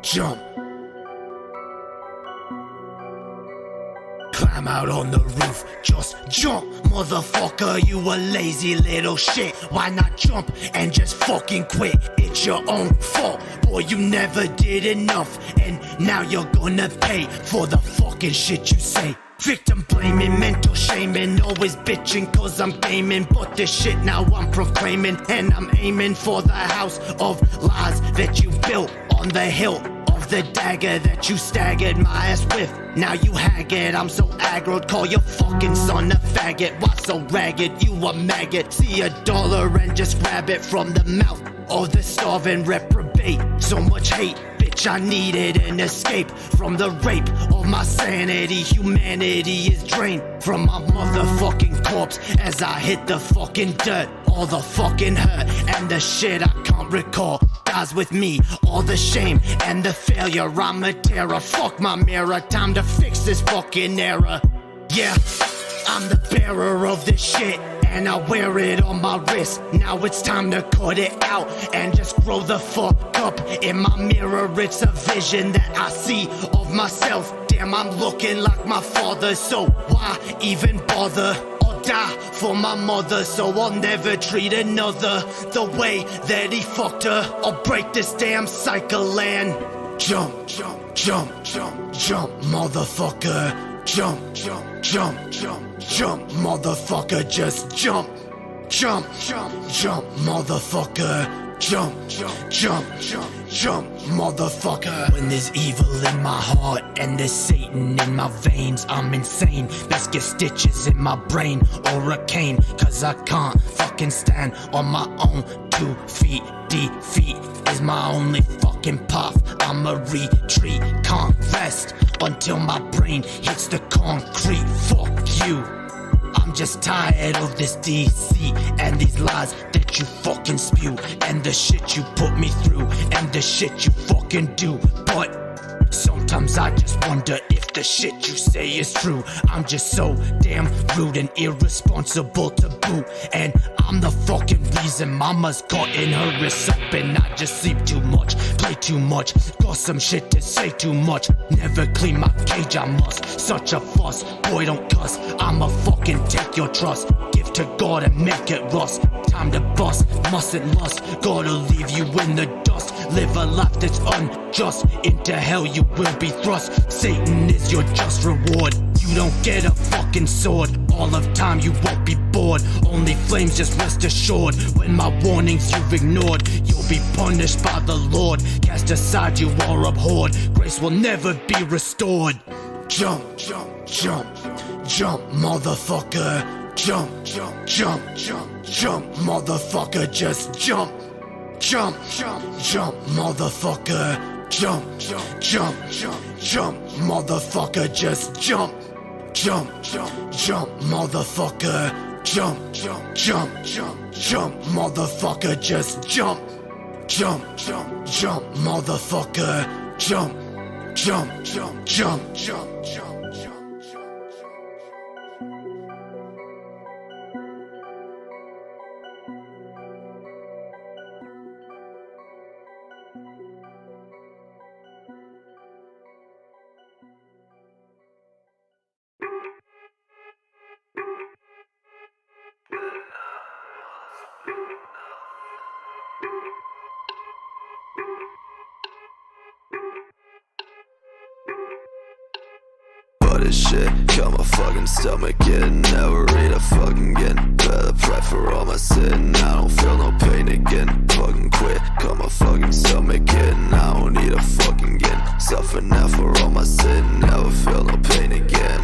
jump. Climb out on the roof, just jump, motherfucker, you a lazy little shit. Why not jump and just fucking quit? It's your own fault, boy, you never did enough, and now you're gonna pay for the fucking shit you say. Victim blaming, mental shaming, always bitching cause I'm gaming. But this shit now I'm proclaiming, and I'm aiming for the house of lies that you built on the hill of the dagger that you staggered my ass with. Now you haggard, I'm so aggroed, call your fucking son a faggot. Why so ragged, you a maggot? See $1 and just grab it from the mouth of the starving reprobate. So much hate, bitch, I needed an escape from the rape of my sanity. Humanity is drained from my motherfucking corpse as I hit the fucking dirt. All the fucking hurt and the shit I can't recall dies with me. All the shame and the failure, I'm a terror. Fuck my mirror, time to fix this fucking error. Yeah, I'm the bearer of this shit, and I wear it on my wrist. Now it's time to cut it out and just grow the fuck up. In my mirror, it's a vision that I see of myself. Damn, I'm looking like my father, so why even bother? I'll die for my mother, so I'll never treat another the way that he fucked her. I'll break this damn cycle and jump, jump, jump, jump, jump, motherfucker. Jump, jump, jump, jump, jump, motherfucker, just jump. Jump, jump, jump, motherfucker. Jump, jump, jump, jump, jump, motherfucker. When there's evil in my heart and there's Satan in my veins, I'm insane. Best get stitches in my brain or a cane, cause I can't fucking stand on my own 2 feet. Defeat is my only fucking path. I'ma retreat, can't rest until my brain hits the concrete. Fuck you, I'm just tired of this deceit and these lies that you fucking spew, and the shit you put me through, and the shit you fucking do. But sometimes I just wonder if the shit you say is true. I'm just so damn rude and irresponsible to boot, and I'm the fucking reason mama's cutting her wrists up. And I just sleep too much, play too much, got some shit to say too much. Never clean my cage, I must. Such a fuss, boy don't cuss. I'ma fucking take your trust, give to God and make it rust. Time to bust, mustn't lust, gotta leave you in the dust. Live a life that's unjust, into hell you will be thrust. Satan is your just reward, you don't get a fucking sword. All of time you won't be bored, only flames, just rest assured. When my warnings you've ignored, you'll be punished by the Lord. Cast aside, you are abhorred, grace will never be restored. Jump, jump, jump, jump, motherfucker. Jump, jump, jump, jump, jump, motherfucker, just jump. Jump, jump, jump, motherfucker. Jump, jump, jump, jump, jump, motherfucker, just jump. Jump, jump, jump, motherfucker. Jump, jump, jump, jump, jump, motherfucker, just jump. Jump, jump, jump, motherfucker. Jump, jump, jump, jump, jump, jump. This shit got my fucking stomach in. Never eat a fucking again. Better pray for all my sin. I don't feel no pain again. Fucking quit, got my fucking stomach in. I don't need a fucking again. Suffer now for all my sin. Never feel no pain again.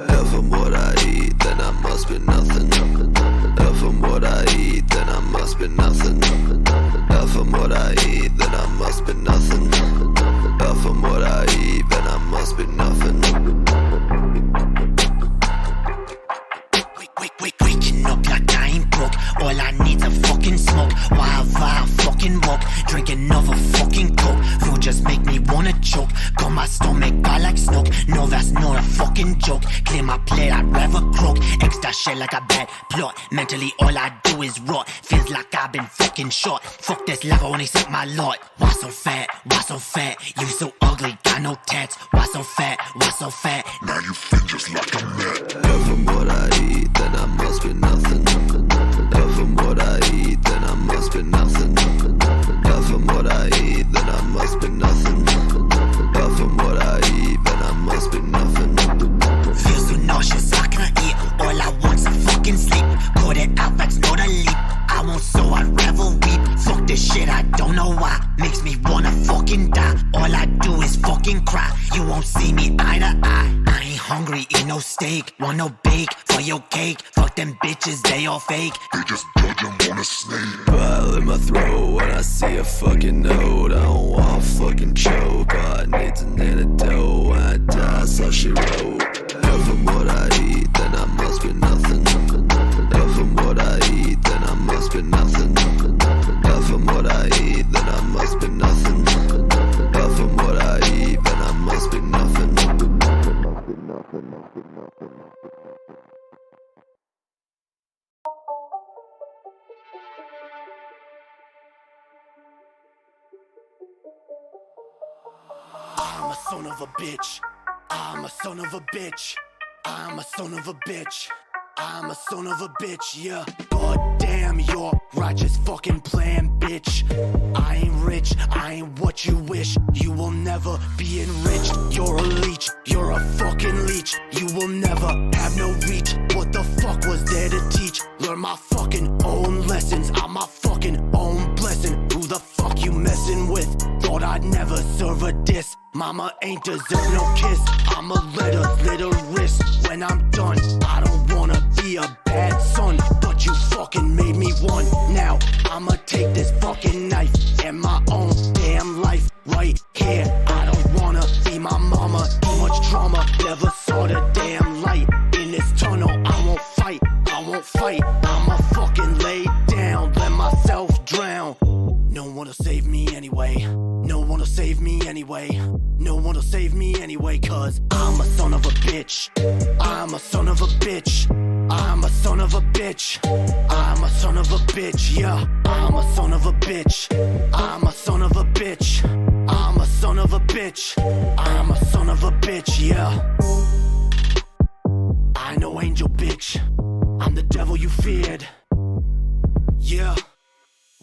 If I'm what I eat, then I must be nothing. If I'm what I eat, then I must be nothing. If I'm what I eat, then I must be nothing. If I'm what I eat, then I must be nothing. Waking up like I ain't broke. All I need's a fucking smoke. While I fucking walk, drink another fucking coke. Food just make me wanna choke. Got my stomach, I like smoke. No, that's not a fucking fucking joke. Clear my plate, I'd rather croak. Extra shit like a bad plot. Mentally, all I do is rot. Feels like I've been fucking shot. Fuck this love, I only set my lot. Why so fat? Why so fat? You so ugly, got no tats. Why so fat? Why so fat? Now you fit just like a mat. If I'm what I eat, then I must be nothing. If I'm what I eat, then I must be nothing. If I'm what I eat, then I must be nothing. If I'm what I eat, then I must be nothing. Feel so nauseous, I can't eat. All I want's a fucking sleep. Caught it out, that's not a leap. I won't, so I'd rather weep. Fuck this shit, I don't know why. Makes me wanna fucking die. All I do is fucking cry. You won't see me eye to eye. I ain't hungry, eat no steak. Want no bake for your cake. Fuck them bitches, they all fake. They just dodge them on a snake. Bile in my throat when I see a fucking note. I don't want fucking choke. All I need's an antidote. When I die, so she wrote. If I'm what I eat, then I must be nothing. If I'm what I eat, then I must be nothing. If I'm what I eat, then I must be nothing. If I'm what I eat, then I must be nothing. I'm a son of a bitch. I'm a son of a bitch. I'm a son of a bitch. I'm a son of a bitch, yeah. God damn your righteous fucking plan, bitch. I ain't rich, I ain't what you wish. You will never be enriched. You're a leech, you're a fucking leech. You will never have no reach. What the fuck was there to teach? Learn my fucking own lessons. I'm my fucking own blessing. Who the fuck you messing with? Thought I'd never serve a diss. Mama ain't deserve no kiss. I'ma let her slit her wrist when I'm done. I don't wanna be a bad son, but you fucking made me one. Now I'ma take this fucking knife and my own damn life right here. I don't wanna be my mama. Too much trauma, never saw the damn light. In this tunnel, I won't fight. I won't fight. I'ma fucking lay down, let myself drown. No one will save me anyway. No one will save me anyway. No one will save me anyway, cause I'm a son of a bitch. I'm a son of a bitch. I'm a son of a bitch. I'm a son of a bitch, yeah. I'm a son of a bitch. I'm a son of a bitch. I'm a son of a bitch. I'm a son of a bitch, yeah. I know angel bitch. I'm the devil you feared. Yeah.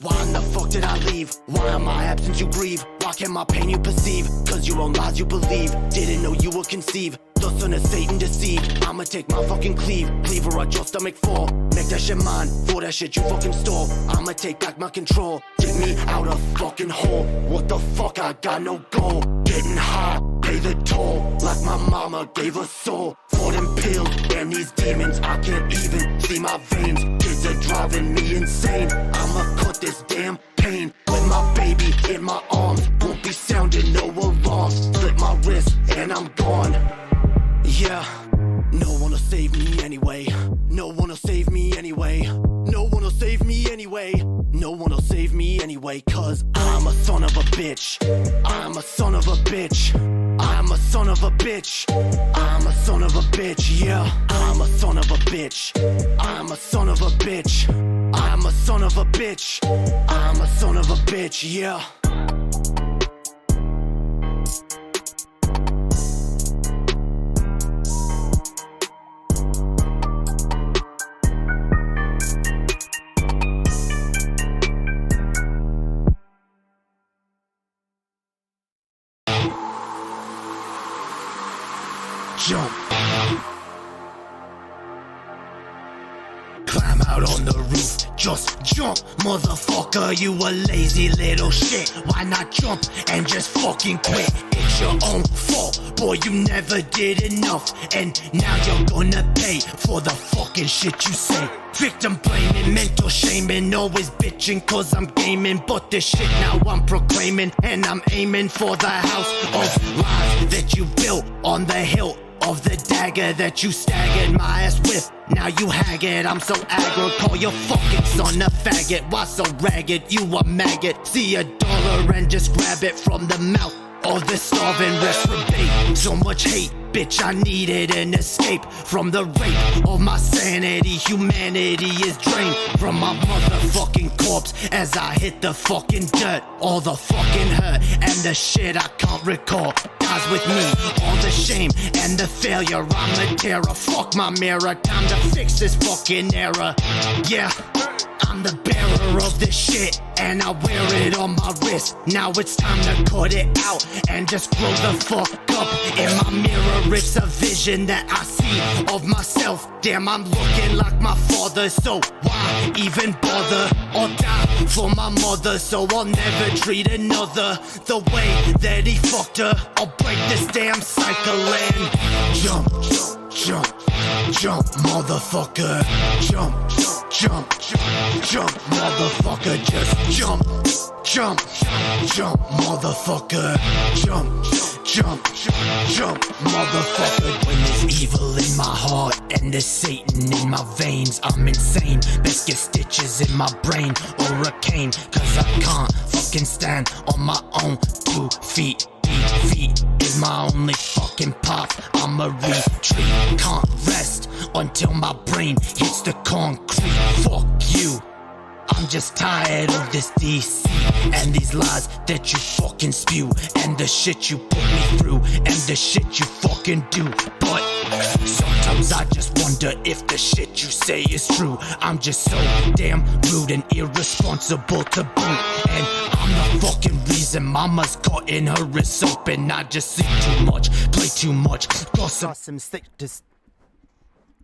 Why in the fuck did I leave? Why am I absent you grieve? Why can't my pain you perceive? Cause your own lies you believe. Didn't know you would conceive. The son of Satan deceived. I'ma take my fucking cleaver at your stomach fall. Make that shit mine, for that shit you fucking stole. I'ma take back my control. Dig me out a fucking hole. What the fuck, I got no goal. Getting high, pay the toll. Like my mama gave a soul. For them pills and these demons, I can't even see my veins. Kids are driving me insane. I'ma cut this damn pain with my baby in my arms. Won't be sounding no alarm. Split my wrist and I'm gone. Yeah, no one will save me anyway. No one will save me anyway. No one will save me anyway. No one will save me anyway, cause I'm a son of a bitch. I'm a son of a bitch. I'm a son of a bitch. I'm a son of a bitch, yeah. I'm a son of a bitch. I'm a son of a bitch. I'm a son of a bitch. I'm a son of a bitch, yeah. Jump. Climb out on the roof, just jump, motherfucker, you a lazy little shit. Why not jump and just fucking quit? It's your own fault, boy, you never did enough. And now you're gonna pay for the fucking shit you say. Victim blaming, mental shaming, always bitching cause I'm gaming. But this shit now I'm proclaiming, and I'm aiming for the house of lies that you built on the hill of the dagger that you staggered my ass with. Now you haggard, I'm so aggro. Call your fucking son a faggot. Why so ragged? You a maggot. See $1 and just grab it from the mouth of the starving reprobate. So much hate Bitch, I needed an escape from the rape of my sanity. Humanity is drained from my motherfucking corpse as I hit the fucking dirt. All the fucking hurt and the shit I can't recall dies with me. All the shame and the failure, I'm a terror. Fuck my mirror, time to fix this fucking error. Yeah, I'm the bearer of this shit, and I wear it on my wrist. Now it's time to cut it out and just grow the fuck up. In my mirror, it's a vision that I see of myself. Damn, I'm looking like my father, so why even bother? Or die for my mother, so I'll never treat another the way that he fucked her. I'll break this damn cycle and jump, jump, jump, motherfucker. Jump, jump, jump, motherfucker. Just jump, jump, jump, motherfucker. Jump, jump, jump, motherfucker. When there's evil in my heart and there's Satan in my veins, I'm insane. Best get stitches in my brain or a cane, cause I can't fucking stand on my own 2 feet. Defeat is my only fucking path. I'ma retreat, can't rest until my brain hits the concrete. Fuck you, I'm just tired of this DC and these lies that you fucking spew, and the shit you put me through, and the shit you fucking do. But sometimes I just wonder if the shit you say is true. I'm just so damn rude and irresponsible to boot, and I'm the fucking reason mama's cutting her wrists open. I just see too much, play too much,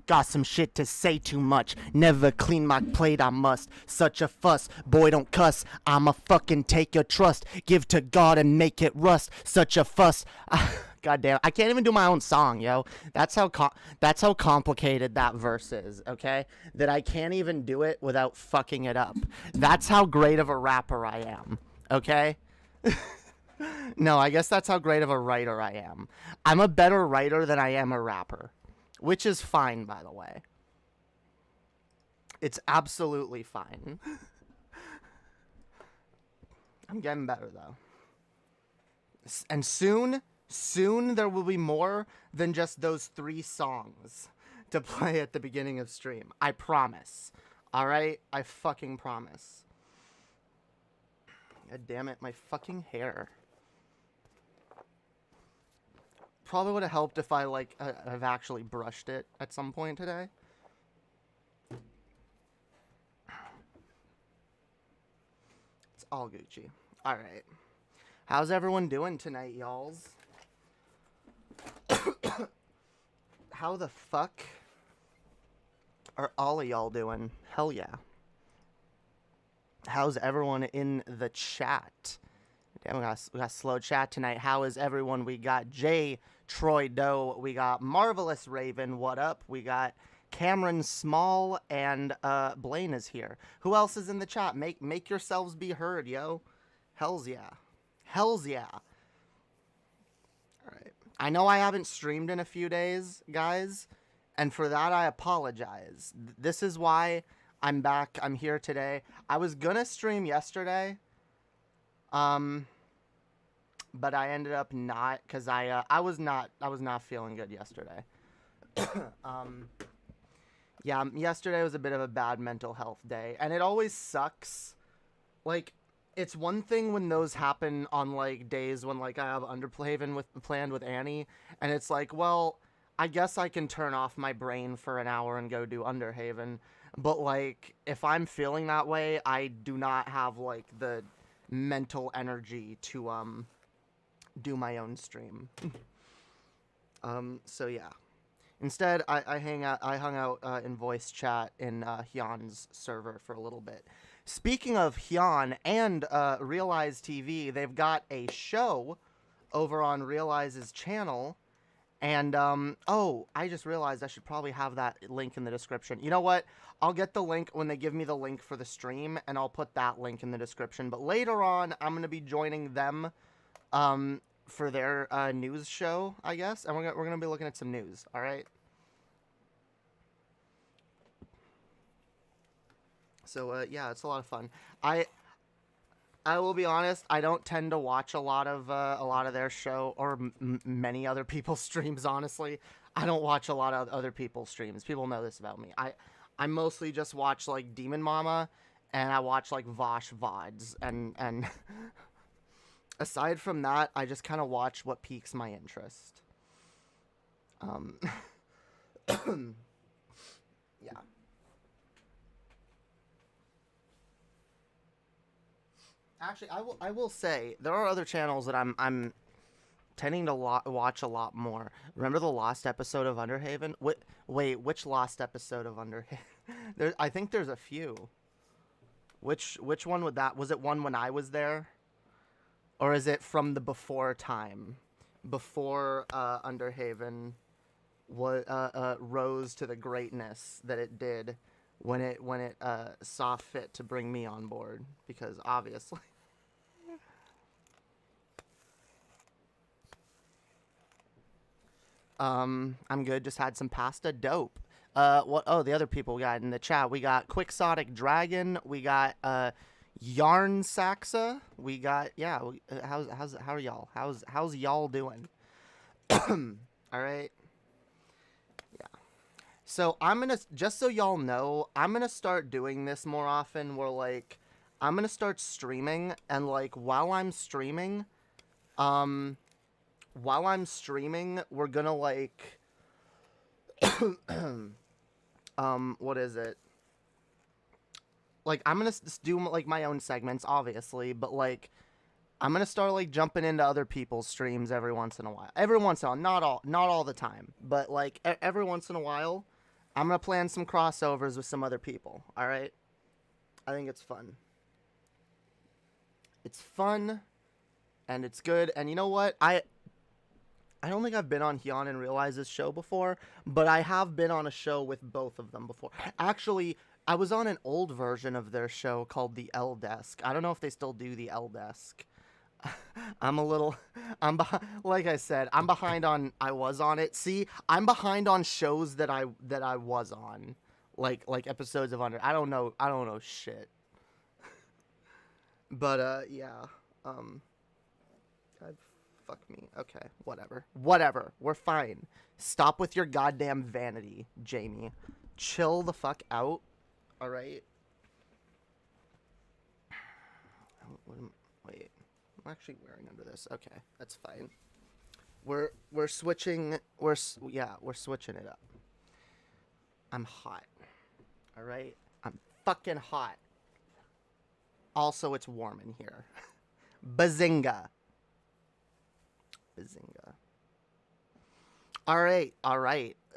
got some shit to say too much. Never clean my plate, I must. Such a fuss, boy don't cuss. I'ma fucking take your trust, give to God and make it rust. Such a fuss. Goddamn, I can't even do my own song, yo. That's how complicated that verse is, okay? That I can't even do it without fucking it up. That's how great of a rapper I am, okay? No, I guess that's how great of a writer I am. I'm a better writer than I am a rapper. Which is fine, by the way. It's absolutely fine. I'm getting better, though. And soon there will be more than just those 3 songs to play at the beginning of stream. I promise. Alright? I fucking promise. God damn it, my fucking hair. Probably would have helped if I, like, have actually brushed it at some point today. It's all Gucci. Alright. How's everyone doing tonight, y'alls? How the fuck are all of y'all doing? Hell yeah. How's everyone in the chat? Damn, we got slow chat tonight. How is everyone? We got Jay Troy Doe, we got Marvelous Raven, what up? We got Cameron Small, and Blaine is here. Who else is in the chat? Make yourselves be heard, yo. Hells yeah. Hells yeah. Alright. I know I haven't streamed in a few days, guys, and for that I apologize. This is why I'm back. I'm here today. I was gonna stream yesterday, but I ended up not, because I was not feeling good yesterday. Yeah, yesterday was a bit of a bad mental health day, and it always sucks. Like, it's one thing when those happen on, like, days when, like, I have Underplaven planned with Annie, and it's like, well, I guess I can turn off my brain for an hour and go do Underhaven. But, like, if I'm feeling that way, I do not have, like, the mental energy to, do my own stream. So yeah. Instead, I hung out in voice chat in Hyan's server for a little bit. Speaking of Hyan and Realize TV, they've got a show over on Realize's channel. And, oh, I just realized I should probably have that link in the description. You know what? I'll get the link when they give me the link for the stream, and I'll put that link in the description. But later on, I'm going to be joining them for their news show, I guess. And we're going to be looking at some news, all right? So, yeah, it's a lot of fun. I will be honest. I don't tend to watch a lot of their show or many other people's streams. Honestly, I don't watch a lot of other people's streams. People know this about me. I mostly just watch like Demon Mama, and I watch like Vosh VODs, and aside from that, I just kind of watch what piques my interest. Yeah. Actually, I will say there are other channels that I'm tending to watch a lot more. Remember the lost episode of Underhaven? Wait, which lost episode of Underhaven? I think there's a few. Which one would that? Was it one when I was there? Or is it from the before time? Before Underhaven rose to the greatness that it did when it saw fit to bring me on board, because obviously I'm good. Just had some pasta. Dope. What? Oh, the other people we got in the chat. We got Quixotic Dragon. We got Yarn Saxa. We got how are y'all? How's y'all doing? All right. Yeah. So I'm gonna, just so y'all know, I'm gonna start doing this more often. Where like I'm gonna start streaming, and like while I'm streaming, we're gonna like what is it? Like I'm gonna do like my own segments, obviously, but like I'm gonna start like jumping into other people's streams every once in a while. Every once in a while, not all the time, but like every once in a while, I'm gonna plan some crossovers with some other people. All right, I think it's fun. It's fun, and it's good. And you know what? I don't think I've been on Hyan and Realize's show before, but I have been on a show with both of them before. Actually, I was on an old version of their show called the L Desk. I don't know if they still do the L Desk. Like I said, I'm behind on, I was on it. See, I'm behind on shows that I was on. Like episodes of I don't know shit. But, yeah. Fuck me. Okay, whatever. We're fine. Stop with your goddamn vanity, Jamie. Chill the fuck out. All right. Wait. I'm actually wearing under this. Okay, that's fine. We're switching. We're switching it up. I'm hot. All right. I'm fucking hot. Also, it's warm in here. Bazinga. All right.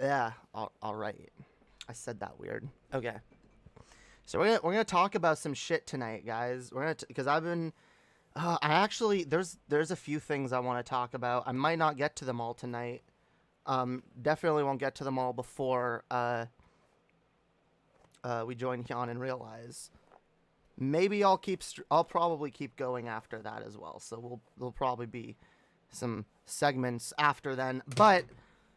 Yeah. All right. I said that weird. Okay. So we're gonna talk about some shit tonight, guys. We're gonna because I've been. I actually there's a few things I want to talk about. I might not get to them all tonight. Definitely won't get to them all before we join Hyan and Realize. Maybe I'll probably keep going after that as well. So there'll probably be some segments after then. But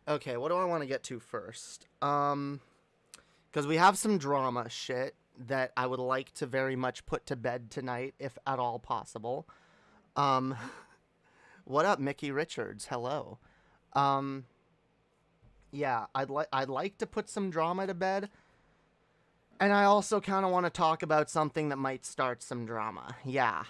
okay, what do I want to get to first? Because we have some drama shit that I would like to very much put to bed tonight, if at all possible. What up, Mickey Richards? Hello. Yeah, I'd like to put some drama to bed. And I also kind of want to talk about something that might start some drama. Yeah,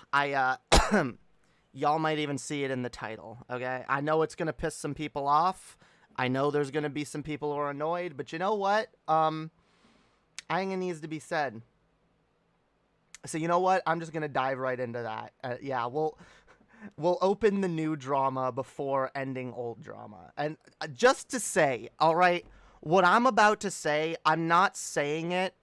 y'all might even see it in the title, okay? I know it's going to piss some people off. I know there's going to be some people who are annoyed, but you know what? I think it needs to be said. So you know what? I'm just going to dive right into that. Yeah, we'll open the new drama before ending old drama. And just to say, all right, what I'm about to say, I'm not saying it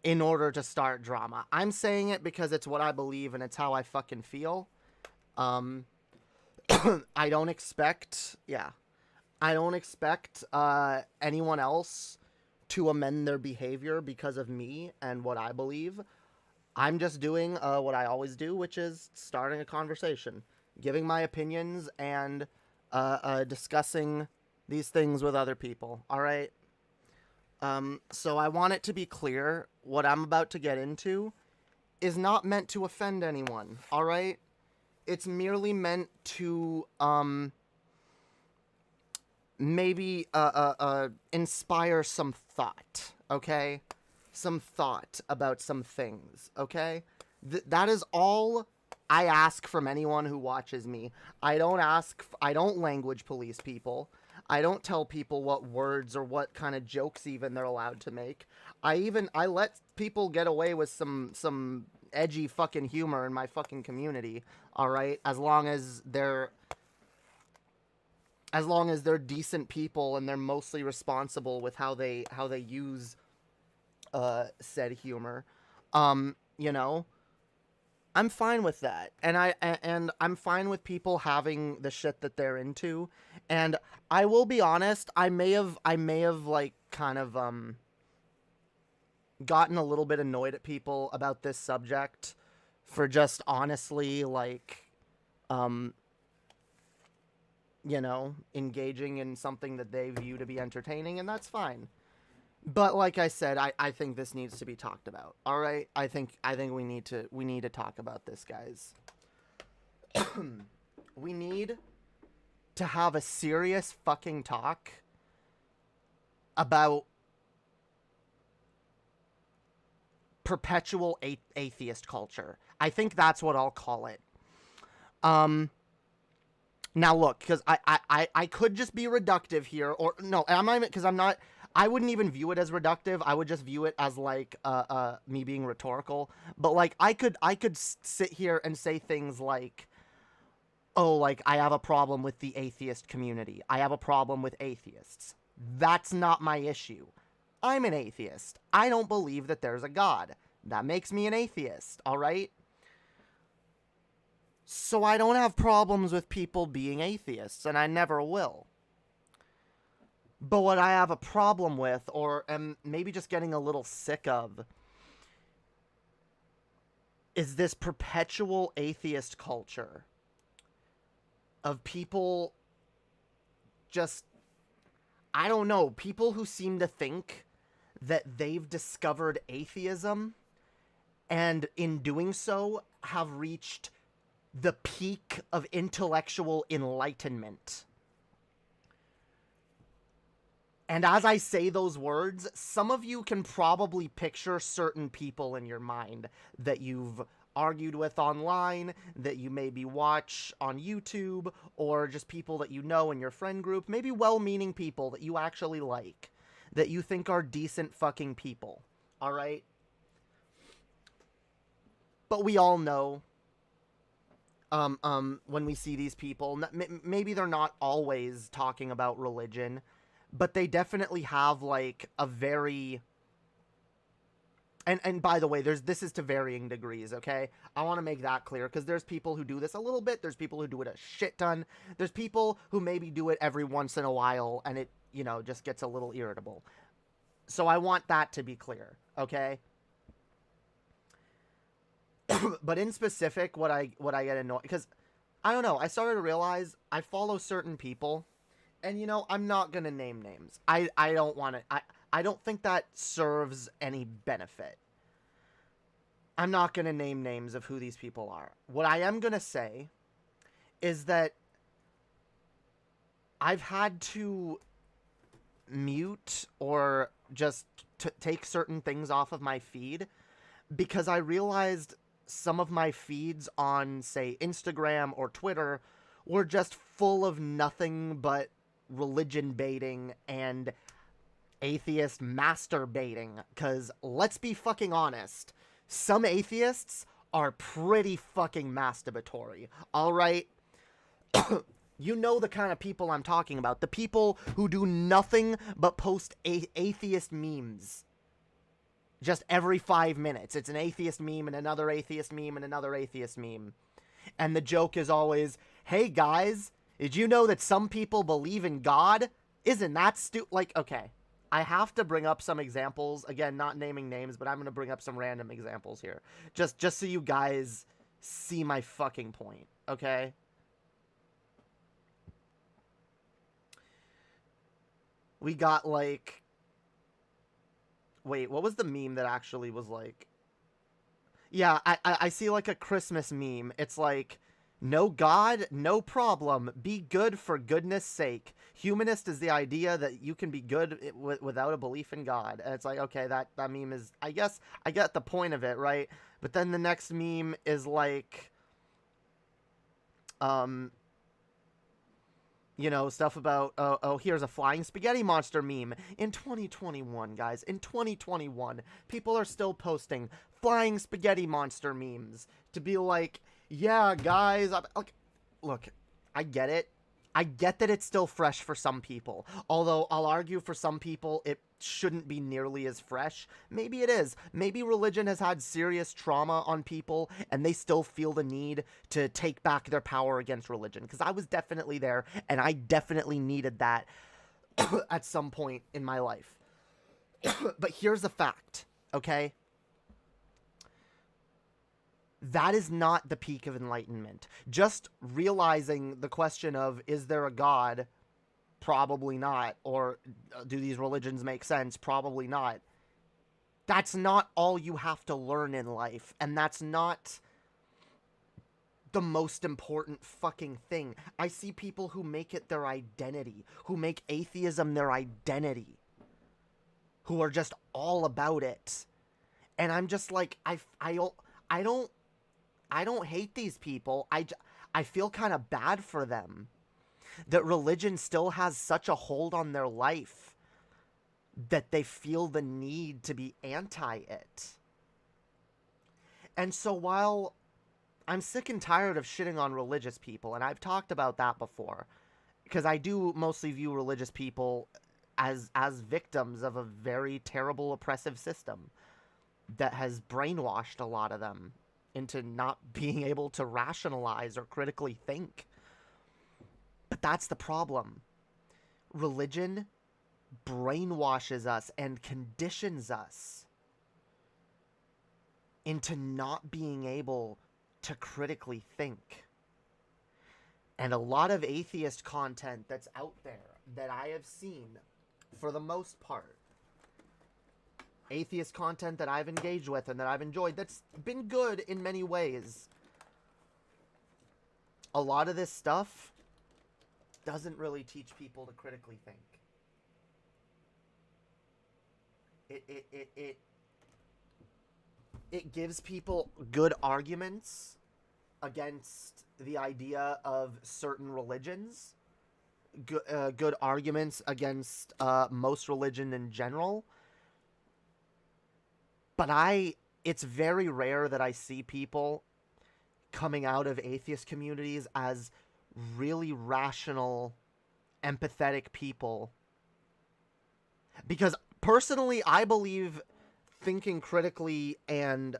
in order to start drama. I'm saying it because it's what I believe and it's how I fucking feel. I don't expect anyone else to amend their behavior because of me and what I believe. I'm just doing what I always do, which is starting a conversation, giving my opinions, and discussing these things with other people. All right? So I want it to be clear, what I'm about to get into is not meant to offend anyone, all right? It's merely meant to maybe inspire some thought, okay? Some thought about some things, okay? That is all I ask from anyone who watches me. I don't language police people. I don't tell people what words or what kind of jokes even they're allowed to make. I let people get away with some edgy fucking humor in my fucking community, all right? As long as they're decent people and they're mostly responsible with how they use said humor. You know, I'm fine with that. And I'm fine with people having the shit that they're into. And I will be honest, I may have like kind of gotten a little bit annoyed at people about this subject for just honestly like you know, engaging in something that they view to be entertaining, and that's fine. But like I said, I think this needs to be talked about. All right, I think we need to talk about this, guys. We need to have a serious fucking talk about perpetual atheist culture. I think that's what I'll call it. Now look, because I could just be reductive here, or no, I'm not even, because I'm not. I wouldn't even view it as reductive. I would just view it as like me being rhetorical. But like I could sit here and say things like, oh, like I have a problem with the atheist community. I have a problem with atheists. That's not my issue. I'm an atheist. I don't believe that there's a God. That makes me an atheist, all right? So I don't have problems with people being atheists, and I never will. But what I have a problem with, or am maybe just getting a little sick of, is this perpetual atheist culture of people just, I don't know, people who seem to think that they've discovered atheism, and in doing so have reached the peak of intellectual enlightenment. And as I say those words, some of you can probably picture certain people in your mind that you've argued with online, that you maybe watch on YouTube, or just people that you know in your friend group, maybe well-meaning people that you actually like, that you think are decent fucking people, all right? But we all know when we see these people, maybe they're not always talking about religion, but they definitely have like a very, and by the way, this is to varying degrees, okay? I want to make that clear, because there's people who do this a little bit, there's people who do it a shit ton, there's people who maybe do it every once in a while, and it, you know, just gets a little irritable. So I want that to be clear, okay? But in specific, what I get annoyed, because I don't know, I started to realize I follow certain people, and you know, I'm not gonna name names. I don't want to. I don't think that serves any benefit. I'm not gonna name names of who these people are. What I am gonna say is that I've had to mute or just take certain things off of my feed because I realized some of my feeds on, say, Instagram or Twitter were just full of nothing but religion baiting and atheist masturbating. Because let's be fucking honest, some atheists are pretty fucking masturbatory, alright? You know the kind of people I'm talking about. The people who do nothing but post atheist memes. Just every 5 minutes. It's an atheist meme and another atheist meme and another atheist meme. And the joke is always, hey guys, did you know that some people believe in God? Isn't that like, okay. I have to bring up some examples. Again, not naming names, but I'm going to bring up some random examples here. Just so you guys see my fucking point, okay? We got like... Wait, what was the meme that actually was like... Yeah, I see like a Christmas meme. It's like, no God, no problem. Be good for goodness sake. Humanist is the idea that you can be good without a belief in God. And it's like, okay, that meme is, I guess, I get the point of it, right? But then the next meme is like, you know, stuff about, oh, here's a flying spaghetti monster meme. In 2021, guys, in 2021, people are still posting flying spaghetti monster memes to be like, yeah, guys, look, I get it. I get that it's still fresh for some people. Although I'll argue for some people it shouldn't be nearly as fresh. Maybe it is. Maybe religion has had serious trauma on people and they still feel the need to take back their power against religion. Because I was definitely there and I definitely needed that at some point in my life. But here's the fact, okay? That is not the peak of enlightenment. Just realizing the question of, is there a God? Probably not. Or do these religions make sense? Probably not. That's not all you have to learn in life. And that's not the most important fucking thing. I see people who make it their identity, who make atheism their identity, who are just all about it. And I'm just like, I don't hate these people. I feel kind of bad for them. That religion still has such a hold on their life that they feel the need to be anti it. And so while I'm sick and tired of shitting on religious people, and I've talked about that before, because I do mostly view religious people as victims of a very terrible oppressive system that has brainwashed a lot of them into not being able to rationalize or critically think. But that's the problem. Religion brainwashes us and conditions us into not being able to critically think. And a lot of atheist content that's out there that I have seen, for the most part, atheist content that I've engaged with and that I've enjoyed, that's been good in many ways. A lot of this stuff doesn't really teach people to critically think. It gives people good arguments against the idea of certain religions, good arguments against most religion in general. But it's very rare that I see people coming out of atheist communities as really rational, empathetic people. Because personally, I believe thinking critically and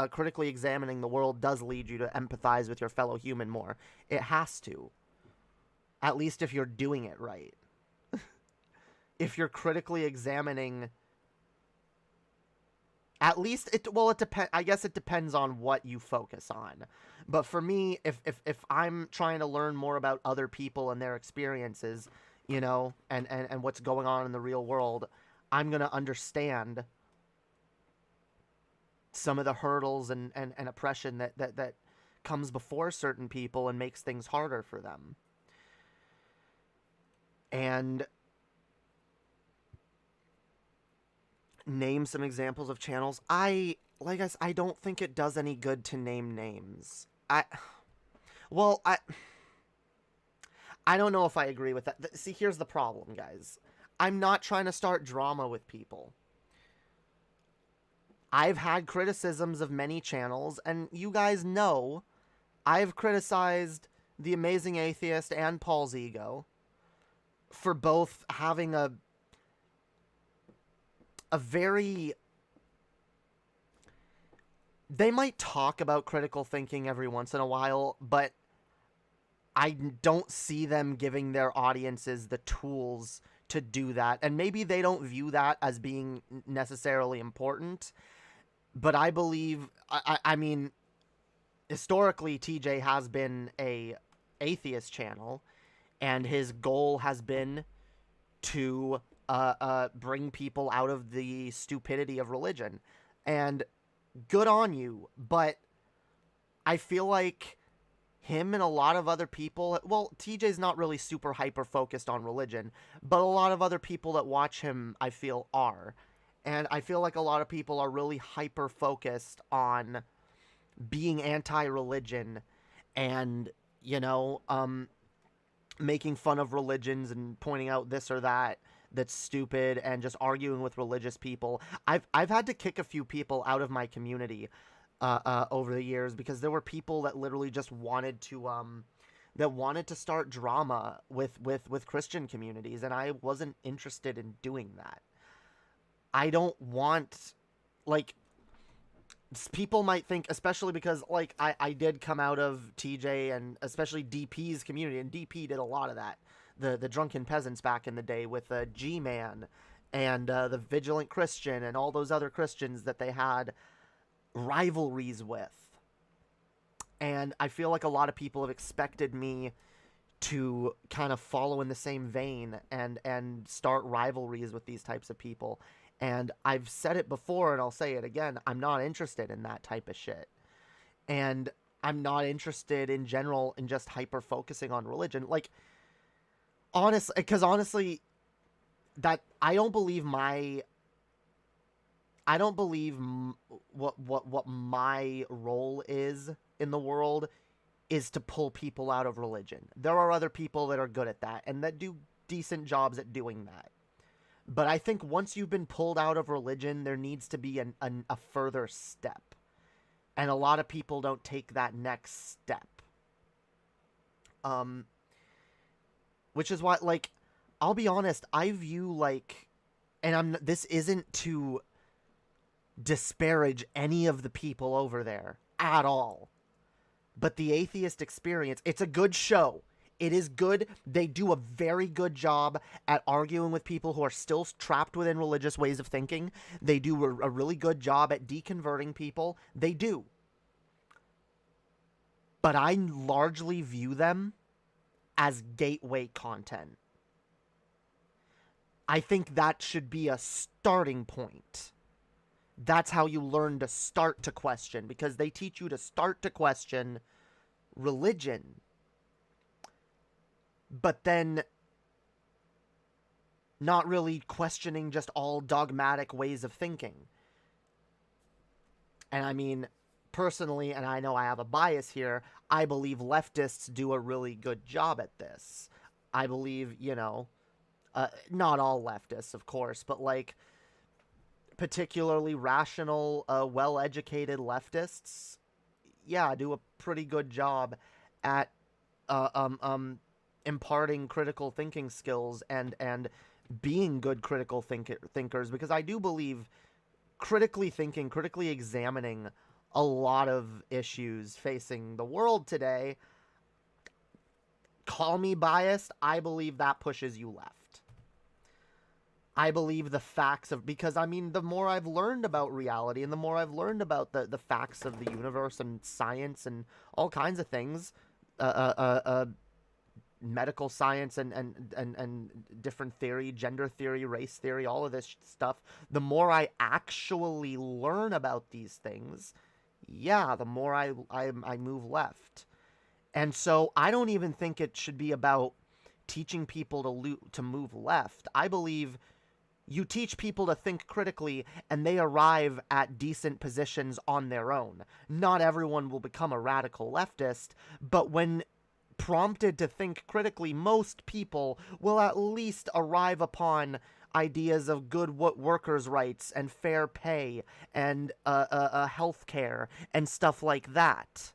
critically examining the world does lead you to empathize with your fellow human more. It has to. At least if you're doing it right. If you're critically examining... At least it depends. I guess it depends on what you focus on. But for me, if I'm trying to learn more about other people and their experiences, you know, and what's going on in the real world, I'm gonna understand some of the hurdles and oppression that comes before certain people and makes things harder for them. And name some examples of channels. I don't think it does any good to name names. I don't know if I agree with that. See, here's the problem, guys. I'm not trying to start drama with people. I've had criticisms of many channels, and you guys know I've criticized The Amazing Atheist and Paul's Ego for both having a very... They might talk about critical thinking every once in a while, but I don't see them giving their audiences the tools to do that. And maybe they don't view that as being necessarily important. But I believe, I mean, historically, TJ has been a atheist channel, and his goal has been to bring people out of the stupidity of religion. And good on you, but I feel like him and a lot of other people, well, TJ's not really super hyper focused on religion, but a lot of other people that watch him, I feel, are. And I feel like a lot of people are really hyper focused on being anti-religion and, you know, making fun of religions and pointing out this or that that's stupid and just arguing with religious people. I've had to kick a few people out of my community over the years because there were people that literally just wanted to start drama with Christian communities, and I wasn't interested in doing that. I don't want, like, people might think, especially because, like, I did come out of TJ and especially DP's community, and DP did a lot of that. The Drunken Peasants back in the day with G-Man and the Vigilant Christian and all those other Christians that they had rivalries with. And I feel like a lot of people have expected me to kind of follow in the same vein and start rivalries with these types of people. And I've said it before and I'll say it again, I'm not interested in that type of shit. And I'm not interested in general in just hyper focusing on religion. Like, honestly, that I don't believe what my role is in the world is to pull people out of religion. There are other people that are good at that and that do decent jobs at doing that. But I think once you've been pulled out of religion, there needs to be a further step. And a lot of people don't take that next step. Which is why, like, I'll be honest, I view, like, and this isn't to disparage any of the people over there at all. But the Atheist Experience, it's a good show. It is good. They do a very good job at arguing with people who are still trapped within religious ways of thinking. They do a really good job at deconverting people. They do. But I largely view them as gateway content. I think that should be a starting point. That's how you learn to start to question, because they teach you to start to question religion. But then not really questioning just all dogmatic ways of thinking. And I mean, personally, and I know I have a bias here, I believe leftists do a really good job at this. I believe, you know, not all leftists, of course, but like particularly rational, well-educated leftists, yeah, do a pretty good job at imparting critical thinking skills and being good critical thinkers, because I do believe critically thinking, critically examining a lot of issues facing the world today, call me biased, I believe that pushes you left. I believe the facts of, because I mean, the more I've learned about reality and the more I've learned about the facts of the universe and science and all kinds of things, medical science and different theory, gender theory, race theory, all of this stuff, the more I actually learn about these things, yeah, the more I move left. And so I don't even think it should be about teaching people to move left. I believe you teach people to think critically and they arrive at decent positions on their own. Not everyone will become a radical leftist, but when prompted to think critically, most people will at least arrive upon ideas of good workers' rights and fair pay and health care and stuff like that.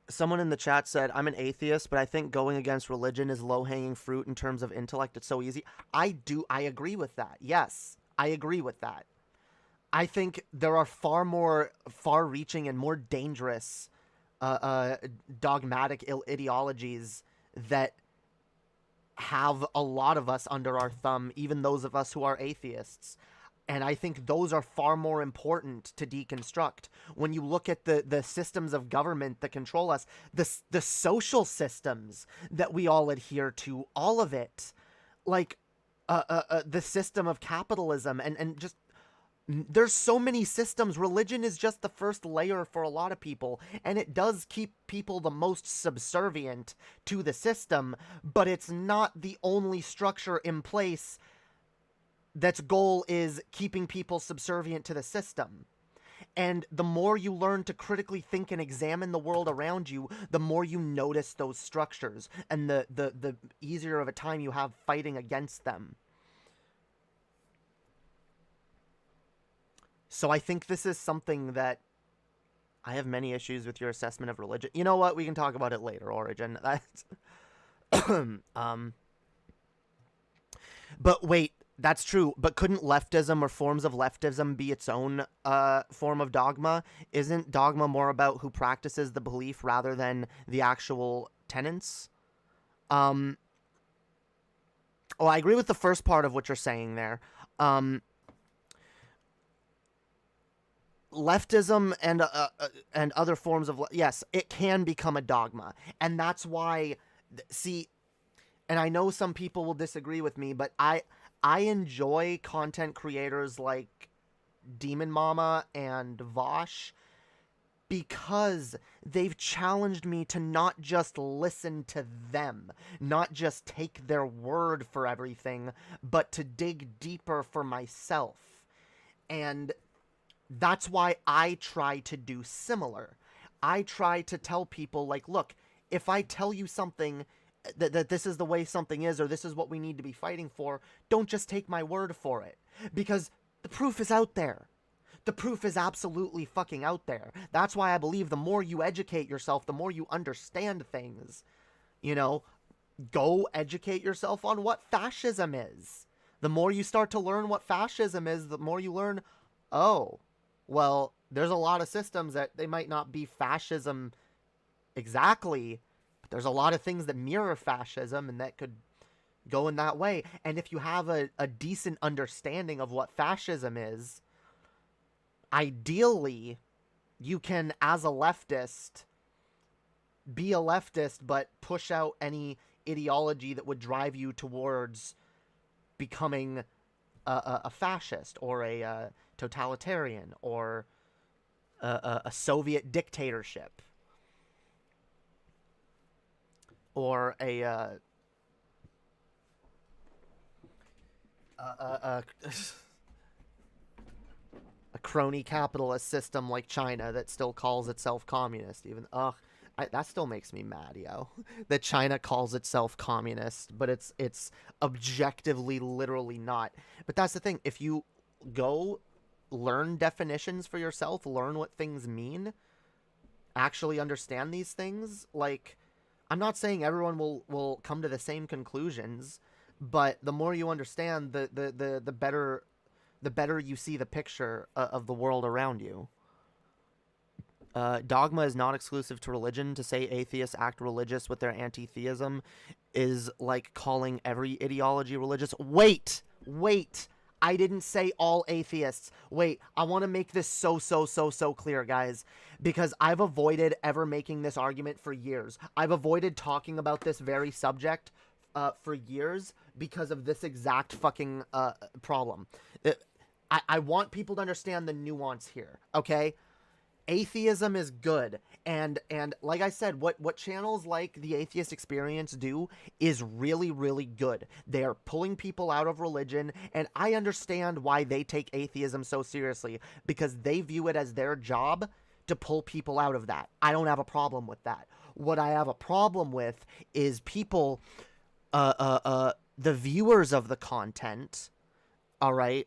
Someone in the chat said, I'm an atheist, but I think going against religion is low-hanging fruit in terms of intellect. It's so easy. I agree with that. Yes, I agree with that. I think there are far more far-reaching and more dangerous dogmatic ideologies that have a lot of us under our thumb, even those of us who are atheists. And I think those are far more important to deconstruct. When you look at the systems of government that control us, the social systems that we all adhere to, all of it, like, the system of capitalism, and just there's so many systems. Religion is just the first layer for a lot of people, and it does keep people the most subservient to the system, but it's not the only structure in place that's goal is keeping people subservient to the system. And the more you learn to critically think and examine the world around you, the more you notice those structures, and the easier of a time you have fighting against them. So I think this is something that I have many issues with your assessment of religion. You know what? We can talk about it later, Origin. That's but wait, that's true. But couldn't leftism or forms of leftism be its own form of dogma? Isn't dogma more about who practices the belief rather than the actual tenets? Oh, I agree with the first part of what you're saying there. Leftism and other forms of yes, it can become a dogma, and that's why. See, and I know some people will disagree with me, but I enjoy content creators like Demon Mama and Vosh because they've challenged me to not just listen to them, not just take their word for everything, but to dig deeper for myself. And that's why I try to do similar. I try to tell people, like, look, if I tell you something, that this is the way something is, or this is what we need to be fighting for, don't just take my word for it. Because the proof is out there. The proof is absolutely fucking out there. That's why I believe the more you educate yourself, the more you understand things. You know, go educate yourself on what fascism is. The more you start to learn what fascism is, the more you learn, oh, well, there's a lot of systems that they might not be fascism exactly, but there's a lot of things that mirror fascism and that could go in that way. And if you have a decent understanding of what fascism is, ideally, you can, as a leftist, be a leftist, but push out any ideology that would drive you towards becoming a fascist or a totalitarian or a Soviet dictatorship or a crony capitalist system like China that still calls itself communist. Even that still makes me mad, yo. That China calls itself communist, but it's objectively, literally not. But that's the thing. If you go learn definitions for yourself, learn what things mean, actually understand these things, like, I'm not saying everyone will come to the same conclusions, but the more you understand, the better you see the picture of the world around you. Dogma is not exclusive to religion. To say atheists act religious with their anti-theism is like calling every ideology religious. Wait! I didn't say all atheists. Wait, I want to make this so clear, guys, because I've avoided ever making this argument for years. I've avoided talking about this very subject for years because of this exact fucking problem. I want people to understand the nuance here, okay? Atheism is good, and like I said, what channels like the Atheist Experience do is really, really good. They are pulling people out of religion, and I understand why they take atheism so seriously, because they view it as their job to pull people out of that. I don't have a problem with that. What I have a problem with is people, the viewers of the content, all right,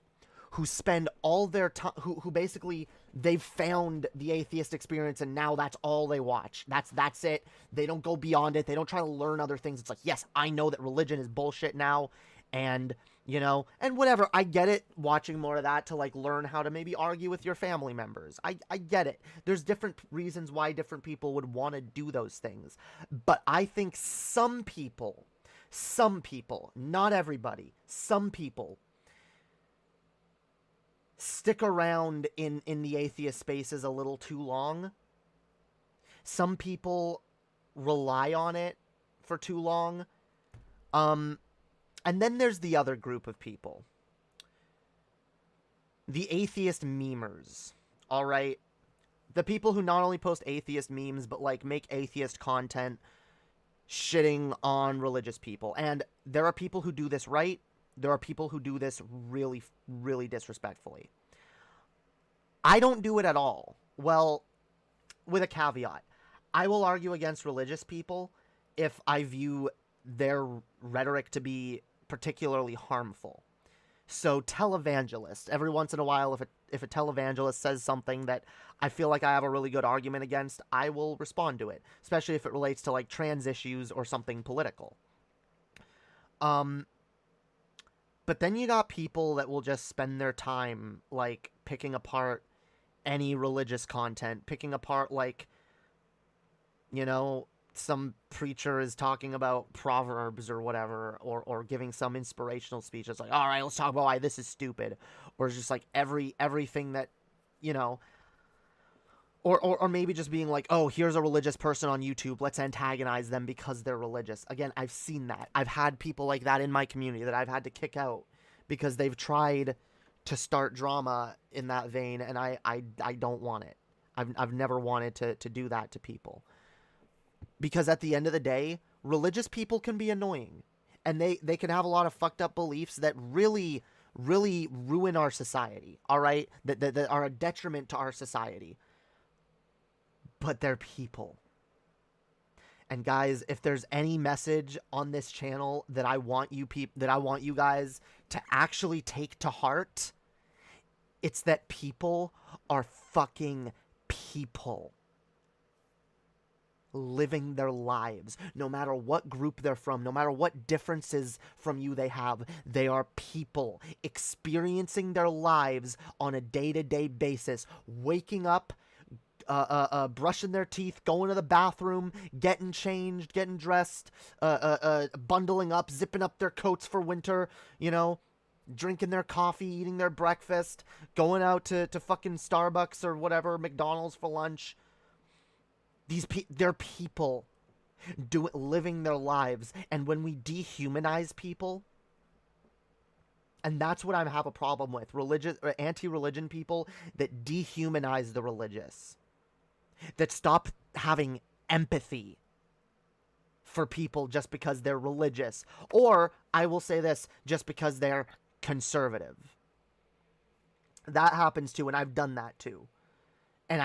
who spend all their time, who basically, they've found the Atheist Experience and now that's all they watch. That's it. They don't go beyond it. They don't try to learn other things. It's like, yes, I know that religion is bullshit now, and, you know, and whatever. I get it, watching more of that to, like, learn how to maybe argue with your family members. I get it. There's different reasons why different people would want to do those things. But I think some people, not everybody, some people stick around in the atheist spaces a little too long. Some people rely on it for too long. And And then there's the other group of people. The atheist memers. All right? The people who not only post atheist memes, but, like, make atheist content shitting on religious people. And there are people who do this right. There are people who do this really, really disrespectfully. I don't do it at all. Well, with a caveat. I will argue against religious people if I view their rhetoric to be particularly harmful. So televangelists, every once in a while, if a televangelist says something that I feel like I have a really good argument against, I will respond to it, especially if it relates to, like, trans issues or something political. But then you got people that will just spend their time, like, picking apart any religious content, picking apart, like, you know, some preacher is talking about Proverbs or whatever, or giving some inspirational speech. It's like, all right, let's talk about why this is stupid. Or it's just like everything that, you know, or maybe just being like, oh, here's a religious person on YouTube, let's antagonize them because they're religious. Again, I've seen that. I've had people like that in my community that I've had to kick out because they've tried to start drama in that vein, and I don't want it. I've never wanted to do that to people. Because at the end of the day, religious people can be annoying. And they can have a lot of fucked up beliefs that really, really ruin our society, all right? That are a detriment to our society. But they're people. And guys, if there's any message on this channel that I want you guys to actually take to heart, it's that people are fucking people. Living their lives, no matter what group they're from, no matter what differences from you they have, they are people experiencing their lives on a day-to-day basis, waking up, brushing their teeth, going to the bathroom, getting changed, getting dressed, bundling up, zipping up their coats for winter, you know, drinking their coffee, eating their breakfast, going out to fucking Starbucks or whatever, McDonald's for lunch. They're people living their lives. And when we dehumanize people, and that's what I have a problem with, religious or anti-religion people that dehumanize the religious, that stop having empathy for people just because they're religious, or I will say this, just because they're conservative. That happens too, and I've done that too. And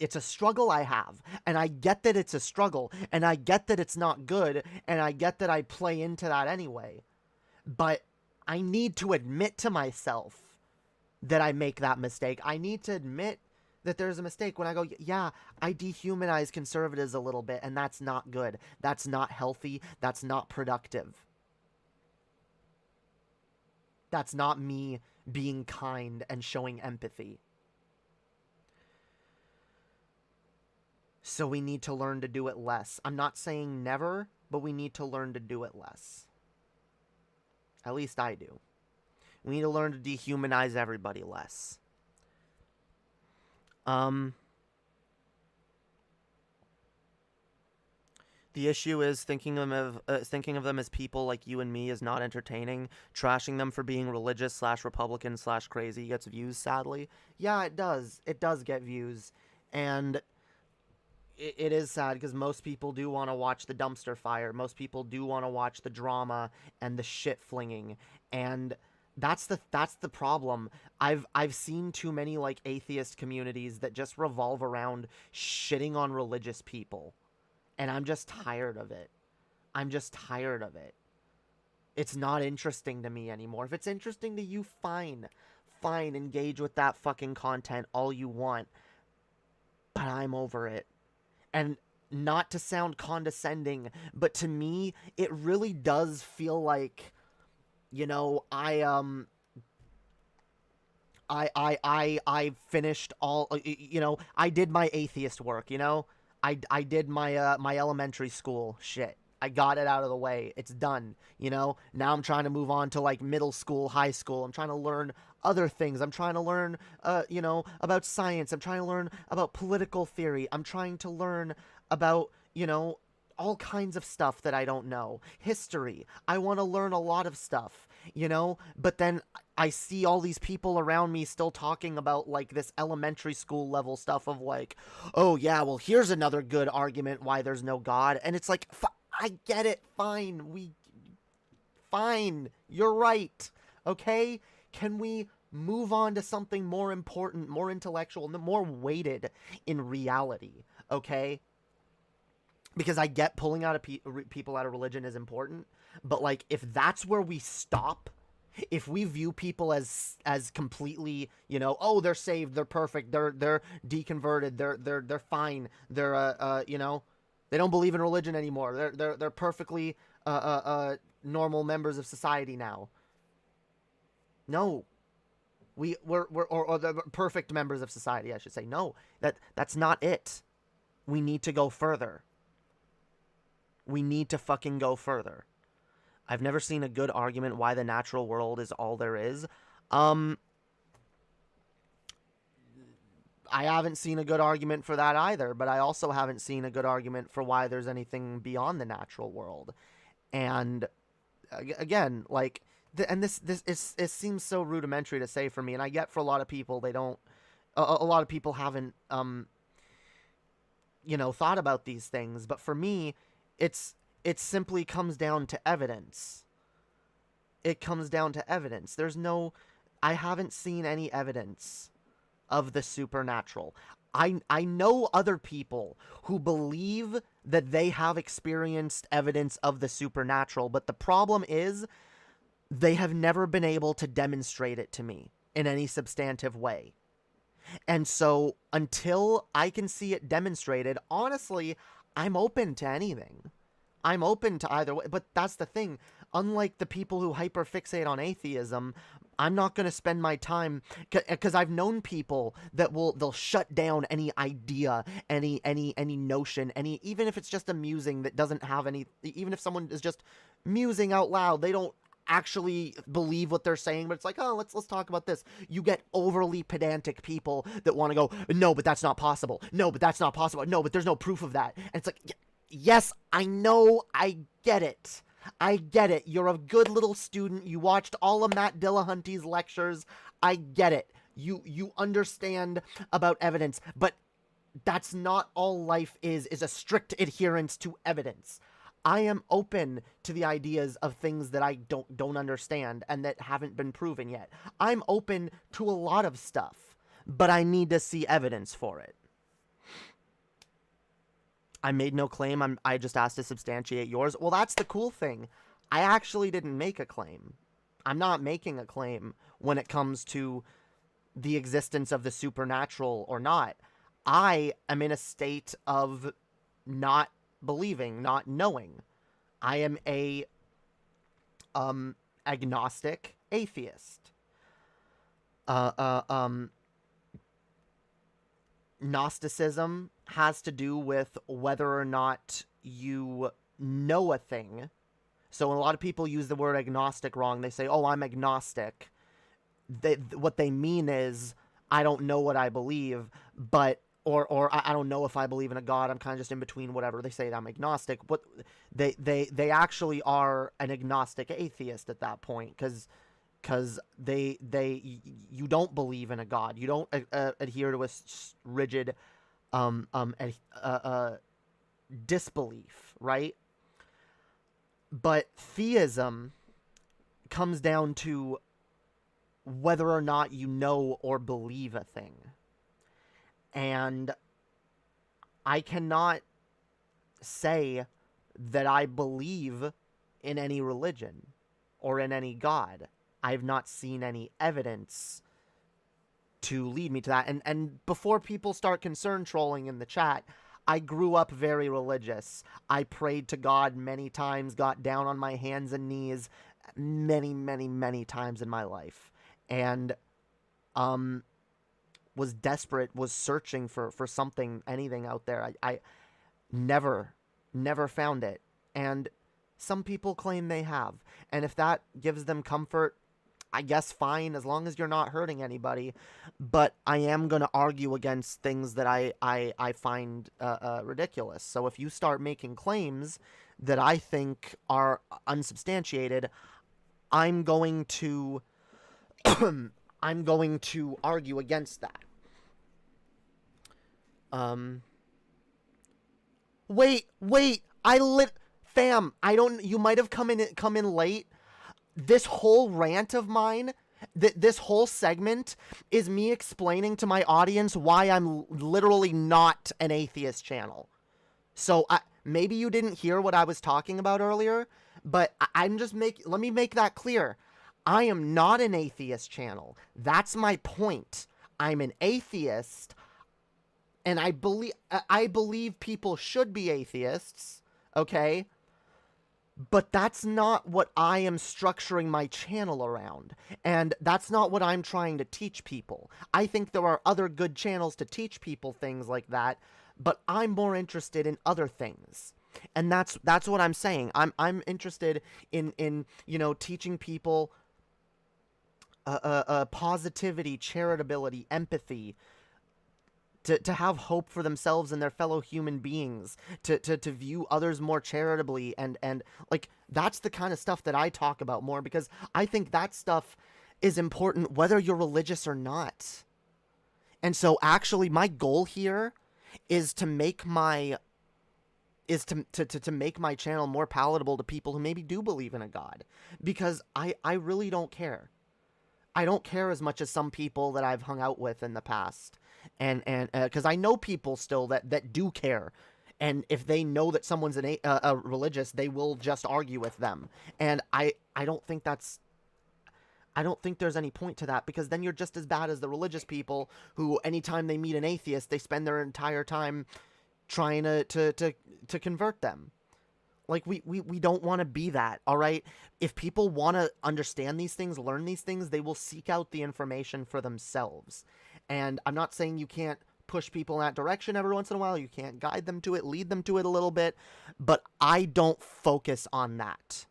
it's a struggle I have. And I get that it's a struggle. And I get that it's not good. And I get that I play into that anyway. But I need to admit to myself that I make that mistake. I need to admit that there's a mistake when I go, yeah, I dehumanize conservatives a little bit. And that's not good. That's not healthy. That's not productive. That's not me being kind and showing empathy. So we need to learn to do it less. I'm not saying never, but we need to learn to do it less. At least I do. We need to learn to dehumanize everybody less. The issue is thinking of them as people like you and me is not entertaining. Trashing them for being religious / Republican / crazy gets views, sadly. Yeah, it does. It does get views. And it is sad because most people do want to watch the dumpster fire. Most people do want to watch the drama and the shit flinging. And that's the problem. I've seen too many, like, atheist communities that just revolve around shitting on religious people. And I'm just tired of it. I'm just tired of it. It's not interesting to me anymore. If it's interesting to you, fine. Fine, engage with that fucking content all you want. But I'm over it. And not to sound condescending, but to me, it really does feel like, you know, I finished all, you know, I did my atheist work, you know? I did my my elementary school shit. I got it out of the way. It's done, you know? Now I'm trying to move on to, like, middle school, high school. I'm trying to learn other things. I'm trying to learn, you know, about science. I'm trying to learn about political theory. I'm trying to learn about, you know, all kinds of stuff that I don't know. History. I want to learn a lot of stuff, you know? But then I see all these people around me still talking about, like, this elementary school level stuff of, like, oh, yeah, well, here's another good argument why there's no God. And it's like, I get it. Fine. Fine. You're right. Okay? Can we move on to something more important, more intellectual, and more weighted in reality? Okay? Because I get pulling out of people out of religion is important, but, like, if that's where we stop, if we view people as completely, you know, oh, they're saved, they're perfect, they're deconverted, they're fine, they're you know, they don't believe in religion anymore, they're perfectly normal members of society now. No, we're the perfect members of society, I should say. No, that's not it. We need to go further. We need to fucking go further. I've never seen a good argument why the natural world is all there is. I haven't seen a good argument for that either, but I also haven't seen a good argument for why there's anything beyond the natural world. And again, like, it seems so rudimentary to say for me, and I get for a lot of people, they don't, a lot of people haven't, you know, thought about these things, but for me, it simply comes down to evidence. It comes down to evidence. I haven't seen any evidence of the supernatural. I know other people who believe that they have experienced evidence of the supernatural, but the problem is they have never been able to demonstrate it to me in any substantive way. And so until I can see it demonstrated, honestly, I'm open to anything. I'm open to either way. But that's the thing. Unlike the people who hyperfixate on atheism, I'm not going to spend my time, because I've known people that they'll shut down any idea, any notion, even if it's just amusing, that doesn't have any, even if someone is just musing out loud, they don't actually believe what they're saying, but it's like, oh, let's talk about this. You get overly pedantic people that want to go, no, but that's not possible. No, but that's not possible. No, but there's no proof of that. And it's like, yes, I know, I get it. I get it. You're a good little student. You watched all of Matt Dillahunty's lectures. I get it. You understand about evidence, but that's not all life is a strict adherence to evidence. I am open to the ideas of things that I don't understand and that haven't been proven yet. I'm open to a lot of stuff, but I need to see evidence for it. I made no claim. I just asked to substantiate yours. Well, that's the cool thing. I actually didn't make a claim. I'm not making a claim when it comes to the existence of the supernatural or not. I am in a state of not believing, not knowing. I am a agnostic atheist. Gnosticism has to do with whether or not you know a thing. So when a lot of people use the word agnostic wrong, they say, oh, I'm agnostic. What they mean is, I don't know what I believe, but or I don't know if I believe in a God. I'm kind of just in between whatever. They say that I'm agnostic. What they actually are an agnostic atheist at that point, because you don't believe in a God. You don't adhere to a rigid disbelief, right? But theism comes down to whether or not you know or believe a thing. And I cannot say that I believe in any religion or in any God. I've not seen any evidence to lead me to that. And before people start concern trolling in the chat, I grew up very religious. I prayed to God many times, got down on my hands and knees many, many, many times in my life. And was desperate, was searching for something, anything out there. I never found it. And some people claim they have. And if that gives them comfort, I guess fine, as long as you're not hurting anybody. But I am going to argue against things that I find ridiculous. So if you start making claims that I think are unsubstantiated, I'm going to I'm going to argue against that. Wait, fam, you might have come in late. This whole rant of mine, this whole segment is me explaining to my audience why I'm literally not an atheist channel. So maybe you didn't hear what I was talking about earlier, but let me make that clear. I am not an atheist channel. That's my point. I'm an atheist, and I believe people should be atheists, okay? But that's not what I am structuring my channel around. And that's not what I'm trying to teach people. I think there are other good channels to teach people things like that, but I'm more interested in other things. And that's what I'm saying. I'm interested in teaching people positivity, charitability, empathy, to have hope for themselves and their fellow human beings, to view others more charitably, and like, that's the kind of stuff that I talk about more, because I think that stuff is important whether you're religious or not. And so actually my goal here is to make my to make my channel more palatable to people who maybe do believe in a God, because I really don't care. I don't care as much as some people that I've hung out with in the past. And because I know people still that do care, and if they know that someone's a religious, they will just argue with them. And I don't think there's any point to that, because then you're just as bad as the religious people who, anytime they meet an atheist, they spend their entire time trying to convert them. Like, we don't want to be that, all right? If people want to understand these things, learn these things, they will seek out the information for themselves. And I'm not saying you can't push people in that direction every once in a while. You can't guide them to it, lead them to it a little bit. But I don't focus on that.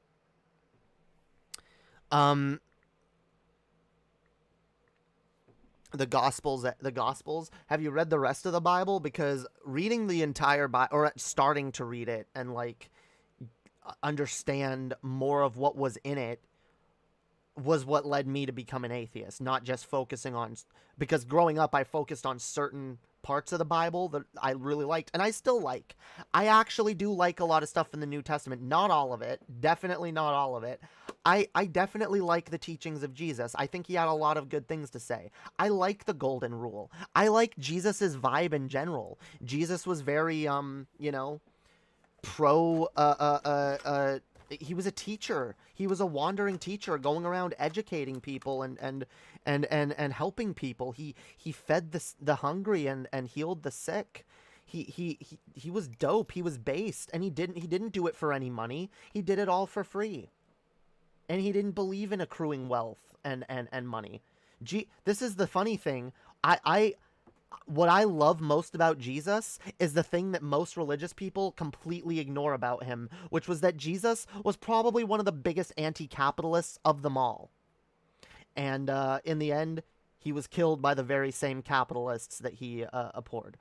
The Gospels, have you read the rest of the Bible? Because reading the entire Bible, or starting to read it and, like, understand more of what was in it, was what led me to become an atheist, not just focusing on, because growing up I focused on certain parts of the Bible that I really liked, and I still like. I actually do like a lot of stuff in the New Testament, not all of it, definitely not all of it. I definitely like the teachings of Jesus. I think he had a lot of good things to say. I like the golden rule. I like Jesus's vibe in general. Jesus was very pro he was a teacher. He was a wandering teacher going around educating people and helping people. He fed the hungry and healed the sick. He was dope. He was based, and he didn't do it for any money. He did it all for free. And he didn't believe in accruing wealth and money. This is the funny thing. What I love most about Jesus is the thing that most religious people completely ignore about him, which was that Jesus was probably one of the biggest anti-capitalists of them all. And in the end, he was killed by the very same capitalists that he abhorred.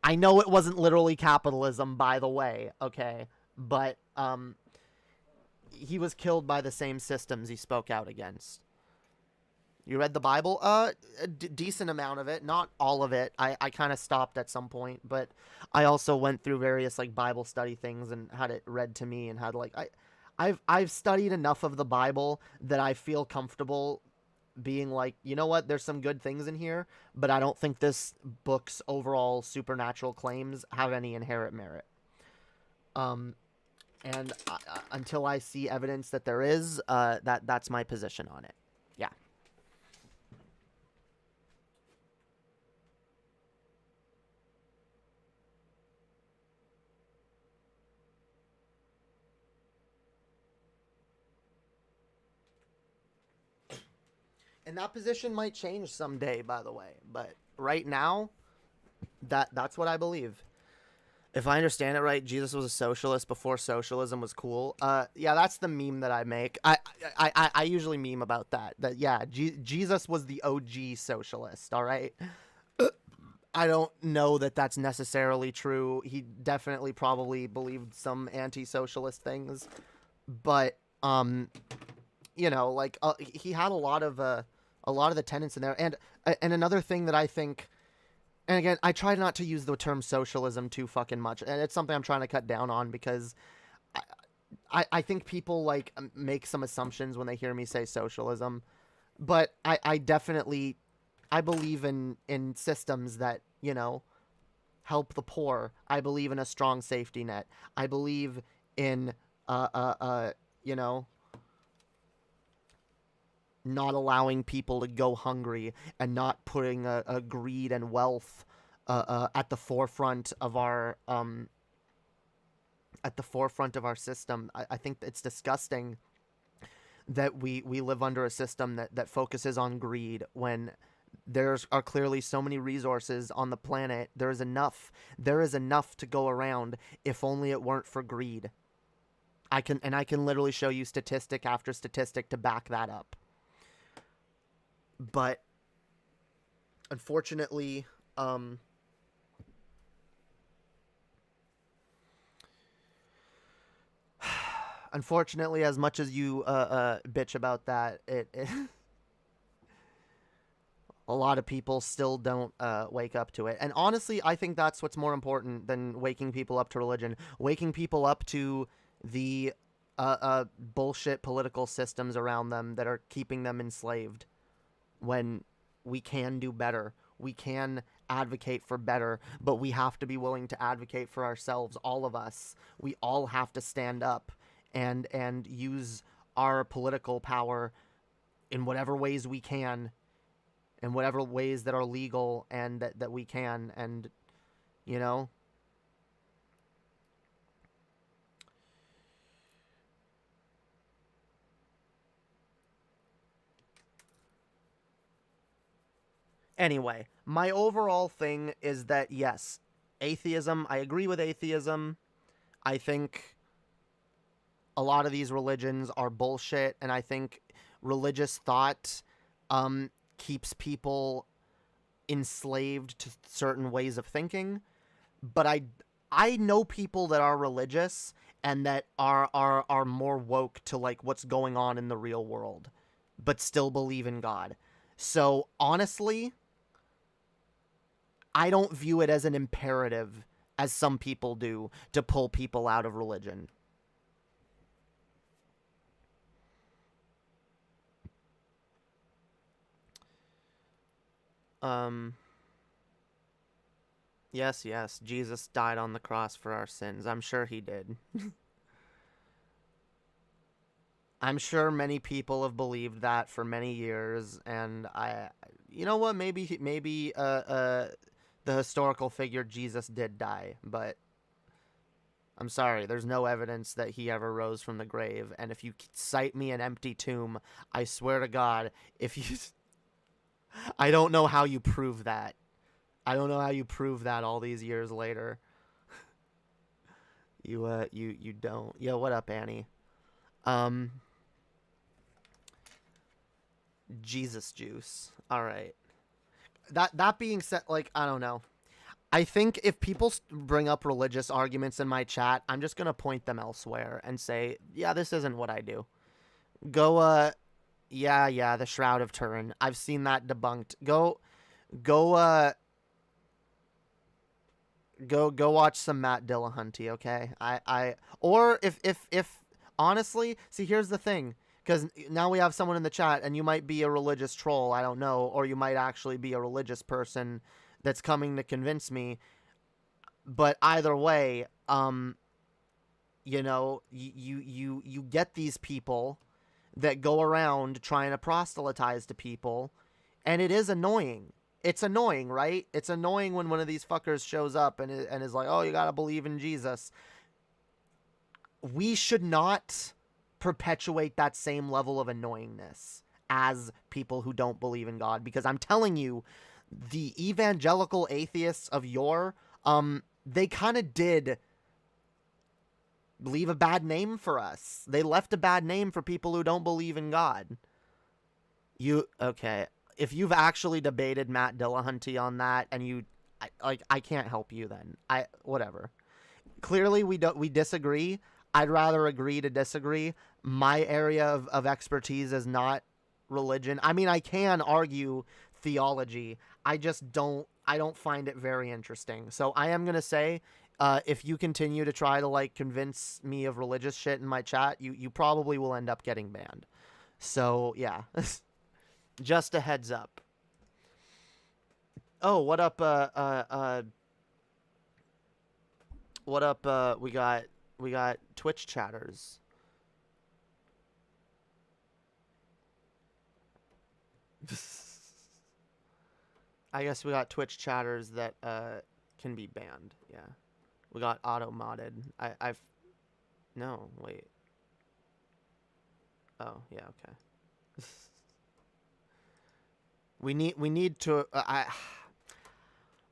I know it wasn't literally capitalism, by the way, okay? But he was killed by the same systems he spoke out against. You read the Bible? A decent amount of it, not all of it. I kind of stopped at some point, but I also went through various, like, Bible study things and had it read to me, and had, like, I've studied enough of the Bible that I feel comfortable being like, you know what, there's some good things in here, but I don't think this book's overall supernatural claims have any inherent merit. And until I see evidence that there is, that's my position on it. Yeah. And that position might change someday, by the way. But right now, that's what I believe. If I understand it right, Jesus was a socialist before socialism was cool. Yeah, that's the meme that I make. I usually meme about that. That yeah, Jesus was the OG socialist. All right. I don't know that that's necessarily true. He definitely probably believed some anti-socialist things, but you know, like he had a lot of the tenets in there. And another thing that I think. And again, I try not to use the term socialism too fucking much, and it's something I'm trying to cut down on because I think people like make some assumptions when they hear me say socialism, but I definitely believe in systems that, you know, help the poor. I believe in a strong safety net. I believe in you know, not allowing people to go hungry and not putting a greed and wealth at the forefront of our system. I think it's disgusting that we live under a system that focuses on greed when there are clearly so many resources on the planet. There is enough to go around if only it weren't for greed. I can literally show you statistic after statistic to back that up. But unfortunately, as much as you bitch about that, it a lot of people still don't wake up to it. And honestly, I think that's what's more important than waking people up to religion. Waking people up to the bullshit political systems around them that are keeping them enslaved. When we can do better, we can advocate for better, but we have to be willing to advocate for ourselves, all of us. We all have to stand up and use our political power in whatever ways we can, in whatever ways that are legal and that we can, and, you know... Anyway, my overall thing is that, yes, atheism, I agree with atheism. I think a lot of these religions are bullshit, and I think religious thought keeps people enslaved to certain ways of thinking. But I know people that are religious and that are more woke to, like, what's going on in the real world, but still believe in God. So, honestly, I don't view it as an imperative, as some people do, to pull people out of religion. Yes, Jesus died on the cross for our sins. I'm sure he did. I'm sure many people have believed that for many years, and you know what, maybe the historical figure Jesus did die, but I'm sorry, there's no evidence that he ever rose from the grave, and if you cite me an empty tomb, I swear to God, I don't know how you prove that. I don't know how you prove that all these years later. You don't. Yo, what up, Annie? Jesus juice. All right. That being said, like, I don't know. I think if people bring up religious arguments in my chat, I'm just going to point them elsewhere and say, yeah, this isn't what I do. Go, yeah, the Shroud of Turin. I've seen that debunked. Go watch some Matt Dillahunty, okay? Or if honestly, see, here's the thing. Because now we have someone in the chat, and you might be a religious troll, I don't know, or you might actually be a religious person that's coming to convince me. But either way, you know, you get these people that go around trying to proselytize to people, and it is annoying. It's annoying, right? It's annoying when one of these fuckers shows up and is like, oh, you gotta believe in Jesus. We should not perpetuate that same level of annoyingness as people who don't believe in God, because I'm telling you, the evangelical atheists of yore, they kind of did leave a bad name for us. They left a bad name for people who don't believe in God. Okay. If you've actually debated Matt Dillahunty on that and I can't help you then. Whatever. Clearly we disagree. I'd rather agree to disagree. My area of expertise is not religion. I mean, I can argue theology. I don't find it very interesting. So I am going to say, if you continue to try to like convince me of religious shit in my chat, you probably will end up getting banned. So yeah, just a heads up. Oh, what up? What up? We got Twitch chatters. I guess we got Twitch chatters that can be banned. Yeah. We got auto modded. No, wait. Oh, yeah, okay. we need to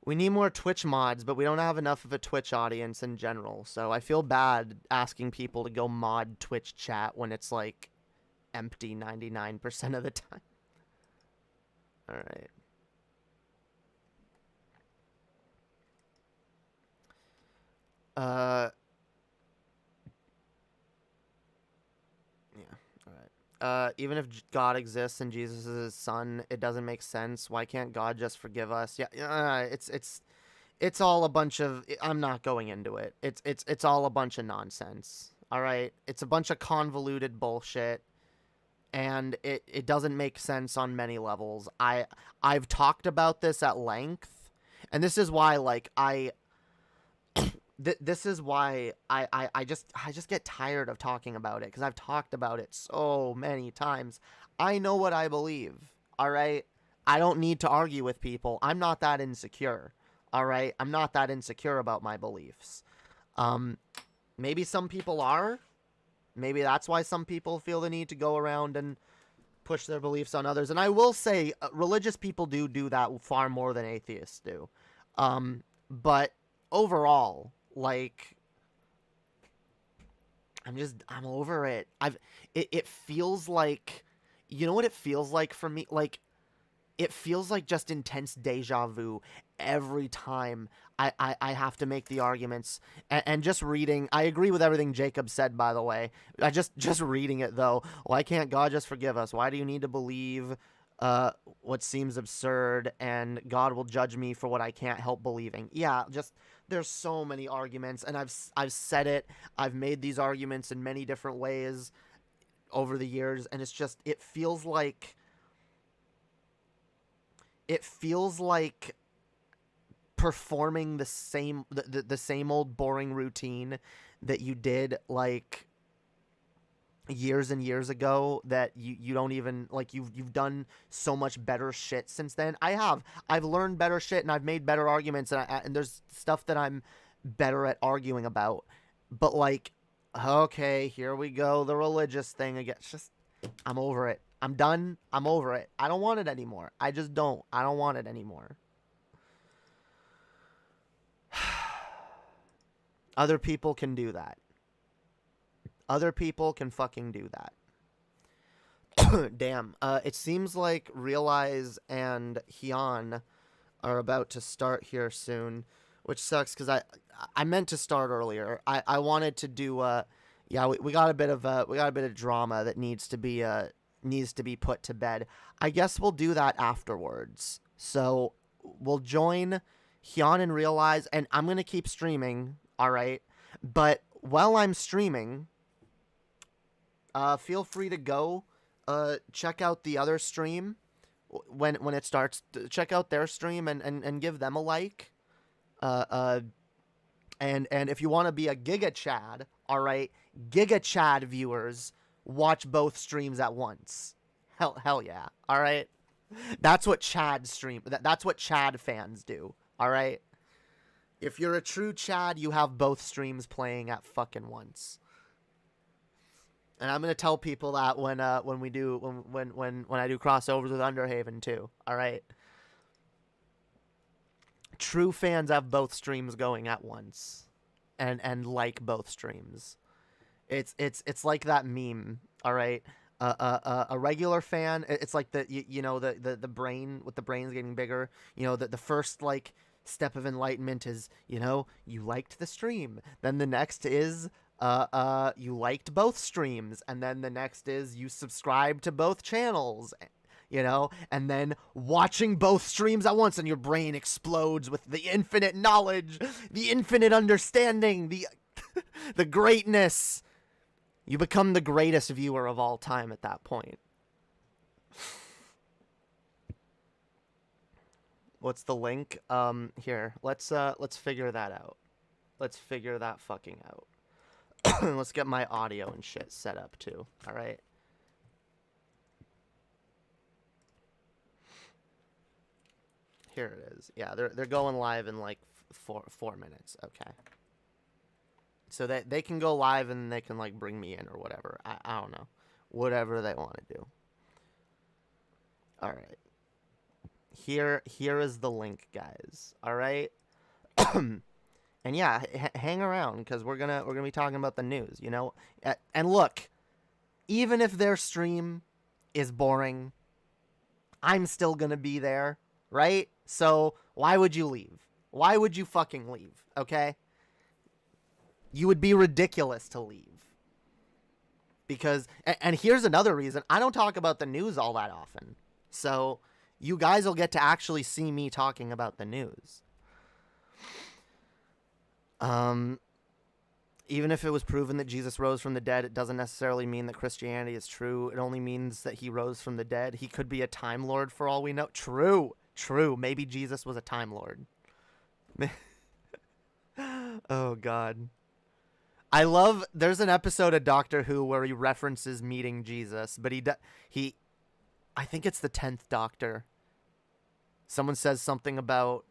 we need more Twitch mods, but we don't have enough of a Twitch audience in general. So I feel bad asking people to go mod Twitch chat when it's like empty 99% of the time. All right. Yeah, alright. Even if God exists and Jesus is his son, it doesn't make sense. Why can't God just forgive us? Yeah, it's all a bunch of... I'm not going into it. It's all a bunch of nonsense. Alright? It's a bunch of convoluted bullshit. And it doesn't make sense on many levels. I've talked about this at length. And this is why, like, this is why I just get tired of talking about it, because I've talked about it so many times. I know what I believe, all right? I don't need to argue with people. I'm not that insecure, all right? I'm not that insecure about my beliefs. Maybe some people are. Maybe that's why some people feel the need to go around and push their beliefs on others. And I will say, religious people do that far more than atheists do. But overall... like, I'm over it. It feels like, you know what it feels like for me? Like, it feels like just intense deja vu every time I have to make the arguments. And just reading, I agree with everything Jacob said, by the way. I just reading it, though. Why can't God just forgive us? Why do you need to believe what seems absurd, and God will judge me for what I can't help believing? Yeah, just... there's so many arguments, and I've said it. I've made these arguments in many different ways over the years, and it's just, it feels like performing the same old boring routine that you did like years and years ago, that you don't even like. You've done so much better shit since then. I've learned better shit, and I've made better arguments, and there's stuff that I'm better at arguing about. But like, okay, here we go, the religious thing again. It's just, I'm over it. I'm done. I'm over it. I don't want it anymore. I just don't. I don't want it anymore. Other people can do that. Other people can fucking do that. Damn. It seems like Realize and Hyan are about to start here soon, which sucks because I meant to start earlier. I wanted to do yeah, we got a bit of drama that needs to be put to bed. I guess we'll do that afterwards. So we'll join Hyan and Realize, and I'm gonna keep streaming. All right, but while I'm streaming, feel free to go check out the other stream when it starts. Check out their stream and give them a like. And if you want to be a Giga Chad, all right, Giga Chad viewers, watch both streams at once. Hell yeah. All right. That's what Chad stream. That's what Chad fans do. All right. If you're a true Chad, you have both streams playing at fucking once. And I'm gonna tell people that when I do crossovers with Underhaven too. All right. true fans have both streams going at once, and like both streams. It's like that meme. All right. A regular fan, it's like the brain, with the brains getting bigger. The first like step of enlightenment is you liked the stream. Then the next is you liked both streams, and then the next is you subscribe to both channels. And then watching both streams at once, and your brain explodes with the infinite knowledge, the infinite understanding, the greatness. You become the greatest viewer of all time at that point. What's the link? Here, let's figure that out. Let's figure that fucking out. Let's get my audio and shit set up too. All right. Here it is. Yeah, they're going live in like 4 minutes. Okay. So they can go live and they can like bring me in or whatever. I don't know. Whatever they want to do. All right. Here is the link, guys. All right. And yeah, hang around because we're gonna be talking about the news. And look, even if their stream is boring, I'm still gonna be there, right? So why would you leave? Why would you fucking leave? Okay. You would be ridiculous to leave. Because, and here's another reason, I don't talk about the news all that often. So, you guys will get to actually see me talking about the news. Even if it was proven that Jesus rose from the dead, it doesn't necessarily mean that Christianity is true. It only means that he rose from the dead. He could be a Time Lord for all we know. True. Maybe Jesus was a Time Lord. Oh, God. I love, there's an episode of Doctor Who where he references meeting Jesus, but I think it's the 10th Doctor. Someone says something about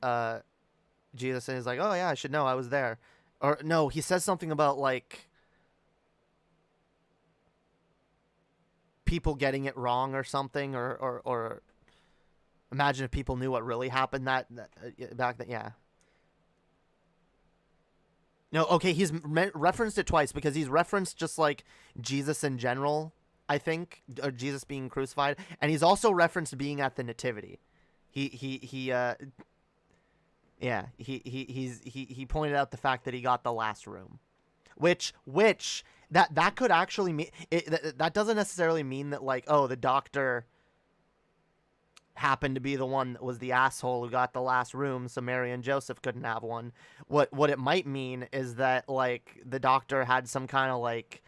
Jesus and he's like, oh yeah, I should know, I was there. Or no, he says something about like people getting it wrong or something, or imagine if people knew what really happened that back then, yeah. No, okay, he's referenced it twice because he's referenced just like Jesus in general, I think, or Jesus being crucified, and he's also referenced being at the Nativity. He pointed out the fact that he got the last room, which that could actually mean that doesn't necessarily mean that like, oh, the doctor happened to be the one that was the asshole who got the last room, so Mary and Joseph couldn't have one. What it might mean is that like the doctor had some kind of like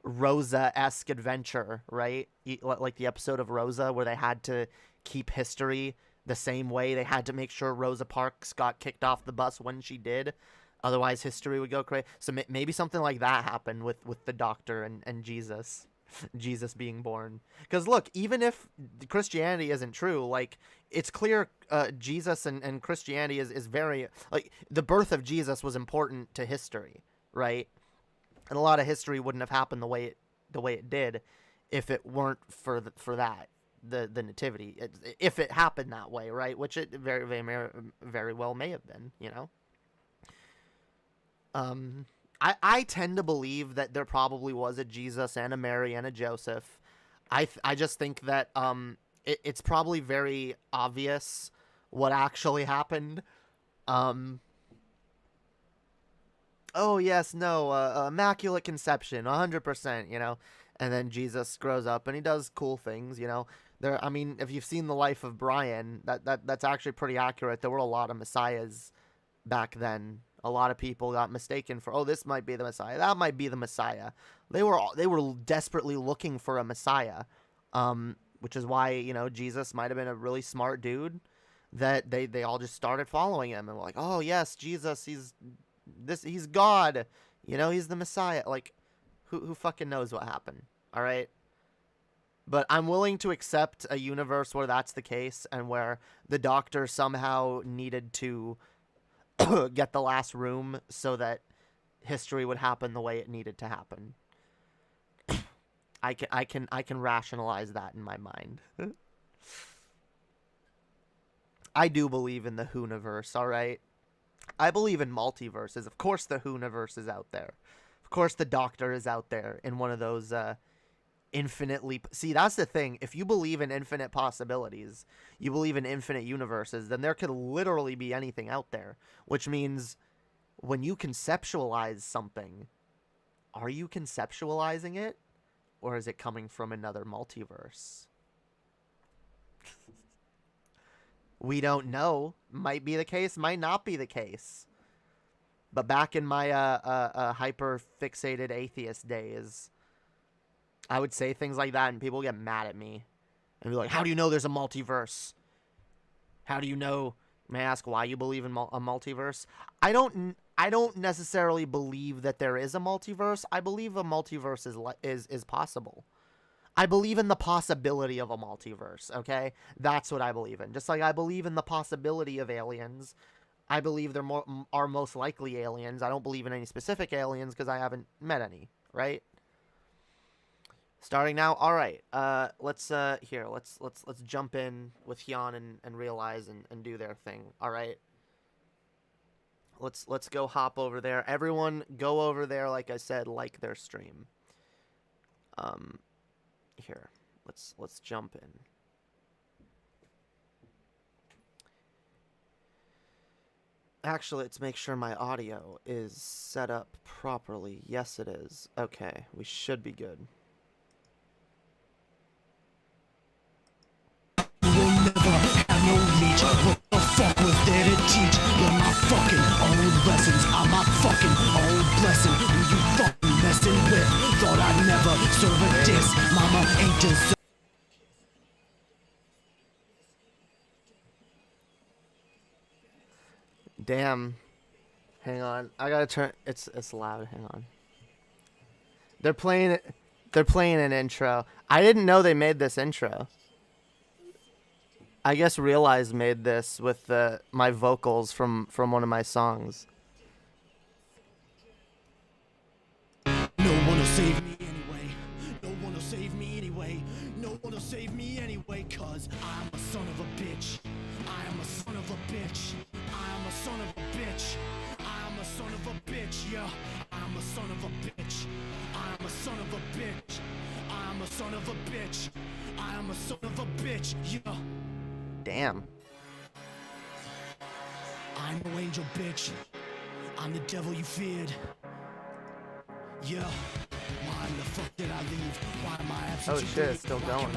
Rosa-esque adventure, right? Like the episode of Rosa where they had to keep history the same way. They had to make sure Rosa Parks got kicked off the bus when she did, otherwise history would go crazy. So maybe something like that happened with the doctor and Jesus. Jesus being born. Because look, even if Christianity isn't true, like it's clear Jesus and Christianity is very, like, the birth of Jesus was important to history, right? And a lot of history wouldn't have happened the way it did if it weren't for that the nativity, if it happened that way, right? Which it very well may have been, I tend to believe that there probably was a Jesus and a Mary and a Joseph. I just think that it's probably very obvious what actually happened. Oh yes, no, immaculate conception, 100%, and then Jesus grows up and he does cool things, There, I mean, if you've seen the life of Brian, that's actually pretty accurate. There were a lot of messiahs back then. A lot of people got mistaken for, oh, this might be the Messiah, that might be the Messiah. They were desperately looking for a Messiah, which is why Jesus might have been a really smart dude that they all just started following him and were like, oh yes, Jesus, he's God, he's the Messiah. Like, who fucking knows what happened? All right. But I'm willing to accept a universe where that's the case and where the doctor somehow needed to get the last room so that history would happen the way it needed to happen. I can rationalize that in my mind. I do believe in the Hooniverse, all right? I believe in multiverses. Of course the Hooniverse is out there. Of course the Doctor is out there in one of those infinitely... See, that's the thing. If you believe in infinite possibilities, you believe in infinite universes, then there could literally be anything out there. Which means when you conceptualize something, are you conceptualizing it? Or is it coming from another multiverse? We don't know. Might be the case, might not be the case. But back in my hyper-fixated atheist days, I would say things like that and people get mad at me. And be like, how do you know there's a multiverse? How do you know? May I ask why you believe in a multiverse? I don't necessarily believe that there is a multiverse. I believe a multiverse is possible. I believe in the possibility of a multiverse, okay? That's what I believe in. Just like I believe in the possibility of aliens. I believe there are most likely aliens. I don't believe in any specific aliens because I haven't met any, right? Starting now. All right. Let's jump in with Hyan and Realize and do their thing. All right. Let's go hop over there. Everyone go over there, like I said, like their stream. Here. Let's jump in. Actually, let's make sure my audio is set up properly. Yes, it is. Okay, we should be good. No leech. What the fuck was there to teach? You're my fucking old lessons. I'm my fucking old blessing. Who you fucking messing with? Thought I'd never serve a diss. Mama ain't deserve. Damn. Hang on. I gotta turn. It's loud. Hang on. They're playing it. They're playing an intro. I didn't know they made this intro. I guess Realize made this with my vocals from one of my songs. No one will save me anyway. No one will save me anyway. No one will save me anyway. Cause I'm a son of a bitch. I am a son of a bitch. I am a son of a bitch. I am a son of a bitch. Yeah. I am a son of a bitch. I am a son of a bitch. I am a son of a bitch. I am a son of a bitch. Yeah. Damn. I'm no angel, bitch. I'm the devil you feared. Yeah. Why in the fuck did I leave? Why am I absent? Oh shit, it's still going.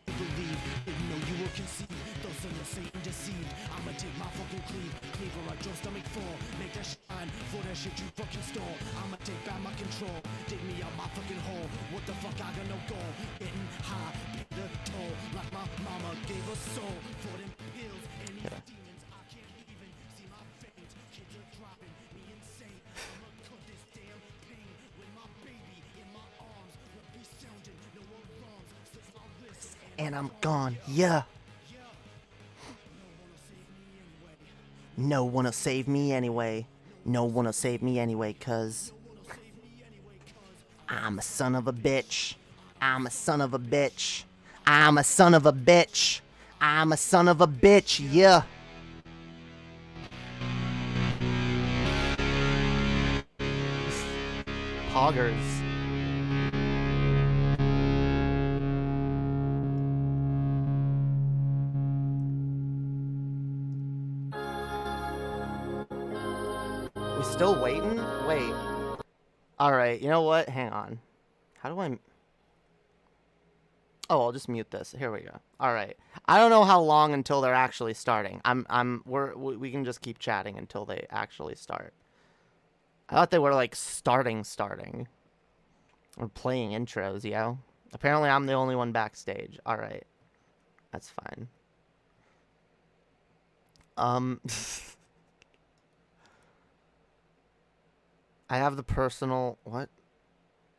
Believe, even though you were conceived, those sons of Satan deceived. I'ma take my fucking cleaver right your stomach fall. Make that shine for that shit you fucking stole. I'ma take back my control. Dig me out my fucking hole. What the fuck I got no goal. Getting high, pay the toll. Like my mama gave a soul for them pills and these demons. I can't even see my veins. Kids are driving me insane. I'ma cut this damn pain with my baby in my arms. Won't be sounding no alarms. Slit my wrists And I'm gone. Yeah. No one will save me anyway. No one will save me anyway, cause I'm a son of a bitch. I'm a son of a bitch. I'm a son of a bitch. I'm a son of a bitch. Yeah. Poggers. We still waiting? Wait. Alright, you know what? Hang on. How do I... Oh, I'll just mute this. Here we go. Alright. I don't know how long until they're actually starting. We can just keep chatting until they actually start. I thought they were like starting. Or playing intros, yo. Apparently I'm the only one backstage. Alright. That's fine. I have the personal... What?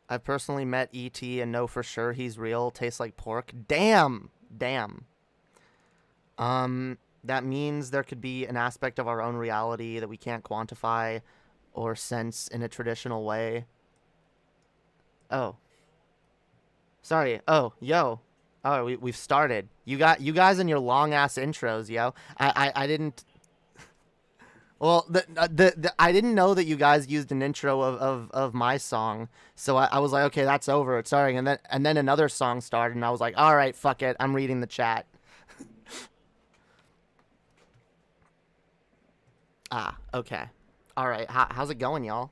I've personally met E.T. and know for sure he's real. Tastes like pork. Damn! Damn. That means there could be an aspect of our own reality that we can't quantify or sense in a traditional way. Oh. Sorry. Oh, yo. Oh, we've started. You guys and your long-ass intros, yo. I didn't... Well, I didn't know that you guys used an intro of my song, so I was like, okay, that's over. It's starting, and then another song started, and I was like, all right, fuck it, I'm reading the chat. Okay, all right. How's it going, y'all?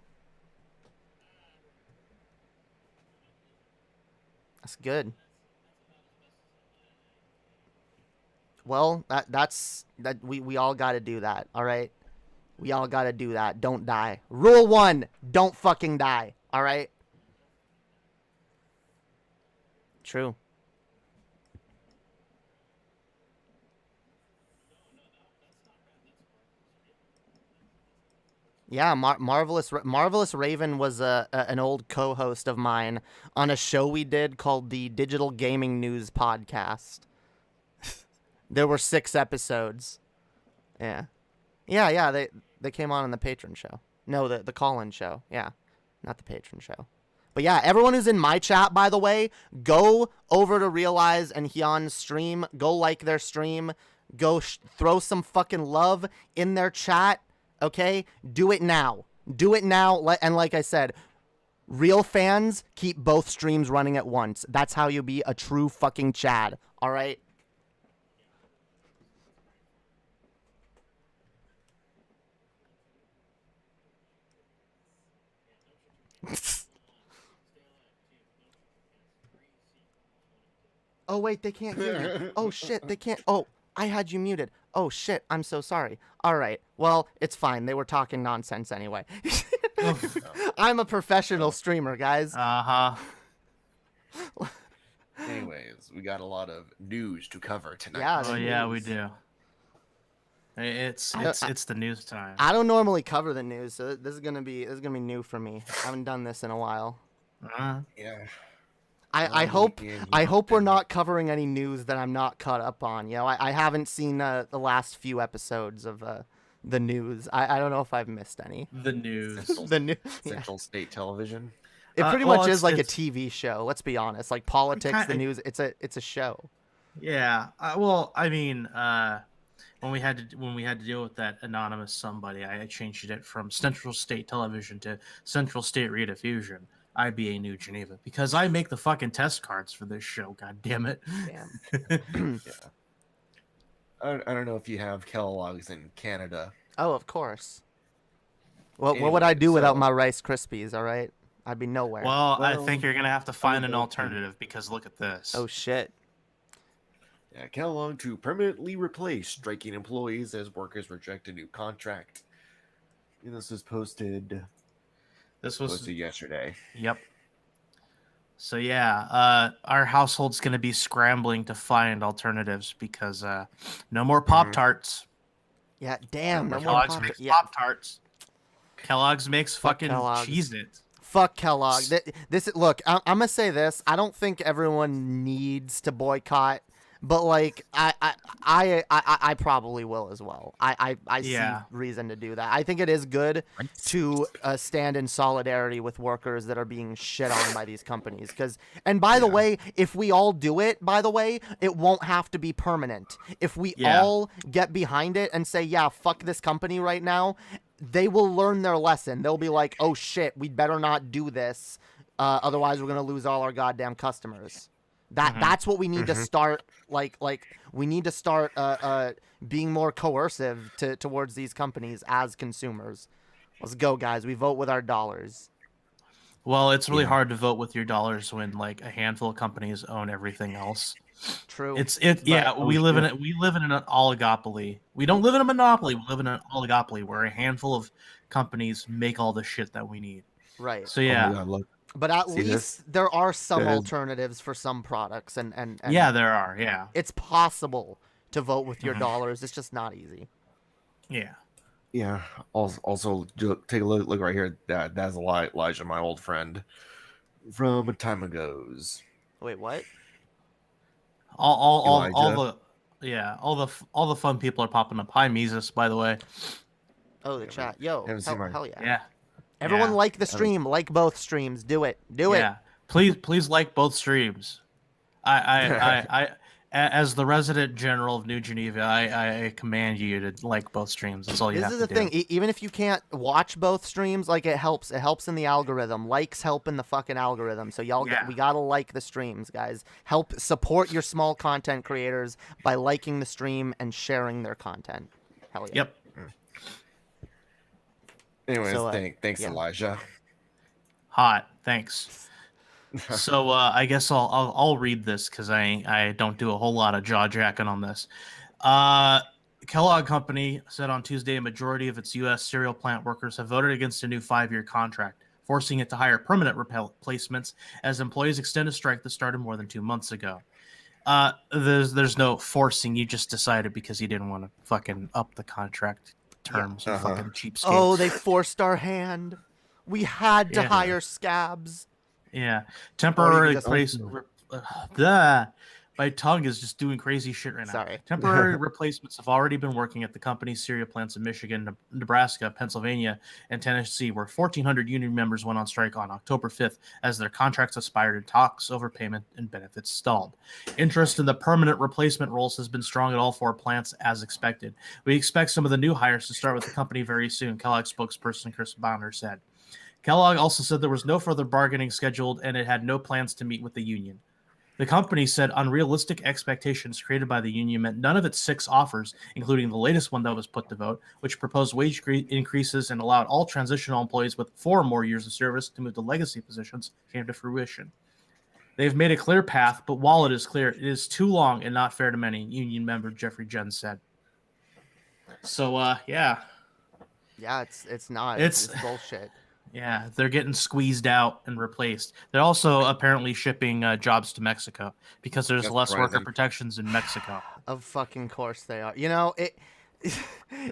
That's good. Well, that's we all got to do that. All right. We all gotta do that. Don't die. Rule 1, don't fucking die. All right? True. Yeah, Marvelous Raven was an old co-host of mine on a show we did called the Digital Gaming News Podcast. There were 6 episodes. Yeah. Yeah, they came on the patron show. No, the call-in show. Yeah, not the patron show. But yeah, everyone who's in my chat, by the way, go over to Realize and Hyan's stream. Go like their stream. Go throw some fucking love in their chat, okay? Do it now. Do it now. And like I said, real fans keep both streams running at once. That's how you be a true fucking Chad, all right? Oh, wait, they can't hear you. Oh, shit, they can't. Oh, I had you muted. Oh, shit, I'm so sorry. All right, well, it's fine. They were talking nonsense anyway. I'm a professional streamer, guys. Uh-huh. Anyways, we got a lot of news to cover tonight. Yeah, Oh, yeah, we do. It's the news time. I don't normally cover the news, so this is gonna be new for me. I haven't done this in a while. Yeah. I hope we're not covering any news that I'm not caught up on. You know, I haven't seen the last few episodes of the news. I don't know if I've missed any. The news. The news. Central State Television. It pretty well, much is like a it's- TV show. Let's be honest. Like politics, the news. It's a show. Yeah. Well, I mean, when we had to deal with that anonymous somebody, I changed it from Central State Television to Central State Rediffusion. IBA New Geneva, because I make the fucking test cards for this show. God damn it! Damn. Yeah. I don't know if you have Kellogg's in Canada. Oh, of course. What would I do Anyway, without so- my Rice Krispies? All right, I'd be nowhere. Well, I Well, think you're gonna have to find an okay. alternative, because look at this. Oh shit. Yeah, Kellogg to permanently replace striking employees as workers reject a new contract. And this was posted yesterday. Yep. So yeah, our household's gonna be scrambling to find alternatives because no more Pop-Tarts. Yeah. Damn. No more Kellogg's Pop- makes yeah. Pop-Tarts. Kellogg's makes fucking Kellogg's. Cheez-Its. Fuck Kellogg. Look, I'm gonna say this. I don't think everyone needs to boycott, but like I probably will as well. I Yeah. see reason to do that. I think it is good to stand in solidarity with workers that are being shit on by these companies. And by the way, if we all do it, by the way, it won't have to be permanent. If we Yeah. all get behind it and say, yeah, fuck this company right now, they will learn their lesson. They'll be like, oh shit, we'd better not do this. Otherwise we're gonna lose all our goddamn customers. That's what we need to start. Like we need to start being more coercive towards these companies as consumers. Let's go, guys. We vote with our dollars. Well, it's really hard to vote with your dollars when like a handful of companies own everything else. True. We live in an oligopoly. We don't live in a monopoly. We live in an oligopoly where a handful of companies make all the shit that we need. right. So yeah, Oh my God, look. But at See least this? there are some There's- alternatives for some products, and yeah, there are. Yeah, it's possible to vote with your dollars. It's just not easy. yeah. Yeah. Also, take a look right here. That's Elijah, my old friend from a time ago's. Wait, what? All Elijah. the fun people are popping up. Hi, Mises, by the way. Oh, the chat. Yo, haven't seen mine. hell yeah. Yeah. Everyone Yeah. like the stream. Like both streams. Do it. Do it. Yeah. Please like both streams. I As the resident general of New Geneva, I command you to like both streams. That's all you This have is to the do. thing. Even if you can't watch both streams, like it helps. It helps in the algorithm. Likes help in the fucking algorithm. So y'all, Yeah. we gotta like the streams, guys. Help support your small content creators by liking the stream and sharing their content. Hell yeah. Yep. Anyways, So, thanks, yeah. Elijah. Hot. Thanks. So I guess I'll read this because I don't do a whole lot of jaw jacking on this. Kellogg Company said on Tuesday a majority of its U.S. cereal plant workers have voted against a new 5-year contract, forcing it to hire permanent replacements as employees extend a strike that started more than 2 months ago. There's no forcing. You just decided because you didn't want to fucking up the contract terms. You fucking cheapskate. Oh, they forced our hand. We had to Yeah. hire scabs. Yeah, temporary just- place. My tongue is just doing crazy shit right now. Sorry. Temporary replacements have already been working at the company's cereal plants in Michigan, Nebraska, Pennsylvania, and Tennessee, where 1,400 union members went on strike on October 5th as their contracts expired and talks over payment and benefits stalled. Interest in the permanent replacement roles has been strong at all 4 plants, as expected. We expect some of the new hires to start with the company very soon, Kellogg spokesperson Chris Bonner said. Kellogg also said there was no further bargaining scheduled and it had no plans to meet with the union. The company said unrealistic expectations created by the union meant none of its 6 offers, including the latest one that was put to vote, which proposed wage increases and allowed all transitional employees with 4 or more years of service to move to legacy positions, came to fruition. They've made a clear path, but while it is clear, it is too long and not fair to many, union member Jeffrey Jenn said. So, yeah. Yeah, it's not. It's- It's bullshit. Yeah, they're getting squeezed out and replaced. They're also apparently shipping jobs to Mexico because there's That's less worker surprising. protections in Mexico. Of fucking course they are. You know,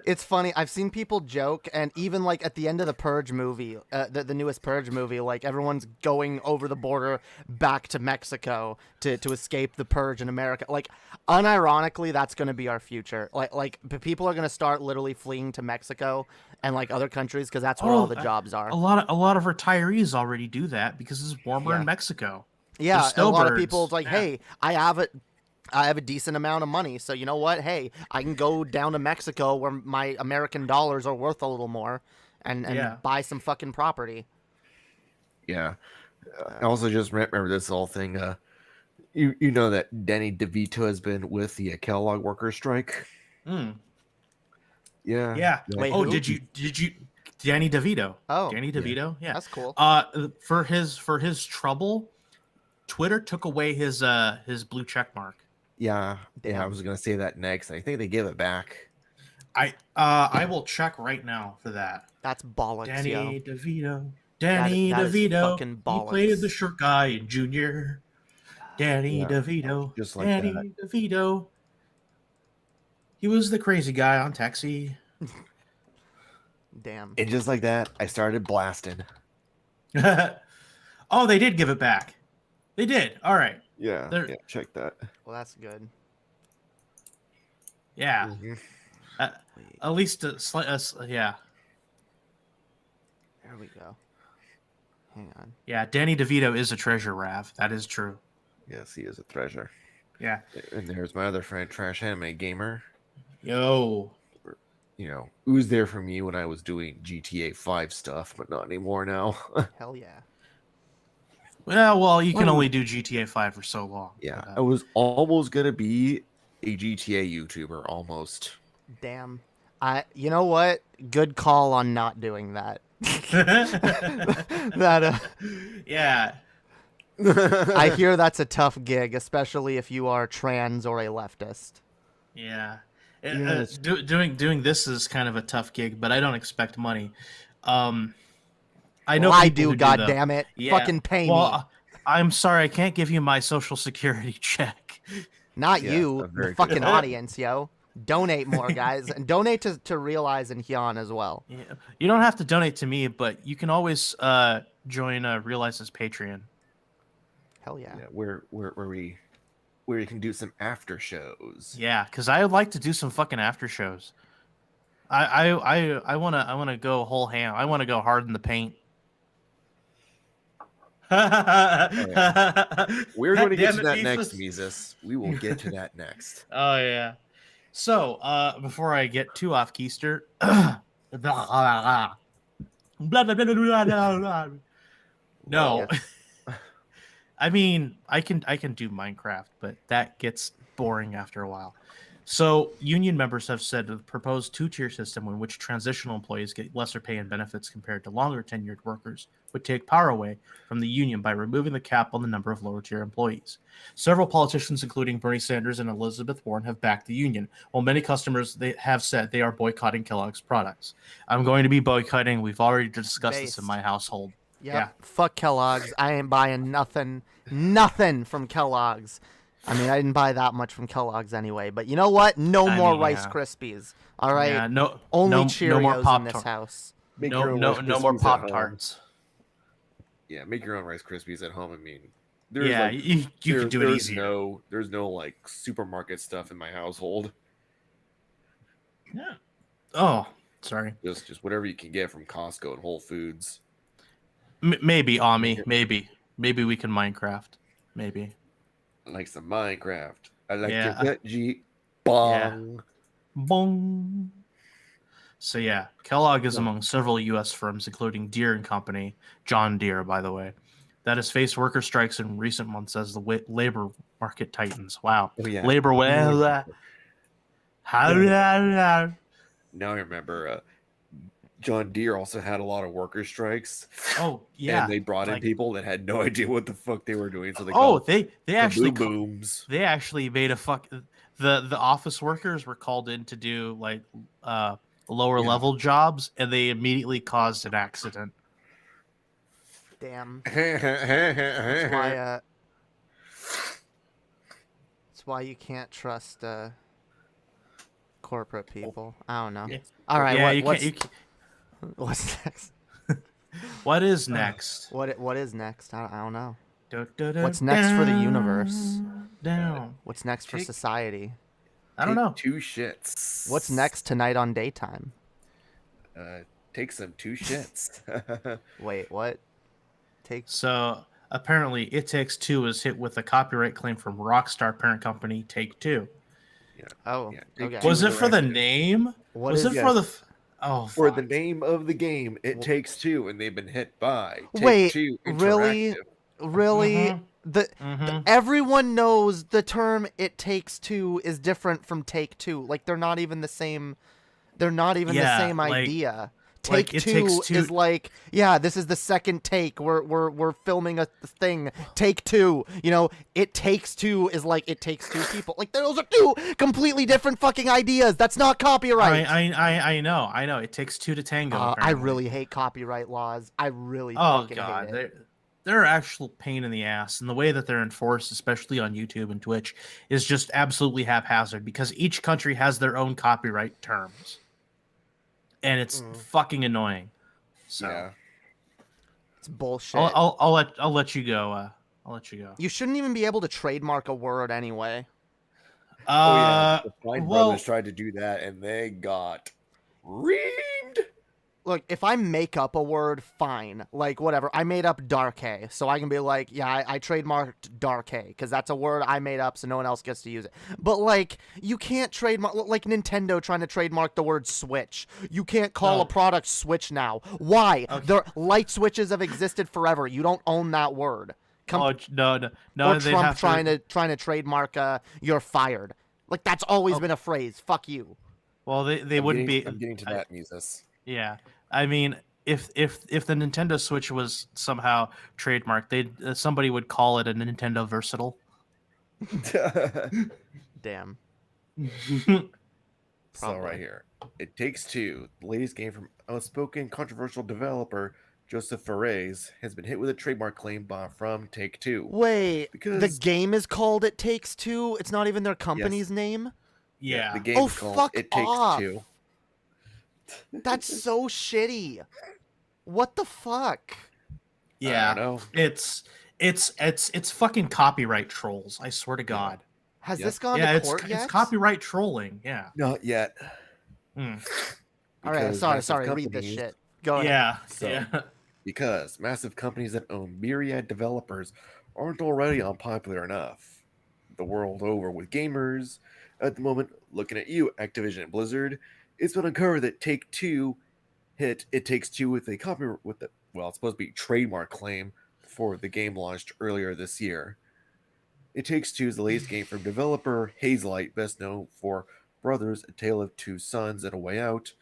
it's funny. I've seen people joke, and even like at the end of the Purge movie, the newest Purge movie, like everyone's going over the border back to Mexico to escape the Purge in America. Like, unironically, that's going to be our future. Like people are going to start literally fleeing to Mexico and like other countries because that's where all the jobs are. A lot of retirees already do that because it's warmer Yeah. in Mexico. Yeah, There's a lot of snowbirds. people. It's like, Yeah. hey, I have a decent amount of money, so you know what? Hey, I can go down to Mexico where my American dollars are worth a little more, and Yeah. buy some fucking property. Yeah. I also just remember this whole thing. You know that Danny DeVito has been with the Kellogg worker strike. Mm. Yeah. Yeah. Wait, Oh, who? did you Danny DeVito? Oh, Danny DeVito. Yeah. That's cool. For his trouble, Twitter took away his blue check mark. Yeah. Yeah. I Damn. was gonna say that next. I think they gave it back. I will check right now for that. That's bollocks, Danny yo. DeVito. Danny that is DeVito. fucking He bollocks. played the short guy in Junior. Danny Yeah, DeVito. just like Danny that. DeVito. He was the crazy guy on Taxi. Damn. And just like that, I started blasting. Oh, they did give it back. They did. All right. Yeah. There- Yeah. Check that. Well, that's good. Yeah. Mhm. Wait, At least yeah. there we go. Hang on. Yeah, Danny DeVito is a treasure, Rav. That is true. Yes, he is a treasure. Yeah. And there's my other friend, Trash Anime Gamer. Yo. You know, who was there for me when I was doing GTA 5 stuff, but not anymore now. Hell yeah. Well, you can only do GTA 5 for so long. Yeah, But, I was almost gonna be a GTA YouTuber, almost. Damn. You know what? Good call on not doing that. That yeah. I hear that's a tough gig, especially if you are trans or a leftist. Yeah. Yes. Doing this is kind of a tough gig, but I don't expect money. I know Well, I people do, who God though. damn it. Yeah. Fucking pay Well, me. I'm sorry, I can't give you my social security check. Not yeah, you, I'm very the good. fucking audience, yo. Donate more, guys. And donate to Realize and Hyan as well. Yeah. You don't have to donate to me, but you can always join Realize's Patreon. Hell yeah. Yeah, where you can do some after shows. Yeah, because I would like to do some fucking after shows. I wanna go whole ham. I wanna go hard in the paint. We're going to get Damn to it, that next, Mises. Mises. We will get to that next. Oh yeah. So, before I get too off keister, no. I mean, I can do Minecraft, but that gets boring after a while. So, union members have said the proposed two-tier system in which transitional employees get lesser pay and benefits compared to longer tenured workers would take power away from the union by removing the cap on the number of lower-tier employees. Several politicians, including Bernie Sanders and Elizabeth Warren, have backed the union, while many customers they have said they are boycotting Kellogg's products. I'm going to be boycotting. We've already discussed this in my household. Yep. Yeah. Fuck Kellogg's. I ain't buying nothing from Kellogg's. I mean, I didn't buy that much from Kellogg's anyway, but you know what? No more Rice Krispies. All right. Yeah, Only no Cheerios more in this Pop-Tart. house. Make your own No Rice more Krispies at Pop home. Tarts. Yeah, make your own Rice Krispies at home. I mean, Yeah, you can do it there's easier. There's no like supermarket stuff in my household. Yeah. Oh, sorry. Just whatever you can get from Costco and Whole Foods. Maybe Ami. Maybe we can Minecraft. Maybe. I like some Minecraft. I like Yeah. your Jeep. Bong. Bong. So yeah, Kellogg is among several U.S. firms, including Deere and Company, John Deere, by the way, that has faced worker strikes in recent months as the labor market tightens. Wow. Oh, yeah. Labor. Now I remember John Deere also had a lot of worker strikes. Oh yeah. And they brought in people that had no idea what the fuck they were doing. So they they actually booms. They actually made a the office workers were called in to do like lower level jobs, and they immediately caused an accident. Damn. That's why you can't trust corporate people. I don't know. Yeah. All right. Yeah, What's next? What is next? What is next? I don't know. What's next for the universe? Down. What's next for society? I don't know. 2 shits. What's next tonight on daytime? Take some 2 shits. Wait, what? So apparently, It Takes Two was hit with a copyright claim from Rockstar parent company Take Two. Yeah. Oh, Yeah, okay. Was it for the name? Was it for the? Oh, for fuck. the name of the game, It Takes Two, and they've been hit by Wait, Take-Two really? Interactive. Really? Everyone knows the term "It Takes Two" is different from "Take Two." Like they're not even the same. They're not even the same idea. Take two is like, yeah, this is the second take. We're filming a thing. Take two. You know, It Takes Two is like It Takes Two people. Like those are 2 completely different fucking ideas. That's not copyright. I know. It takes 2 to tango. I apparently. really hate copyright laws. I really Oh fucking god, hate it. they're actual pain in the ass, and the way that they're enforced, especially on YouTube and Twitch, is just absolutely haphazard because each country has their own copyright terms, and it's fucking annoying. So Yeah. It's bullshit. I'll let you go. I'll let you go. You shouldn't even be able to trademark a word anyway. The Fine Brothers tried to do that, and they got reamed. Look, if I make up a word, fine. Like, whatever. I made up Dark-A, so I can be like, yeah, I trademarked Dark-A, because that's a word I made up, so no one else gets to use it. But, like, you can't trademark, like Nintendo trying to trademark the word Switch. You can't call a product Switch now. Why? Their light switches have existed forever. You don't own that word. No. Or Trump trying to trademark, you're fired. Like, that's always been a phrase. Fuck you. Well, they wouldn't be. I'm getting to that, Mises. Yeah, I mean, if the Nintendo Switch was somehow trademarked, somebody would call it a Nintendo Versatile. Damn. So right here, It Takes Two, the latest game from outspoken controversial developer Joseph Fares, has been hit with a trademark claim from Take Two. Wait, Because the game is called It Takes Two? It's not even their company's name? Yeah. the game Oh, is called fuck It Takes off. Two. That's so shitty. What the fuck? Yeah. I don't know. It's fucking copyright trolls. I swear to God. Has Yep. this gone Yeah, to it's court yet? copyright trolling. Yeah. Not yet. Hmm. All right, Because sorry. massive Read this companies- shit. Go ahead. Yeah. So- Yeah. because massive companies that own myriad developers aren't already unpopular enough. The world over with gamers, at the moment, looking at you, Activision and Blizzard, it's been uncovered that Take-Two hit It Takes Two with a copyright with the it's supposed to be trademark claim before the game launched earlier this year. It Takes Two is the latest game from developer Hazelight, best known for Brothers: A Tale of Two Sons and A Way Out.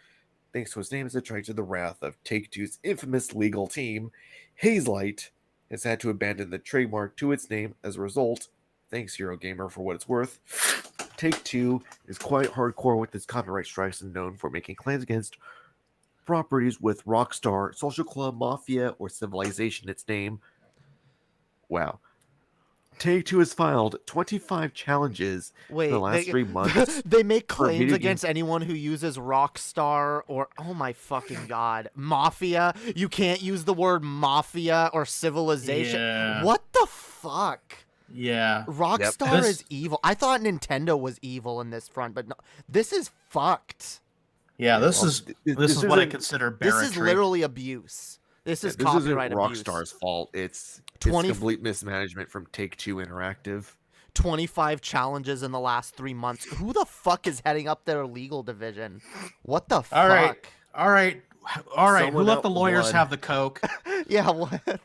Thanks to his name, has attracted the wrath of Take-Two's infamous legal team. Hazelight has had to abandon the trademark to its name as a result. Thanks, Eurogamer, for what it's worth. Take-Two is quite hardcore with its copyright strikes and known for making claims against properties with Rockstar, Social Club, Mafia, or Civilization its name. Wow. Take-Two has filed 25 challenges in the last 3 months. They make for claims video against anyone who uses Rockstar or, oh my fucking god, Mafia. You can't use the word Mafia or Civilization. Yeah. What the fuck? Yeah. Rockstar This- is evil. I thought Nintendo was evil in this front, but no, this is fucked. Yeah, this is what I isn't- consider This barratry. is literally abuse. This is This copyright isn't abuse. Rockstar's fault. It's 20 complete mismanagement from Take-Two Interactive. 25 challenges in the last 3 months. Who the fuck is heading up their legal division? What the fuck? All right. Who Someone let out the lawyers blood. have the coke? Yeah, what?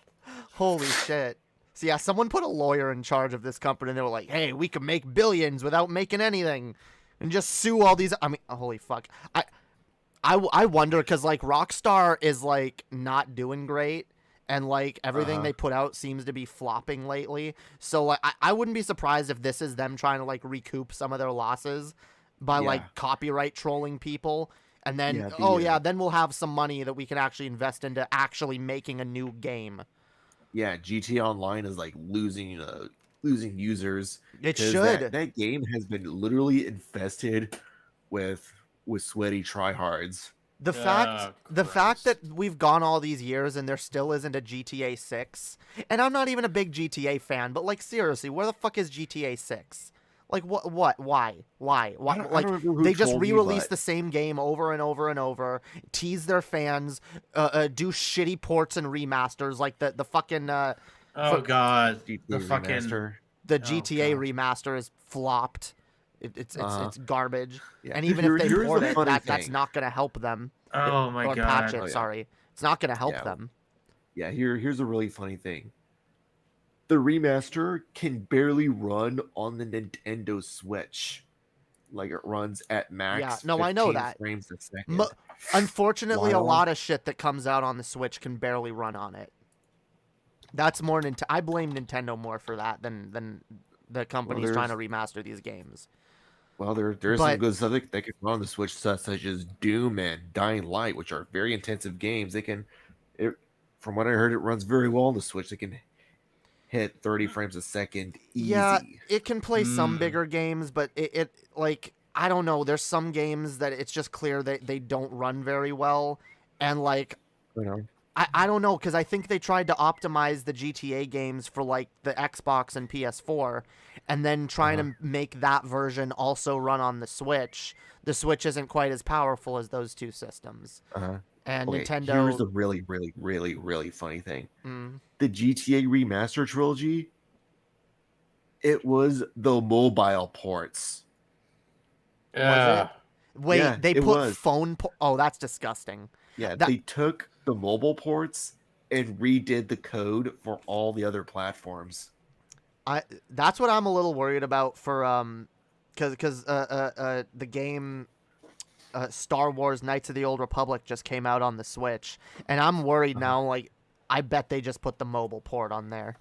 Holy shit. So yeah, someone put a lawyer in charge of this company and they were like, hey, we can make billions without making anything. And just sue all these. I mean, holy fuck. I wonder, because like Rockstar is like not doing great. And like everything they put out seems to be flopping lately. So like I wouldn't be surprised if this is them trying to like recoup some of their losses by like copyright trolling people. And then then we'll have some money that we can actually invest into actually making a new game. Yeah, GTA Online is like losing users. It 'cause should. That game has been literally infested with sweaty tryhards. The fact that we've gone all these years and there still isn't a GTA 6, and I'm not even a big GTA fan, but like seriously, where the fuck is GTA 6? Like what? Why? I don't Like remember who they just told me, re-release but- the same game over and over and over, tease their fans, do shitty ports and remasters like the fucking Oh god, GTA the fucking remaster. the Oh, GTA God. remaster is flopped. It's garbage. Yeah. And even Here- if they here's port the it, funny that's thing. not gonna help them. Oh my or god. patch it. Oh, yeah. Sorry, it's not gonna help Yeah. them. Yeah, here's a really funny thing. The remaster can barely run on the Nintendo Switch. Like it runs at max. Yeah, no, I know 15 that. frames a second. Unfortunately, a While- lot of shit that comes out on the Switch can barely run on it. That's more I blame Nintendo more for that than the companies there's- trying to remaster these games. Well, there's some But- good stuff that can run on the Switch, such as Doom and Dying Light, which are very intensive games. From what I heard, it runs very well on the Switch. They can hit 30 frames a second easy. Yeah, it can play some Mm. bigger games, but it like I don't know. There's some games that it's just clear that they don't run very well, and like You know? I don't know, because I think they tried to optimize the GTA games for like the Xbox and PS4, and then trying to make that version also run on the Switch. The Switch isn't quite as powerful as those two systems. Uh-huh. And Okay, Nintendo. Here's the really, really, really, really funny thing. Mm. The GTA Remaster trilogy, it was the mobile ports. Yeah. Wait, Yeah, they it put was. phone. Oh, that's disgusting. Yeah, That- they took the mobile ports and redid the code for all the other platforms. That's what I'm a little worried about for because the game Star Wars Knights of the Old Republic just came out on the Switch, and I'm worried now. Like, I bet they just put the mobile port on there.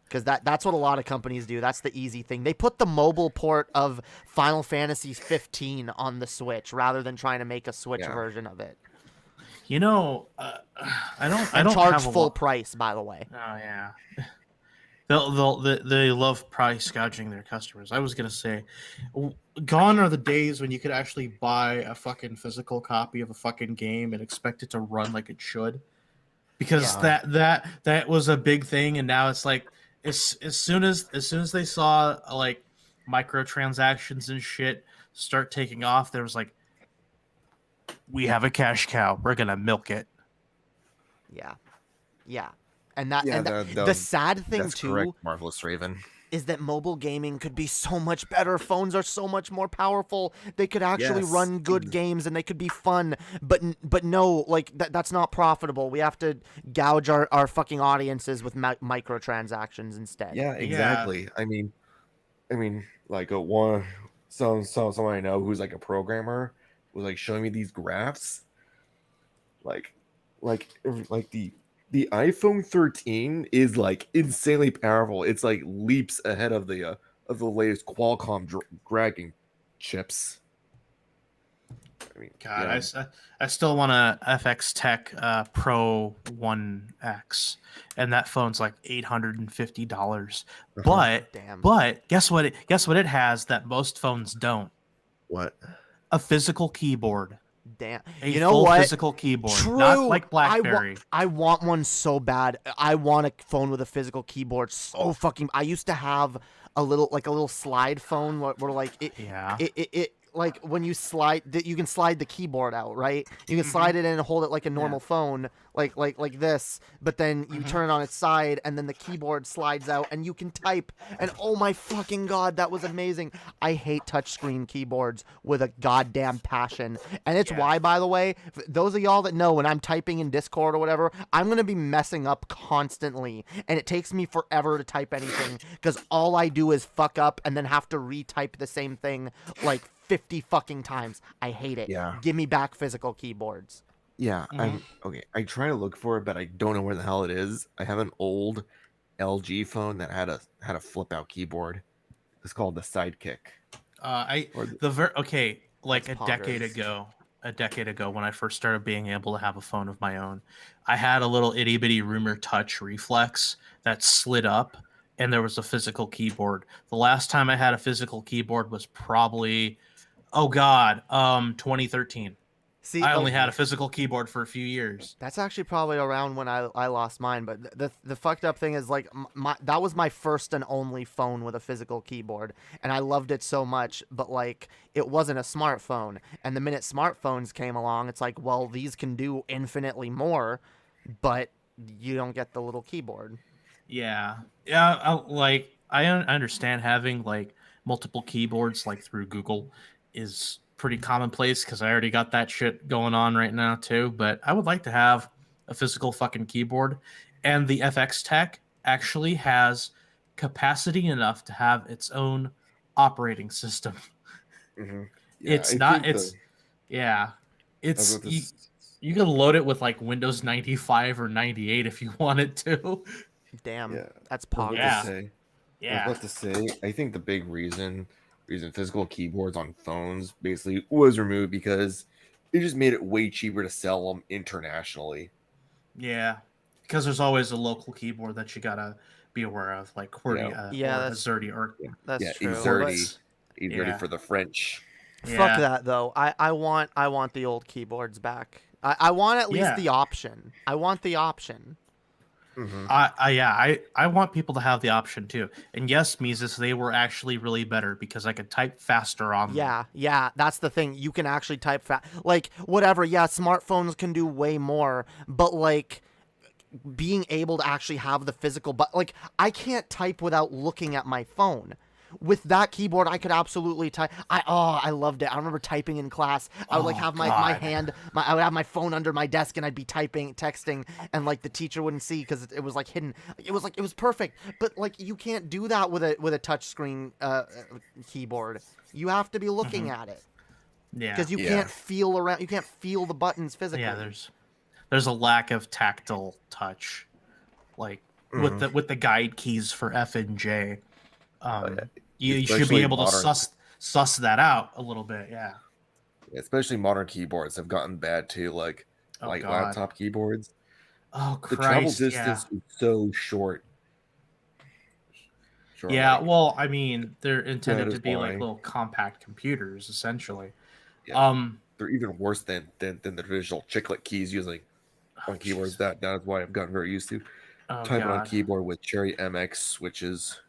Because that's what a lot of companies do. That's the easy thing. They put the mobile port of Final Fantasy 15 on the Switch rather than trying to make a Switch Yeah. version of it. You know, I don't Charge have a full lot- price, by the way. Oh yeah. They love price gouging their customers. I was gonna say, gone are the days when you could actually buy a fucking physical copy of a fucking game and expect it to run like it should, because that was a big thing, and now it's like as soon as they saw like microtransactions and shit start taking off, there was like, we have a cash cow, we're gonna milk it. Yeah. And that Yeah, and that, the sad thing that's too correct, Marvelous Raven. is that mobile gaming could be so much better. Phones are so much more powerful. They could actually Yes. run good games and they could be fun. But no, like that's not profitable. We have to gouge our fucking audiences with microtransactions instead. Yeah, exactly. I mean, like someone I know who's like a programmer was like showing me these graphs, like like the iPhone 13 is like insanely powerful. It's like leaps ahead of the latest Qualcomm dragging chips. I mean, God, yeah, I still want a FX Tech Pro 1X, and that phone's like $850. But Damn. guess what? Guess what it has that most phones don't? what? A physical keyboard. Damn. A You know full what? physical keyboard, True. not like BlackBerry. I want one so bad. I want a phone with a physical keyboard so fucking. I used to have a little slide phone where like Yeah. it like when you slide you can slide the keyboard out, right? You can slide it in and hold it like a normal phone, like this, but then you turn it on its side and then the keyboard slides out and you can type. And oh my fucking god, that was amazing. I hate touchscreen keyboards with a goddamn passion. And it's why, by the way, those of y'all that know, when I'm typing in Discord or whatever, I'm going to be messing up constantly and it takes me forever to type anything because all I do is fuck up and then have to retype the same thing like 50 fucking times. I hate it. Yeah. Give me back physical keyboards. Yeah, I'm okay. I try to look for it, but I don't know where the hell it is. I have an old LG phone that had a flip out keyboard. It's called the Sidekick. Like That's a decade ago when I first started being able to have a phone of my own, I had a little itty bitty Rumor Touch Reflex that slid up, and there was a physical keyboard. The last time I had a physical keyboard was probably 2013. See, I only had a physical keyboard for a few years. That's actually probably around when I lost mine. But the fucked up thing is, like, that was my first and only phone with a physical keyboard, and I loved it so much. But like, it wasn't a smartphone. And the minute smartphones came along, it's like, well, these can do infinitely more, but you don't get the little keyboard. Yeah. I understand having like multiple keyboards like through Google is pretty commonplace because I already got that shit going on right now too. But I would like to have a physical fucking keyboard, and the FX Tech actually has capacity enough to have its own operating system. Mm-hmm. You can load it with like Windows 95 or 98 if you wanted to. Damn, Yeah. that's I was pog. about to say- I was Yeah. about to say, I think the big reason physical keyboards on phones basically was removed because it just made it way cheaper to sell them internationally. Yeah. Because there's always a local keyboard that you gotta be aware of, like QWERTY, Yeah, or that's- Azerty, or That's Yeah, true. Exerty. But Yeah. For the French. Yeah. fuck that though. I want the old keyboards back. I want at least Yeah. the option. I want the option. Mm-hmm. I want people to have the option too. And yes, Mises, they were actually really better because I could type faster on them. Yeah, that's the thing. You can actually type fast. Like, whatever, yeah, smartphones can do way more, but, like, being able to actually have the physical... But, like, I can't type without looking at my phone. With that keyboard, I could absolutely type. I loved it. I remember typing in class. I would like have my hand. I would have my phone under my desk, and I'd be texting, and like the teacher wouldn't see because it was like hidden. It was perfect. But like you can't do that with a touchscreen keyboard. You have to be looking at it Yeah. because you can't feel around. You can't feel the buttons physically. Yeah, there's a lack of tactile touch, like with the guide keys for F and J. You should be Especially able to modern- suss that out a little bit. Yeah. Especially modern keyboards have gotten bad too, like Oh, God. laptop keyboards. Oh The travel Christ. distance is so short. Yeah. like, Well, I mean, they're intended is to be like boring. little compact computers, essentially. Yeah. They're even worse than the traditional chiclet keys using on keyboards. That is why I've gotten very used to Oh, typing on God. keyboard with Cherry MX switches.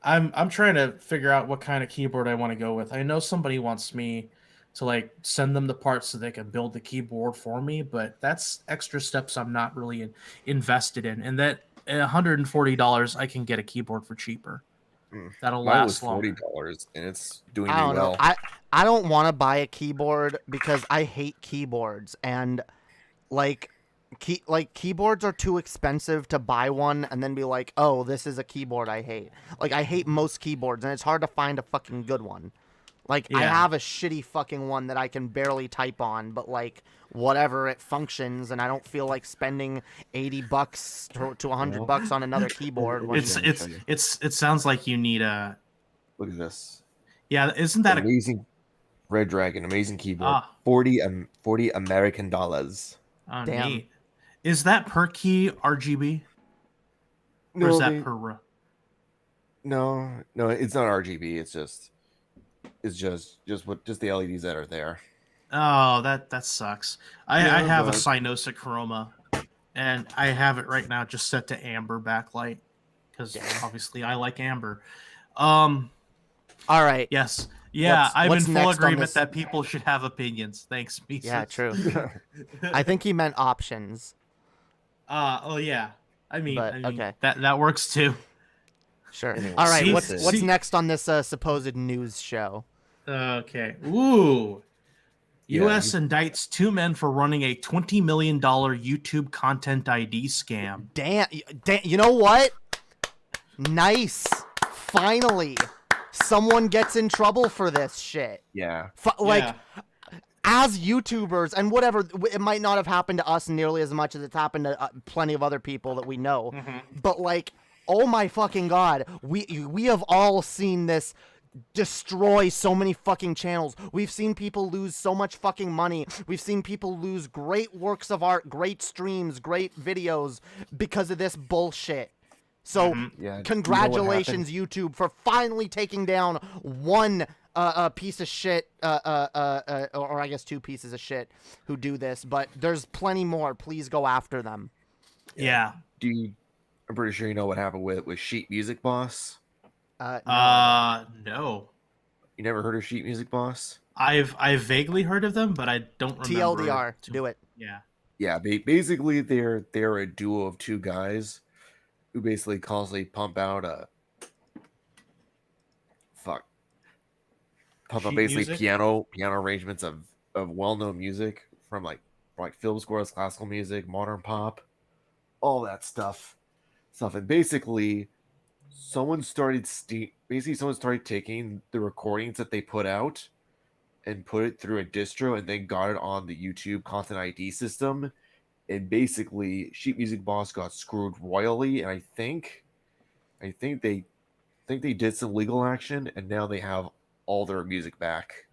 I'm trying to figure out what kind of keyboard I want to go with. I know somebody wants me to like send them the parts so they can build the keyboard for me, but that's extra steps I'm not really invested in. And that at $140 I can get a keyboard for cheaper. That'll Mine was last longer. $40, and it's doing I me don't know. well. I don't want to buy a keyboard because I hate keyboards, and like keyboards are too expensive to buy one and then be like, oh, this is a keyboard I hate. Like, I hate most keyboards, and it's hard to find a fucking good one. Like, I Yeah. have a shitty fucking one that I can barely type on, but like, whatever, it functions, and I don't feel like spending $80 to $100 on another keyboard. When, It sounds like you need a Look at this. yeah. Isn't that a Amazing Red Dragon, amazing keyboard. Ah. 40 American dollars. oh, Damn. neat. Is that per key RGB or is that per No, it's not RGB. It's just the LEDs that are there. Oh, that sucks. I Yeah, have a but- Cyanosa Chroma, and I have it right now just set to amber backlight because obviously I like amber. all right. Yes, yeah, What's- I'm what's in next full on agreement this? that people should have opinions. Thanks, Mises. Yeah, true. I think he meant options. Oh yeah. I mean, okay. that works too. Sure. Anyway, All right. see- What's see- next on this supposed news show? Okay. Ooh. Yeah, U.S. indicts 2 men for running a $20 million YouTube content ID scam. Damn. You know what? Nice. Finally, someone gets in trouble for this shit. Yeah. Like, as YouTubers and whatever, it might not have happened to us nearly as much as it's happened to plenty of other people that we know. But like, oh my fucking god, we have all seen this destroy so many fucking channels. We've seen people lose so much fucking money. We've seen people lose great works of art, great streams, great videos because of this bullshit. So, Yeah. congratulations, YouTube, for finally taking down one piece of shit, or I guess two pieces of shit who do this, but there's plenty more. Please go after them. Yeah. I'm pretty sure you know what happened with Sheet Music Boss. No. You never heard of Sheet Music Boss? I've vaguely heard of them, but I don't remember. TLDR, do it. Yeah. Yeah, basically they're a duo of two guys who basically constantly pump out Sheet basically music? piano arrangements of well-known music from like film scores, classical music, modern pop, all that stuff. And basically someone started taking the recordings that they put out and put it through a distro and then got it on the YouTube Content ID system. And basically, Sheet Music Boss got screwed royally, and I think they did some legal action, and now they have all their music back.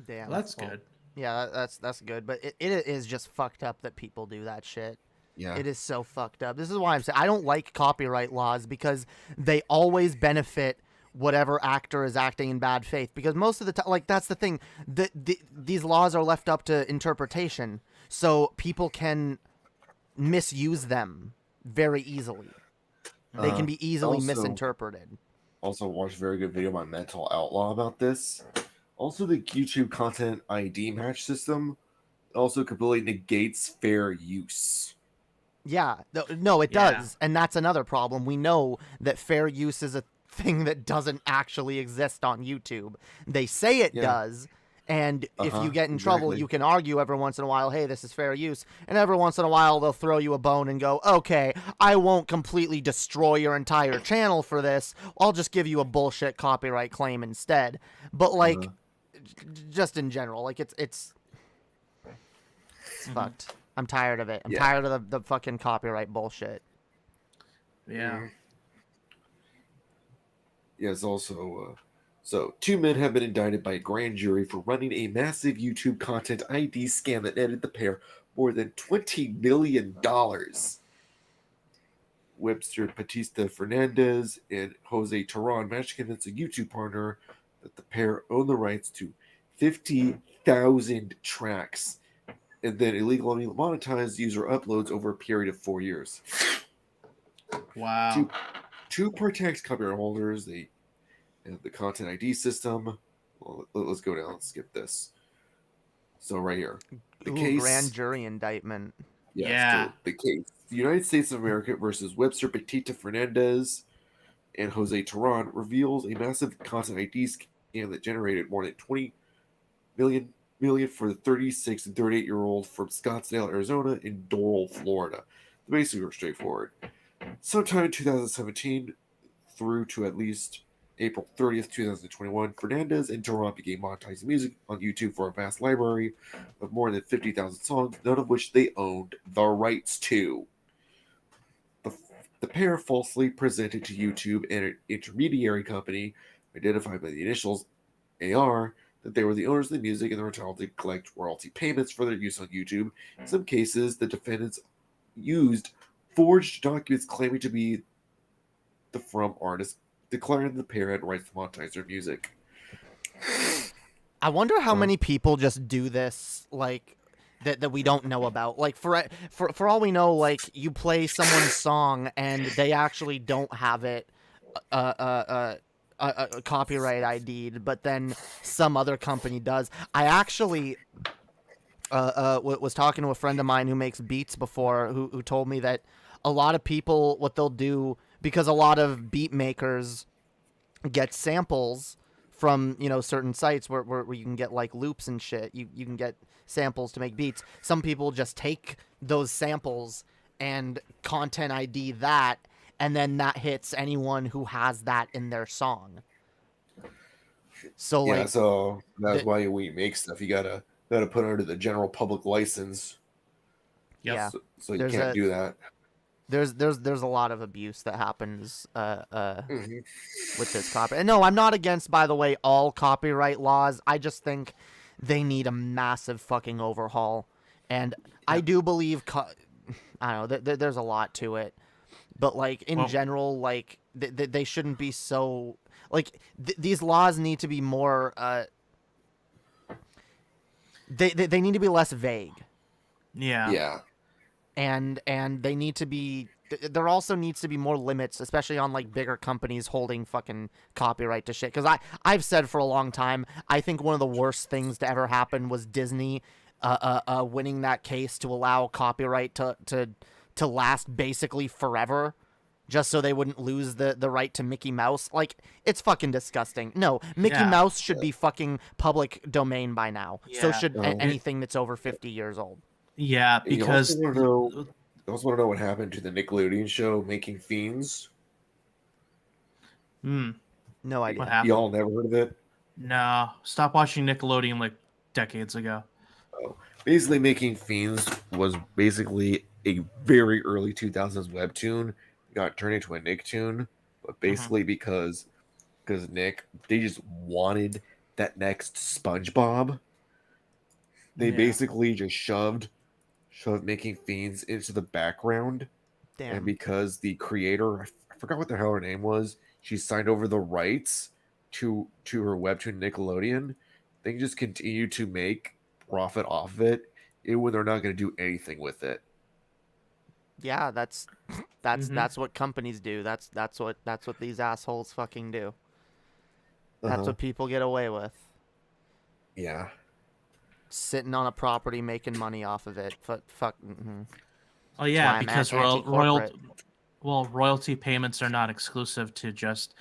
Damn. Well, that's well, good. Yeah, that's good, but it is just fucked up that people do that shit. Yeah, It is so fucked up. This is why I'm saying I don't like copyright laws because they always benefit whatever actor is acting in bad faith. Because most of the time, like, that's the thing. These laws are left up to interpretation, so people can misuse them very easily. They can be easily also- misinterpreted. Also, watched a very good video by Mental Outlaw about this. Also, the YouTube Content ID match system also completely negates fair use. Yeah, no, it Yeah. does, and that's another problem. We know that fair use is a thing that doesn't actually exist on YouTube. They say it Yeah. does, and if you get in exactly. trouble, you can argue every once in a while, hey, this is fair use, and every once in a while they'll throw you a bone and go, okay, I won't completely destroy your entire channel for this. I'll just give you a bullshit copyright claim instead. But like, just in general, like it's fucked. I'm tired of it. I'm Yeah. tired of the fucking copyright bullshit. Yeah. Yes, also, so 2 men have been indicted by a grand jury for running a massive YouTube Content ID scam that netted the pair more than $20 million. Webster Batista Fernandez and Jose Terran managed to convince a YouTube partner that the pair own the rights to 50,000 tracks and then illegally monetize user uploads over a period of 4 years. Wow. To protect copyright holders, they have the Content ID system. Well, let's go down. Let's skip this. So right here, the Ooh, grand case. jury indictment. Yes, Yeah. so the case. The United States of America versus Webster Petita Fernandez and Jose Tehran reveals a massive content ID scam that generated more than 20 million for the 36 and 38-year-old from Scottsdale, Arizona, and Doral, Florida. The basics are straightforward. Sometime in 2017 through to at least April 30th, 2021, Fernandez and Tehran began monetizing music on YouTube for a vast library of more than 50,000 songs, none of which they owned the rights to. The pair falsely presented to YouTube and an intermediary company, identified by the initials AR, that they were the owners of the music and they were entitled to collect royalty payments for their use on YouTube. In some cases, the defendants used forged documents claiming to be the from artist, declaring the pair had rights to monetize their music. I wonder how Uh-huh. many people just do this, like that we don't know about. Like for all we know, like you play someone's song and they actually don't have it copyright ID'd, but then some other company does. I actually was talking to a friend of mine who makes beats before, who told me that a lot of people, what they'll do, because a lot of beat makers get samples from, you know, certain sites where you can get like loops and shit. You can get samples to make beats. Some people just take those samples and content ID that, and then that hits anyone who has that in their song. So Yeah, like so that's the- why we make stuff. You gotta put it under the general public license. Yep. yeah, So you There's can't a- do that. there's a lot of abuse that happens Mhm. with this copyright. And no, I'm not against, by the way, all copyright laws. I just think they need a massive fucking overhaul. And I do believe, I don't know, there's a lot to it. But, like, in Well- general, like, they shouldn't be so... Like, these laws need to be more... They need to be less vague. Yeah. Yeah. And they need to be... There also needs to be more limits, especially on, like, bigger companies holding fucking copyright to shit. Because I've said for a long time, I think one of the worst things to ever happen was Disney winning that case to allow copyright to last basically forever, just so they wouldn't lose the right to Mickey Mouse. Like, it's fucking disgusting. No, Mickey Yeah. Mouse should be fucking public domain by now. So Yeah. should Uh-huh. anything that's over 50 years old. Yeah, You because also want to know what happened to the Nickelodeon show Making Fiends? No idea. what happened? Y'all never heard of it? No, stop watching Nickelodeon like decades ago. Basically, Making Fiends was basically a very early 2000s webtoon. Got turned into a Nicktoon, but basically because Nick, they just wanted that next SpongeBob. They Yeah. basically just shoved Making Fiends into the background, Damn. and because the creator, I forgot what the hell her name was, she signed over the rights to her webtoon Nickelodeon. They can just continue to make profit off of it, even when they're not going to do anything with it. Yeah, that's what companies do. That's what these assholes fucking do. That's Uh-huh. what people get away with. Yeah. Sitting on a property, making money off of it. Fuck. Mm-hmm. Oh yeah, why I'm because anti-corporate. royalty payments are not exclusive to just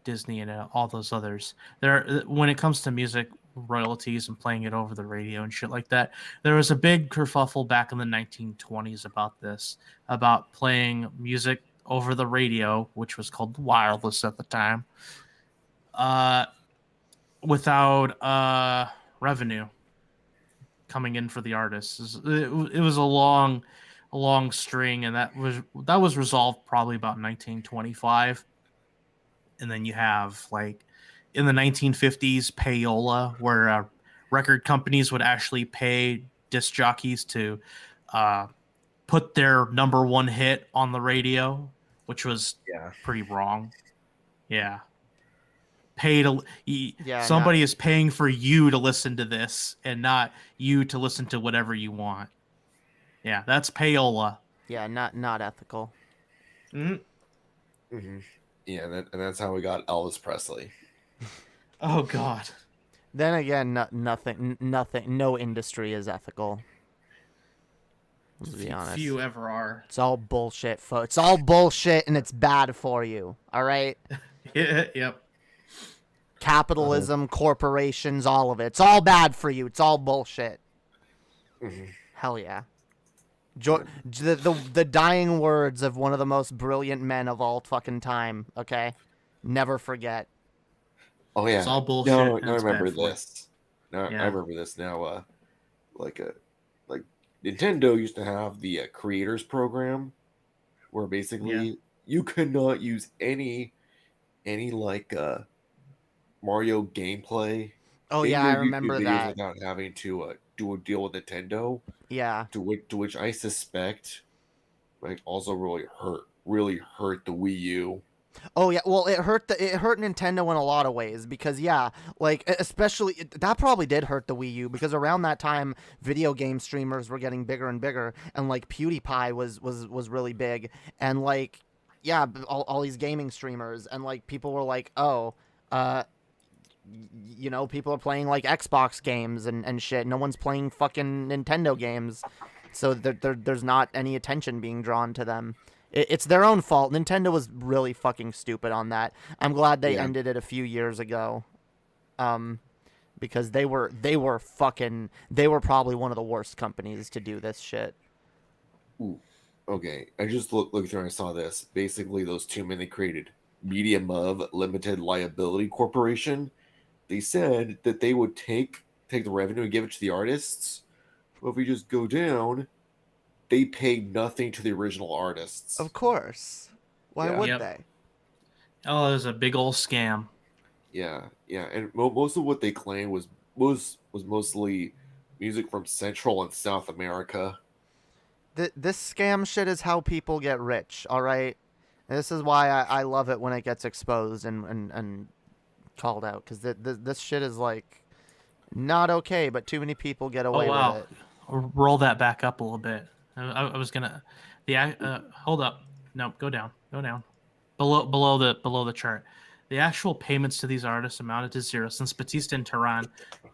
Disney and all those others. There, when it comes to music royalties and playing it over the radio and shit like that, there was a big kerfuffle back in the 1920s about this, about playing music over the radio, which was called wireless at the time, without revenue coming in for the artists. It was a long string, and that was resolved probably about 1925. And then you have, like, in the 1950s, payola, where record companies would actually pay disc jockeys to put their number one hit on the radio, which was pretty wrong. Yeah. Somebody is paying for you to listen to this and not you to listen to whatever you want. Yeah, that's payola. Yeah, not ethical. Mm-hmm. Yeah, and that's how we got Elvis Presley. Oh God. Then again, nothing, no industry is ethical. Let's be honest. Few ever are. It's all bullshit, folks. It's all bullshit, and it's bad for you. All right. Yep. Capitalism, corporations, all of it. It's all bad for you. It's all bullshit. Hell yeah. The dying words of one of the most brilliant men of all fucking time. Okay, never forget. Oh yeah, It's all bullshit. No, and I it's remember bad for this. No, Yeah. I remember this now. Like Nintendo used to have the creators program, where basically you could not use any like Mario gameplay. Oh in yeah, your I YouTube remember videos that. without having to do a deal with Nintendo. Yeah. To which I suspect, like, also really hurt the Wii U. Oh yeah, well it hurt Nintendo in a lot of ways because like especially that probably did hurt the Wii U because around that time video game streamers were getting bigger and bigger and like PewDiePie was really big and like all these gaming streamers and like people were like, "Oh, people are playing like Xbox games and shit. No one's playing fucking Nintendo games." So there's not any attention being drawn to them. It's their own fault. Nintendo was really fucking stupid on that. I'm glad they ended it a few years ago. Because they were probably one of the worst companies to do this shit. Ooh, okay. I just looked through and I saw this. Basically, those two men they created, Media Mov Limited Liability Corporation. They said that they would take the revenue and give it to the artists. But if we just go down, they pay nothing to the original artists. Of course. Why would they? Oh, it was a big old scam. Yeah. And most of what they claimed was mostly music from Central and South America. This scam shit is how people get rich, all right? And this is why I love it when it gets exposed and called out, because this shit is, like, not okay, but too many people get away with it. Roll that back up a little bit. I was gonna, hold up. No, go down. Below the chart. The actual payments to these artists amounted to zero since Batista and Tehran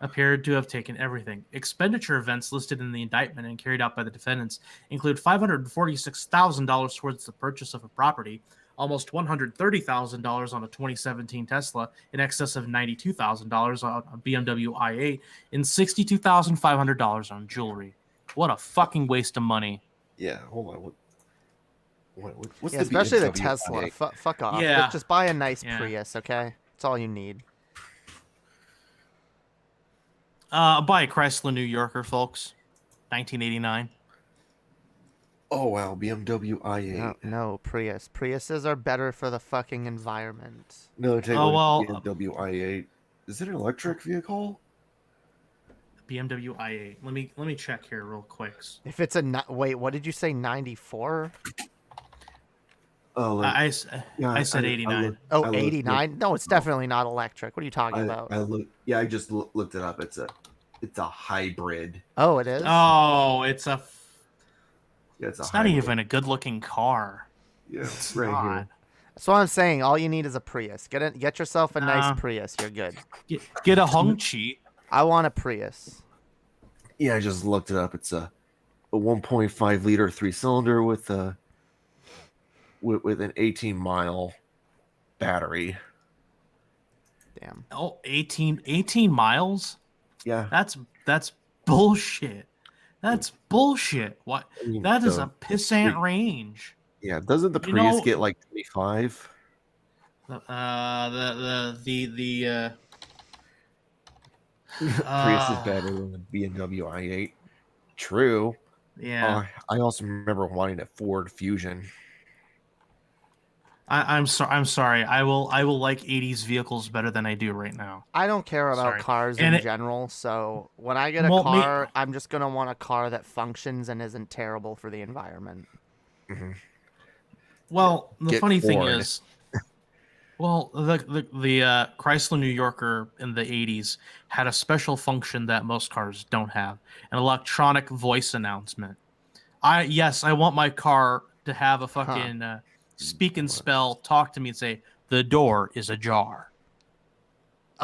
appeared to have taken everything. Expenditure events listed in the indictment and carried out by the defendants include $546,000 towards the purchase of a property, almost $130,000 on a 2017 Tesla, in excess of $92,000 on a BMW i8, and $62,500 on jewelry. What a fucking waste of money. Yeah, hold on. What's especially the BMW Tesla. i8? Fuck off. Yeah. Just buy a nice Prius, okay? That's all you need. Buy a Chrysler New Yorker, folks. 1989. Oh wow, BMW i8. No, Prius. Priuses are better for the fucking environment. No, take BMW i8. Is it an electric vehicle? BMW i8. Let me check here real quick. If it's a wait, what did you say? 94? Oh, I said 89. 89? No, it's definitely not electric. What are you talking about? I just looked it up. It's a hybrid. Oh, it is? Oh, it's a. Yeah, it's not even a good-looking car. Yeah, it's right not. here. That's what I'm saying. All you need is a Prius. Get yourself a nice Prius. You're good. Get a Hongqi. I want a Prius. Yeah, I just looked it up. It's a 1.5 liter 3-cylinder with an 18-mile battery. Damn. Oh, 18 miles? Yeah. That's bullshit. That's bullshit. What? That is a pissant range. Yeah, doesn't the Prius get like 25? The Prius is better than the BMW i8. True. Yeah. I also remember wanting a Ford Fusion. I'm sorry. I will like 80s vehicles better than I do right now. I don't care about cars in general, so when I get a car, I'm just gonna want a car that functions and isn't terrible for the environment. Mm-hmm. Well, the funny thing Ford. is, the Chrysler New Yorker in the 80s had a special function that most cars don't have: an electronic voice announcement. I want my car to have a fucking speak and spell, talk to me and say, "The door is ajar."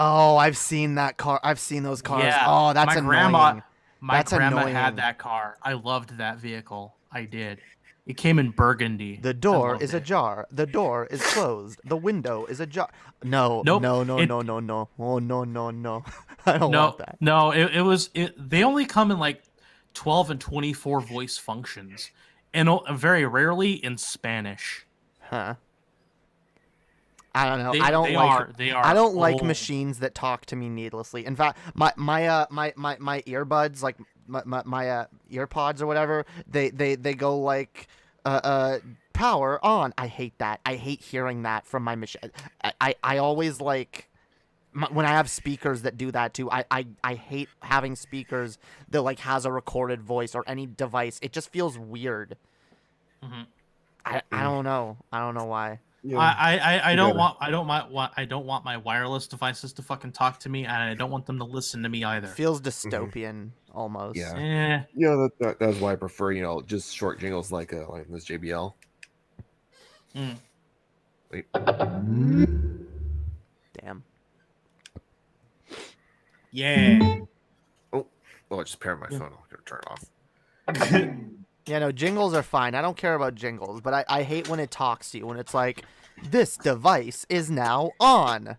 Oh, I've seen that car. I've seen those cars. Yeah. Oh, that's my annoying. grandma. My That's grandma annoying. had that car. I loved that vehicle. I did. It came in burgundy. The I door loved is it. ajar. The door is closed. The window is ajar. No, Nope. no. It- Oh, no. I don't No, want that. no. They only come in like 12 and 24 voice functions, and very rarely in Spanish. Huh. I don't know. They- I don't they like. are- they are I don't like old. machines that talk to me needlessly. In fact, my earbuds, like my earpods or whatever, they go like power on. I hate that. I hate hearing that from my machine. I always like when I have speakers that do that too. I hate having speakers that like has a recorded voice or any device. It just feels weird. Mhm. I don't know. I don't know why. Yeah. I don't gotta- want my wireless devices to fucking talk to me, and I don't want them to listen to me either. Feels dystopian almost. Yeah. Eh. That's why I prefer, just short jingles like this JBL. Mm. Wait. Damn. Yeah. Oh, I just paired my phone. I'm gonna turn it off. Yeah, no, jingles are fine. I don't care about jingles, but I hate when it talks to you, when it's like, this device is now on.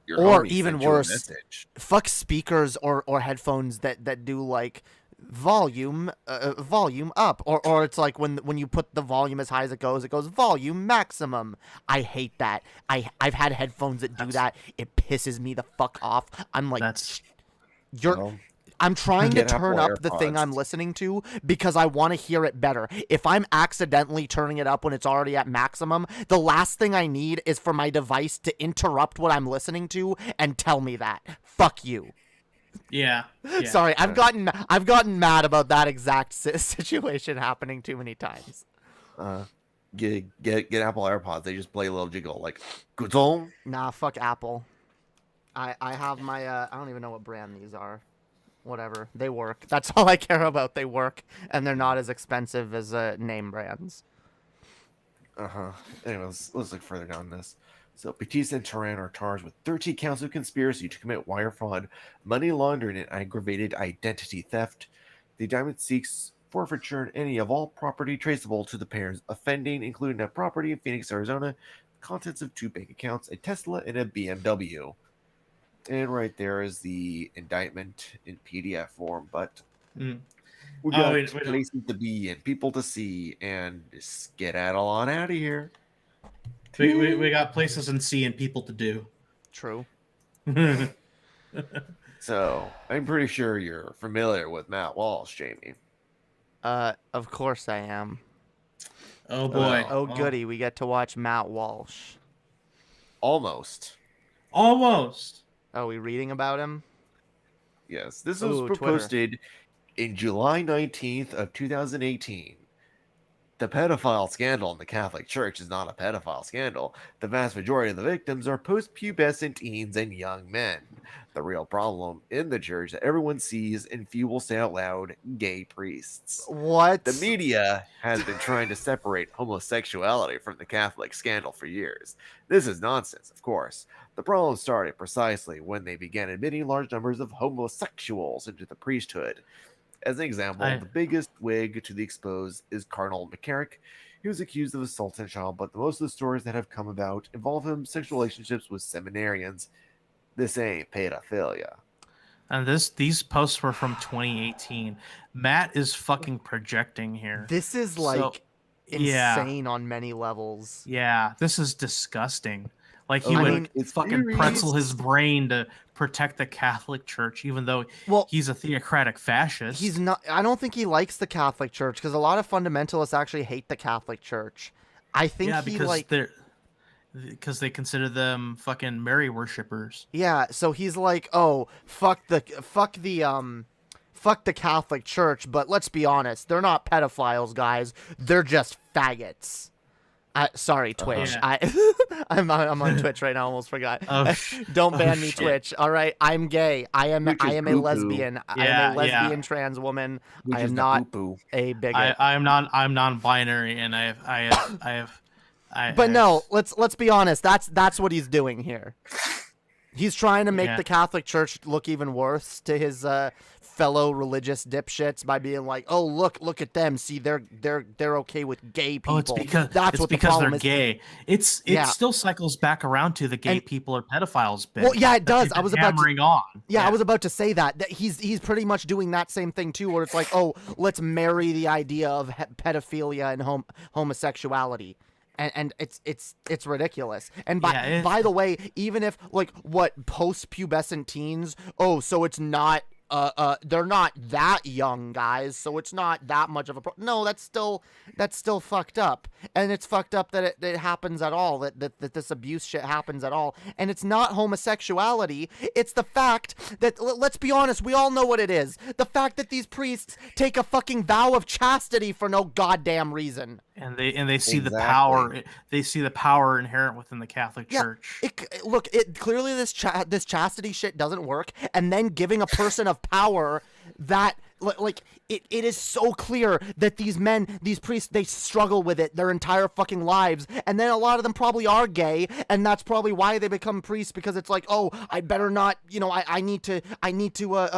Your Or homie even sent you a worse, message. Fuck speakers or headphones that do like volume up, or it's like when you put the volume as high as it goes volume maximum. I hate that. I've had headphones that do that. It pisses me the fuck off. I'm like, That's I'm trying to Get turn Apple up the thing AirPods. I'm listening to because I want to hear it better. If I'm accidentally turning it up when it's already at maximum, the last thing I need is for my device to interrupt what I'm listening to and tell me that. Fuck you. yeah. Sorry, I've gotten mad about that exact situation happening too many times. Get Apple AirPods. They just play a little jingle like good song. Nah, fuck Apple. I have my I don't even know what brand these are. Whatever, they work. That's all I care about. They work, and they're not as expensive as name brands. Anyways, let's look further down this. So Batista and Turan are charged with 13 counts of conspiracy to commit wire fraud, money laundering, and aggravated identity theft. The indictment seeks forfeiture in any of all property traceable to the pair's offending, including a property in Phoenix, Arizona, contents of 2 bank accounts, a Tesla, and a BMW. And right there is the indictment in PDF form, but Mm. we got wait, wait. places to be and people to see, and skedaddle on out of here. We got places in sea and people to do. True. So I'm pretty sure you're familiar with Matt Walsh, Jamie. Of course I am. Oh boy. Oh goody, we get to watch Matt Walsh. Almost. Almost. Are we reading about him? Yes, this was Ooh, Twitter. posted in July 19th of 2018. The pedophile scandal in the Catholic Church is not a pedophile scandal. The vast majority of the victims are post-pubescent teens and young men. The real problem in the church that everyone sees and few will say out loud, gay priests. What? The media has been trying to separate homosexuality from the Catholic scandal for years. This is nonsense, of course. The problem started precisely when they began admitting large numbers of homosexuals into the priesthood. As an example, the biggest wig to the exposed is Cardinal McCarrick. He was accused of assaulting a child, but most of the stories that have come about involve him sexual relationships with seminarians. This ain't pedophilia. And these posts were from 2018. Matt is fucking projecting here. This is like So, yeah. insane on many levels. Yeah, this is disgusting. Like he Oh, would look, it's fucking theories. pretzel his brain to protect the Catholic Church, even though he's a theocratic fascist. He's not. I don't think he likes the Catholic Church because a lot of fundamentalists actually hate the Catholic Church. I think he like. Because they consider them fucking Mary worshippers. Yeah, so he's like, oh, fuck the Catholic Church, but let's be honest, they're not pedophiles, guys. They're just faggots. Sorry, Twitch. I'm on Twitch right now. Almost forgot. Oh, Don't ban me, shit. Twitch. All right, I'm gay. I am a poo-poo. lesbian. I am a lesbian trans woman. I am not a bigot. I'm non-binary, and I have. But no, let's be honest. That's what he's doing here. He's trying to make Yeah. the Catholic Church look even worse to his fellow religious dipshits by being like, "Oh, look at them. See, they're okay with gay people." Oh, it's because that's what the problem they're is. gay. It Yeah. still cycles back around to the gay And- people are pedophiles bit. Well, yeah, it that does. they've I been was about to- hammering on. Yeah, I was about to say that he's pretty much doing that same thing too, where it's like, oh, let's marry the idea of pedophilia and homosexuality, and it's ridiculous. And by the way, even if like what post-pubescent teens, oh, so it's not. They're not that young, guys, so it's not that much of a no. That's still fucked up, and it's fucked up that it happens at all. That this abuse shit happens at all, and it's not homosexuality. It's the fact that let's be honest, we all know what it is. The fact that these priests take a fucking vow of chastity for no goddamn reason. And they see the Exactly. power. They see the power inherent within the Catholic Church. Look, clearly this chastity shit doesn't work, and then giving a person of power that like it is so clear that these priests, they struggle with it their entire fucking lives, and then a lot of them probably are gay, and that's probably why they become priests, because it's like, oh, I better not, I need to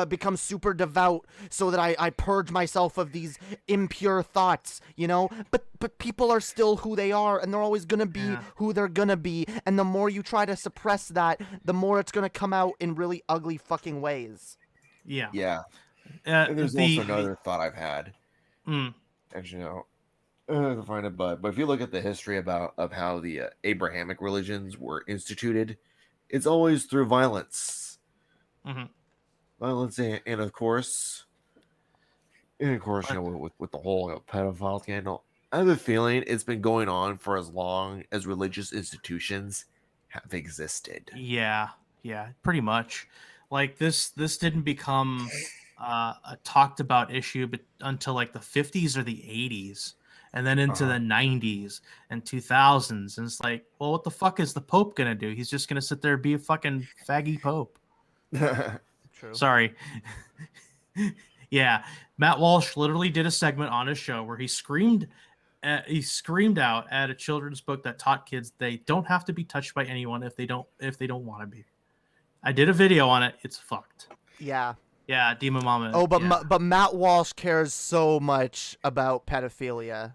become super devout so that I purge myself of these impure thoughts, but people are still who they are, and they're always gonna be who they're gonna be, and the more you try to suppress that, the more it's gonna come out in really ugly fucking ways. Yeah. And there's also another thought I've had. Actually, to find it, but if you look at the history of how the Abrahamic religions were instituted, it's always through violence. Violence, and of course, with the whole pedophile scandal, I have a feeling it's been going on for as long as religious institutions have existed. Yeah, pretty much. Like this didn't become a talked about issue but until like the 50s or the 80s, and then into the 90s and 2000s, and it's like, well, what the fuck is the Pope gonna do? He's just gonna sit there and be a fucking faggy Pope. True. Sorry. Yeah, Matt Walsh literally did a segment on his show where he screamed out at a children's book that taught kids they don't have to be touched by anyone if they don't want to be. I did a video on it. It's fucked. Yeah. Yeah, Demon Mama. Oh, but yeah. but Matt Walsh cares so much about pedophilia.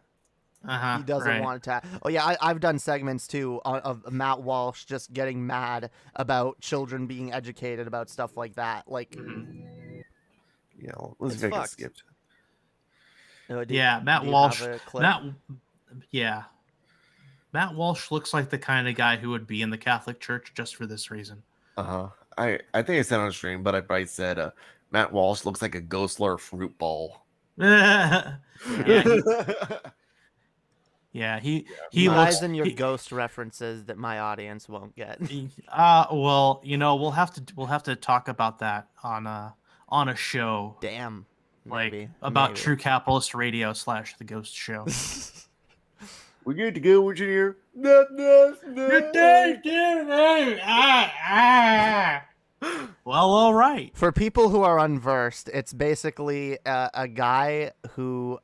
He doesn't want to. Oh yeah, I've done segments too of Matt Walsh just getting mad about children being educated about stuff like that. Like, Yeah, let's make it skip. Matt Walsh. Matt Walsh looks like the kind of guy who would be in the Catholic Church just for this reason. I think I said on stream, but I probably said Matt Walsh looks like a Ghostler fruit ball. Yeah, he Rise looks. in your ghost references that my audience won't get. Well, we'll have to talk about that on a show. Damn. Like about True Capitalist Radio / The Ghost Show. We good to go, engineer? Well, all right. For people who are unversed, it's basically a guy who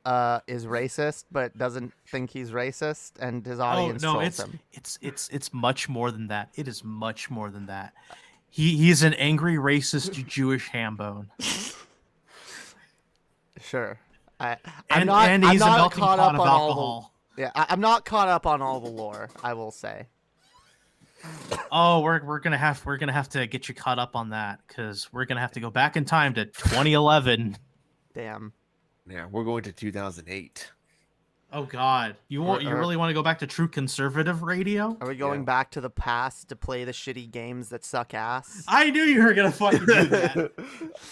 is racist but doesn't think he's racist, and his audience trolls him. It's much more than that. It is much more than that. He's an angry racist Jewish hambone. Sure. I'm And not he's a melting caught pot up of on all alcohol. the. Yeah, I'm not caught up on all the lore, I will say. Oh, we're gonna have to get you caught up on that, because we're gonna have to go back in time to 2011. Damn. Yeah, we're going to 2008. Oh God, you really want to go back to true conservative radio? Are we going back to the past to play the shitty games that suck ass? I knew you were gonna fucking do that.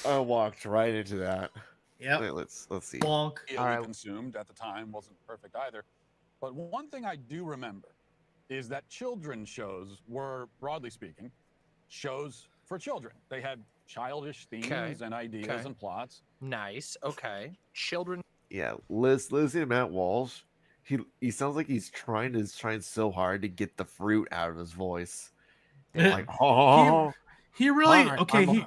I walked right into that. Yep. Wait, let's see. Bonk. All right. Consumed at the time wasn't perfect either. But one thing I do remember is that children's shows were, broadly speaking, shows for children. They had childish themes and ideas and plots. Nice. Okay. Children. Yeah, listen to Matt Walsh. He sounds like he's trying so hard to get the fruit out of his voice. Like, He really Fine, okay.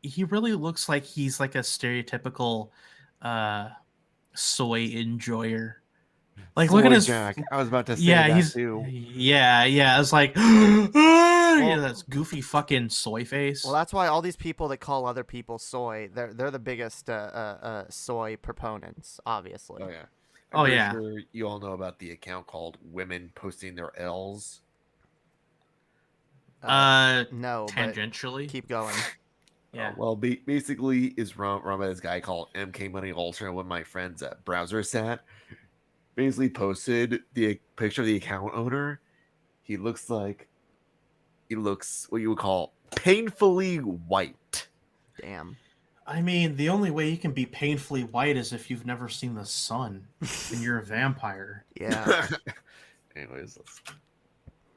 He really looks like he's like a stereotypical soy enjoyer. Like, look at Soy his. Jack. I was about to say Yeah, that he's. too. Yeah. It's like, yeah, that's goofy fucking soy face. Well, that's why all these people that call other people soy, they're the biggest soy proponents, obviously. Oh yeah. Oh, pretty yeah. Sure you all know about the account called Women Posting Their L's. No, but Tangentially. keep going. Yeah. Well, basically, is run by this guy called MK Money Ultra. One of my friends at Browser Sat basically posted the picture of the account owner. He looks what you would call painfully white. Damn. I mean, the only way you can be painfully white is if you've never seen the sun and you're a vampire. Yeah. Anyways,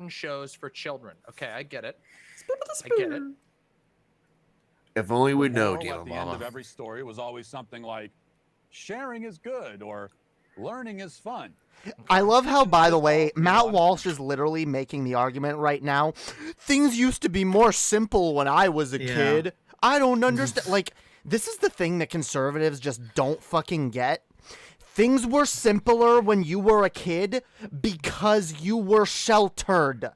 Shows for children. Okay, I get it. I get it. if only we The know, moral Dino at the end of Mama. every story was always something like, sharing is good or learning is fun. I love how, by the way, Matt Walsh is literally making the argument right now. Things used to be more simple when I was a kid. I don't understand. Like, this is the thing that conservatives just don't fucking get. Things were simpler when you were a kid because you were sheltered.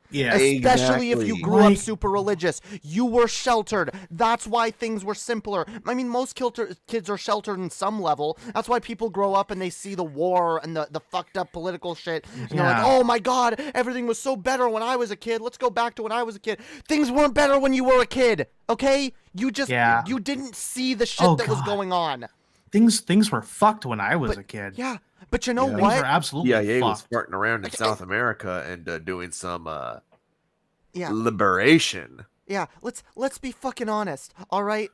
Yeah. Especially if you Exactly. grew up Like- super religious. You were sheltered. That's why things were simpler. I mean, most kids are sheltered in some level. That's why people grow up and they see the war and the fucked up political shit. And they're like, Yeah. oh my god, everything was so better when I was a kid. Let's go back to when I was a kid. Things weren't better when you were a kid, okay? You just, you didn't see the shit that was God. going on. Things were fucked when I was a kid. Yeah, but you know Things what? were absolutely CIA was fucked. farting around in South America and doing some Yeah. liberation. Yeah, let's be fucking honest, all right?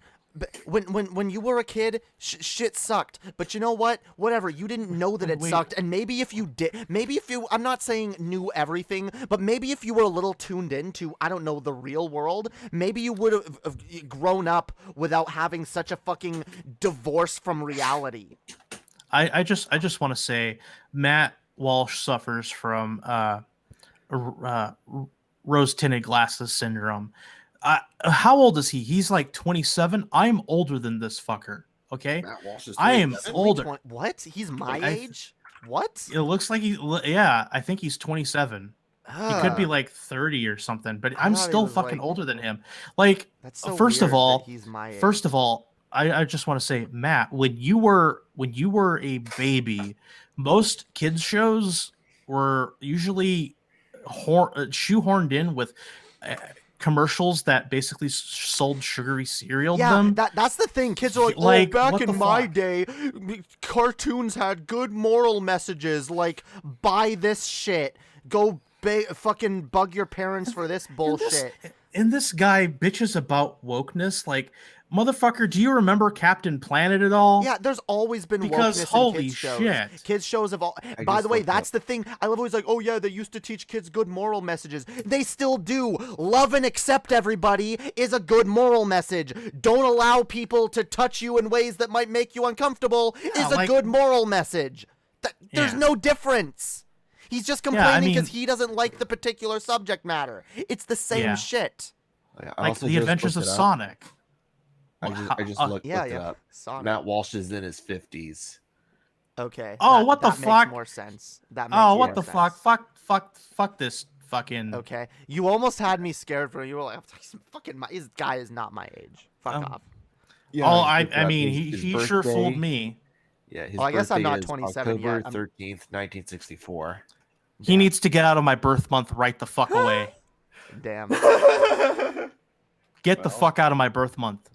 When you were a kid, shit sucked. But you know what? Whatever. You didn't know that it sucked. And maybe if you did, I'm not saying knew everything, but maybe if you were a little tuned into, I don't know, the real world, maybe you would have grown up without having such a fucking divorce from reality. I just want to say Matt Walsh suffers from rose tinted glasses syndrome. How old is he? He's like 27. I'm older than this fucker. Okay, Matt Walsh is I am 27? older. What? He's my age? What? It looks like I think he's 27. He could be like 30 or something, but I'm thought he still was, fucking like- older than him. Like, That's so first of weird all, that he's my age. first of all, I just want to say, Matt, when you were a baby, most kids shows were usually shoehorned in with commercials that basically sold sugary cereal to Yeah, them. that's the thing. Kids are like, Like, oh, back what the in my fuck? day, cartoons had good moral messages, like, buy this shit, go fucking bug your parents for this bullshit. And this guy bitches about wokeness. Like, motherfucker, do you remember Captain Planet at all? Yeah, there's always been Because wokeness in holy kids shows. shit. Kids shows have all. By just the way, looked that's up. the thing. I love always like, oh yeah, they used to teach kids good moral messages. They still do. Love and accept everybody is a good moral message. Don't allow people to touch you in ways that might make you uncomfortable is a like- good moral message. There's Yeah. no difference. He's just I complaining mean- because he doesn't like the particular subject matter. It's the same Yeah. shit. Yeah, I Like also the just Adventures of looked it up. Sonic. I just looked Yeah, it yeah. up. Sonic. Matt Walsh is in his 50s. Okay. Oh, what the that fuck? Makes more sense. That makes Oh, more what the sense. fuck? Fuck this fucking. Okay, you almost had me scared for you. Were like, he's fucking this guy is not my age. Fuck Um, off. Yeah, Oh, I I looked it up. mean, His he sure birthday- fooled me. Yeah, his Well, I guess I'm birthday not is 27 October yet. I'm- 13th, 1964. He needs to get out of my birth month right the fuck away. Damn. Get the fuck out of my birth month.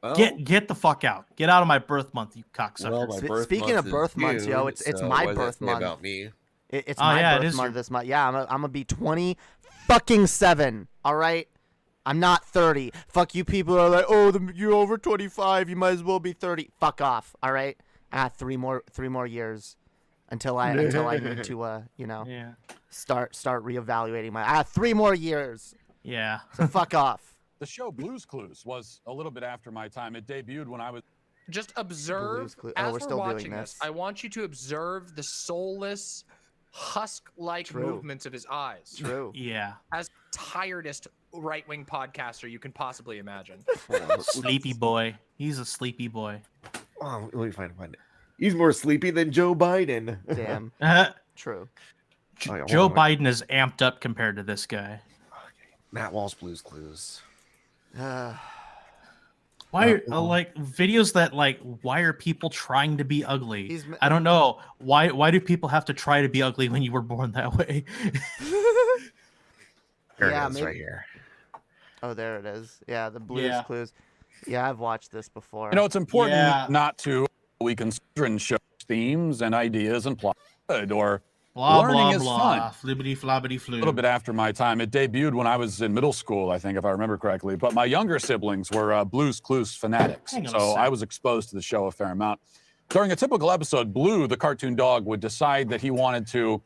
Well, Get the fuck out. Get out of my birth month, you cocksucker. well, my birth Speaking month of birth is months, yo, June, it's so my what does that birth say month. about me. It's Oh, my yeah, it birth is month your- this month. Yeah, I'm gonna be 27. All right. I'm not 30. Fuck you people are like, oh, you're over 25. You might as well be 30. Fuck off. All right. I got three more years until I need to Yeah. start reevaluating my. I have 3 more years. Yeah. So fuck off. The show Blue's Clues was a little bit after my time. It debuted when I was Just observe Blue's Clues. Oh, as we're we're still doing watching this. this. I want you to observe the soulless, husk-like True. movements of his eyes. True. Yeah. As tiredest right-wing podcaster you can possibly imagine. Sleepy boy. He's a sleepy boy. Oh, let me find it. He's more sleepy than Joe Biden. Damn. True. Joe Biden is amped up compared to this guy. Matt Walsh, Blue's Clues. Why like videos that like why are people trying to be ugly? I don't know. Why do people have to try to be ugly when you were born that way? Here Yeah, it is maybe- right here. Oh, there it is. Yeah, the Blue's Clues. Yeah, I've watched this before. You know, it's important Yeah. not to we can children show themes and ideas and plot or Blah learning blah is blah. fun. Flibbity flobbity A flu. little bit after my time. It debuted when I was in middle school, I think, if I remember correctly. But my younger siblings were Blue's Clues fanatics, Hang on a so sec. I was exposed to the show a fair amount. During a typical episode, Blue, the cartoon dog, would decide that he wanted to,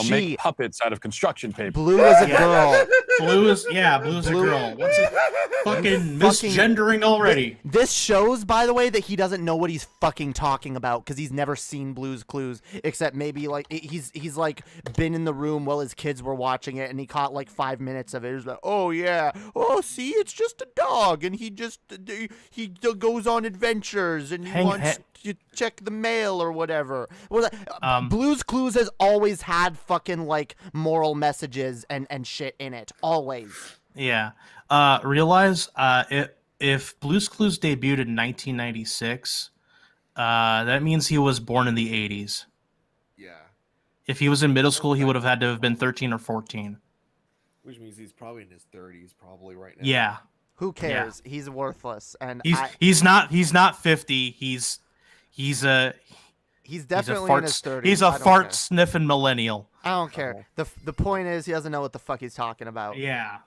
make puppets out of construction paper. Blue is a girl. Blue is a girl. What's it? Fucking misgendering already. This shows, by the way, that he doesn't know what he's fucking talking about because he's never seen Blue's Clues, except maybe like he's like been in the room while his kids were watching it, and he caught like 5 minutes of it. He was like, oh yeah, oh see, it's just a dog, and he goes on adventures, and he wants to check the mail or whatever. Well, Blue's Clues has always had fucking like moral messages and shit in it, always. Yeah. Realize if Blue's Clues debuted in 1996, that means he was born in the 80s. Yeah. If he was in middle school, he would have had to have been 13 or 14. Which means he's probably in his 30s, probably right now. Yeah. Who cares? Yeah. He's worthless, and he's not 50. He's definitely in his 30s. He's a fart sniffing millennial. I don't care. The point is he doesn't know what the fuck he's talking about. Yeah.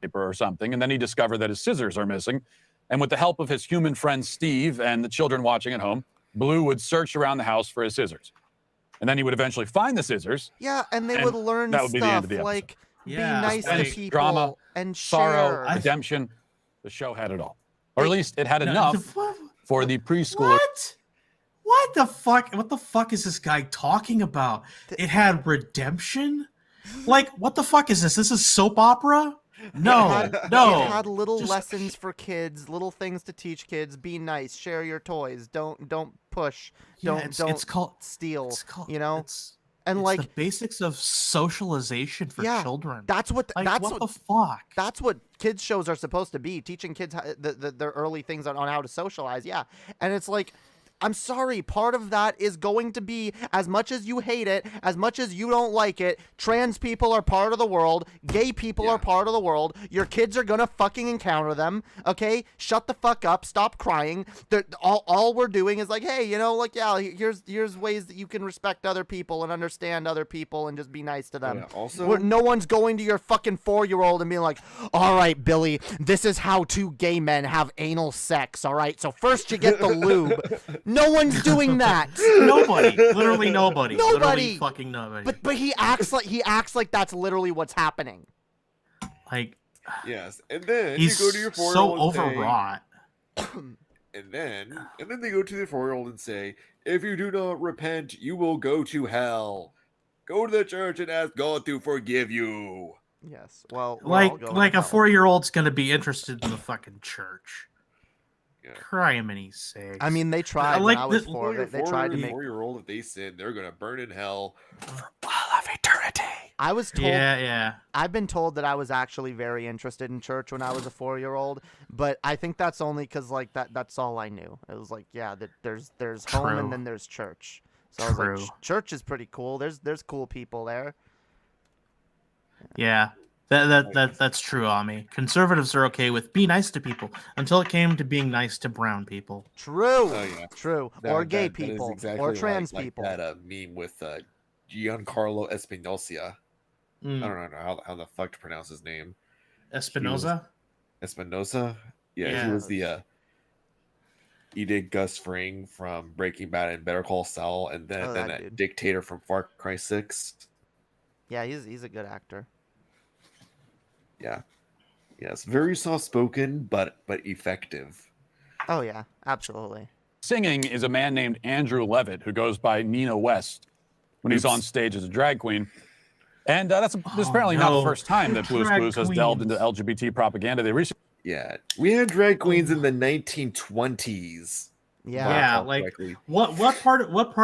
Paper or something, and then he discovered that his scissors are missing. And with the help of his human friend Steve and the children watching at home, Blue would search around the house for his scissors. And then he would eventually find the scissors. Yeah, and they would learn that would be the end stuff of the episode. like be nice to people drama, and sorrow, share. redemption. The show had it all. Or at least it had enough for the preschooler. What the fuck? What the fuck is this guy talking about? It had redemption? Like, what the fuck is this? This is soap opera? No. It had little lessons for kids, little things to teach kids. Be nice, share your toys. Don't push. Don't steal. And like the basics of socialization for children. That's what. Like, that's what the fuck. That's what kids shows are supposed to be, teaching kids their early things on how to socialize. Yeah, and it's like, I'm sorry, part of that is going to be, as much as you hate it, as much as you don't like it, trans people are part of the world, gay people are part of the world, your kids are gonna fucking encounter them, okay? Shut the fuck up, stop crying. All we're doing is like, hey, here's ways that you can respect other people and understand other people and just be nice to them. Yeah, also, no one's going to your fucking 4-year-old and being like, all right, Billy, this is how 2 gay men have anal sex, all right? So first you get the lube. No one's doing that. Nobody. Literally nobody. Nobody. Literally fucking nobody. But he acts like that's literally what's happening. Like, yes, and then he's you go to your 4-year-old so and overwrought. And then they go to the 4-year-old and say, if you do not repent, you will go to hell. Go to the church and ask God to forgive you. Yes. Well, like a 4-year-old's gonna be interested in the fucking church. Criminy sakes. I mean, they tried when I was 4. They tried to make 4-year-old, if they sin, they're gonna burn in hell for all of eternity. I was told. Yeah. I've been told that I was actually very interested in church when I was a 4-year-old, but I think that's only because like that's all I knew. It was like, yeah, that there's home and then there's church. So I was like, church is pretty cool. There's cool people there. Yeah. That's true, Ami. Conservatives are okay with be nice to people until it came to being nice to brown people. True. Oh, yeah. True. Or gay people. Exactly or trans like people. That meme with Giancarlo Espinosa. I don't know how the fuck to pronounce his name. Espinosa? Espinosa? Yeah, he was the he did Gus Fring from Breaking Bad and Better Call Saul, and then that dictator from Far Cry 6. Yeah, he's a good actor. Yeah. Yes, very soft-spoken, but effective. Oh, yeah, absolutely. Singing is a man named Andrew Levitt, who goes by Nina West when he's on stage as a drag queen. And this is apparently not the first time that Blue's Clues has delved into LGBT propaganda. They recently... Yeah, we had drag queens in the 1920s. Yeah, like what part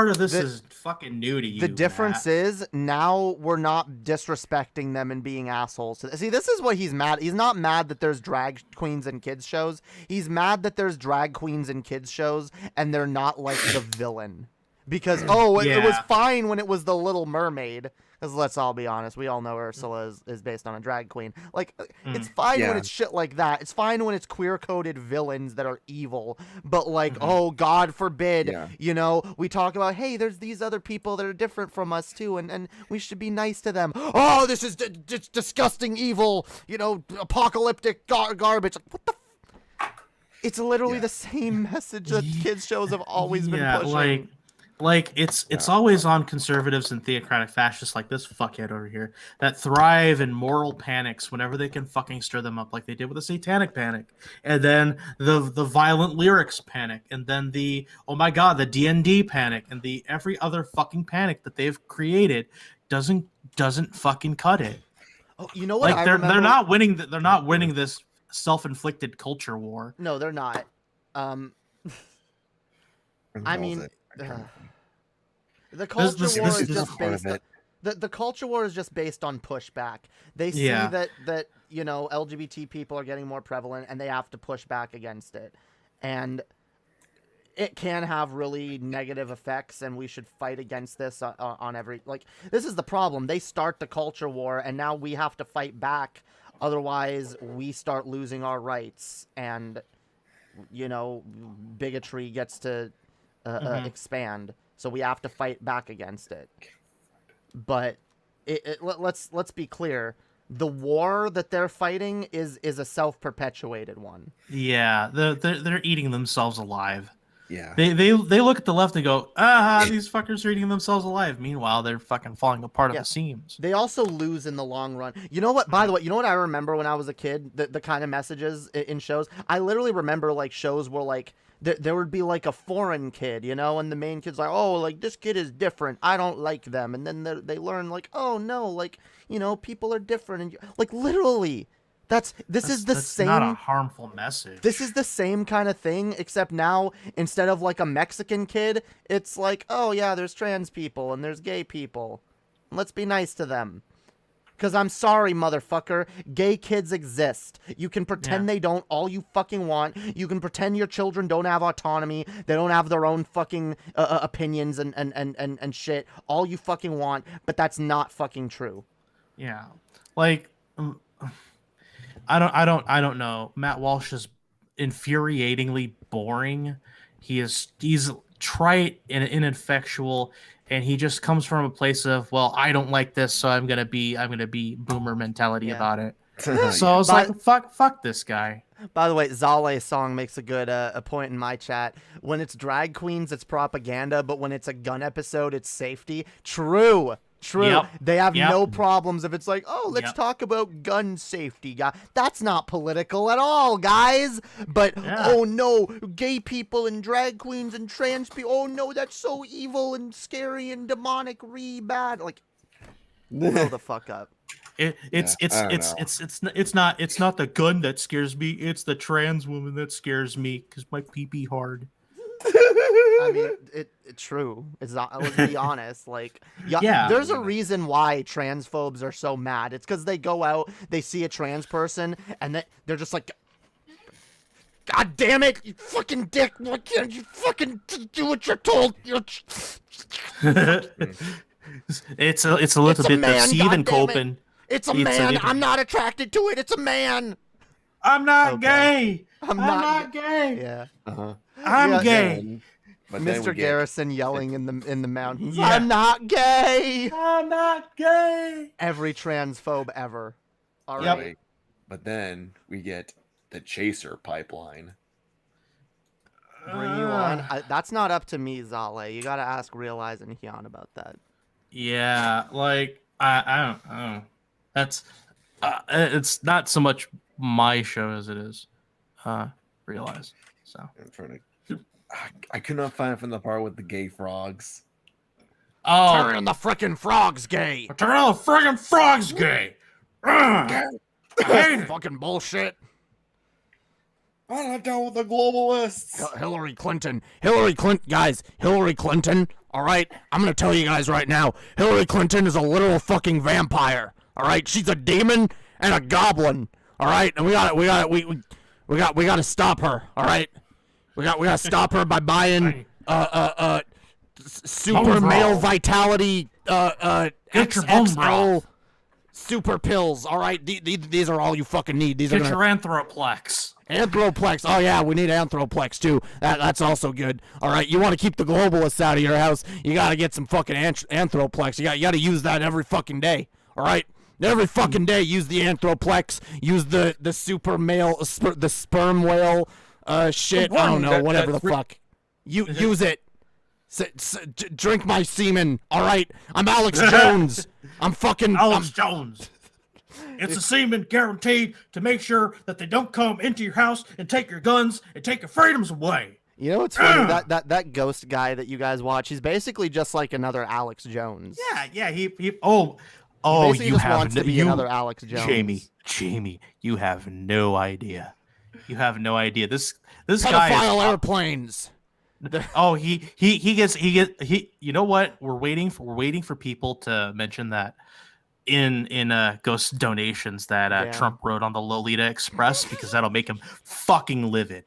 of this is fucking new to you? The difference is now we're not disrespecting them and being assholes. See, this is what he's mad. He's not mad that there's drag queens in kids shows. He's mad that there's drag queens in kids shows and they're not like the villain. Because it was fine when it was the Little Mermaid. Because let's all be honest, we all know Ursula is based on a drag queen. Like, it's fine when it's shit like that. It's fine when it's queer-coded villains that are evil. But like, oh, God forbid, you know, we talk about, hey, there's these other people that are different from us too, and we should be nice to them. Oh, this is disgusting, evil, you know, apocalyptic garbage. Like, what the? It's literally the same message that kids shows have always been pushing. Like it's always on conservatives and theocratic fascists like this fuckhead over here that thrive in moral panics whenever they can fucking stir them up, like they did with the Satanic Panic, and then the violent lyrics panic, and then the oh my god the D&D panic, and the every other fucking panic that they've created doesn't fucking cut it. Oh, you know what? Like they're not winning. They're not winning this self-inflicted culture war. No, they're not. I mean. The culture war is just based on, the culture war is just based on pushback. They see that you know LGBT people are getting more prevalent and they have to push back against it, and it can have really negative effects, and we should fight against this on every this is the problem. They start the culture war and now we have to fight back, otherwise we start losing our rights, and you know bigotry gets to expand. So we have to fight back against it. But let's be clear. The war that they're fighting is a self-perpetuated one. Yeah, they're eating themselves alive. Yeah. They look at the left and go, these fuckers are eating themselves alive. Meanwhile, they're fucking falling apart at the seams. They also lose in the long run. You know what? By the way, you know what I remember when I was a kid? The kind of messages in shows. I literally remember like shows where like there would be like a foreign kid, you know, and the main kid's like, oh, like this kid is different. I don't like them. And then they learn like, oh no, like, you know, people are different. And like literally, this is the same. Not a harmful message. This is the same kind of thing, except now instead of like a Mexican kid, it's like, oh yeah, there's trans people and there's gay people. Let's be nice to them. Because I'm sorry, motherfucker. Gay kids exist. You can pretend they don't all you fucking want. You can pretend your children don't have autonomy. They don't have their own fucking opinions and shit. All you fucking want. But that's not fucking true. Yeah. Like, I don't know. Matt Walsh is infuriatingly boring. He's trite and ineffectual. And he just comes from a place of, well, I don't like this, so I'm gonna be boomer mentality about it. So I was like, fuck this guy. By the way, Zale's song makes a good a point in my chat. When it's drag queens, it's propaganda, but when it's a gun episode, it's safety. True. Yep. They have no problems if it's like, oh, let's talk about gun safety, guy. That's not political at all, guys. But oh no, gay people and drag queens and trans people. Oh no, that's so evil and scary and demonic, bad. Like, blow the fuck up. It's not the gun that scares me. It's the trans woman that scares me because my pee hard. I mean, it's true. It's not. Let's be honest. Like, there's a reason why transphobes are so mad. It's because they go out, they see a trans person, and they're just like, God damn it, you fucking dick! Why can't you fucking do what you're told? It's a little bit of Stephen Copen. It's a man. I'm not attracted to it. It's a man. I'm not gay. I'm not gay. Yeah. I'm gay. But Mr. Garrison yelling in the mountains. Yeah. I'm not gay. I'm not gay. Every transphobe ever. All right. Yep. But then we get the chaser pipeline. Bring you on. That's not up to me, Zale. You got to ask Realize and Hyan about that. Yeah, like I don't. That's it's not so much my show as it is Realize. So I'm trying to. I could not find it from the part with the gay frogs. Oh, turn the frickin' frogs gay. Turn the frickin' frogs gay. I hate it. Fucking bullshit. I'm not down with the globalists. Hillary Clinton. Guys, Hillary Clinton, all right? I'm going to tell you guys right now, Hillary Clinton is a literal fucking vampire, all right? She's a demon and a goblin, all right? And we got to stop her, all right? We got to stop her by buying super male vitality XXL super pills, all right? These are all you fucking need. These Get are your Anthroplex. Anthroplex. Oh yeah, we need Anthroplex too. That's also good. All right, you want to keep the globalists out of your house? You got to get some fucking Anthroplex. You got to use that every fucking day. All right, every fucking day. Use the Anthroplex. Use the super male, the sperm whale. Shit. I don't know. Whatever the fuck. Use it. Drink my semen. All right. I'm Alex Jones. I'm fucking Alex Jones. It's a semen guaranteed to make sure that they don't come into your house and take your guns and take your freedoms away. You know what's funny? That ghost guy that you guys watch, he's basically just like another Alex Jones. Yeah. He He you just have wants to be another Alex Jones. Jamie, you have no idea. You have no idea. This guy pedophile is airplanes. he gets you know what? We're waiting for people to mention that in ghost donations that Trump wrote on the Lolita Express, because that'll make him fucking livid.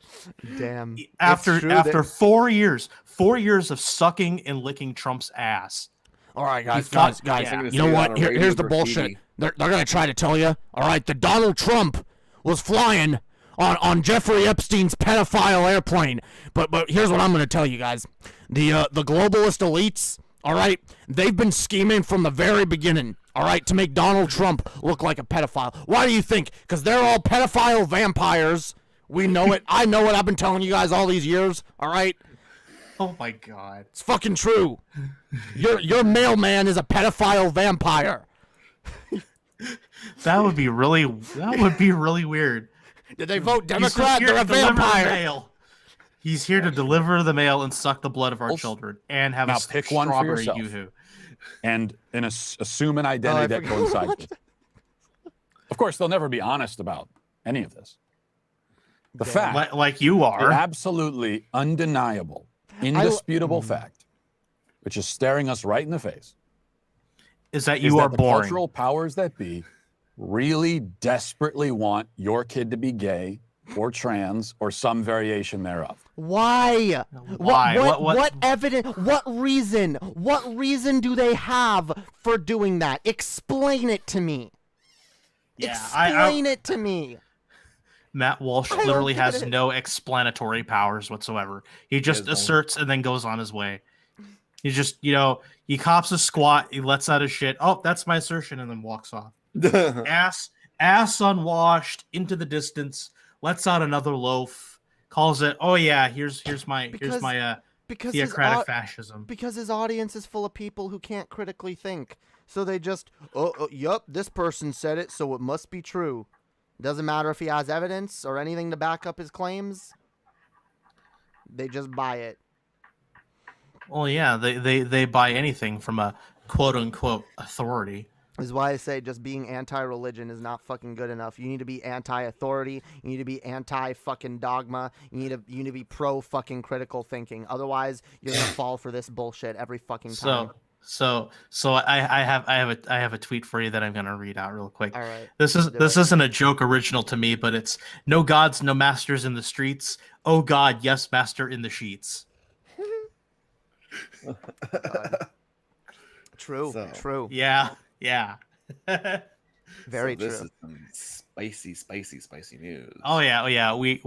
Damn. After 4 years of sucking and licking Trump's ass. All right, guys. Yeah. You know what? Here's the bullshit. They're gonna try to tell you. All right, that Donald Trump was flying on Jeffrey Epstein's pedophile airplane. But here's what I'm gonna tell you guys. The globalist elites, all right, they've been scheming from the very beginning, all right, to make Donald Trump look like a pedophile. Why do you think? Because they're all pedophile vampires. We know it. I know it. I've been telling you guys all these years, all right? Oh my god. It's fucking true. Your mailman is a pedophile vampire. That would be really weird. Did they vote He's Democrat? here They're a to deliver the vampire. mail. He's here to deliver the mail and suck the blood of our children and have Now a pick one for strawberry yourself. yoo-hoo. And assume an identity that coincides with it. Of course, they'll never be honest about any of this. The fact, Like you are. the absolutely undeniable, indisputable fact, which is staring us right in the face, is that is you that are the boring. cultural powers that be really desperately want your kid to be gay or trans or some variation thereof. Why? Why? What evidence? What reason? What reason do they have for doing that? Explain it to me. Yeah, Explain it to me. Matt Walsh I don't literally get has it. no explanatory powers whatsoever. He just asserts and then goes on his way. He just, he cops a squat, he lets out his shit. Oh, that's my assertion, and then walks off. Ass unwashed into the distance, lets out another loaf, calls it, oh yeah, here's my Because theocratic fascism. Because his audience is full of people who can't critically think. So they just, yup, this person said it, so it must be true. Doesn't matter if he has evidence or anything to back up his claims. They just buy it. Well, yeah, they buy anything from a quote unquote authority. This is why I say just being anti-religion is not fucking good enough. You need to be anti-authority. You need to be anti-fucking dogma. You need to be pro-fucking critical thinking. Otherwise, you're gonna fall for this bullshit every fucking time. So I have a tweet for you that I'm gonna read out real quick. All right. This isn't a joke original to me, but it's no gods, no masters in the streets. Oh God, yes, master in the sheets. True. Yeah. Very This true. is some spicy news. Oh yeah. We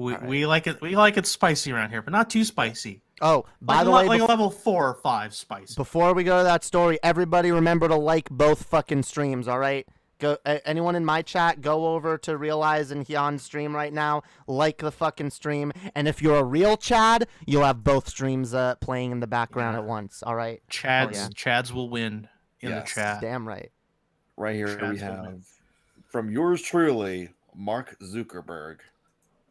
like it. We like it spicy around here, but not too spicy. Oh, by the like way, a level 4 or 5 spicy. before we go to that story, everybody remember to like both fucking streams, all right? Go. Anyone in my chat, go over to Realize and Hyan's stream right now. Like the fucking stream, and if you're a real Chad, you'll have both streams playing in the background at once. All right. Chads will win in the Yes. chat. Damn right. Right here we Chad's have from yours truly, Mark Zuckerberg.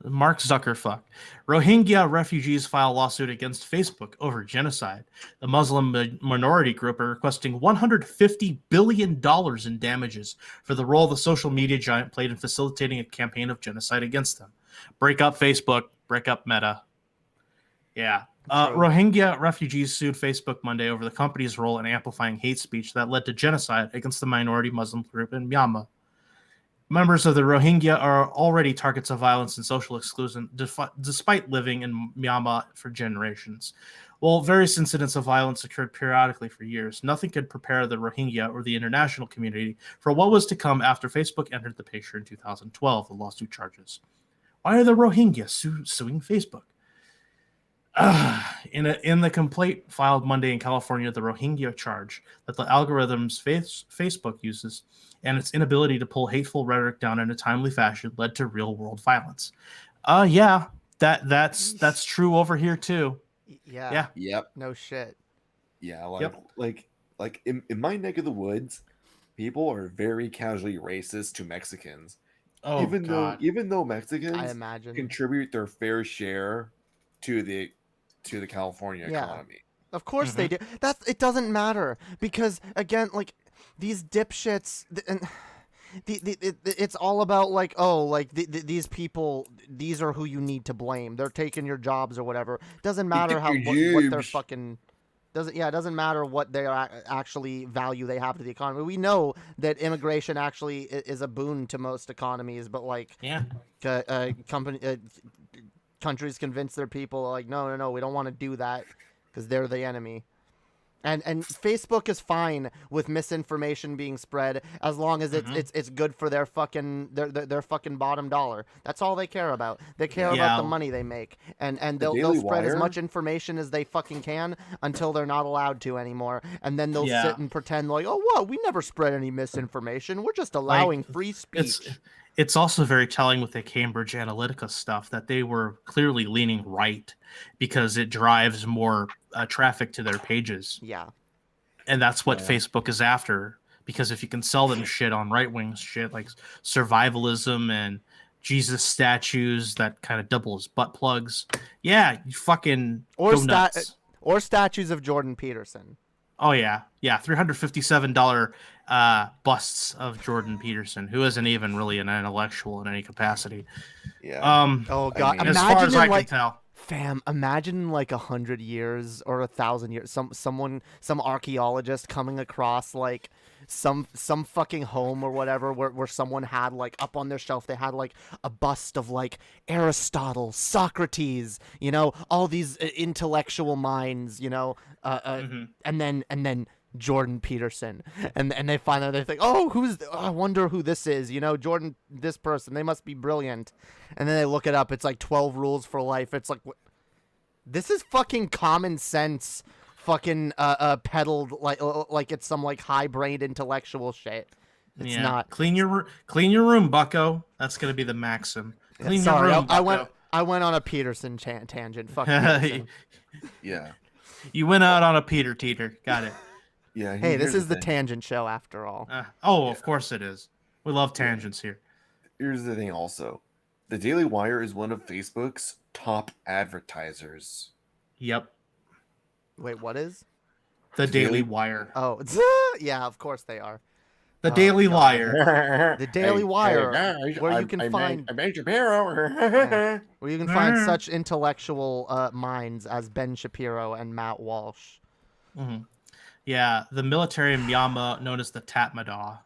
Mark Zuckerfuck. Rohingya refugees file lawsuit against Facebook over genocide. The Muslim minority group are requesting $150 billion in damages for the role the social media giant played in facilitating a campaign of genocide against them. Break up Facebook. Break up Meta. Yeah. Rohingya refugees sued Facebook Monday over the company's role in amplifying hate speech that led to genocide against the minority Muslim group in Myanmar. Members of the Rohingya are already targets of violence and social exclusion, despite living in Myanmar for generations. While various incidents of violence occurred periodically for years, nothing could prepare the Rohingya or the international community for what was to come after Facebook entered the picture in 2012, the lawsuit charges. Why are the Rohingya suing Facebook? In the complaint filed Monday in California, the Rohingya charge that the algorithms Facebook uses and its inability to pull hateful rhetoric down in a timely fashion led to real-world violence. Yeah, that's true over here too. Yeah. Yep. No shit. Yeah, like in my neck of the woods, people are very casually racist to Mexicans. Oh, even God. though Mexicans I imagine. contribute their fair share to the California economy. Of course they do. It doesn't matter because again, like these dipshits, and it's all about like, these people, these are who you need to blame. They're taking your jobs or whatever. Doesn't matter what they're fucking. It doesn't matter what they actually value they have to the economy. We know that immigration actually is a boon to most economies, but like countries convince their people like no, we don't want to do that because they're the enemy. And Facebook is fine with misinformation being spread as long as it's good for their fucking their fucking bottom dollar. That's all they care about. They care about the money they make, and they'll spread as much information as they fucking can until they're not allowed to anymore. And then they'll sit and pretend like, oh, what? We never spread any misinformation. We're just allowing free speech. It's also very telling with the Cambridge Analytica stuff that they were clearly leaning right because it drives more traffic to their pages. Yeah. And that's what Facebook is after. Because if you can sell them shit on right-wing shit like survivalism and Jesus statues that kind of double as butt plugs, you fucking go nuts. Or statues of Jordan Peterson. Oh, yeah. Yeah, $357 busts of Jordan Peterson, who isn't even really an intellectual in any capacity. Yeah. Oh, God. I mean, as far as I can tell. Fam, imagine like 100 years or 1,000 years, some archaeologist coming across like some fucking home or whatever where someone had like up on their shelf they had like a bust of like Aristotle, Socrates, all these intellectual minds, and then Jordan Peterson, and they find out, they think, oh, I wonder who this is, Jordan, this person, they must be brilliant, and then they look it up, it's like 12 rules for life. It's like, this is fucking common sense fucking peddled like it's some like high-brained intellectual shit. It's not. Clean your room, bucko. That's gonna be the maxim. Clean your room, bucko. I went on a Peterson tangent. Fuck Peterson. Yeah. You went out on a Peter teeter. Got it. Yeah. Hey, this is the tangent show after all. Of course it is. We love tangents here. Here's the thing also. The Daily Wire is one of Facebook's top advertisers. Yep. Wait, what is? The Daily Wire. Oh, yeah, of course they are. The Daily Wire. The Daily Wire, where you can find where you can find such intellectual minds as Ben Shapiro and Matt Walsh. Mm-hmm. Yeah, the military in Myanmar, known as the Tatmadaw.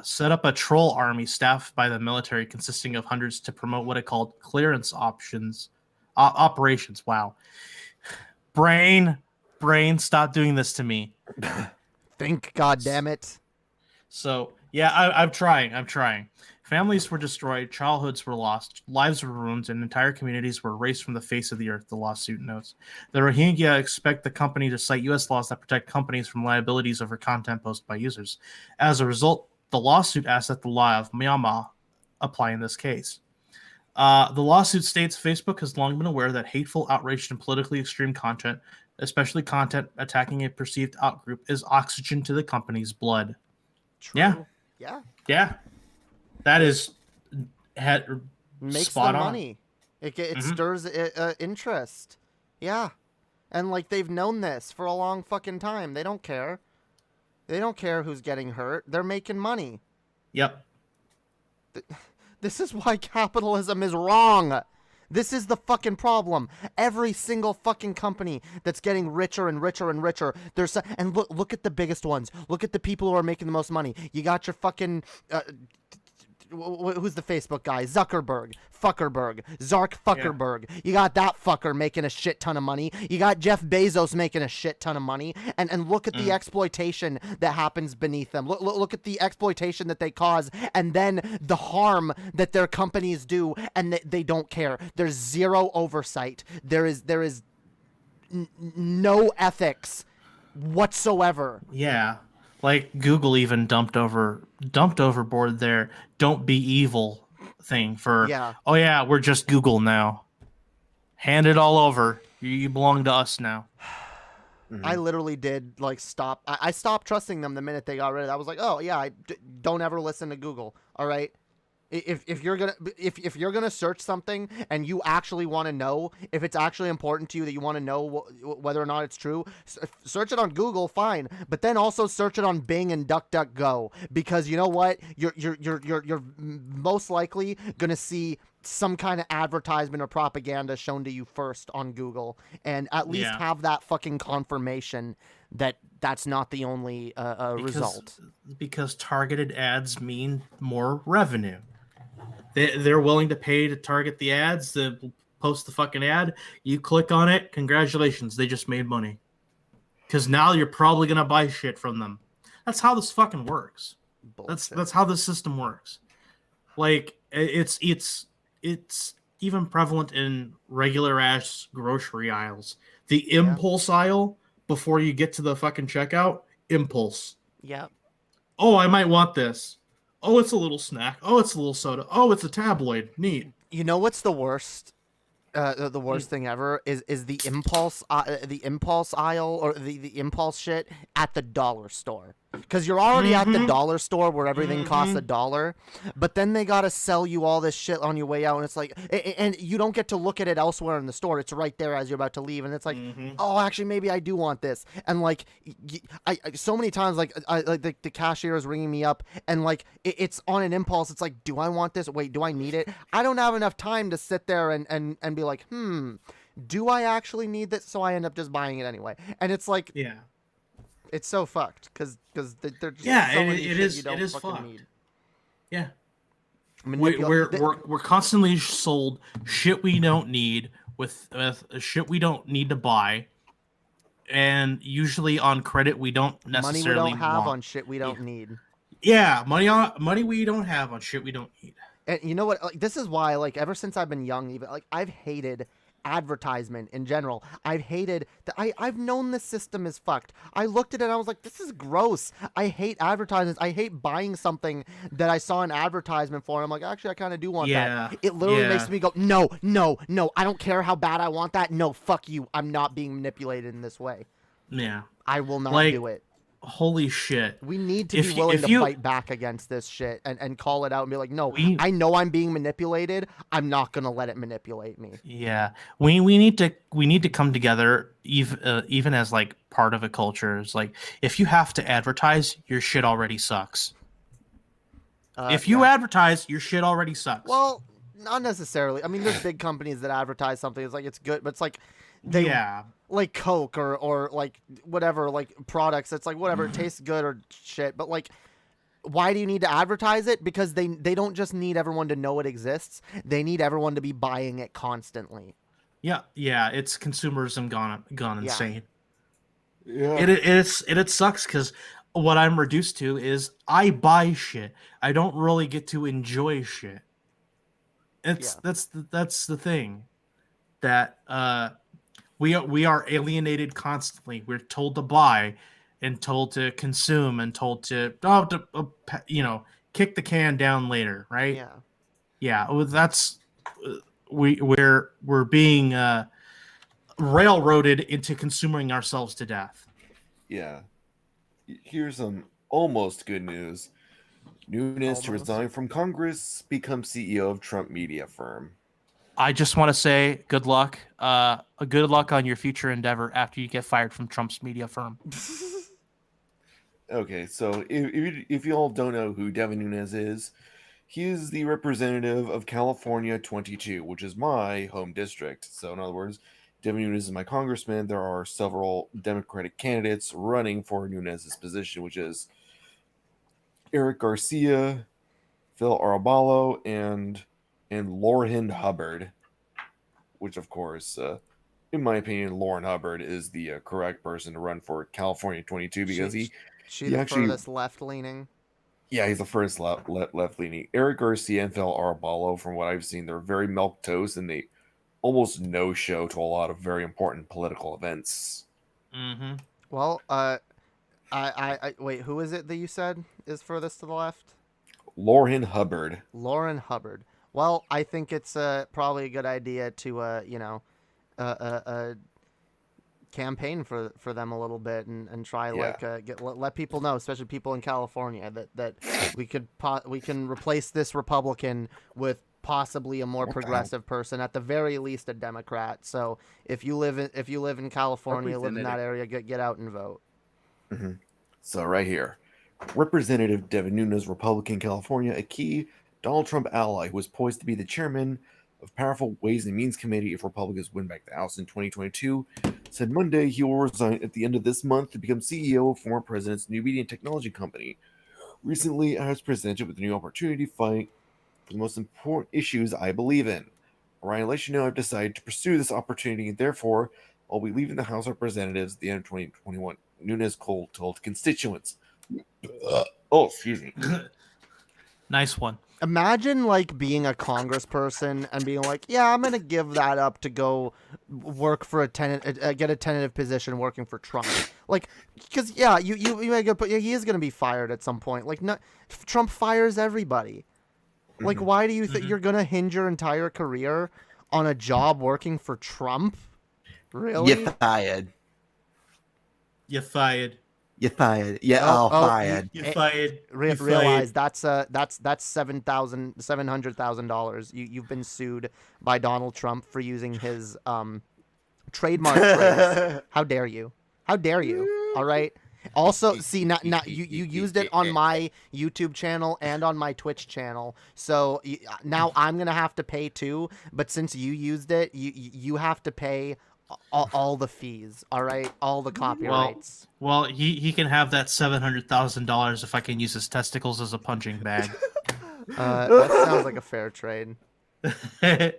Set up a troll army staffed by the military consisting of hundreds to promote what it called clearance operations. Wow. Brain, stop doing this to me. Think, goddammit. So, yeah, I'm trying. Families were destroyed, childhoods were lost, lives were ruined, and entire communities were erased from the face of the earth, the lawsuit notes. The Rohingya expect the company to cite U.S. laws that protect companies from liabilities over content posted by users. As a result, the lawsuit asks that the law of Myanmar apply in this case. The lawsuit states Facebook has long been aware that hateful, outraged, and politically extreme content, especially content attacking a perceived outgroup, is oxygen to the company's blood. True. Yeah. That is makes spot them on. money. It stirs interest. Yeah. And like they've known this for a long fucking time. They don't care. They don't care who's getting hurt. They're making money. Yep. This is why capitalism is wrong. This is the fucking problem. Every single fucking company that's getting richer and richer and richer. And look at the biggest ones. Look at the people who are making the most money. You got your fucking who's the Facebook guy? Zuckerberg, Fuckerberg, Zark Fuckerberg. Yeah. You got that fucker making a shit ton of money. You got Jeff Bezos making a shit ton of money. And look at the exploitation that happens beneath them. Look at the exploitation that they cause, and then the harm that their companies do, and they don't care. There's zero oversight. There is no ethics whatsoever. Yeah. Like Google even dumped overboard their "don't be evil" thing for. Yeah. Oh yeah, we're just Google now. Hand it all over. You belong to us now. I literally did stop. I stopped trusting them the minute they got rid of it. I was like, oh yeah, don't ever listen to Google. All right. If you're gonna search something and you actually want to know if it's actually important to you, that you want to know whether or not it's true, search it on Google, fine, but then also search it on Bing and DuckDuckGo, because you know what, you're most likely gonna see some kind of advertisement or propaganda shown to you first on Google, and at least have that fucking confirmation that that's not the only result. Because targeted ads mean more revenue. They're willing to pay to target the ads, to post the fucking ad. You click on it, congratulations, they just made money. Because now you're probably gonna buy shit from them. That's how this fucking works. Bullshit. That's how the system works. Like it's even prevalent in regular ass grocery aisles. The impulse aisle before you get to the fucking checkout, impulse. Yep. Oh, I might want this. Oh, it's a little snack. Oh, it's a little soda. Oh, it's a tabloid. Neat. You know what's the worst? The worst thing ever is the impulse aisle, or the impulse shit at the dollar store. Because you're already at the dollar store where everything costs $1, but then they gotta sell you all this shit on your way out, and it's like, and you don't get to look at it elsewhere in the store. It's right there as you're about to leave, and it's like, oh, actually, maybe I do want this. And like, I so many times, like the cashier is ringing me up, and like it's on an impulse. It's like, do I want this? Wait, do I need it? I don't have enough time to sit there and be like, do I actually need this? So I end up just buying it anyway, and it's like, it's so fucked because they're just so many shit you don't fucking fucked. need. Yeah, we're constantly sold shit we don't need with shit we don't need to buy, and usually on credit we don't necessarily money we don't have want. On shit we don't need. Yeah, money we don't have on shit we don't need. And you know what? Like, this is why, like, ever since I've been young, even like I've hated advertisement in general. I've hated that. I've known this system is fucked. I looked at it and I was like, this is gross. I hate advertisements. I hate buying something that I saw an advertisement for. I'm like, actually, I kind of do want that. It literally makes me go, no. I don't care how bad I want that. No, fuck you. I'm not being manipulated in this way. Yeah. I will not do it. Holy shit. We need to be willing to fight back against this shit and call it out and be like, no, I know I'm being manipulated. I'm not going to let it manipulate me. Yeah. We need to come together even as like part of a culture. It's like, if you have to advertise, your shit already sucks. If you advertise, your shit already sucks. Well, not necessarily. I mean, there's big companies that advertise something. It's like, it's good, but it's like, like Coke or like whatever, like products. It's like, whatever, it tastes good or shit. But like, why do you need to advertise it? Because they don't just need everyone to know it exists. They need everyone to be buying it constantly. Yeah. It's consumerism gone insane. Yeah. It sucks because what I'm reduced to is I buy shit. I don't really get to enjoy shit. That's the thing that we are alienated constantly. We're told to buy and told to consume and told to kick the can down later, right? Yeah. Well, that's we're being railroaded into consuming ourselves to death. Yeah. Here's some almost good news. Nunes to resign from Congress, become CEO of Trump media firm. I just want to say good luck. Good luck on your future endeavor after you get fired from Trump's media firm. Okay, so if you all don't know who Devin Nunes is, He is the representative of California 22, which is my home district. So, in other words, Devin Nunes is my congressman. There are several Democratic candidates running for Nunes' position, which is Eric Garcia, Phil Arabalo, and Lauren Hubbard, which, of course, in my opinion, Lauren Hubbard is the correct person to run for California 22 because She he the actually, furthest left leaning. yeah, he's the first left leaning. Eric Garcia and Phil Arabalo, from what I've seen, they're very milk toast and they almost no show to a lot of very important political events. Mm-hmm. Well, I wait. Who is it that you said is furthest to the left? Lauren Hubbard. Lauren Hubbard. Well, I think it's probably a good idea to campaign for them a little bit and try let people know, especially people in California, that we can replace this Republican with possibly a more progressive person, at the very least a Democrat. So if you live in California, live in that area, get out and vote. Mm-hmm. So right here, Representative Devin Nunes, Republican, California, a key Donald Trump ally who was poised to be the chairman of powerful Ways and Means Committee if Republicans win back the House in 2022, said Monday he will resign at the end of this month to become CEO of former president's new media and technology company. Recently, I was presented with a new opportunity to fight for the most important issues I believe in. Ryan, let you know I've decided to pursue this opportunity and therefore I'll be leaving the House of Representatives at the end of 2021. Nunes told constituents. Oh, excuse me. Nice one. Imagine being a congressperson and being like, yeah, I'm gonna give that up to go work for get a tentative position working for Trump. Because you make he is gonna be fired at some point. No, Trump fires everybody. Why do you think you're gonna hinge your entire career on a job working for Trump? Really? You're fired. You're fired. You're fired. You're all fired. You're fired. Realize that's $700,000. You've been sued by Donald Trump for using his trademark phrase. How dare you? How dare you? All right. Also, see, not you used it on my YouTube channel and on my Twitch channel, so now I'm gonna have to pay too. But since you used it, you have to pay all the fees. All right, all the copyrights. Well, he can have that $700,000 if I can use his testicles as a punching bag. That sounds like a fair trade. This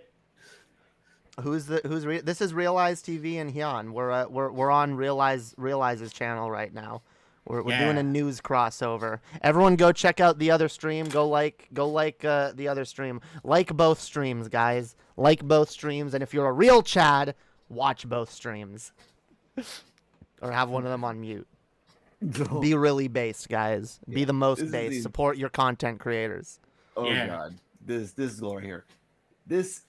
is Realize TV and Hyan. We're on Realize's channel right now. We're doing a news crossover. Everyone go check out the other stream. Go like the other stream. Like both streams, guys. Like both streams, and if you're a real Chad, watch both streams. Or have one of them on mute. No. Be really based, guys. Yeah. Be the most based. Support your content creators. Oh God, this is glory here. This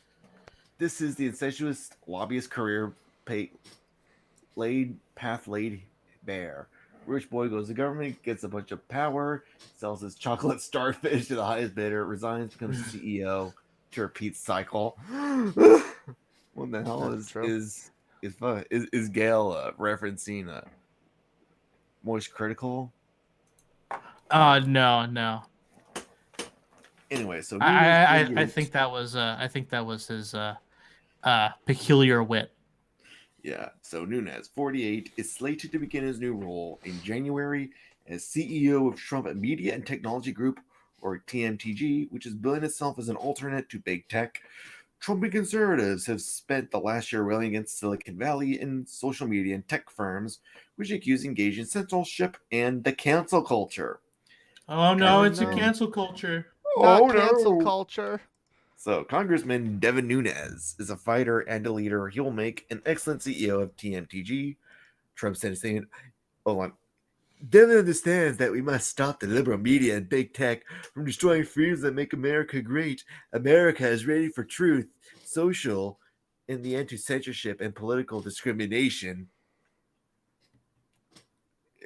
is the incestuous lobbyist career laid bare. Rich boy goes to government, gets a bunch of power, sells his chocolate starfish to the highest bidder, resigns, becomes CEO to repeat cycle. What the hell is Gail referencing Moist Critical? No. Anyway, so I think that was his peculiar wit. Yeah, so Nunes, 48, is slated to begin his new role in January as CEO of Trump Media and Technology Group, or TMTG, which is billing itself as an alternate to big tech. Trump and conservatives have spent the last year railing against Silicon Valley and social media and tech firms, which accuse engage in censorship and the cancel culture. Oh no, it's a cancel culture. Not cancel culture. So, Congressman Devin Nunes is a fighter and a leader. He will make an excellent CEO of TMTG. Trump said, saying, hold on. Devin understands that we must stop the liberal media and big tech from destroying freedoms that make America great. America is ready for truth, social, and the anti-censorship and political discrimination.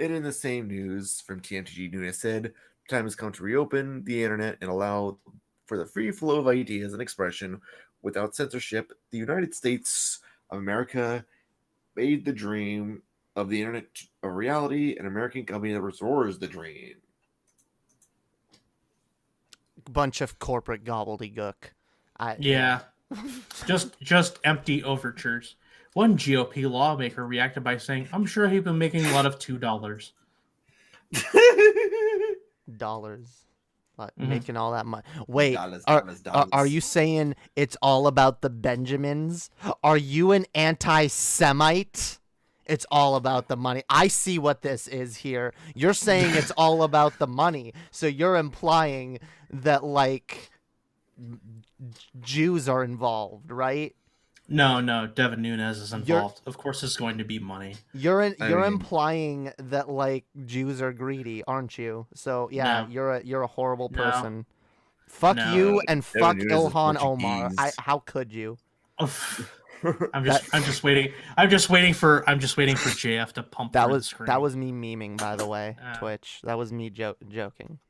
And in the same news from TMTG, Nunes said, time has come to reopen the internet and allow for the free flow of ideas and expression without censorship. The United States of America made the dream of the internet a reality, an American company that restores the dream. bunch of corporate gobbledygook. Yeah. just empty overtures. One GOP lawmaker reacted by saying, "I'm sure he'd been making a lot of $2." Dollars. Mhm. Making all that money. Wait, Dollars. are you saying it's all about the Benjamins? Are you an anti-Semite? It's all about the money. I see what this is here. You're saying it's all about the money. So you're implying that, like, Jews are involved, right? No, Devin Nunes is involved. Of course it's going to be money. You're I mean- implying that, like, Jews are greedy, aren't you? So yeah, No. you're a horrible No. person. Fuck No. you and Devin fuck Nunes is Ilhan Omar. Portuguese. How could you? I'm just waiting for JF to pump That through the was screen. that was me memeing, by the way. Ah. Twitch. That was me joking.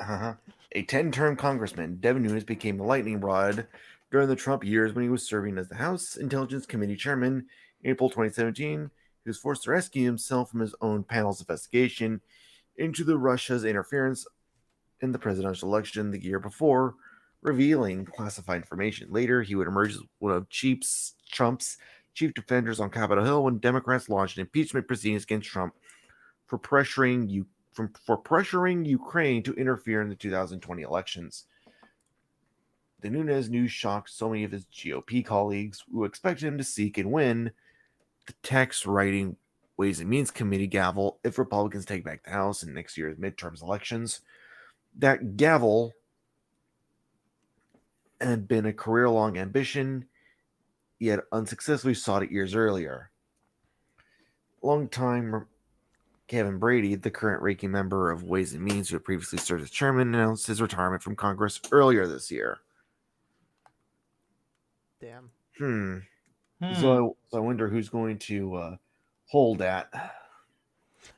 Uh-huh. A 10-term congressman, Devin Nunes became the lightning rod during the Trump years when he was serving as the House Intelligence Committee chairman in April 2017. He was forced to rescue himself from his own panel's investigation into the Russia's interference in the presidential election the year before, revealing classified information. Later, he would emerge as one of Trump's chief defenders on Capitol Hill when Democrats launched impeachment proceedings against Trump for pressuring Ukraine to interfere in the 2020 elections. The Nunes news shocked so many of his GOP colleagues who expected him to seek and win the tax writing Ways and Means Committee gavel if Republicans take back the House in next year's midterms elections. That gavel had been a career-long ambition, yet unsuccessfully sought it years earlier. Longtime Kevin Brady, the current ranking member of Ways and Means, who had previously served as chairman, announced his retirement from Congress earlier this year. Damn. So I wonder who's going to hold that.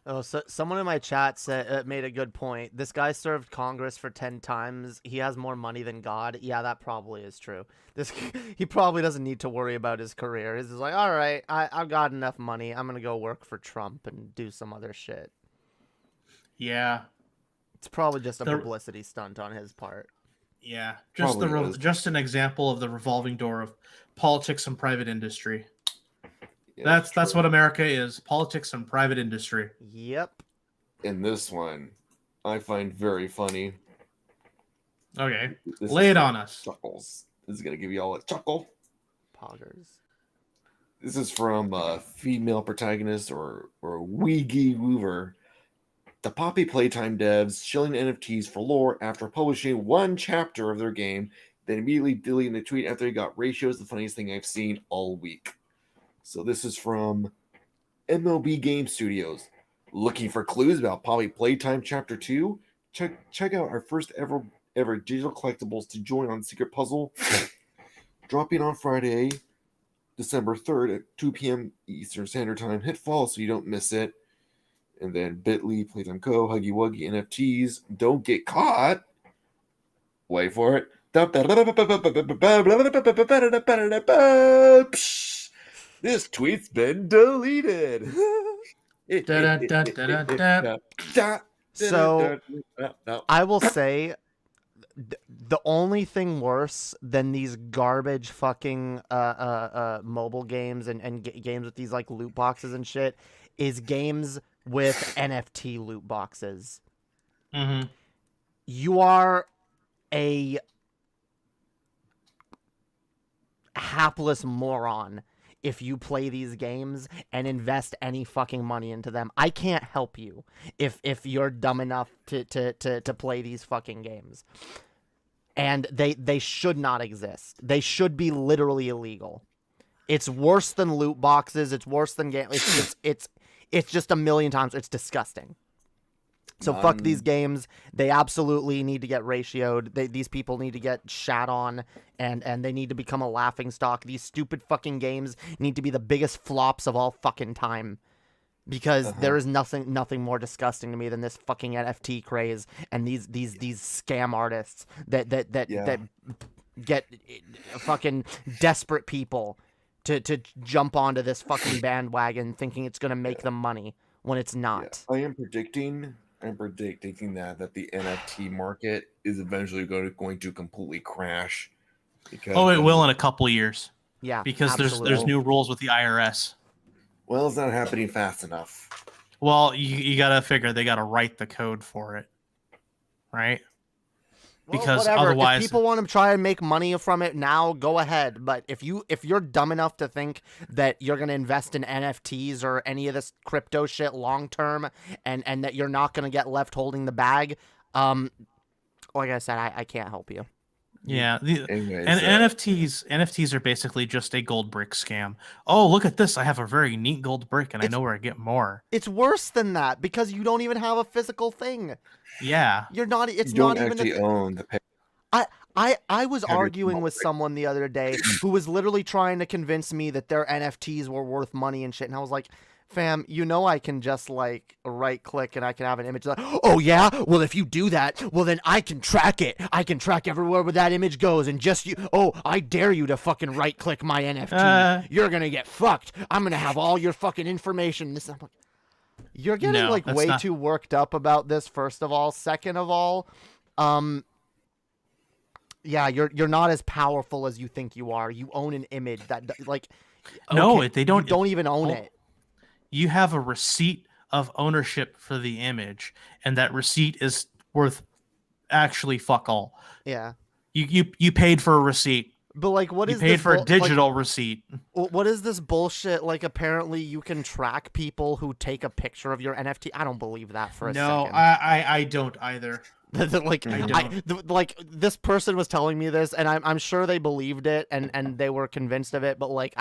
Oh, so someone in my chat said made a good point. This guy served Congress for 10 times. He has more money than God. Yeah, that probably is true. He probably doesn't need to worry about his career. He's just like, all right, I've got enough money. I'm gonna go work for Trump and do some other shit. Yeah. It's probably just a publicity stunt on his part. Yeah. Just an example of the revolving door of politics and private industry. Yeah, That's what America is. Politics and private industry. Yep. And this one I find very funny. Okay. This Lay is it on us. Chuckles. This is gonna give you all a chuckle. Poggers. This is from female protagonist or Weegie Woover. The Poppy Playtime devs shilling NFTs for lore after publishing one chapter of their game, then immediately deleting the tweet after they got ratios. The funniest thing I've seen all week. So this is from MLB Game Studios. Looking for clues about Poppy Playtime Chapter 2? Check out our first ever digital collectibles to join on Secret Puzzle. Dropping on Friday, December 3rd at 2 p.m. Eastern Standard Time. Hit follow so you don't miss it. And then Bitly, Playtime Co., Huggy Wuggy, NFTs. Don't get caught. Wait for it. This tweet's been deleted. So I will say the only thing worse than these garbage fucking mobile games and games with these like loot boxes and shit is games with NFT loot boxes. Mm-hmm. You are a hapless moron if you play these games and invest any fucking money into them. I can't help you if you're dumb enough to play these fucking games. And they should not exist. They should be literally illegal. It's worse than loot boxes. It's worse than game. It's just a million times. It's disgusting. So fuck these games. They absolutely need to get ratioed. These people need to get shat on, and they need to become a laughingstock. These stupid fucking games need to be the biggest flops of all fucking time, because there is nothing more disgusting to me than this fucking NFT craze and these scam artists that get fucking desperate people to jump onto this fucking bandwagon thinking it's gonna make them money when it's not. I am predicting I'm predicting that the NFT market is eventually going to completely crash. Because Oh, it will in a couple of years. Yeah, Because there's absolutely. new rules with the IRS. Well, it's not happening fast enough. Well, you gotta figure they gotta write the code for it, right? Well, Because whatever. otherwise, if people want to try and make money from it now, go ahead. But if you're dumb enough to think that you're gonna invest in NFTs or any of this crypto shit long term, and that you're not gonna get left holding the bag, like I said, I can't help you. yeah. Anyways, NFTs are basically just a gold brick scam. Oh, look at this! I have a very neat gold brick, and I know where I get more. It's worse than that because you don't even have a physical thing. Yeah. You're not. It's you don't not even. actually own the. I was arguing with someone the other day who was literally trying to convince me that their NFTs were worth money and shit, and I was like, fam, you know I can just like right click and I can have an image like, oh yeah, well if you do that, well then I can track it. I can track everywhere where that image goes, and just you. Oh, I dare you to fucking right click my NFT. You're gonna get fucked. I'm gonna have all your fucking information. I'm like, you're getting like way too worked up about this. First of all, second of all, yeah, you're not as powerful as you think you are. You own an image that like. Okay, no, they don't. You don't even own it. You have a receipt of ownership for the image, and that receipt is worth actually fuck all. Yeah. You paid for a receipt. But like, what you is paid this for a digital receipt? What is this bullshit? Like, apparently you can track people who take a picture of your NFT. I don't believe that for a second. No, I don't either. Like, like this person was telling me this, and I'm sure they believed it, and they were convinced of it. But like,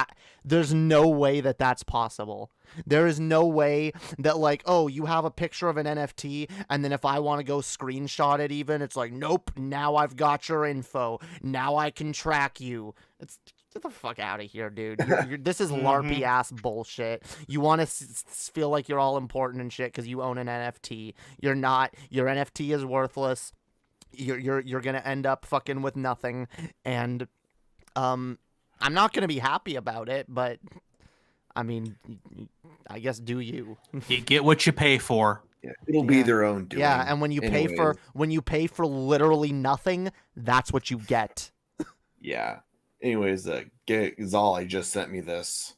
there's no way that that's possible. There is no way that like, oh, you have a picture of an NFT, and then if I want to go screenshot it, even it's like, nope. Now I've got your info. Now I can track you. Get the fuck out of here, dude. This is LARPy ass bullshit. You want to feel like you're all important and shit because you own an NFT. You're not. Your NFT is worthless. You're gonna end up fucking with nothing. And I'm not gonna be happy about it, but I mean, I guess do you. You get what you pay for. Yeah, it'll be their own doing. Yeah, and when you pay for literally nothing, that's what you get. Yeah. Anyways, Zolly just sent me this.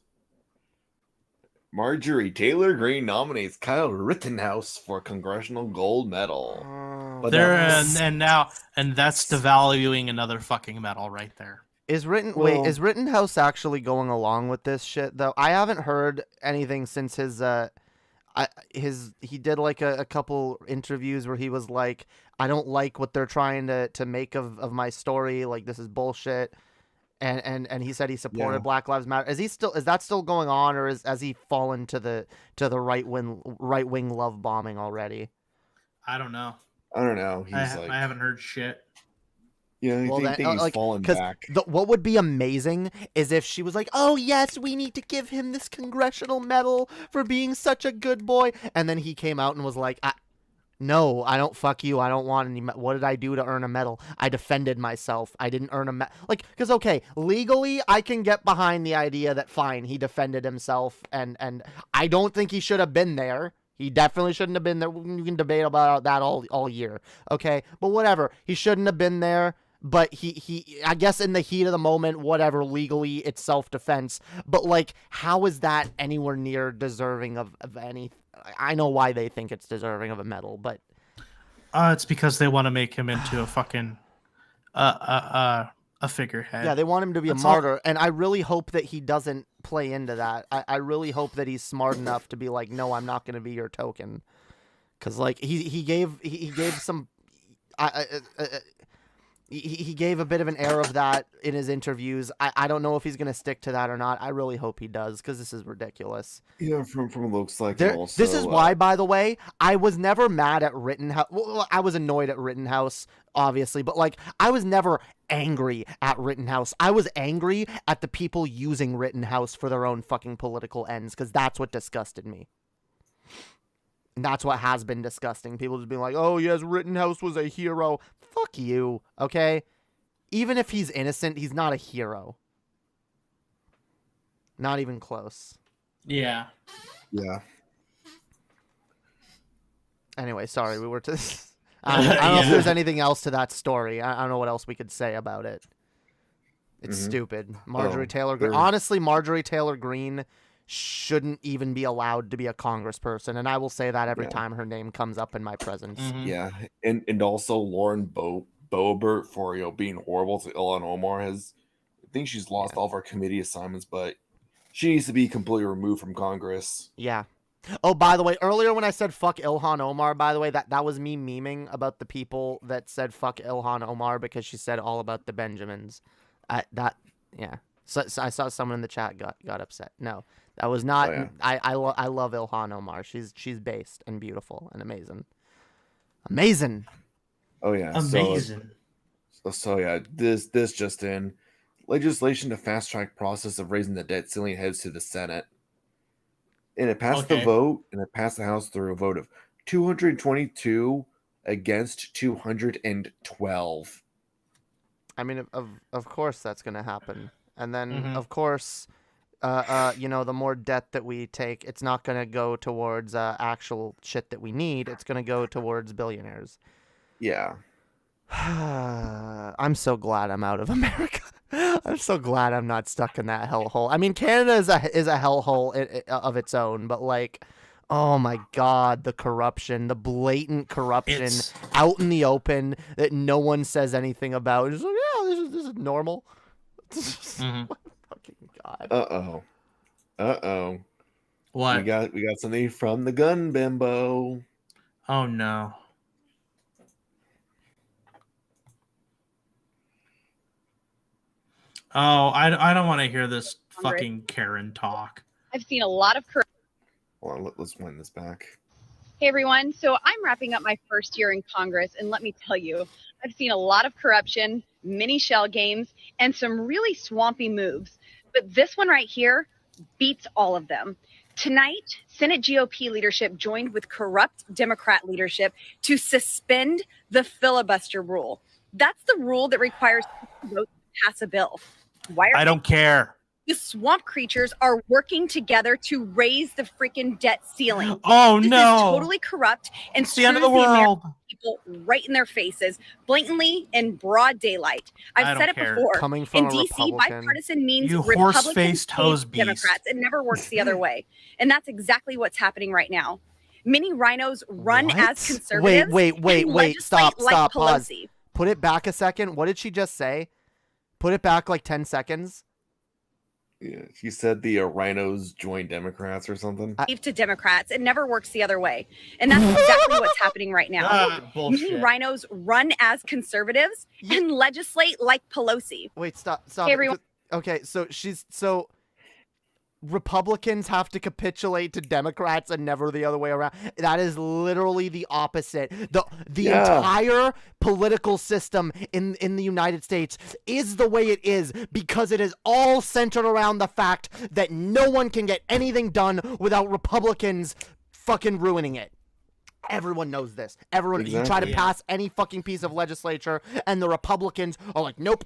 Marjorie Taylor Greene nominates Kyle Rittenhouse for Congressional Gold Medal. But that's devaluing another fucking medal right there. Is Rittenhouse actually going along with this shit though? I haven't heard anything since he did like a couple interviews where he was like, I don't like what they're trying to make of my story. Like, this is bullshit. And he said he supported Black Lives Matter. Is that still going on, or has he fallen to the right wing love bombing already? I don't know. I haven't heard shit. Yeah, I think he's fallen back. What would be amazing is if she was like, "Oh yes, we need to give him this congressional medal for being such a good boy," and then he came out and was like, "No, I don't. Fuck you. I don't want any. What did I do to earn a medal? I defended myself. I didn't earn a medal. Like, because okay, legally, I can get behind the idea that fine, he defended himself, and I don't think he should have been there. He definitely shouldn't have been there. You can debate about that all year, okay? But whatever. He shouldn't have been there. But he I guess in the heat of the moment, whatever, legally it's self-defense. But like, how is that anywhere near deserving of any? I know why they think it's deserving of a medal, but it's because they want to make him into a fucking a figurehead. Yeah, they want him to be a martyr, and I really hope that he doesn't play into that. I really hope that he's smart enough to be like, no, I'm not going to be your token, because like he gave some. He gave a bit of an air of that in his interviews. I don't know if he's going to stick to that or not. I really hope he does, because this is ridiculous. Yeah, from looks like also, this is why, by the way, I was never mad at Rittenhouse. Well, I was annoyed at Rittenhouse, obviously, but like, I was never angry at Rittenhouse. I was angry at the people using Rittenhouse for their own fucking political ends, because that's what disgusted me. And that's what has been disgusting. People just being like, oh, yes, Rittenhouse was a hero. Fuck you, okay? Even if he's innocent, he's not a hero. Not even close. Yeah. Yeah. Anyway, sorry, we were to. I don't know if there's anything else to that story. I don't know what else we could say about it. It's stupid. Marjorie Taylor Greene. Honestly, Marjorie Taylor Greene shouldn't even be allowed to be a congressperson, and I will say that every time her name comes up in my presence. Yeah, and also Lauren Boebert for being horrible to Ilhan Omar I think she's lost all of her committee assignments, but she needs to be completely removed from Congress. Yeah. Oh, by the way, earlier when I said fuck Ilhan Omar, by the way, that was me memeing about the people that said fuck Ilhan Omar because she said all about the Benjamins. So I saw someone in the chat got upset. No, that was not. I love Ilhan Omar. She's based and beautiful and amazing. Oh yeah, amazing. So yeah, this just in. Legislation to fast track process of raising the debt ceiling heads to the Senate. And it passed the vote, and it passed the House through a vote of 222 against 212. I mean, of course that's going to happen. And then, of course, the more debt that we take, it's not going to go towards actual shit that we need. It's going to go towards billionaires. Yeah. I'm so glad I'm out of America. I'm so glad I'm not stuck in that hellhole. I mean, Canada is a hellhole of its own, but like, oh my God, the corruption, the blatant corruption out in the open that no one says anything about. It's like, yeah, this is normal. Fucking God. Uh-oh. What? We got something from the gun bimbo. Oh no. Oh, I don't want to hear this fucking Karen talk. I've seen a lot of Hold on, let's wind this back. Hey everyone, so I'm wrapping up my first year in Congress, and let me tell you, I've seen a lot of corruption, mini shell games, and some really swampy moves. But this one right here beats all of them. Tonight, Senate GOP leadership joined with corrupt Democrat leadership to suspend the filibuster rule. That's the rule that requires votes to pass a bill. I don't care. The swamp creatures are working together to raise the freaking debt ceiling. Oh this no! Is totally corrupt and it's the end of the world. People right in their faces, blatantly in broad daylight. I've said it before. Coming from in DC, bipartisan means you Republicans horse-faced hose beast. Democrats. It never works the other way, and that's exactly what's happening right now. Many rhinos run as conservatives. Wait! Stop! Like pause. Put it back a second. What did she just say? Put it back like 10 seconds. Yeah, she said the rhinos join Democrats or something. To Democrats, it never works the other way, and that's exactly what's happening right now. Many rhinos run as conservatives and legislate like Pelosi. Wait, stop! Hey, everyone. Okay, so Republicans have to capitulate to Democrats and never the other way around. That is literally the opposite. The entire political system in the United States is the way it is because it is all centered around the fact that no one can get anything done without Republicans fucking ruining it. Everyone knows this. You try to pass any fucking piece of legislature, and the Republicans are like, nope,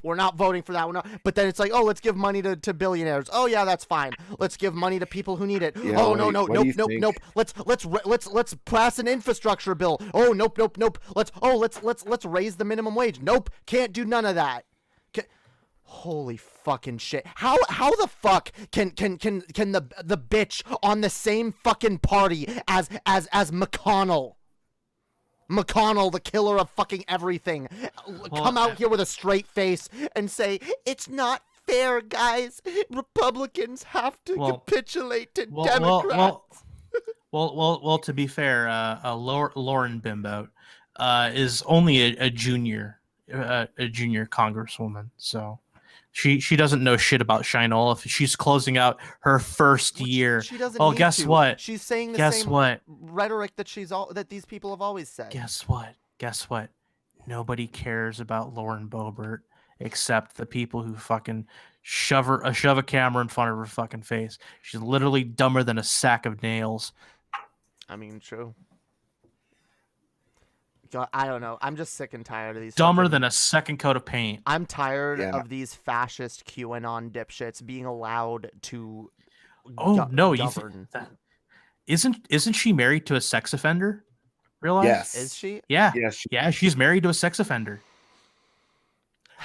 we're not voting for that. But then it's like, oh, let's give money to billionaires. Oh yeah, that's fine. Let's give money to people who need it. Yeah, oh nope. Let's pass an infrastructure bill. Oh nope. Let's raise the minimum wage. Nope, can't do none of that. Holy fucking shit. How the fuck can the bitch on the same fucking party as McConnell, the killer of fucking everything, come out here with a straight face and say it's not fair, guys. Republicans have to capitulate to Democrats. Well, to be fair, Lauren Bimbo is only a junior congresswoman, so she doesn't know shit about Shine Olaf. She's closing out her first year. She doesn't. Guess what? She's saying the same rhetoric that these people have always said. Guess what? Nobody cares about Lauren Boebert except the people who fucking shove a camera in front of her fucking face. She's literally dumber than a sack of nails. I mean, true. God, I don't know. I'm just sick and tired of these. Dumber than a second coat of paint. I'm tired of these fascist QAnon dipshits being allowed to. Govern. Isn't she married to a sex offender? Real life? Yes. Is she? Yeah. Yes. Yeah, she's married to a sex offender.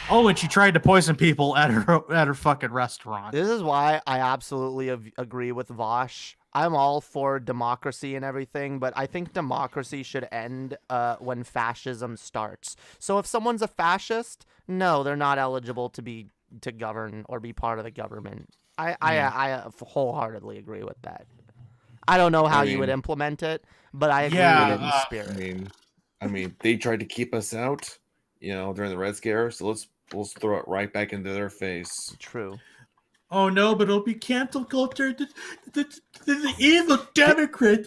Oh, and she tried to poison people at her fucking restaurant. This is why I absolutely agree with Vosh. I'm all for democracy and everything, but I think democracy should end when fascism starts. So if someone's a fascist, no, they're not eligible to govern or be part of the government. I wholeheartedly agree with that. I don't know how you would implement it, but I agree with it in spirit. I mean, they tried to keep us out, during the Red Scare. So let's throw it right back into their face. True. Oh no, but it'll be cancel culture. The evil Democrat.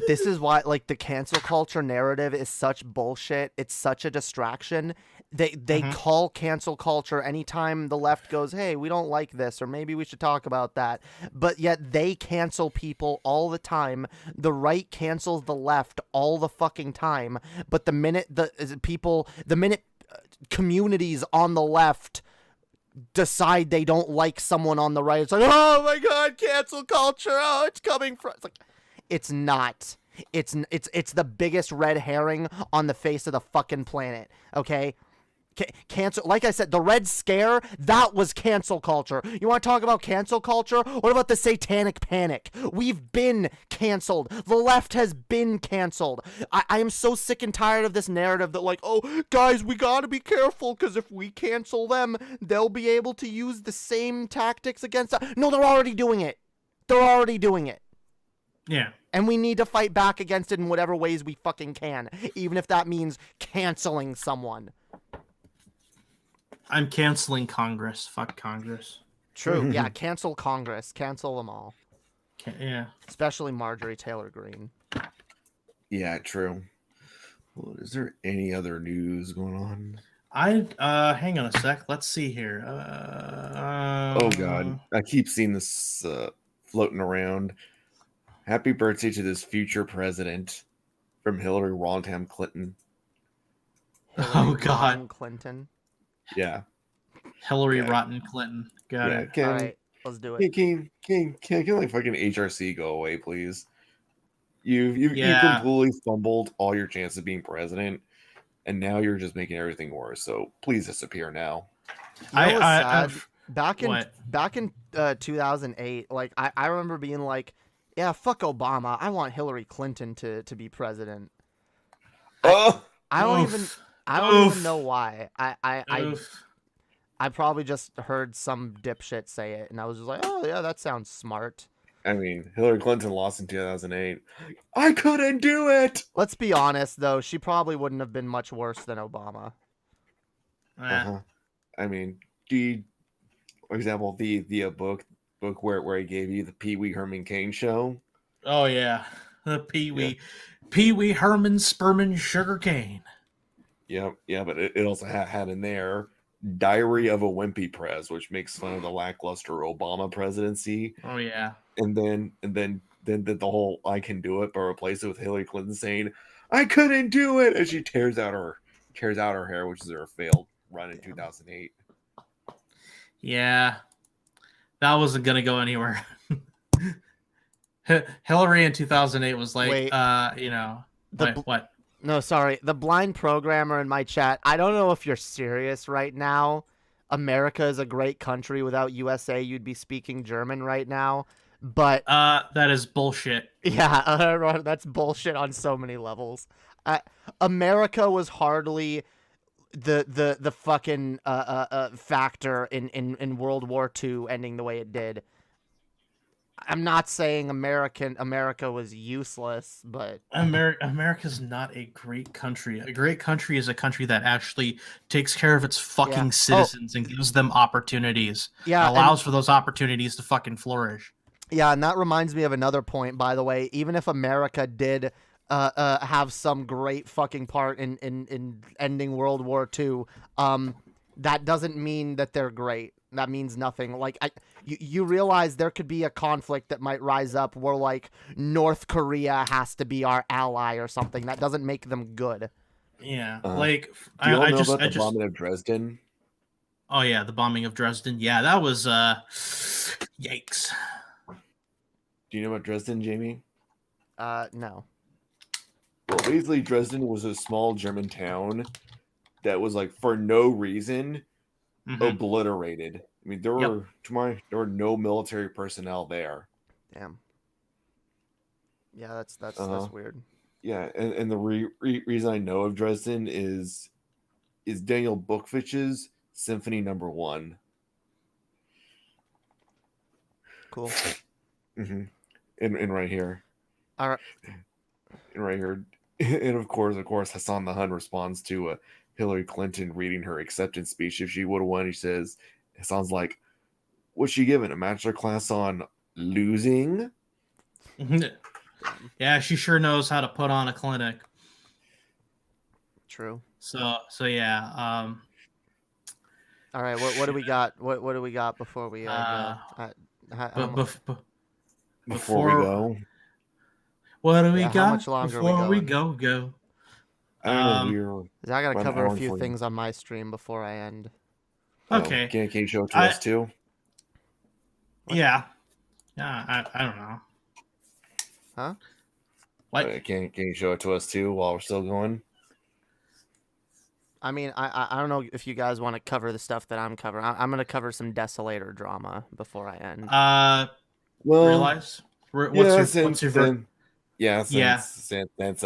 This is why, like, the cancel culture narrative is such bullshit. It's such a distraction. They call cancel culture anytime the left goes, hey, we don't like this, or maybe we should talk about that. But yet they cancel people all the time. The right cancels the left all the fucking time. But the minute communities on the left decide they don't like someone on the right, it's like, oh my god, cancel culture, oh, it's coming from, it's like, it's not. It's the biggest red herring on the face of the fucking planet, okay? Cancel, like I said, the Red Scare, that was cancel culture. You want to talk about cancel culture? What about the Satanic Panic? We've been canceled. The left has been canceled. I am so sick and tired of this narrative that, like, oh, guys, we gotta be careful because if we cancel them, they'll be able to use the same tactics against us. No, they're already doing it. They're already doing it. Yeah. And we need to fight back against it in whatever ways we fucking can, even if that means canceling someone. I'm canceling Congress. Fuck Congress. True. Yeah, cancel Congress. Cancel them all. Yeah. Especially Marjorie Taylor Greene. Yeah, true. Well, is there any other news going on? Hang on a sec. Let's see here. Oh god, I keep seeing this floating around. Happy birthday to this future president from Hillary Rodham Clinton. Oh god, Rodham Clinton. Yeah. Hillary Rotten Clinton. Got it. All right, let's do it. Can like fucking HRC go away, please? You Yeah. completely fumbled all your chances of being president, and now you're just making everything worse. So please disappear now. You know what's sad? Back in 2008, like I remember being like, yeah, fuck Obama. I want Hillary Clinton to be president. I don't even know why. I probably just heard some dipshit say it, and I was just like, oh yeah, that sounds smart. I mean, Hillary Clinton lost in 2008. I couldn't do it. Let's be honest, though. She probably wouldn't have been much worse than Obama. I mean, for example, the book where he gave you the Pee Wee Herman Cain show. Oh yeah, the Pee Wee Herman Sperman Sugar Cane. Yeah, but it also had in there Diary of a Wimpy Prez, which makes fun of the lackluster Obama presidency. Oh yeah. And then the whole I can do it, but replace it with Hillary Clinton saying, I couldn't do it, and she tears out her hair, which is her failed run in 2008. Yeah. That wasn't gonna go anywhere. Hillary in 2008 was like, what? No, sorry. The blind programmer in my chat, I don't know if you're serious right now. America is a great country. Without USA, you'd be speaking German right now. But that is bullshit. Yeah, that's bullshit on so many levels. America was hardly the fucking factor in World War II ending the way it did. I'm not saying America was useless, but America's not a great country. A great country is a country that actually takes care of its fucking citizens and gives them opportunities. Yeah, and allows for those opportunities to fucking flourish. Yeah, and that reminds me of another point, by the way. Even if America did have some great fucking part in ending World War II, that doesn't mean that they're great. That means nothing. Like, you realize there could be a conflict that might rise up where, like, North Korea has to be our ally or something. That doesn't make them good. Yeah, do you all know about the bombing of Dresden? Oh yeah, the bombing of Dresden. Yeah, that was yikes. Do you know about Dresden, Jamie? No. Well, basically, Dresden was a small German town that was like for no reason obliterated. I mean, there were no military personnel there. Damn. Yeah, that's weird. Yeah, and the reason I know of Dresden is Daniel Bookfich's Symphony Number 1. Cool. Mm-hmm. And right here. All right. And right here. And of course, Hassan the Hun responds to Hillary Clinton reading her acceptance speech. If she would have won, he says, Hassan's like, what's she given? A master class on losing? Yeah, she sure knows how to put on a clinic. True. So yeah. All right, what do we got? What do we got before we go? Before we go, what do we got? How much longer before are we going? go? I don't know. I gotta cover a few things on my stream before I end. Okay. Can you show it to us too? Yeah. Yeah, I don't know. Huh? What? Can you show it to us too while we're still going? I mean, I don't know if you guys want to cover the stuff that I'm covering. I'm going to cover some Desolator drama before I end. Well, realize? What's your since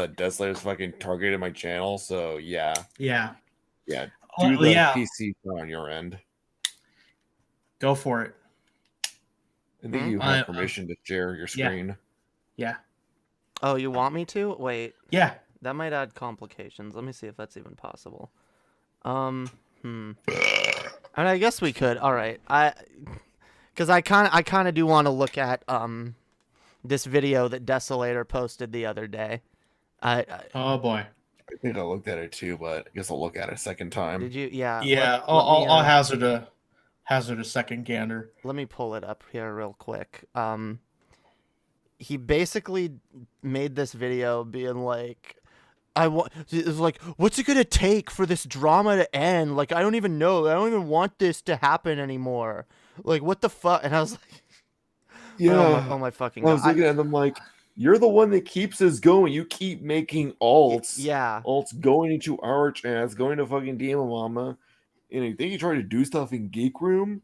Desolator's fucking targeted my channel, so yeah. Yeah. Yeah. Do the PC on your end. Go for it. I think you have permission to share your screen. Yeah. Oh, you want me to? Wait. Yeah. That might add complications. Let me see if that's even possible. And I guess we could. All right. Because I kind of do want to look at this video that Desolator posted the other day. Oh boy. I think I looked at it too, but I guess I'll look at it a second time. Did you? Yeah. Yeah. I'll hazard a second gander. Let me pull it up here real quick. He basically made this video being like, it was like, what's it gonna take for this drama to end? Like, I don't even know. I don't even want this to happen anymore. Like, what the fuck? And I was like, yeah. Oh my fucking God. I was looking at them like, you're the one that keeps us going. You keep making alts. Yeah. Alts going into our chats, going to fucking Demon Mama. And I think he tried to do stuff in Geek Room.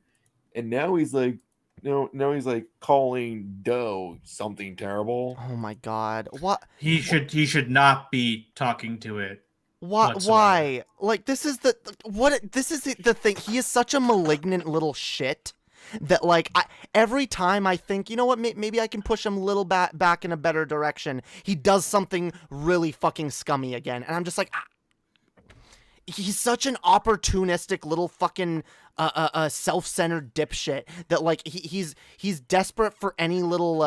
And now he's like, now he's like calling Doe something terrible. Oh my God. What? He should not be talking to it. Why? Like, this is the thing. He is such a malignant little shit that, like, every time I think, you know what, maybe I can push him a little back in a better direction, he does something really fucking scummy again. And I'm just like, he's such an opportunistic little fucking self-centered dipshit that, like, he's desperate for any little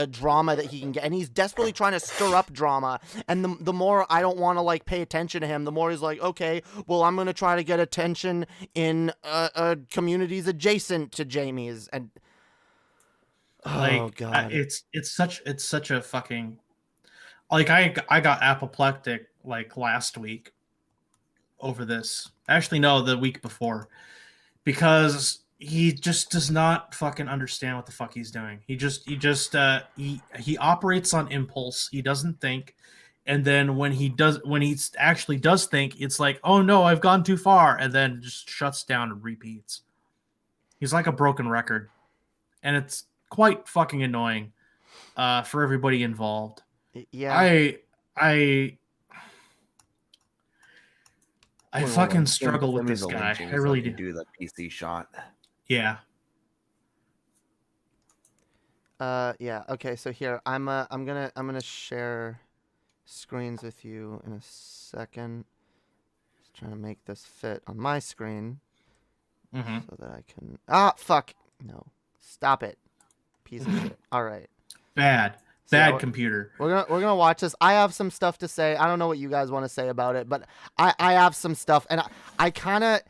drama that he can get, and he's desperately trying to stir up drama. And the more I don't want to, like, pay attention to him, the more he's like, okay, well, I'm gonna try to get attention in communities adjacent to Jamie's. And God, it's such a fucking, like, I got apoplectic like last week over this. Actually, no, the week before, because he just does not fucking understand what the fuck he's doing. He operates on impulse. He doesn't think. And then when he actually does think, it's like, oh no, I've gone too far, and then just shuts down and repeats. He's like a broken record. And it's quite fucking annoying for everybody involved. Yeah. I fucking struggle with this guy. I really do. Do the PC shot. Yeah. Yeah. Okay. So here, I'm gonna share screens with you in a second. Just trying to make this fit on my screen so that I can. Fuck. No. Stop it. Piece of shit. All right. Bad computer. We're gonna watch this. I have some stuff to say. I don't know what you guys want to say about it, but I have some stuff, and I kind of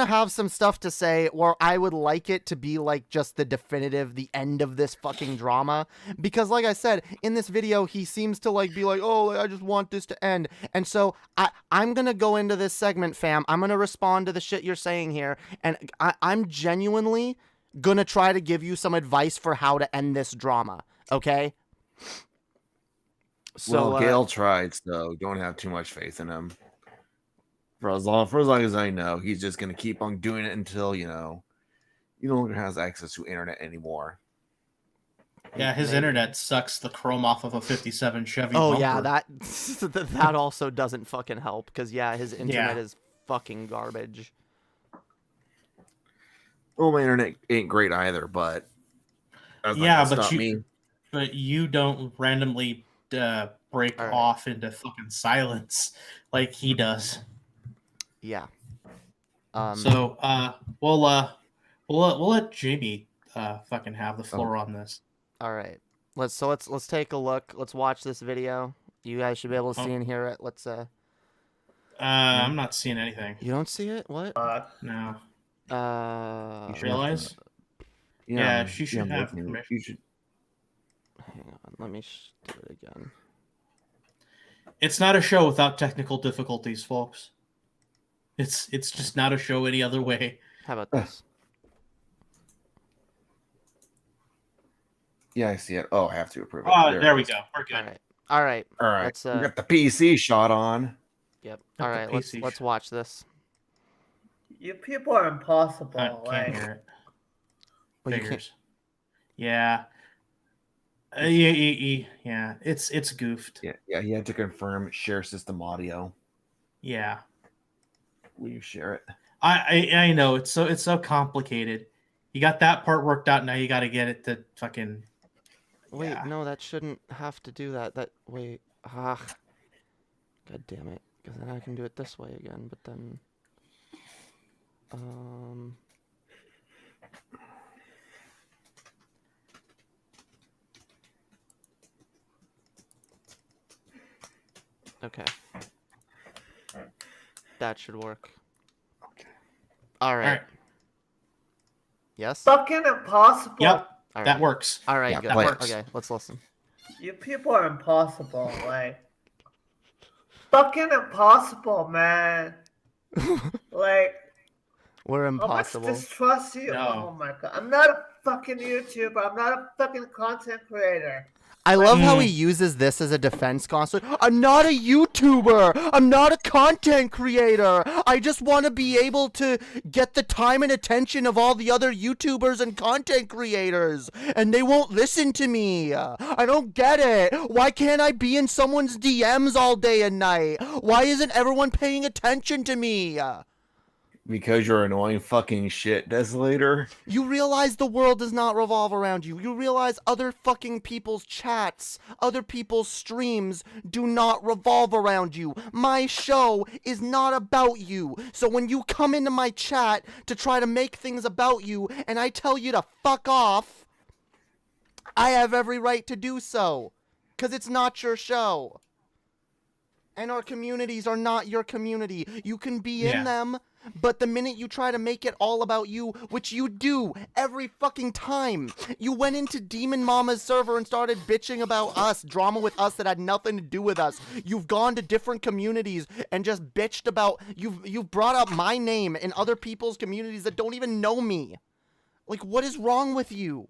have some stuff to say where I would like it to be like just the end of this fucking drama, because like I said in this video, he seems to like be like, oh, I just want this to end, and so I'm gonna go into this segment, fam. I'm gonna respond to the shit you're saying here, and I'm genuinely gonna try to give you some advice for how to end this drama, okay? So Well, Gale tried, so don't have too much faith in him. For as long as I know, he's just gonna keep on doing it until he no longer has access to internet anymore. Yeah, his internet sucks the chrome off of a 57 Chevy Oh bumper. yeah, that also doesn't fucking help because his internet is fucking garbage. Well, my internet ain't great either, but that's not gonna stop me. But you don't randomly break off into fucking silence like he does. Yeah. So we'll let Jamie fucking have the floor on this. All right. Let's take a look. Let's watch this video. You guys should be able to see and hear it. Let's I'm not seeing anything. You don't see it? What? No. You realize? Yeah, she should have permission. You should. Hang on. Let me do it again. It's not a show without technical difficulties, folks. It's just not a show any other way. How about this? Yeah, I see it. Oh, I have to approve it. Oh, there we go. We're good. All right. Let's, we got the PC shot on. Yep. All right. Let's watch this. You people are impossible. I can't hear it. Figures. Yeah. Yeah. It's goofed. Yeah. He had to confirm share system audio. Yeah. Will you share it? I know it's so complicated. You got that part worked out. Now you got to get it to fucking. Wait, no, that shouldn't have to do that. Wait, God damn it! Because then I can do it this way again. But then, okay, that should work. Okay. All right. Yes. Fucking impossible. Yep. All that right. works. All right, yeah, good. That works. Okay, let's listen. You people are impossible, like fucking impossible, man. Like we're impossible. How much distrust you? No. Oh my god, I'm not a fucking YouTuber. I'm not a fucking content creator. I love how he uses this as a defense constantly. I'm not a YouTuber. I'm not a content creator. I just want to be able to get the time and attention of all the other YouTubers and content creators. And they won't listen to me. I don't get it. Why can't I be in someone's DMs all day and night? Why isn't everyone paying attention to me? Because you're annoying fucking shit, Desolator. You realize the world does not revolve around you. You realize other fucking people's chats, other people's streams do not revolve around you. My show is not about you. So when you come into my chat to try to make things about you and I tell you to fuck off, I have every right to do so. Because it's not your show. And our communities are not your community. You can be in them. But the minute you try to make it all about you, which you do every fucking time, you went into Demon Mama's server and started bitching about us, drama with us that had nothing to do with us. You've gone to different communities and just bitched about, you've brought up my name in other people's communities that don't even know me. Like, what is wrong with you?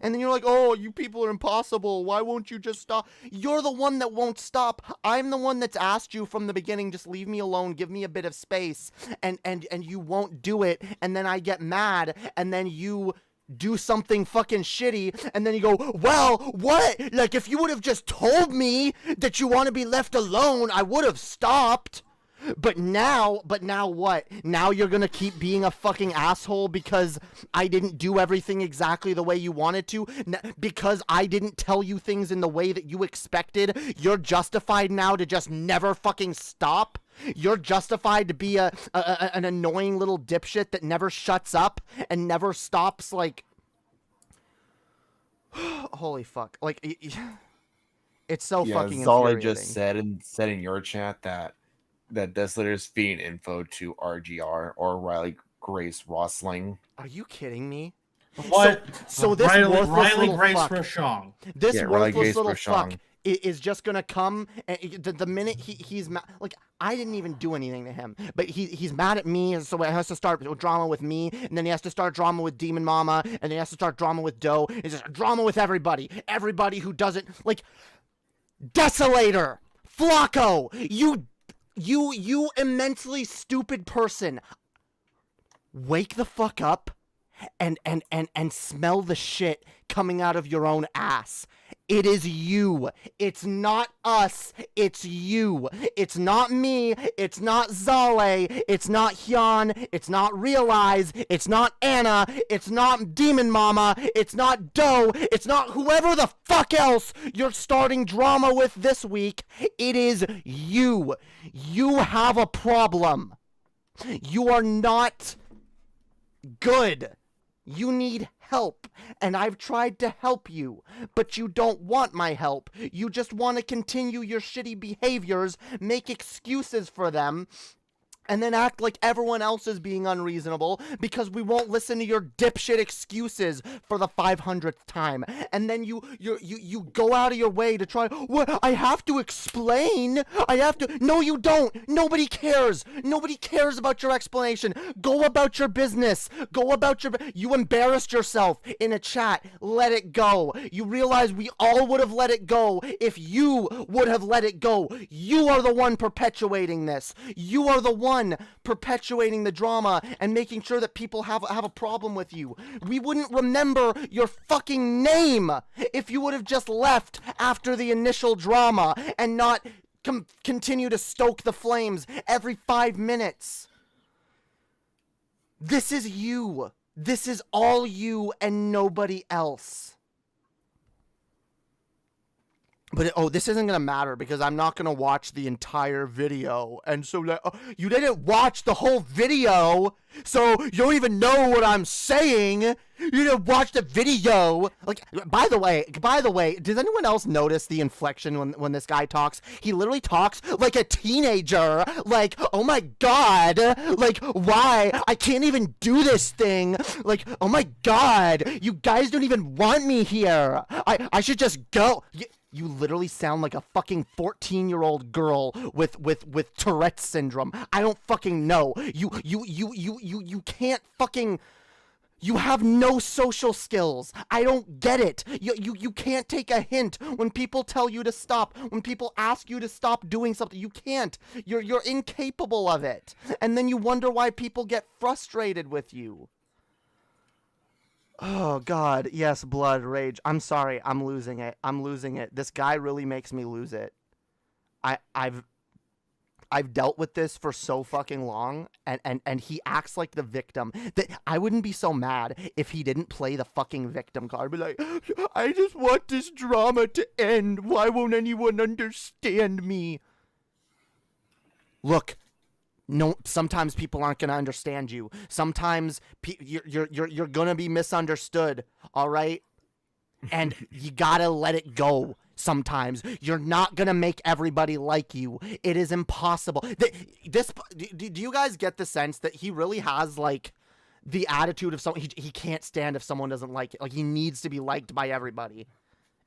And then you're like, oh, you people are impossible. Why won't you just stop? You're the one that won't stop. I'm the one that's asked you from the beginning, just leave me alone, give me a bit of space. And you won't do it. And then I get mad. And then you do something fucking shitty. And then you go, well, what? Like, if you would have just told me that you want to be left alone, I would have stopped. But now what? Now you're gonna keep being a fucking asshole because I didn't do everything exactly the way you wanted to? Because I didn't tell you things in the way that you expected? You're justified now to just never fucking stop? You're justified to be an annoying little dipshit that never shuts up and never stops, like... Holy fuck. Like, it's so fucking infuriating. All I just said in your chat that Desolator is feeding info to RGR or Riley Grace Rosling. Are you kidding me? What? So this Riley little Grace fuck, Rochon. This worthless little fuck is just gonna come and the minute he's like, I didn't even do anything to him, but he's mad at me, so he has to start drama with me, and then he has to start drama with Demon Mama, and then he has to start drama with Doe. It's just drama with everybody who doesn't like. Desolator, Flacco, you immensely stupid person. Wake the fuck up and smell the shit coming out of your own ass. It is you. It's not us. It's you. It's not me. It's not Zale. It's not Hyan. It's not Realize. It's not Anna. It's not Demon Mama. It's not Doe. It's not whoever the fuck else you're starting drama with this week. It is you. You have a problem. You are not good. You need help, and I've tried to help you, but you don't want my help. You just want to continue your shitty behaviors, make excuses for them, and then act like everyone else is being unreasonable because we won't listen to your dipshit excuses for the 500th time. And then you go out of your way to try, well, I have to explain. I have to. No, you don't. Nobody cares. Nobody cares about your explanation. Go about your business. Go about your. You embarrassed yourself in a chat. Let it go. You realize we all would have let it go if you would have let it go. You are the one perpetuating this. You are the one perpetuating the drama and making sure that people have a problem with you. We wouldn't remember your fucking name if you would have just left after the initial drama and not continue to stoke the flames every 5 minutes. This is you. This is all you and nobody else. But, this isn't going to matter because I'm not going to watch the entire video. And so, you didn't watch the whole video, so you don't even know what I'm saying. You didn't watch the video. Like, by the way, does anyone else notice the inflection when this guy talks? He literally talks like a teenager. Like, oh my god. Like, why? I can't even do this thing. Like, oh my god. You guys don't even want me here. I should just go. You literally sound like a fucking 14-year-old girl with Tourette's syndrome. I don't fucking know. You can't fucking. You have no social skills. I don't get it. You can't take a hint when people tell you to stop. When people ask you to stop doing something, you can't. You're incapable of it. And then you wonder why people get frustrated with you. Oh, God. Yes, blood, rage. I'm sorry. I'm losing it. This guy really makes me lose it. I've dealt with this for so fucking long, and he acts like the victim. That I wouldn't be so mad if he didn't play the fucking victim card. Be like, I just want this drama to end. Why won't anyone understand me? Look. No, sometimes people aren't gonna understand you. Sometimes you're gonna be misunderstood. All right, and you gotta let it go. Sometimes you're not gonna make everybody like you. It is impossible. Do you guys get the sense that he really has like the attitude of someone? He can't stand if someone doesn't like it. Like he needs to be liked by everybody.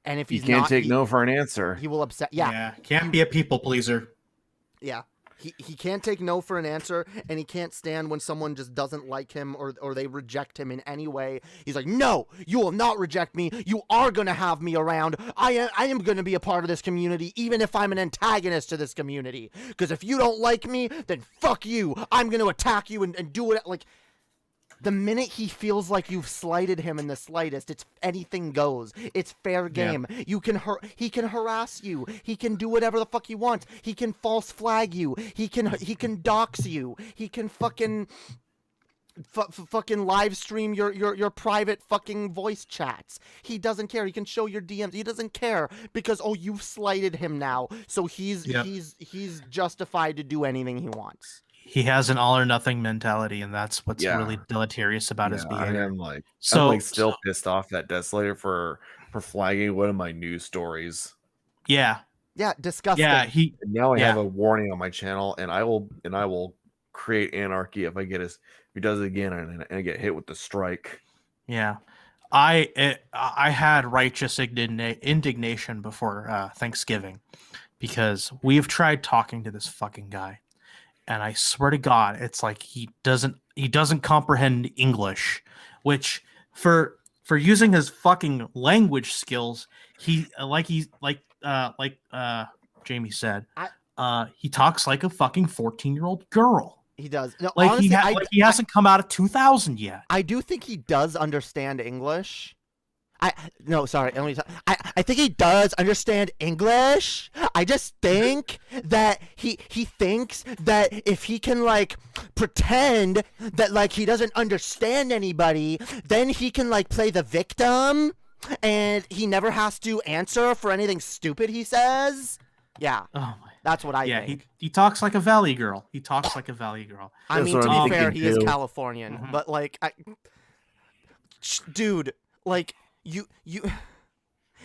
And if he's can't take no for an answer, he will upset. Yeah, can't be a people pleaser. Yeah. He can't take no for an answer, and he can't stand when someone just doesn't like him or they reject him in any way. He's like, no, you will not reject me. You are going to have me around. I am going to be a part of this community, even if I'm an antagonist to this community. Because if you don't like me, then fuck you. I'm going to attack you and do it. Like, the minute he feels like you've slighted him in the slightest, it's anything goes. It's fair game. Yeah. He can harass you. He can do whatever the fuck he wants. He can false flag you. He can dox you. He can fucking live stream your private fucking voice chats. He doesn't care. He can show your DMs. He doesn't care because you've slighted him now. So he's justified to do anything he wants. He has an all or nothing mentality, and that's what's really deleterious about his behavior. I'm still pissed off at Desolator for flagging one of my news stories. Yeah, disgusting. Yeah, now I have a warning on my channel, and I will create anarchy if he does it again, and I get hit with the strike. Yeah, I had righteous indignation before Thanksgiving because we've tried talking to this fucking guy. And I swear to God, it's like he doesn't comprehend English, which for for using his fucking language skills, he Jamie said, he talks like a fucking 14-year-old girl. He does. No, Like honestly, he hasn't come out of 2000 yet. I do think he does understand English. I think he does understand English. I just think that he thinks that if he can like pretend that like he doesn't understand anybody, then he can like play the victim and he never has to answer for anything stupid he says. Yeah. Oh my. That's what I think. Yeah, he talks like a valley girl. He talks like a valley girl. I mean, to be fair, he is Californian, but like dude, like you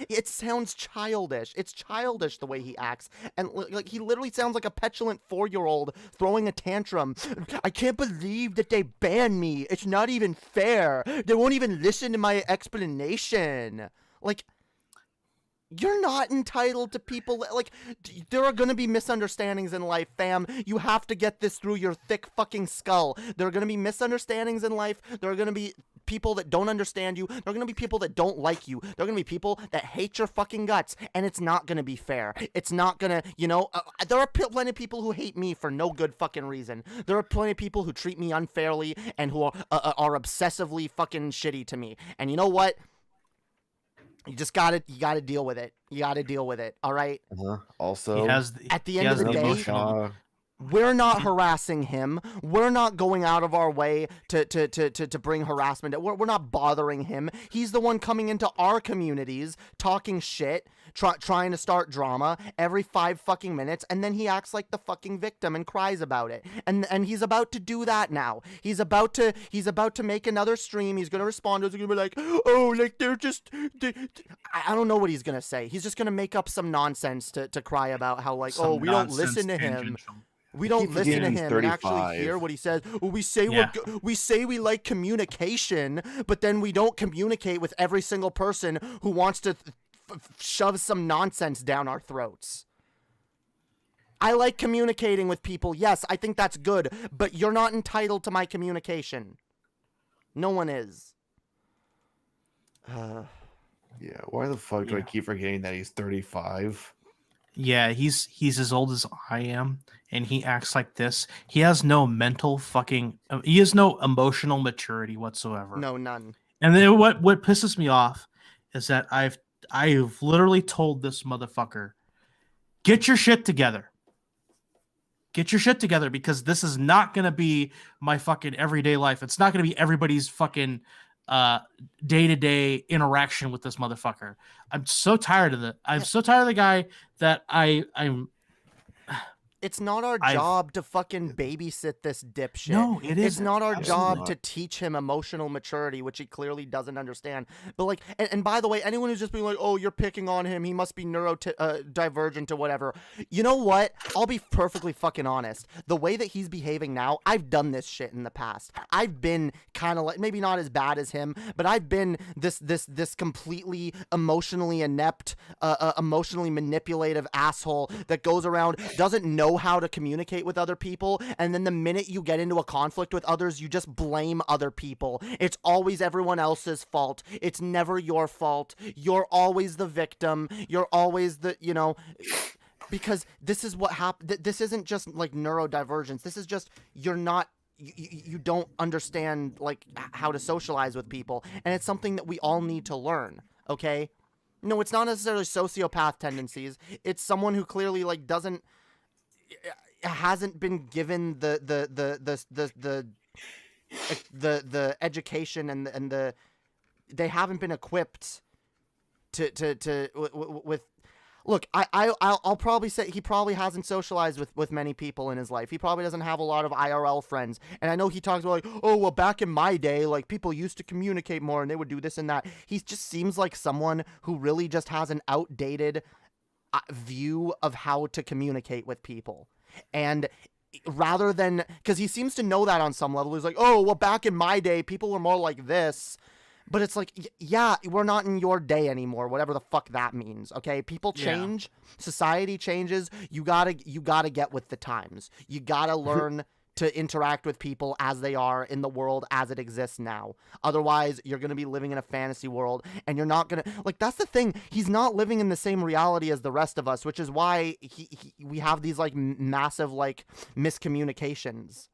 it sounds childish. It's childish the way he acts, and like he literally sounds like a petulant 4-year-old throwing a tantrum. I can't believe that they banned me. It's not even fair. They won't even listen to my explanation. Like, you're not entitled to people. Like, there are gonna be misunderstandings in life, fam. You have to get this through your thick fucking skull. There are gonna be misunderstandings in life. There are gonna be people that don't understand you. There are gonna be people that don't like you. There are gonna be people that hate your fucking guts, and it's not gonna be fair. It's not gonna, there are plenty of people who hate me for no good fucking reason. There are plenty of people who treat me unfairly and who are obsessively fucking shitty to me. And you know what? You gotta deal with it. You gotta deal with it. All right. Also, at the end of the day, we're not harassing him. We're not going out of our way to bring harassment. We're not bothering him. He's the one coming into our communities, talking shit, trying to start drama every 5 fucking minutes, and then he acts like the fucking victim and cries about it. And he's about to do that now. He's about to make another stream. He's gonna respond. He's gonna be like, oh, like they're just. I don't know what he's gonna say. He's just gonna make up some nonsense to cry about how like, oh, we don't listen to him. We don't listen to him and actually hear what he says. Well, we say we like communication, but then we don't communicate with every single person who wants to shove some nonsense down our throats. I like communicating with people. Yes, I think that's good, but you're not entitled to my communication. No one is. Yeah, why the fuck do I keep forgetting that he's 35? Yeah, he's as old as I am, and he acts like this. He has no mental fucking. He has no emotional maturity whatsoever. No, none. And then what pisses me off is that I've literally told this motherfucker, get your shit together. Get your shit together, because this is not gonna be my fucking everyday life. It's not gonna be everybody's fucking day-to-day interaction with this motherfucker. I'm so tired of it. I'm so tired of the guy that I'm. It's not our job to fucking babysit this dipshit. No, it isn't. It's not our Absolutely job not. to teach him emotional maturity, which he clearly doesn't understand. But like, and by the way, anyone who's just being like, oh, you're picking on him, he must be neurodivergent or whatever. You know what? I'll be perfectly fucking honest. The way that he's behaving now, I've done this shit in the past. I've been kind of like, maybe not as bad as him, but I've been this completely emotionally inept, emotionally manipulative asshole that goes around, doesn't know how to communicate with other people, and then the minute you get into a conflict with others, you just blame other people. It's always everyone else's fault. It's never your fault. You're always the victim. You're always the, because this is what happened. This isn't just like neurodivergence. This is just, you're not, you don't understand like how to socialize with people, and it's something that we all need to learn. Okay? No, it's not necessarily sociopath tendencies. It's someone who clearly like hasn't been given the education and the they haven't been equipped to with. Look, I'll probably say he probably hasn't socialized with many people in his life. He probably doesn't have a lot of IRL friends. And I know he talks about like, oh, well, back in my day, like people used to communicate more and they would do this and that. He just seems like someone who really just has an outdated view of how to communicate with people. And rather than, because he seems to know that on some level, he's like, oh, well, back in my day, people were more like this. But it's like, yeah, we're not in your day anymore, whatever the fuck that means, okay? People change, society changes, you gotta get with the times. You gotta learn to interact with people as they are in the world as it exists now. Otherwise, you're going to be living in a fantasy world, and you're not going to... Like, that's the thing. He's not living in the same reality as the rest of us, which is why we have these, like, massive, like, miscommunications.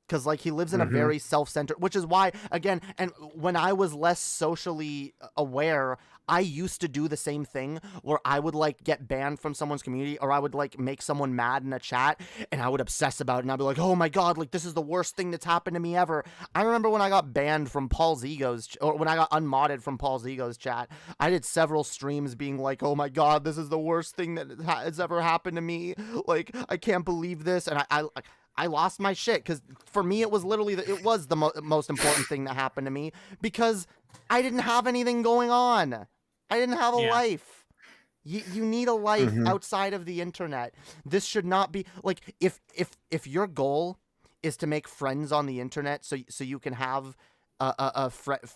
Because, like, he lives in a very self-centered... Which is why, again, and when I was less socially aware... I used to do the same thing where I would, like, get banned from someone's community, or I would, like, make someone mad in a chat, and I would obsess about it, and I'd be like, oh my god, like, this is the worst thing that's happened to me ever. I remember when I got banned from Paul's Ego's, or when I got unmodded from Paul's Ego's chat, I did several streams being like, oh my god, this is the worst thing that has ever happened to me. Like, I can't believe this, and I lost my shit, because for me, it was literally, it was the most important thing that happened to me, because I didn't have anything going on. I didn't have a life. You need a life outside of the internet. This should not be like if your goal is to make friends on the internet so you can have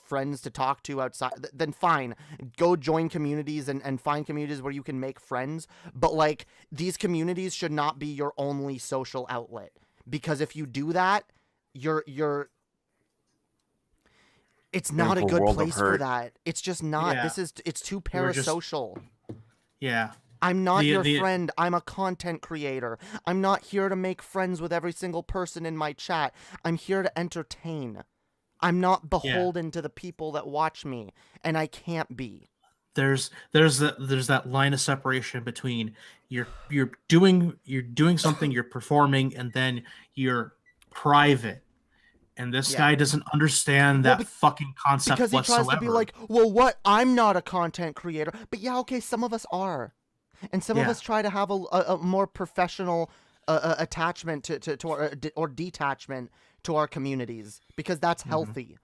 friends to talk to outside, then fine. Go join communities and find communities where you can make friends. But like these communities should not be your only social outlet, because if you do that, you're it's not a good place for that. It's just not. Yeah. It's too parasocial. Yeah. I'm not your friend. I'm a content creator. I'm not here to make friends with every single person in my chat. I'm here to entertain. I'm not beholden to the people that watch me, and I can't be. There's that line of separation between you're doing something, you're performing, and then you're private. And this guy doesn't understand that fucking concept because whatsoever. Because he tries to be like, well, what? I'm not a content creator. But yeah, okay, some of us are. And some of us try to have a more professional attachment to our, or detachment to our communities, because that's healthy.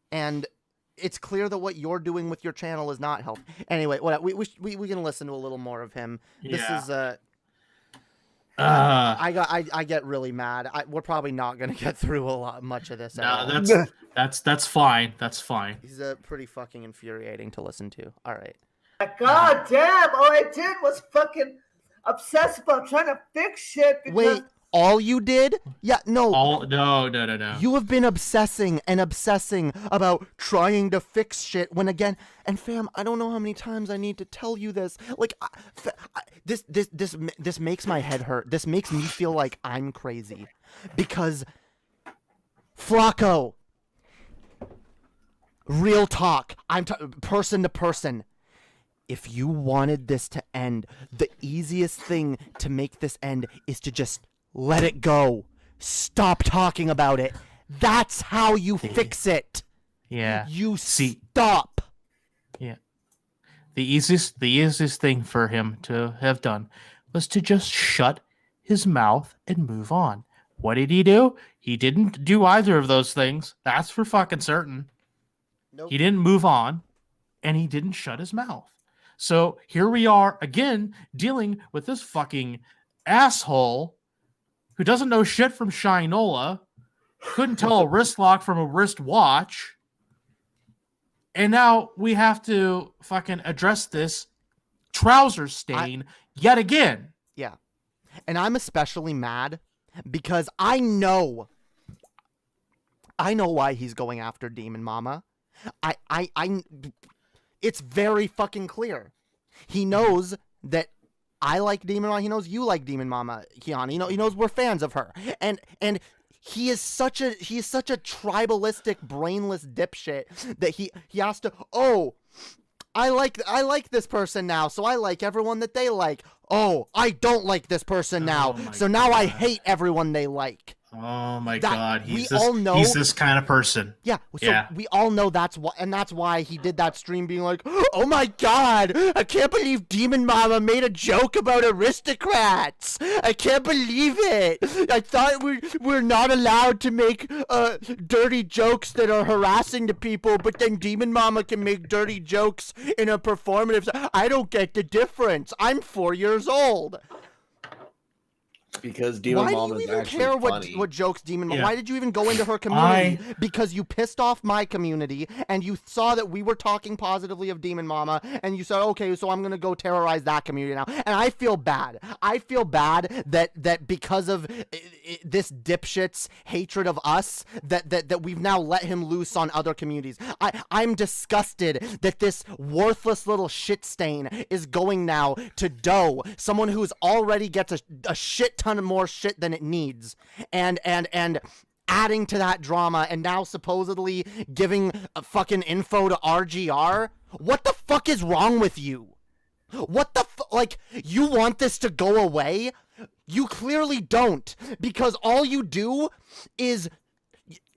And it's clear that what you're doing with your channel is not healthy. Anyway, we can listen to a little more of him. This is... I get really mad. We're probably not gonna get through much of this. No, that's fine. That's fine. He's pretty fucking infuriating to listen to. All right. God damn! All I did was fucking obsess about trying to fix shit. Wait, all you did? Yeah, no. No. You have been obsessing about trying to fix shit when again, and fam, I don't know how many times I need to tell you this. Like, this makes my head hurt. This makes me feel like I'm crazy, because Flacco, real talk. I'm person to person. If you wanted this to end, the easiest thing to make this end is to just let it go. Stop talking about it. That's how you fix it. Yeah. Stop. Yeah. The easiest thing for him to have done was to just shut his mouth and move on. What did he do? He didn't do either of those things. That's for fucking certain. Nope. He didn't move on, and he didn't shut his mouth. So here we are again dealing with this fucking asshole who doesn't know shit from Shinola, couldn't tell a wrist lock from a wrist watch, and now we have to fucking address this trouser stain yet again. Yeah. And I'm especially mad because I know why he's going after Demon Mama. It's very fucking clear. He knows that I like Demon Mama. He knows you like Demon Mama, Hyan. He knows we're fans of her. And he is such a tribalistic, brainless dipshit that he has to, I like this person now, so I like everyone that they like. Oh, I don't like this person now, so now I hate everyone they like. Oh my god, he's this kind of person. Yeah, so we all know that's why he did that stream being like, oh my god, I can't believe Demon Mama made a joke about aristocrats. I can't believe it. I thought we're not allowed to make dirty jokes that are harassing to people, but then Demon Mama can make dirty jokes in a performative. I don't get the difference. I'm 4 years old. Because Demon Why do Mom you is even actually care funny. what jokes Demon Mom? Yeah. Why did you even go into her community? Because you pissed off my community, and you saw that we were talking positively of Demon Mama, and you said, okay, so I'm gonna go terrorize that community now. And I feel bad. I feel bad that because of this dipshit's hatred of us, that we've now let him loose on other communities. I'm disgusted that this worthless little shit stain is going now to Doe, someone who's already gets a shit ton of more shit than it needs, and adding to that drama, and now supposedly giving a fucking info to RGR. What the fuck is wrong with you? What the like, you want this to go away? You clearly don't, because all you do is,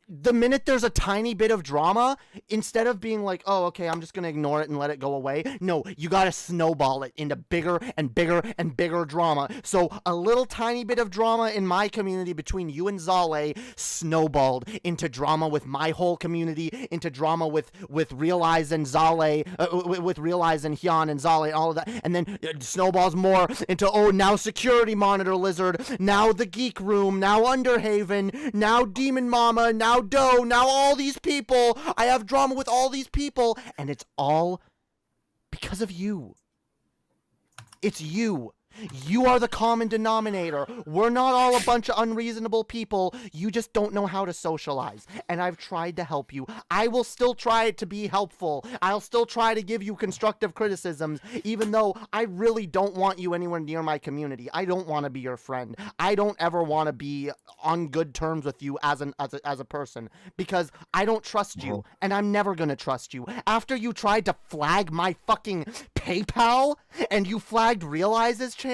the minute there's a tiny bit of drama, instead of being like, oh, okay, I'm just gonna ignore it and let it go away, no, you gotta snowball it into bigger and bigger and bigger drama. So a little tiny bit of drama in my community between you and Zale snowballed into drama with my whole community, into drama with Realize and Zale, with Realize and Hyan and Zale and all of that, and then it snowballs more into, oh, now Security Monitor Lizard, now the Geek Room, now Underhaven, now Demon Mama, now Doe, now all these people. I have drama with all these people, and it's all because of you. It's you. You are the common denominator. We're not all a bunch of unreasonable people. You just don't know how to socialize. And I've tried to help you. I will still try to be helpful. I'll still try to give you constructive criticisms, even though I really don't want you anywhere near my community. I don't want to be your friend. I don't ever want to be on good terms with you as a person, because I don't trust you, and I'm never going to trust you. After you tried to flag my fucking PayPal, and you flagged Realize's channel,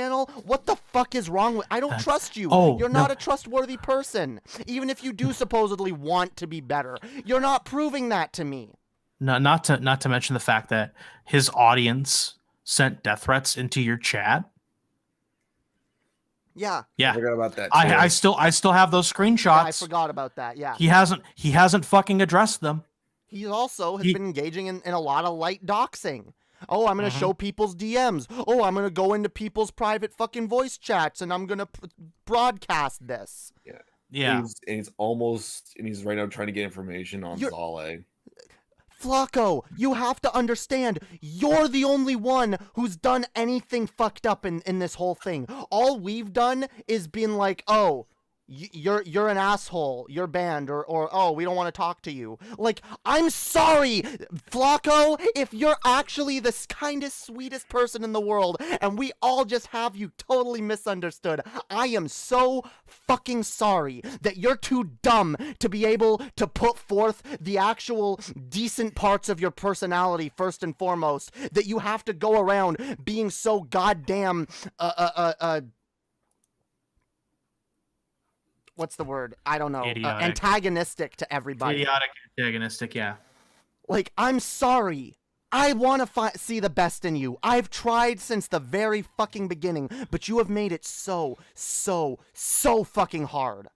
what the fuck is wrong with? I don't trust you. You're not a trustworthy person, even if you do supposedly want to be better. You're not proving that to me. Not to mention the fact that his audience sent death threats into your chat. Yeah. Yeah. I forgot about that. I still have those screenshots. Yeah, I forgot about that. Yeah. He hasn't fucking addressed them. He also has been engaging in a lot of light doxing. Oh, I'm going to show people's DMs. Oh, I'm going to go into people's private fucking voice chats, and I'm going to broadcast this. Yeah. Yeah. He's right now trying to get information on Zale. Flacco, you have to understand, you're the only one who's done anything fucked up in this whole thing. All we've done is been like, oh, you're an asshole, you're banned, or oh, we don't want to talk to you. Like, I'm sorry, Flacco, if you're actually the kindest, sweetest person in the world, and we all just have you totally misunderstood. I am so fucking sorry that you're too dumb to be able to put forth the actual decent parts of your personality first and foremost, that you have to go around being so goddamn what's the word? I don't know. Antagonistic to everybody. Idiotic, antagonistic, yeah. Like, I'm sorry. I want to see the best in you. I've tried since the very fucking beginning, but you have made it so fucking hard.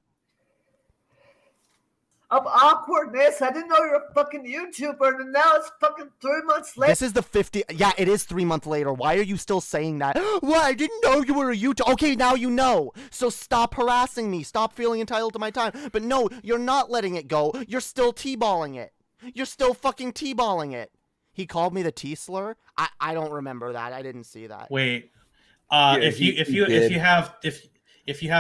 Of awkwardness. I didn't know you were a fucking YouTuber, and now it's fucking 3 months later. This is the 50. Yeah, it is 3 months later. Why are you still saying that? Well, I didn't know you were a YouTuber. Okay, now you know. So stop harassing me. Stop feeling entitled to my time. But no, you're not letting it go. You're still T-balling it. You're still fucking T-balling it. He called me the T-slur? I don't remember that. I didn't see that. Wait. If you have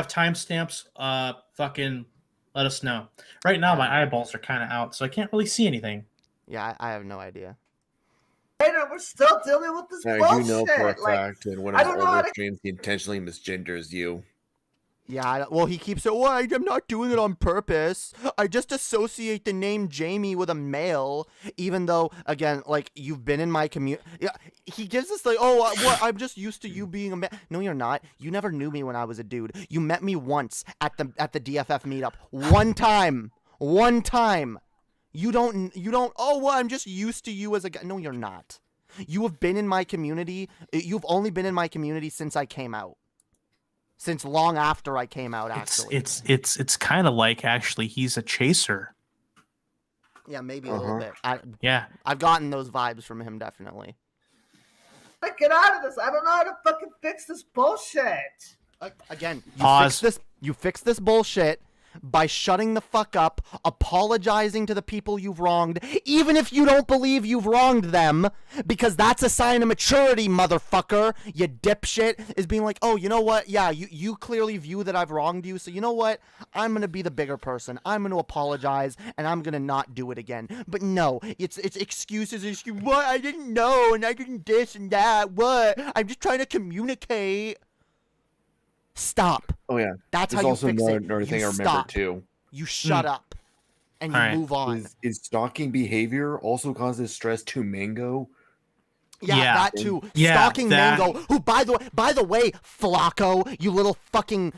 timestamps, fucking let us know. Right now, my eyeballs are kind of out, so I can't really see anything. Yeah, I have no idea. We're still dealing with this bullshit. I do know for a fact in one of his older streams, he intentionally misgenders you. Yeah, well, he keeps it, well, I'm not doing it on purpose. I just associate the name Jamie with a male, even though, again, like, you've been in my community. Yeah, he gives us, like, oh, I'm just used to you being a man. No, you're not. You never knew me when I was a dude. You met me once at the DFF meetup. One time. You don't, oh, well, I'm just used to you as a guy. No, you're not. You have been in my community. You've only been in my community since I came out. Since long after I came out, actually. It's kind of like, actually, he's a chaser. Yeah, maybe a little bit. I've gotten those vibes from him, definitely. Get out of this. I don't know how to fucking fix this bullshit. Again, Pause. You fix this bullshit by shutting the fuck up, apologizing to the people you've wronged, even if you don't believe you've wronged them, because that's a sign of maturity, motherfucker. You dipshit. Is being like, oh, you know what? Yeah, you clearly view that I've wronged you, so you know what? I'm gonna be the bigger person. I'm gonna apologize, and I'm gonna not do it again. But no, it's excuses. What? I didn't know, and I didn't this and that. What? I'm just trying to communicate. Stop. Oh yeah. That's There's how you also fix it. another thing You I remember stop. too. You shut up, and you Alright. move on. Is stalking behavior also causes stress to Mango? Yeah, that too. Yeah, Stalking that- Mango, who by the way, Flacco, you little fucking.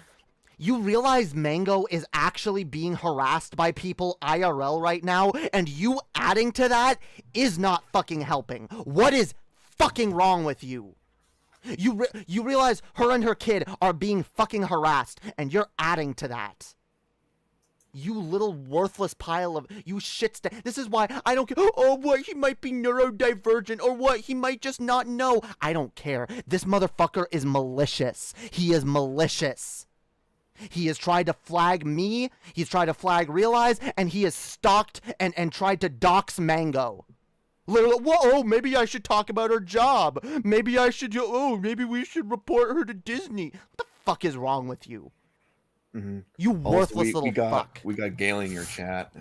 You realize Mango is actually being harassed by people IRL right now, and you adding to that is not fucking helping. What is fucking wrong with you? You realize her and her kid are being fucking harassed, and you're adding to that. You little worthless pile of you shit. This is why I don't care. Oh, what? He might be neurodivergent, or what? He might just not know. I don't care. This motherfucker is malicious. He is malicious. He has tried to flag me. He's tried to flag Realize, and he has stalked and tried to dox Mango. Literally, whoa, maybe I should talk about her job. Maybe I should, maybe we should report her to Disney. What the fuck is wrong with you? Mm-hmm. You worthless little fuck. We got Galen in your chat.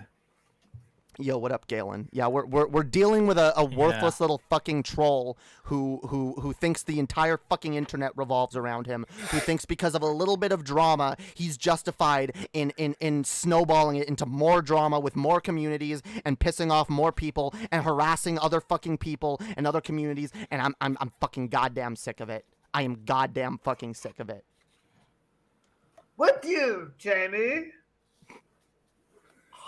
Yo, what up, Galen? Yeah, we're dealing with a worthless little fucking troll who thinks the entire fucking internet revolves around him. Who thinks because of a little bit of drama, he's justified in snowballing it into more drama with more communities and pissing off more people and harassing other fucking people and other communities. And I'm fucking goddamn sick of it. I am goddamn fucking sick of it. With you, Jamie.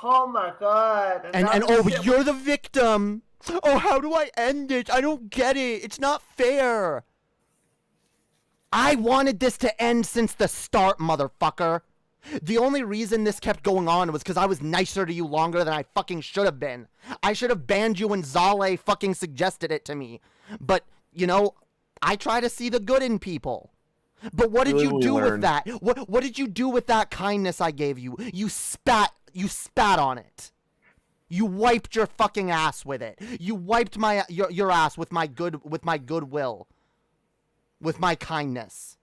Oh my god. And oh, you're the victim. Oh, how do I end it? I don't get it. It's not fair. I wanted this to end since the start, motherfucker. The only reason this kept going on was because I was nicer to you longer than I fucking should have been. I should have banned you when Zale fucking suggested it to me. But, you know, I try to see the good in people. But what did you do with that? What did you do with that kindness I gave you? You spat on it. You wiped your fucking ass with it. You wiped your ass with my goodwill. With my kindness.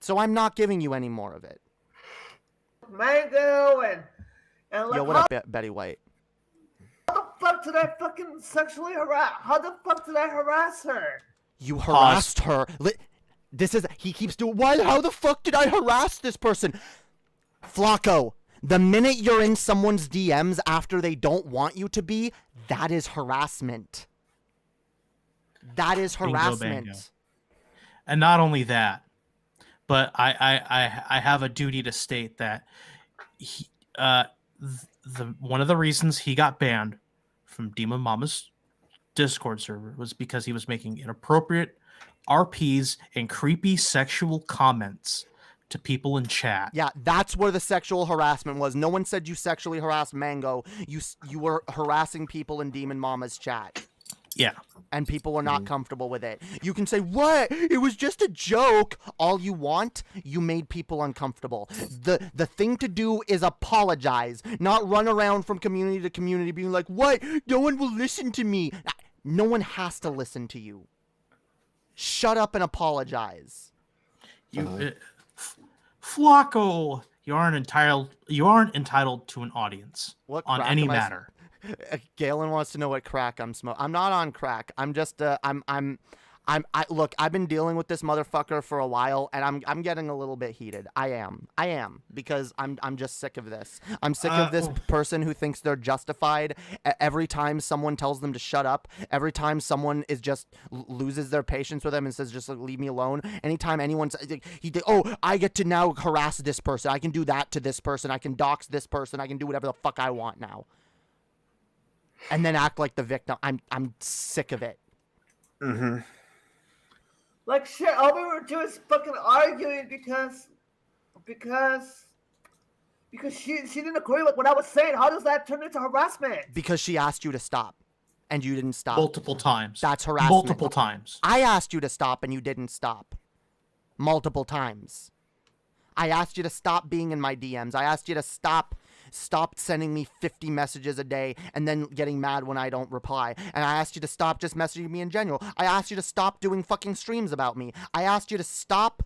So I'm not giving you any more of it. Mango and yo, what up, Betty White? How the fuck did I fucking sexually harass? How the fuck did I harass her? You harassed her. He keeps doing, how the fuck did I harass this person? Flacco, the minute you're in someone's DMs after they don't want you to be, that is harassment. That is harassment. Bingo. And not only that, but I have a duty to state that one of the reasons he got banned from Demon Mama's Discord server was because he was making inappropriate RPs and creepy sexual comments to people in chat. Yeah, that's where the sexual harassment was. No one said you sexually harassed Mango. You were harassing people in Demon Mama's chat. Yeah. And people were not comfortable with it. You can say, what? It was just a joke. All you want, you made people uncomfortable. The thing to do is apologize, not run around from community to community being like, what? No one will listen to me. No one has to listen to you. Shut up and apologize. Flacco, you aren't entitled to an audience on any matter. Galen wants to know what crack I'm smoking. I'm not on crack. I'm just look, I've been dealing with this motherfucker for a while, and I'm getting a little bit heated. I am because I'm just sick of this. I'm sick of this person who thinks they're justified every time someone tells them to shut up. Every time someone is just loses their patience with them and says just leave me alone. Anytime anyone's I get to now harass this person. I can do that to this person. I can dox this person. I can do whatever the fuck I want now. And then act like the victim. I'm sick of it. Mm-hmm. Like shit, all we were doing is fucking arguing because she didn't agree with what I was saying. How does that turn into harassment? Because she asked you to stop. and you didn't stop. Multiple times. That's harassment. Multiple times. I asked you to stop and you didn't stop. Multiple times. I asked you to stop being in my DMs. I asked you to stop sending me 50 messages a day and then getting mad when I don't reply. And I asked you to stop just messaging me in general. I asked you to stop doing fucking streams about me. I asked you to stop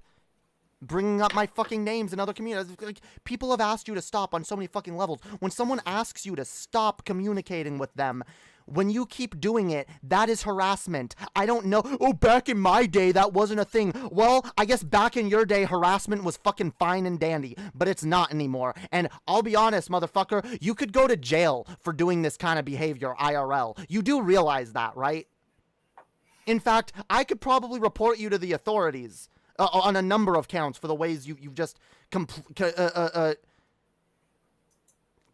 bringing up my fucking names in other communities. Like, people have asked you to stop on so many fucking levels. When someone asks you to stop communicating with them, when you keep doing it, that is harassment. I don't know. Oh, back in my day, that wasn't a thing. Well, I guess back in your day, harassment was fucking fine and dandy, but it's not anymore. And I'll be honest, motherfucker, you could go to jail for doing this kind of behavior, IRL. You do realize that, right? In fact, I could probably report you to the authorities on a number of counts for the ways you've just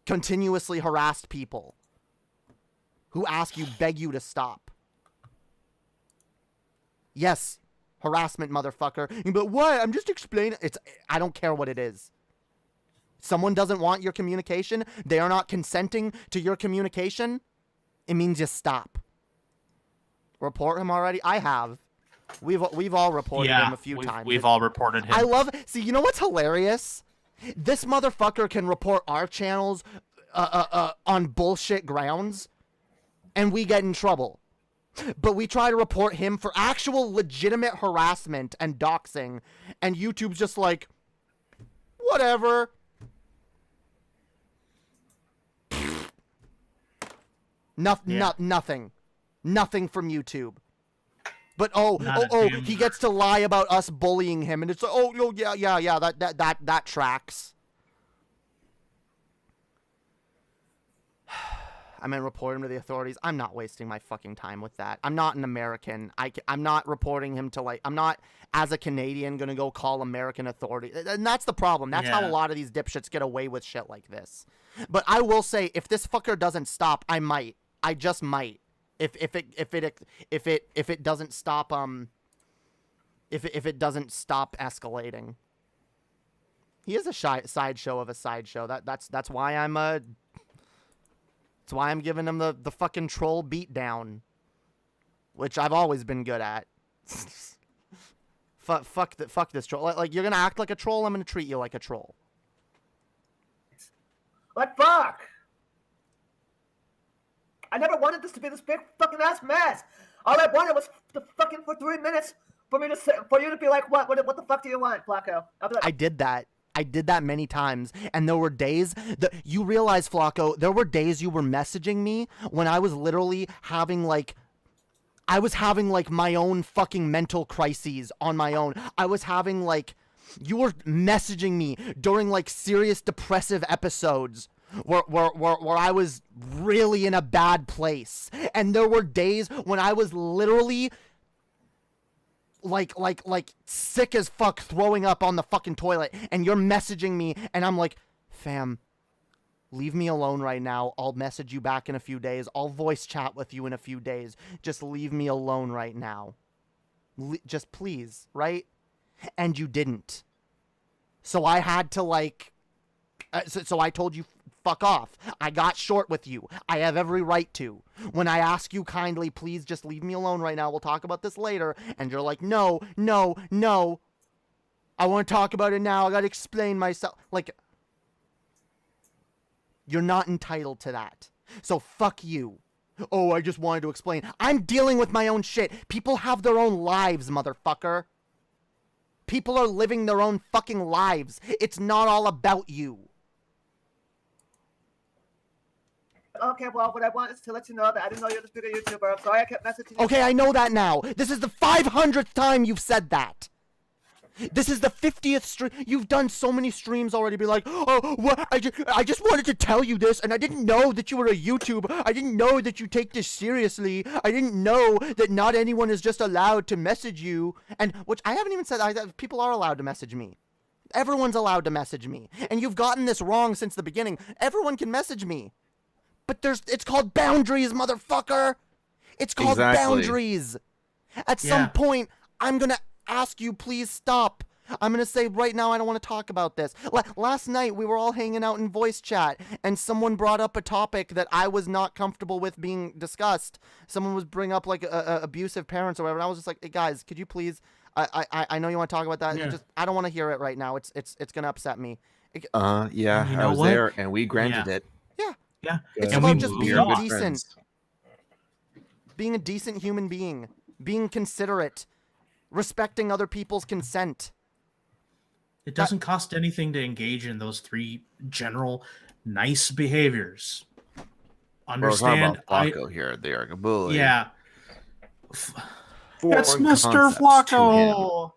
continuously harassed people who beg you to stop. Yes, harassment, motherfucker. But what? I'm just explaining. I don't care what it is. Someone doesn't want your communication. They are not consenting to your communication. It means just stop. Report him already? I have. We've all reported him a few times. We've all reported him. See, you know what's hilarious? This motherfucker can report our channels on bullshit grounds, and we get in trouble. But we try to report him for actual legitimate harassment and doxing, and YouTube's just like, whatever. Nothing. Nothing from YouTube. But he gets to lie about us bullying him, and it's like, yeah, that tracks. I mean, report him to the authorities. I'm not wasting my fucking time with that. I'm not an American. I'm not reporting him to, I'm not, as a Canadian, gonna go call American authorities. And that's the problem. That's how a lot of these dipshits get away with shit like this. But I will say, if this fucker doesn't stop, I might. I just might. If it doesn't stop if it doesn't stop escalating. He is a sideshow of a sideshow. That's why I'm giving him the fucking troll beatdown, which I've always been good at. fuck this troll. Like, you're gonna act like a troll, I'm gonna treat you like a troll. What fuck? I never wanted this to be this big fucking ass mess. All I wanted was for 3 minutes for you to be like, what the fuck do you want, Flacco? I did that. I did that many times, and there were days that you realize, Flacco, there were days you were messaging me when I was literally having my own fucking mental crises on my own. I was having you were messaging me during serious depressive episodes where I was really in a bad place. And there were days when I was literally like sick as fuck, throwing up on the fucking toilet, and you're messaging me, and I'm like, fam, leave me alone right now. I'll message you back in a few days. I'll voice chat with you in a few days. Just leave me alone right now. Just please, right? And you didn't. So I had to so I told you, fuck off. I got short with you. I have every right to. When I ask you kindly, please just leave me alone right now. We'll talk about this later. And you're like, no. I want to talk about it now. I got to explain myself. You're not entitled to that. So fuck you. Oh, I just wanted to explain. I'm dealing with my own shit. People have their own lives, motherfucker. People are living their own fucking lives. It's not all about you. Okay, well, what I want is to let you know that I didn't know you're this big a YouTuber. I'm sorry I kept messaging you. Okay, I know that now. This is the 500th time you've said that. This is the 50th stream. You've done so many streams already. Be like, oh, what? I just wanted to tell you this, and I didn't know that you were a YouTuber. I didn't know that you take this seriously. I didn't know that not anyone is just allowed to message you. And which I haven't even said. People are allowed to message me. Everyone's allowed to message me. And you've gotten this wrong since the beginning. Everyone can message me. But it's called boundaries, motherfucker. It's called boundaries. At some point, I'm going to ask you, please stop. I'm gonna say right now I don't want to talk about this. Last night we were all hanging out in voice chat, and someone brought up a topic that I was not comfortable with being discussed. Someone was bringing up like abusive parents or whatever. And I was just like, hey guys, could you please? I know you want to talk about that. Yeah. Just I don't want to hear it right now. It's gonna upset me. Yeah, You I know was what? there, and we granted it. Yeah. It's And about we just moved being on. decent, Friends. being a decent human being, being considerate, respecting other people's consent. It doesn't cost anything to engage in those 3 general nice behaviors. Understand? We're talking about Flacco here. They are bully. Yeah. Foreign That's Mr. concepts to Flacco.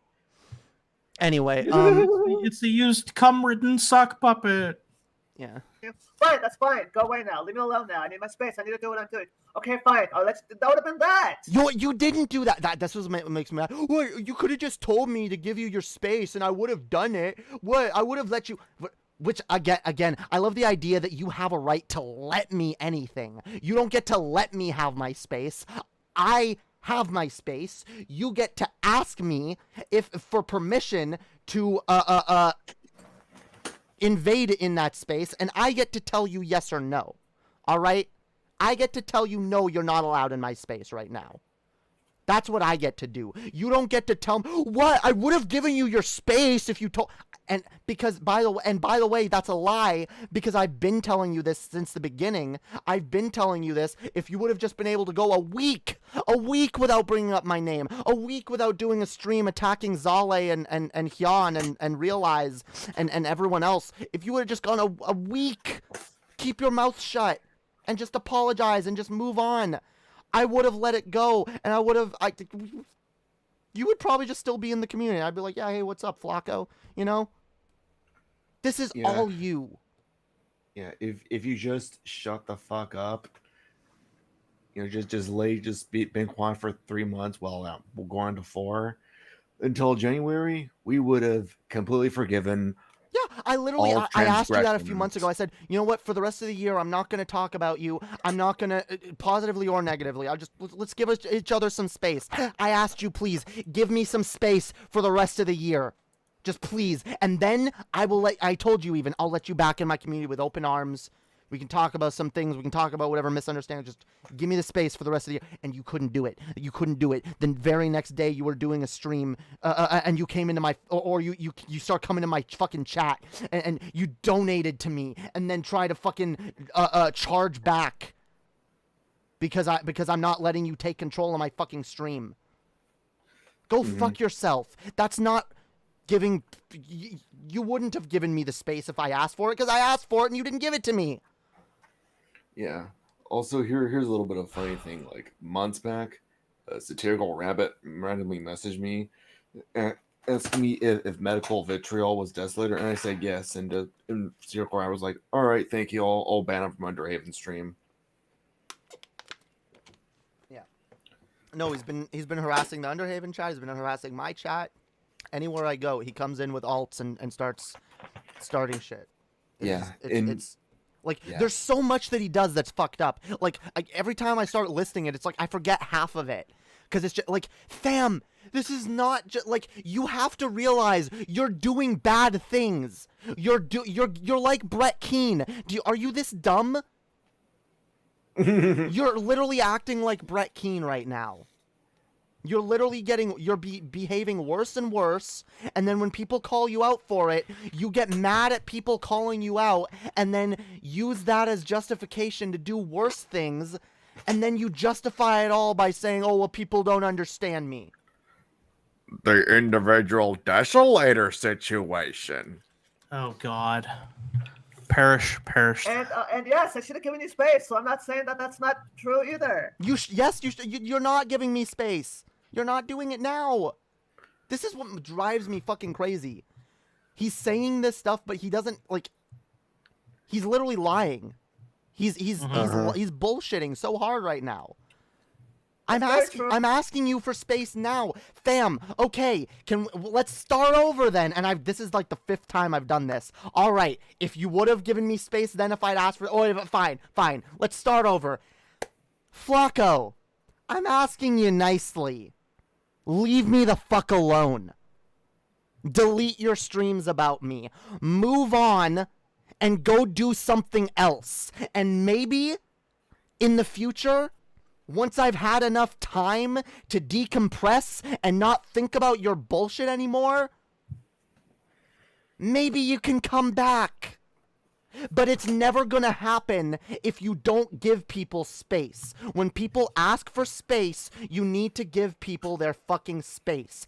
Anyway, It's a used cum-ridden sock puppet. yeah. Fine, that's fine. Go away now. Leave me alone now. I need my space. I need to do what I'm doing. Okay, fine. That would have been that. You didn't do that. This was what makes me mad. What? You could have just told me to give you your space, and I would have done it. What? I would have let you. Which again, I love the idea that you have a right to let me anything. You don't get to let me have my space. I have my space. You get to ask me for permission to invade in that space, and I get to tell you yes or no. All right? I get to tell you no, you're not allowed in my space right now. That's what I get to do. You don't get to tell me what I would have given you your space if you told. And because by the way, that's a lie, because I've been telling you this since the beginning. I've been telling you this. If you would have just been able to go a week without bringing up my name, a week without doing a stream attacking Zale and Hyan and Realize and everyone else, if you would have just gone a week, keep your mouth shut and just apologize and just move on, I would have let it go, and I would have. You would probably just still be in the community. I'd be like, yeah, hey, what's up, Flacco? You know, this is all you. Yeah, if you just shut the fuck up, been quiet for 3 months. Well, we'll go on to 4 until January. We would have completely forgiven. Yeah, I asked you that a few months ago. I said, you know what? For the rest of the year, I'm not going to talk about you. I'm not going to, positively or negatively. Let's give each other some space. I asked you, please, give me some space for the rest of the year. Just please. And then I told you even, I'll let you back in my community with open arms. We can talk about some things. We can talk about whatever misunderstanding. Just give me the space for the rest of the year. And you couldn't do it. You couldn't do it. Then very next day you were doing a stream, and you came into my, or you start coming to my fucking chat, and you donated to me, and then try to fucking charge back because I'm not letting you take control of my fucking stream. Go fuck yourself. That's not giving. You wouldn't have given me the space if I asked for it, because I asked for it and you didn't give it to me. Yeah. Also, here's a little bit of a funny thing. Like months back, a satirical rabbit randomly messaged me, asking me if medical vitriol was desolator, and I said yes. And satirical rabbit was like, "All right, thank you. I'll ban him from Underhaven stream." Yeah. No, he's been harassing the Underhaven chat. He's been harassing my chat. Anywhere I go, he comes in with alts and starts starting shit. It's like, there's so much that he does that's fucked up. Like, every time I start listing it, it's like I forget half of it. Because it's just like, fam, this is not just like, you have to realize you're doing bad things. You're like Brett Keane. Are you this dumb? You're literally acting like Brett Keane right now. You're literally behaving worse and worse, and then when people call you out for it, you get mad at people calling you out, and then use that as justification to do worse things, and then you justify it all by saying, oh, well, people don't understand me. The individual desolator situation. Oh, God. Perish. And yes, I should have given you space, so I'm not saying that that's not true either. You're not giving me space. You're not doing it now. This is what drives me fucking crazy. He's saying this stuff, but he doesn't, like, he's literally lying. He's bullshitting so hard right now. I'm asking you for space now, fam. Okay, let's start over then. And this is like the 5th time I've done this. All right, if you would have given me space, then if I'd asked for, fine. Let's start over. Flacco, I'm asking you nicely. Leave me the fuck alone. Delete your streams about me. Move on and go do something else. And maybe in the future, once I've had enough time to decompress and not think about your bullshit anymore, maybe you can come back. But it's never gonna happen if you don't give people space. When people ask for space, you need to give people their fucking space.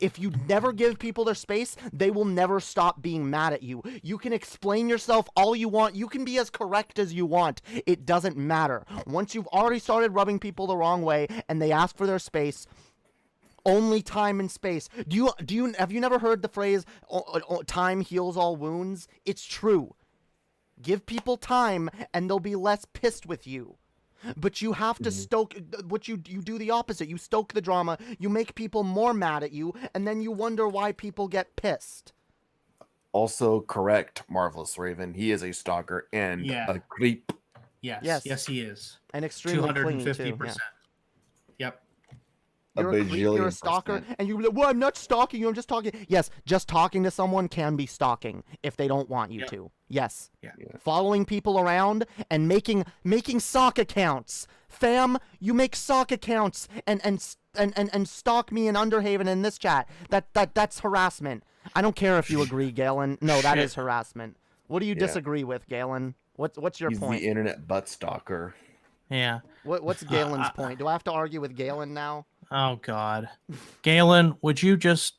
If you never give people their space, they will never stop being mad at you. You can explain yourself all you want. You can be as correct as you want. It doesn't matter. Once you've already started rubbing people the wrong way and they ask for their space, only time and space. Have you never heard the phrase, time heals all wounds? It's true. Give people time and they'll be less pissed with you. But you have to stoke what you do the opposite. You stoke the drama, you make people more mad at you, and then you wonder why people get pissed. Also correct, Marvelous Raven. He is a stalker and a creep. Yes, he is. And extremely clean too. 250%. Yep. You're a stalker, and you're like, well, I'm not stalking you, I'm just talking. Yes, just talking to someone can be stalking if they don't want you to. Yes. Yeah. Following people around and making sock accounts. Fam, you make sock accounts and stalk me in Underhaven in this chat. That's harassment. I don't care if you agree, Galen. No, that is harassment. What do you disagree with, Galen? What's your He's point? the internet butt stalker. Yeah. What's Galen's point? Do I have to argue with Galen now? Oh, God. Galen, would you just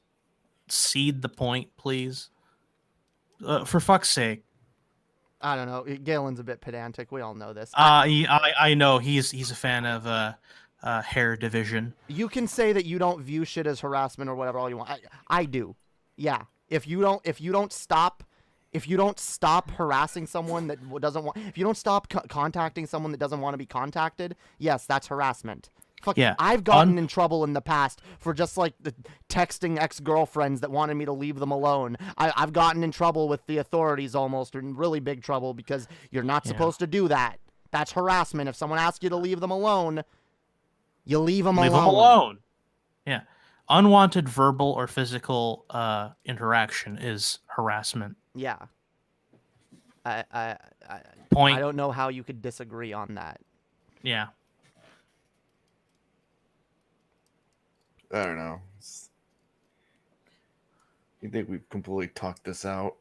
cede the point, please? For fuck's sake. I don't know. Galen's a bit pedantic. We all know this. I know he's a fan of hair division. You can say that you don't view shit as harassment or whatever all you want. I do. Yeah. If you don't stop harassing someone that doesn't want, if you don't stop contacting someone that doesn't want to be contacted, yes, that's harassment. Fuck yeah. I've gotten in trouble in the past for just like the texting ex-girlfriends that wanted me to leave them alone. I've gotten in trouble with the authorities almost, or in really big trouble, because you're not supposed to do that. That's harassment. If someone asks you to leave them alone, you leave them alone. Leave them alone. Yeah. Unwanted verbal or physical interaction is harassment. Yeah. I don't know how you could disagree on that. Yeah. I don't know. You think we've completely talked this out?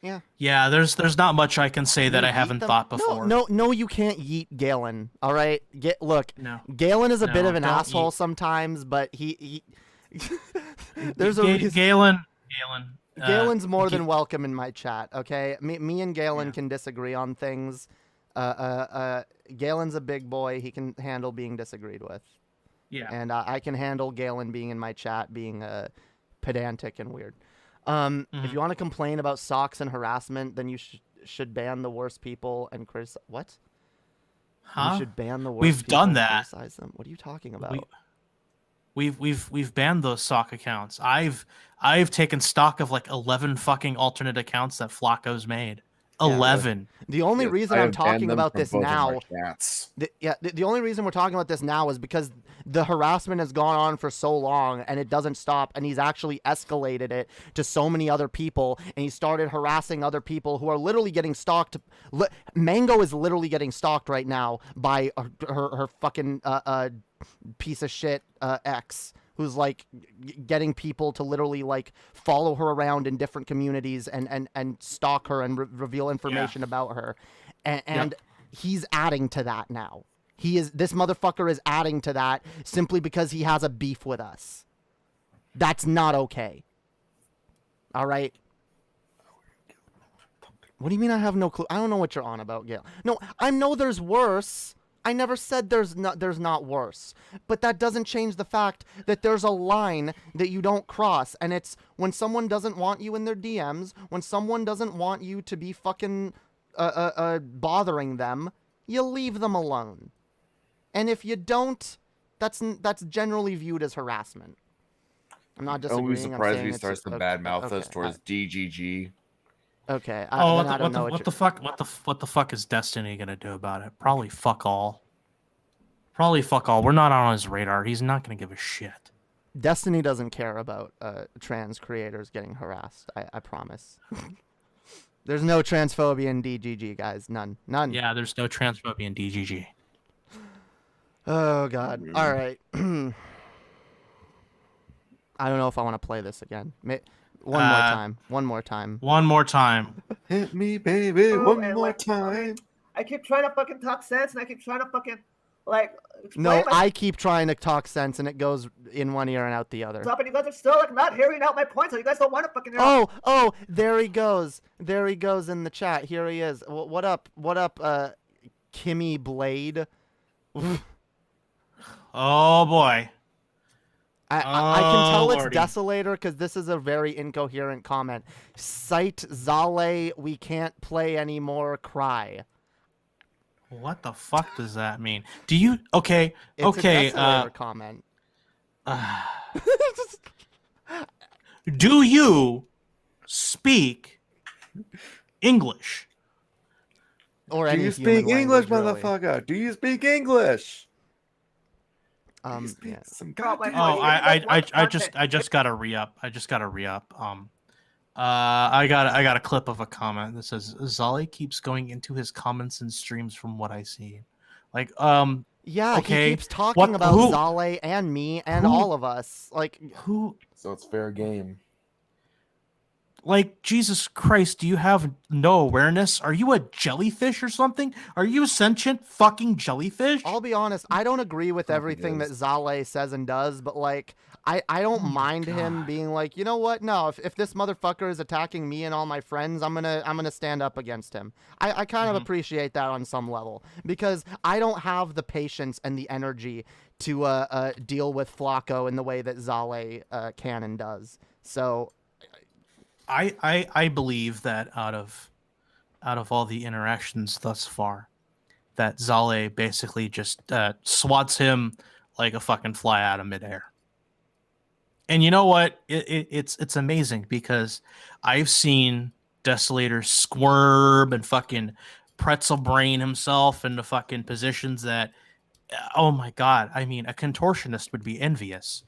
Yeah. Yeah, there's not much I can say that I haven't thought before. No, you can't yeet Galen. All right, look. No. Galen is a bit of an asshole sometimes, but he there's a reason. Galen's more than welcome in my chat. Okay, me and Galen can disagree on things. Galen's a big boy. He can handle being disagreed with. Yeah. And I can handle Galen being in my chat being pedantic and weird. If you want to complain about socks and harassment, then you should ban the worst people and criticize. What? Huh? You should ban the worst. We've people done and that. Criticize them. What are you talking about? We've banned those sock accounts. I've taken stock of like 11 fucking alternate accounts that Flacco's made. 11. The only reason I'm talking about this now, the only reason we're talking about this now is because the harassment has gone on for so long and it doesn't stop, and he's actually escalated it to so many other people, and he started harassing other people who are literally getting stalked. Mango is literally getting stalked right now by her fucking piece of shit ex, who's like getting people to literally like follow her around in different communities and stalk her and reveal information about her. And he's adding to that now. This motherfucker is adding to that simply because he has a beef with us. That's not okay. All right. What do you mean I have no clue? I don't know what you're on about, Gail. No, I know there's worse. I never said there's not worse, but that doesn't change the fact that there's a line that you don't cross, and it's when someone doesn't want you in their DMs, when someone doesn't want you to be fucking bothering them, you leave them alone. And if you don't, that's generally viewed as harassment. I'm not disagreeing. Always surprised he starts to badmouth us towards DGG. Okay. What the fuck is Destiny gonna do about it? Probably fuck all. We're not on his radar. He's not gonna give a shit. Destiny doesn't care about trans creators getting harassed. I promise. There's no transphobia in DGG, guys. None. Yeah, there's no transphobia in DGG. Oh God. All right. I don't know if I want to play this again. One more time. One more time. Hit me, baby, Oh, one and, more like, time. I keep trying to fucking talk sense, and I keep trying to fucking like. No, explain my I keep trying to talk sense, and it goes in one ear and out the other. stuff, and you guys are still like not hearing out my points. So you guys don't want to fucking hear. Oh, there he goes. There he goes in the chat. Here he is. What up? What up, Kimmy Blade? Oh boy. I can tell it's Lordy. Desolator because this is a very incoherent comment. Cite Zale, we can't play anymore, cry. What the fuck does that mean? Do you okay? It's Okay. a Desolator comment. Do you speak English? Or Do any you human speak English, language, really. motherfucker? Do you speak English? Yeah. Some Oh, goddamn Oh, English. I just gotta re-up. I got a clip of a comment that says Zali keeps going into his comments and streams from what I see. Like, Yeah, okay, he keeps talking what- about who- Zale and me and who- all of us. Like, who? So it's fair game. Like, Jesus Christ, do you have no awareness? Are you a jellyfish or something? Are you a sentient fucking jellyfish? I'll be honest, I don't agree with Oh, he everything that is. Zale says and does, but like, I don't mind him being like, you know what? No, if this motherfucker is attacking me and all my friends, I'm gonna stand up against him. I kind of appreciate that on some level because I don't have the patience and the energy to deal with Flacco in the way that Zale can and does. So I believe that out of all the interactions thus far, that Zale basically just swats him like a fucking fly out of midair. And you know what? It's amazing because I've seen Desolator squirm and fucking pretzel brain himself into fucking positions that, oh my god! I mean, a contortionist would be envious.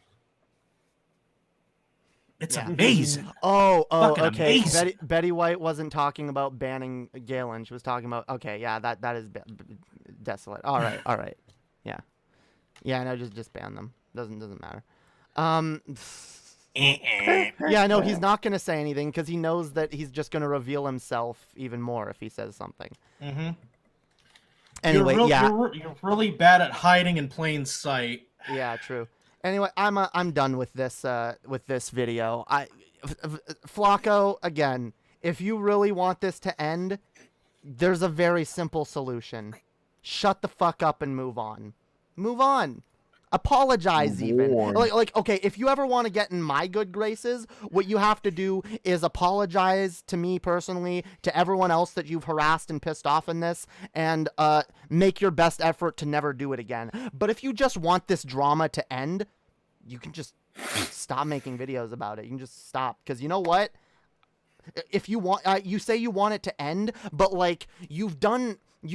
It's amazing. Oh, Fucking okay. amazing. Betty White wasn't talking about banning Galen. She was talking about, okay, yeah, that is desolate. All right. Yeah, no, just ban them. Doesn't matter. Yeah, no, he's not going to say anything because he knows that he's just going to reveal himself even more if he says something. Mm-hmm. Anyway, you're really bad at hiding in plain sight. Yeah, true. Anyway, I'm done with this video. Flacco, again, if you really want this to end, there's a very simple solution. Shut the fuck up and move on. Move on. Apologize even. Like okay, if you ever want to get in my good graces, what you have to do is apologize to me personally, to everyone else that you've harassed and pissed off in this, and make your best effort to never do it again. But if you just want this drama to end, you can just stop making videos about it. You can just stop, because you know what? If you want, you say you want it to end, but like you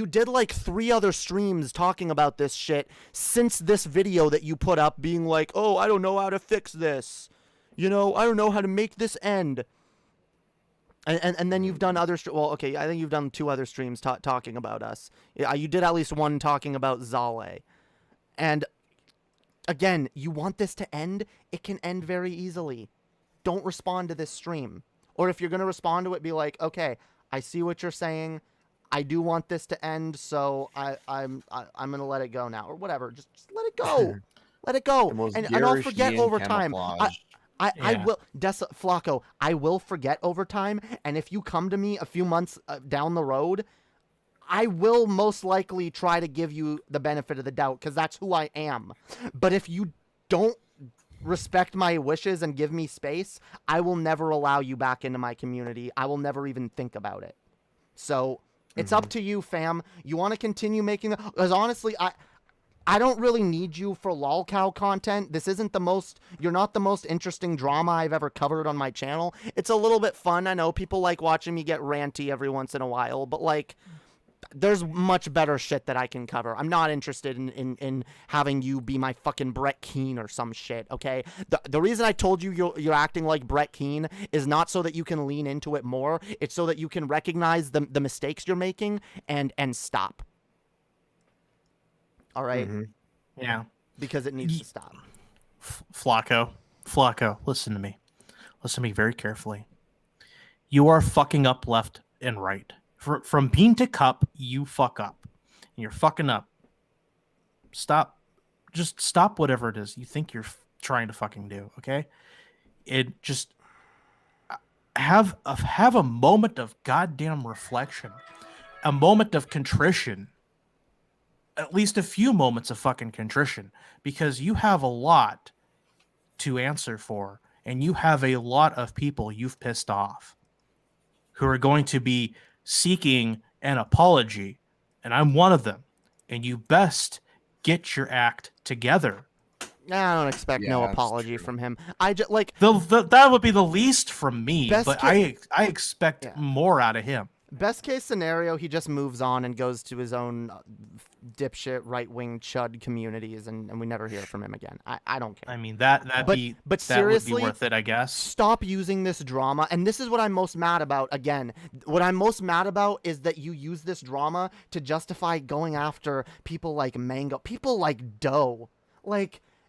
did like 3 other streams talking about this shit since this video that you put up, being like, oh, I don't know how to fix this. You know, I don't know how to make this end. And then you've done other, well, okay, I think you've done 2 other streams talking about us. Yeah, you did at least one talking about Zale. And again, you want this to end, it can end very easily. Don't respond to this stream. Or if you're going to respond to it, be like, okay, I see what you're saying. I do want this to end, so I'm gonna let it go now, or whatever. Just let it go, let it go, and I'll forget over time. I will, Flacco, I will forget over time, and if you come to me a few months down the road, I will most likely try to give you the benefit of the doubt, because that's who I am. But if you don't respect my wishes and give me space, I will never allow you back into my community. I will never even think about it. So it's up to you, fam. You want to continue making the... Because honestly, I don't really need you for lolcow content. This isn't the most... You're not the most interesting drama I've ever covered on my channel. It's a little bit fun. I know people like watching me get ranty every once in a while, but like... there's much better shit that I can cover. I'm not interested in having you be my fucking Brett Keane or some shit, okay? The reason I told you you're acting like Brett Keane is not so that you can lean into it more. It's so that you can recognize the mistakes you're making and stop. All right? Yeah. Because it needs to stop. Flacco, listen to me. Listen to me very carefully. You are fucking up left and right. From bean to cup, you fuck up. And you're fucking up. Stop. Just stop whatever it is you think you're trying to fucking do, okay? It just have a moment of goddamn reflection. A moment of contrition. At least a few moments of fucking contrition. Because you have a lot to answer for. And you have a lot of people you've pissed off who are going to be seeking an apology, and I'm one of them. And you best get your act together. I don't expect no apology from him. I just like that would be the least from me, but I expect more out of him. Best case scenario, he just moves on and goes to his own dipshit right-wing chud communities, and we never hear from him again. I don't care. I mean, that seriously, would be worth it, I guess. Stop using this drama, and this is what I'm most mad about. Again, what I'm most mad about is that you use this drama to justify going after people like Mango, people like Doe,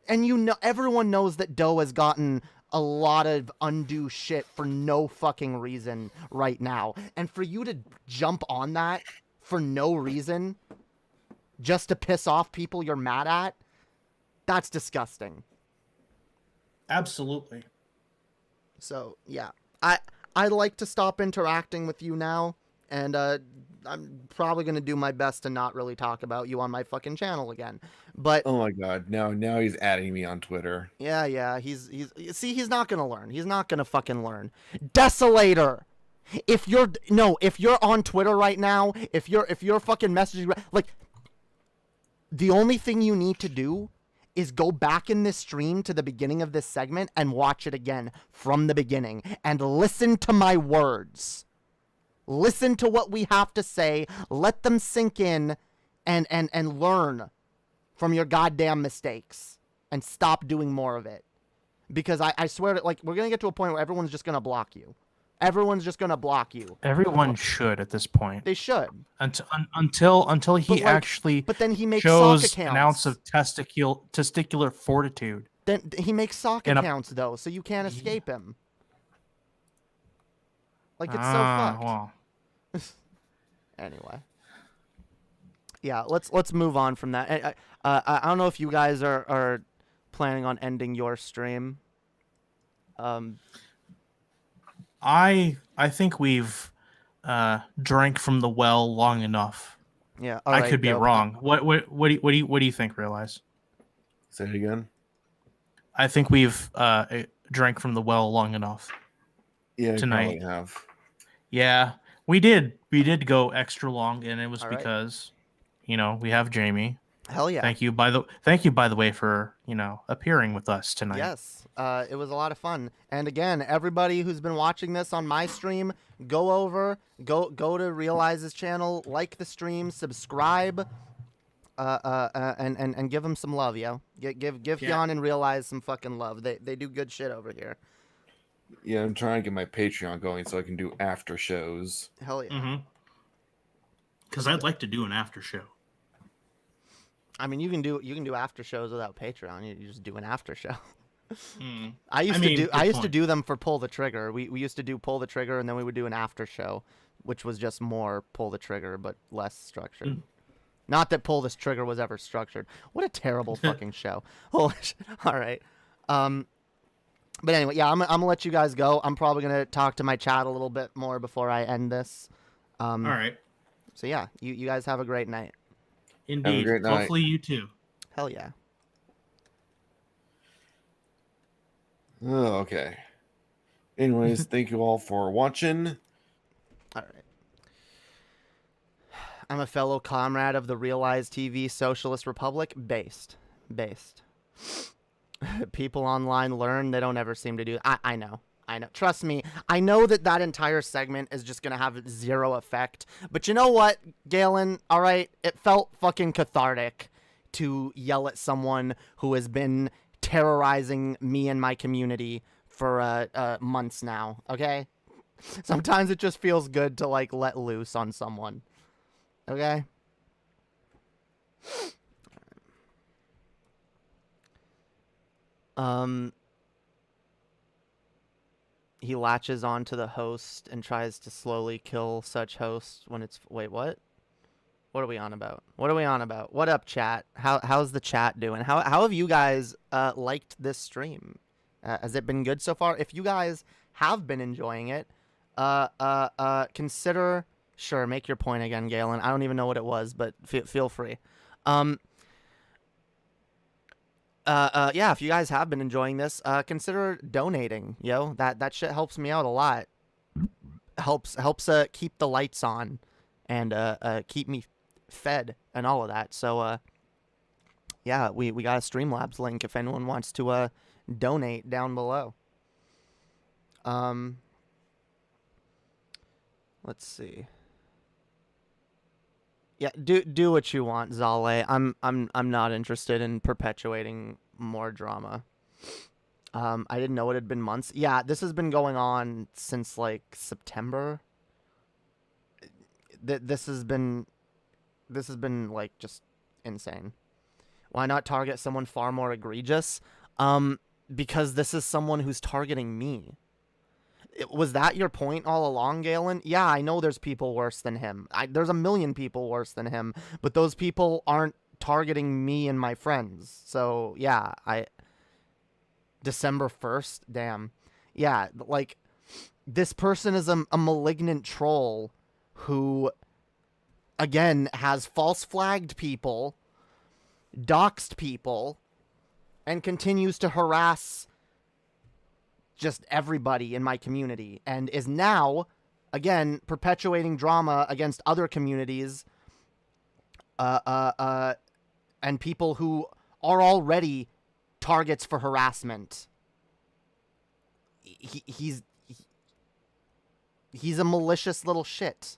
and you know, everyone knows that Doe has gotten a lot of undue shit for no fucking reason right now. And for you to jump on that for no reason, just to piss off people you're mad at, that's disgusting. Absolutely. So, yeah. I'd like to stop interacting with you now, and I'm probably going to do my best to not really talk about you on my fucking channel again. But oh my god, now he's adding me on Twitter. Yeah, he's not going to learn. He's not going to fucking learn. Desolator. If you're on Twitter right now, if you're fucking messaging, like, the only thing you need to do is go back in this stream to the beginning of this segment and watch it again from the beginning and listen to my words. Listen to what we have to say. Let them sink in and learn from your goddamn mistakes and stop doing more of it. Because I swear to, like, we're going to get to a point where everyone's just going to block you. Everyone's just going to block you. Everyone should at this point. They should. Until he actually but then he makes shows sock accounts. An ounce of testicular fortitude. Then he makes sock accounts, though, so you can't escape him. Like, it's so fucked. Well. Anyway. Yeah, let's move on from that. I don't know if you guys are planning on ending your stream. I think we've drank from the well long enough. Yeah, I could be wrong. What do you think? Realize? Say it again. I think we've drank from the well long enough. Yeah, tonight. You have. Yeah, we did. We did go extra long, and it was because, we have Jamie. Hell yeah! Thank you by the way for appearing with us tonight. Yes, it was a lot of fun. And again, everybody who's been watching this on my stream, go to Realize's channel, like the stream, subscribe, and give him some love, yo. Give Hyan and Realize some fucking love. They do good shit over here. Yeah, I'm trying to get my Patreon going so I can do after shows. Hell yeah. Mm-hmm. Because I'd like to do an after show. I mean, you can do after shows without Patreon. You just do an after show. Mm. I used to do them for Pull the Trigger. We used to do Pull the Trigger, and then we would do an after show, which was just more Pull the Trigger but less structured. Mm. Not that Pull this Trigger was ever structured. What a terrible fucking show. Holy shit. All right. But anyway, yeah, I'm gonna let you guys go. I'm probably gonna talk to my chat a little bit more before I end this. All right. So yeah, you guys have a great night. Indeed. Have a great night. Hopefully you too. Hell yeah. Oh, okay. Anyways, thank you all for watching. All right. I'm a fellow comrade of the Realize TV Socialist Republic. Based. People online learn. They don't ever seem to do. I know. I know. Trust me. I know that entire segment is just gonna have zero effect. But you know what, Galen? All right, it felt fucking cathartic to yell at someone who has been terrorizing me and my community for months now. Okay. Sometimes it just feels good to like let loose on someone. Okay. He latches onto the host and tries to slowly kill such hosts when it's... Wait, what? What are we on about? What are we on about? What up, chat? How's the chat doing? How have you guys liked this stream? Has it been good so far? If you guys have been enjoying it, consider... Sure, make your point again, Galen. I don't even know what it was, but feel free. Yeah, if you guys have been enjoying this, consider donating, yo. That shit helps me out a lot. Helps keep the lights on and keep me fed and all of that. So yeah, we got a Streamlabs link if anyone wants to donate down below. Let's see. Yeah, do what you want, Zale. I'm not interested in perpetuating more drama. I didn't know it had been months. Yeah, this has been going on since like September. This has been like just insane. Why not target someone far more egregious? Because this is someone who's targeting me. Was that your point all along, Galen? Yeah, I know there's people worse than him. There's a million people worse than him, but those people aren't targeting me and my friends. So, yeah, December 1st? Damn. Yeah, like, this person is a malignant troll who, again, has false flagged people, doxed people, and continues to harass just everybody in my community, and is now, again, perpetuating drama against other communities, and people who are already targets for harassment. He's a malicious little shit.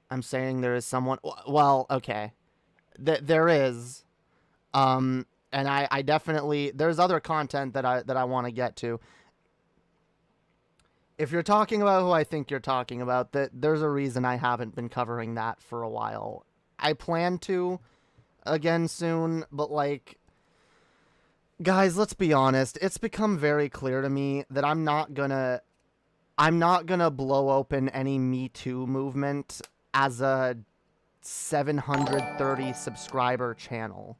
I'm saying there is someone... Well, okay. There is. And I definitely... There's other content that I want to get to. If you're talking about who I think you're talking about, there's a reason I haven't been covering that for a while. I plan to again soon, but like... Guys, let's be honest. It's become very clear to me that I'm not gonna blow open any Me Too movement as a 730 subscriber channel.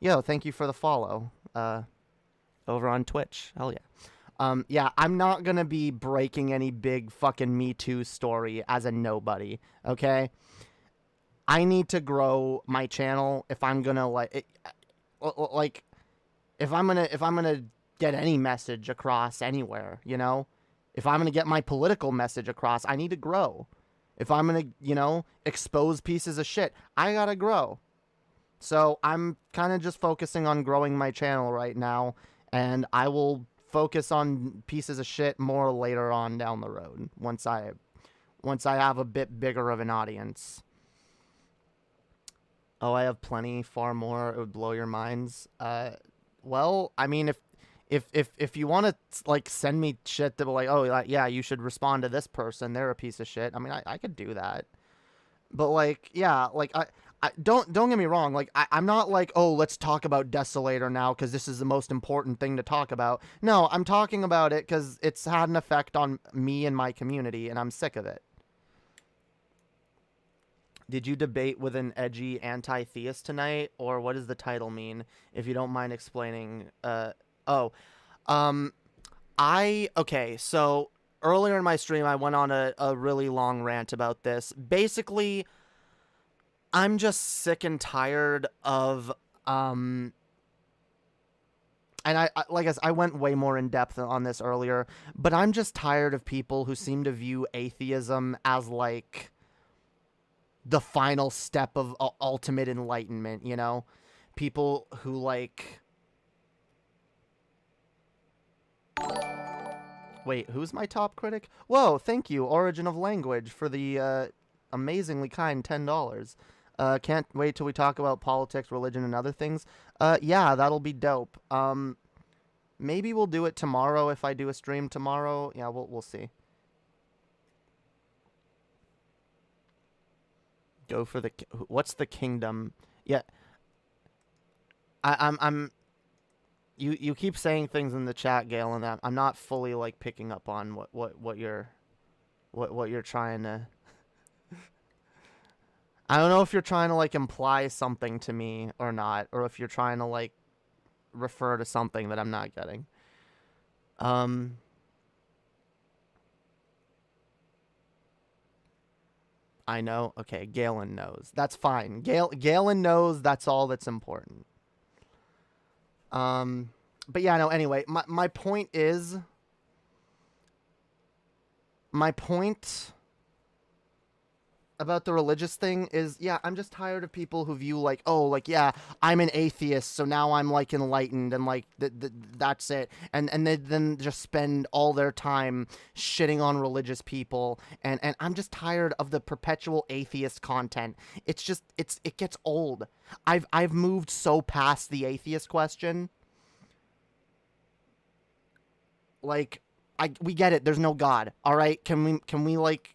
Yo, thank you for the follow. Over on Twitch. Hell yeah. Yeah, I'm not gonna be breaking any big fucking Me Too story as a nobody, okay? I need to grow my channel if I'm gonna if I'm gonna get any message across anywhere, you know? If I'm gonna get my political message across, I need to grow. If I'm gonna, you know, expose pieces of shit, I gotta grow. So I'm kind of just focusing on growing my channel right now, and I will focus on pieces of shit more later on down the road once I have a bit bigger of an audience. Oh, I have plenty, far more. It would blow your minds. Well, I mean, if you want to like send me shit that will like, oh yeah, you should respond to this person, they're a piece of shit. I mean, I could do that, but like, yeah, like I don't get me wrong. Like I'm not like, oh, let's talk about Desolator now because this is the most important thing to talk about. No, I'm talking about it because it's had an effect on me and my community, and I'm sick of it. Did you debate with an edgy anti-theist tonight, or what does the title mean? If you don't mind explaining. Okay, so earlier in my stream, I went on a really long rant about this. Basically, I'm just sick and tired of, and I went way more in depth on this earlier, but I'm just tired of people who seem to view atheism as like the final step of ultimate enlightenment, you know? People who like Wait, who's my top critic? Whoa, thank you, Origin of Language, for the amazingly kind $10. Can't wait till we talk about politics, religion, and other things. Yeah, that'll be dope. Maybe we'll do it tomorrow if I do a stream tomorrow. Yeah, we'll see. Go for the... What's the kingdom? Yeah. I'm You keep saying things in the chat, Gail, and I'm not fully like picking up on what you're trying to. I don't know if you're trying to like imply something to me or not, or if you're trying to like refer to something that I'm not getting. I know. Okay, Galen knows. That's fine. Galen knows. That's all that's important. But yeah, no, anyway, my point is, my point about the religious thing is, yeah, I'm just tired of people who view like, oh, like, yeah, I'm an atheist, so now I'm like enlightened and like, that's it. And they then just spend all their time shitting on religious people. And I'm just tired of the perpetual atheist content. It's just, it gets old. I've moved so past the atheist question. Like, we get it. There's no God. All right. Can we like,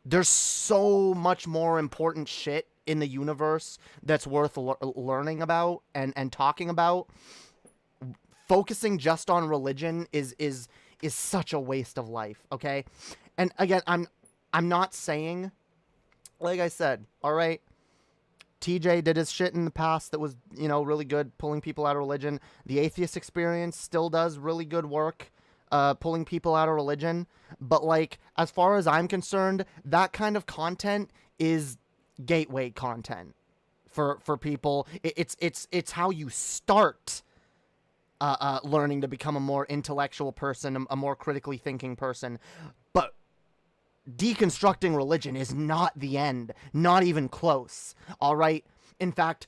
there's so much more important shit in the universe that's worth learning about and talking about. Focusing just on religion is such a waste of life. Okay. And again, I'm not saying, like I said, all right, TJ did his shit in the past that was, you know, really good, pulling people out of religion. The Atheist Experience still does really good work, pulling people out of religion. But, like, as far as I'm concerned, that kind of content is gateway content for people. It's how you start learning to become a more intellectual person, a more critically thinking person. But deconstructing religion is not the end, not even close. All right. In fact,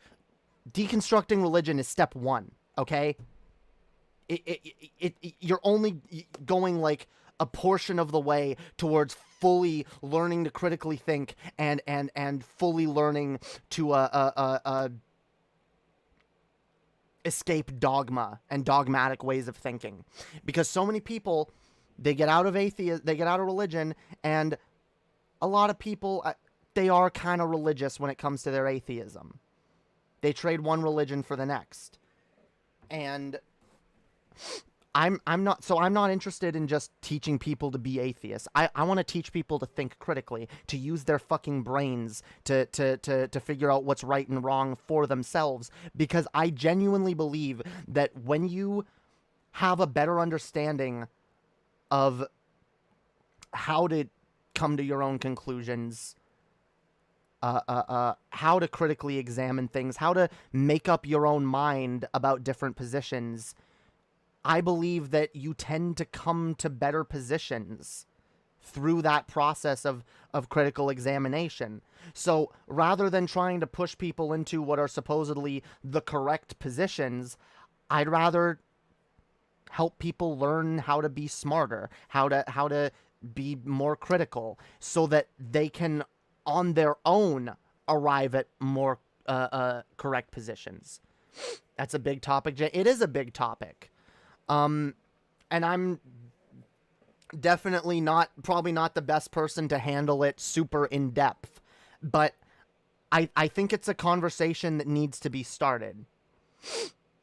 deconstructing religion is step one. Okay. You're only going like a portion of the way towards fully learning to critically think and fully learning to escape dogma and dogmatic ways of thinking. Because so many people, they get out of religion, and a lot of people, they are kind of religious when it comes to their atheism. They trade one religion for the next. And I'm not interested in just teaching people to be atheists. I want to teach people to think critically, to use their fucking brains to figure out what's right and wrong for themselves. Because I genuinely believe that when you have a better understanding of how to come to your own conclusions, how to critically examine things, how to make up your own mind about different positions, I believe that you tend to come to better positions through that process of critical examination. So rather than trying to push people into what are supposedly the correct positions, I'd rather help people learn how to be smarter, how to be more critical, so that they can on their own arrive at more correct positions. That's a big topic. It is a big topic. And I'm definitely probably not the best person to handle it super in depth, but I think it's a conversation that needs to be started.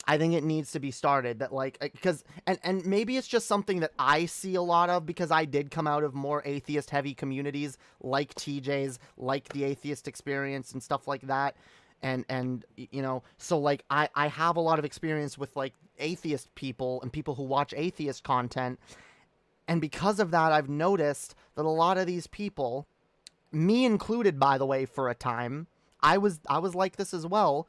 I think it needs to be started, that like, because, and maybe it's just something that I see a lot of because I did come out of more atheist heavy communities like TJ's, like the Atheist Experience and stuff like that. And you know, so like I have a lot of experience with like atheist people and people who watch atheist content. And because of that, I've noticed that a lot of these people, me included, by the way, for a time, I was like this as well.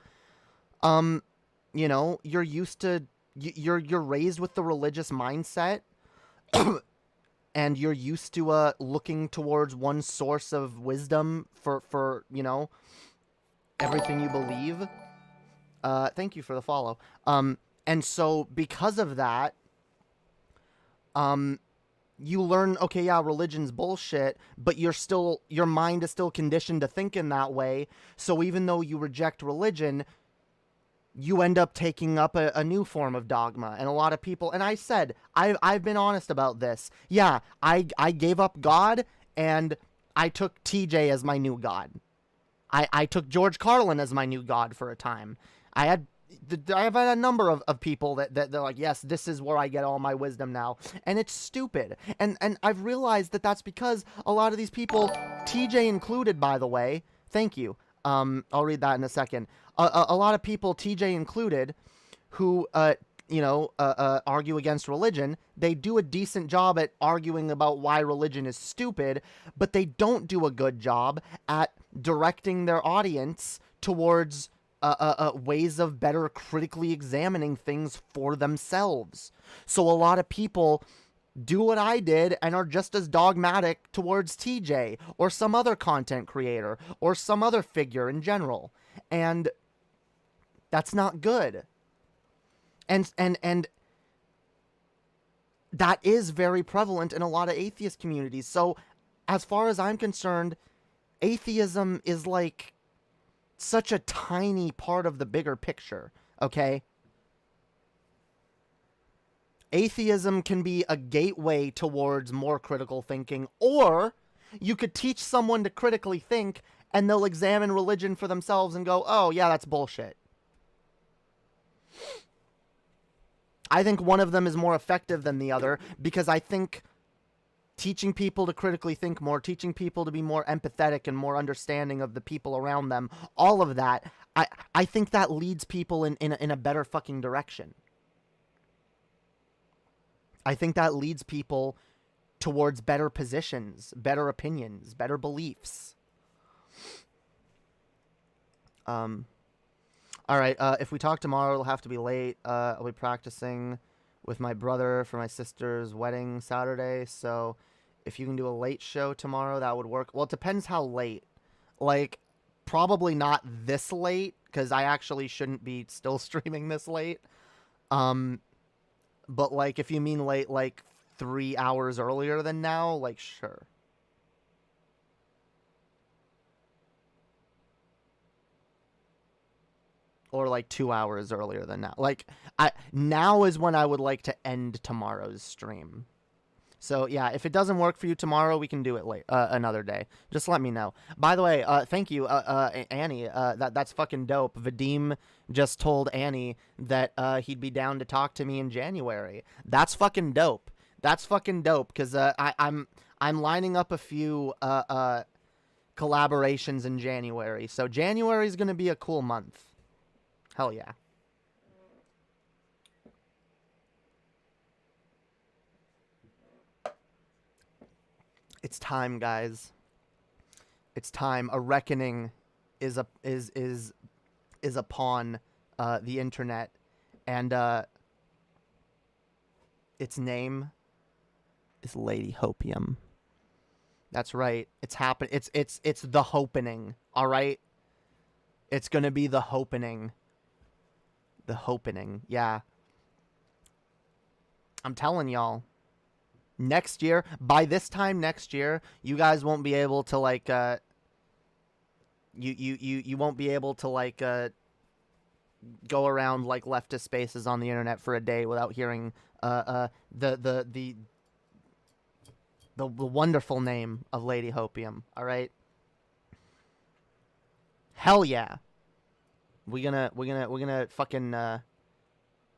You know, you're used to, you're raised with the religious mindset and you're used to looking towards one source of wisdom for you know, everything you believe. Thank you for the follow. And so because of that, you learn, okay, yeah, religion's bullshit, but your mind is still conditioned to think in that way. So even though you reject religion, you end up taking up a new form of dogma. And a lot of people, and I've been honest about this. Yeah, I gave up God, and I took TJ as my new God. I took George Carlin as my new God for a time. I've had a number of people that they're like, yes, this is where I get all my wisdom now. And it's stupid. And I've realized that that's because a lot of these people, TJ included, by the way, thank you. I'll read that in a second. A lot of people, TJ included, who, argue against religion, they do a decent job at arguing about why religion is stupid, but they don't do a good job at directing their audience towards ways of better critically examining things for themselves. So a lot of people do what I did and are just as dogmatic towards TJ or some other content creator or some other figure in general. And that's not good. And that is very prevalent in a lot of atheist communities. So as far as I'm concerned, atheism is like such a tiny part of the bigger picture, okay? Atheism can be a gateway towards more critical thinking, or you could teach someone to critically think and they'll examine religion for themselves and go, oh, yeah, that's bullshit. I think one of them is more effective than the other because I think teaching people to critically think more, teaching people to be more empathetic and more understanding of the people around them, all of that, I think that leads people in a better fucking direction. I think that leads people towards better positions, better opinions, better beliefs. All right, if we talk tomorrow, it'll have to be late. I'll be practicing with my brother for my sister's wedding Saturday, so if you can do a late show tomorrow, that would work. Well, it depends how late. Like, probably not this late, because I actually shouldn't be still streaming this late. But, like, if you mean late, like, 3 hours earlier than now, like, sure. Or like 2 hours earlier than now. Like, now is when I would like to end tomorrow's stream. So yeah, if it doesn't work for you tomorrow, we can do it late, another day. Just let me know. By the way, thank you, Annie. That's fucking dope. Vadim just told Annie that he'd be down to talk to me in January. That's fucking dope. That's fucking dope. Cause I'm lining up a few collaborations in January. So January is gonna be a cool month. Hell yeah. It's time, guys. It's time. A reckoning is upon the internet, and its name is Lady Hopium. That's right. It's happen. It's the Hopening. All right. It's gonna be the Hopening. The Hopening, yeah. I'm telling y'all. Next year, by this time next year, you guys won't be able to like you won't be able to like go around like leftist spaces on the internet for a day without hearing the wonderful name of Lady Hopium, all right? Hell yeah. We're gonna fucking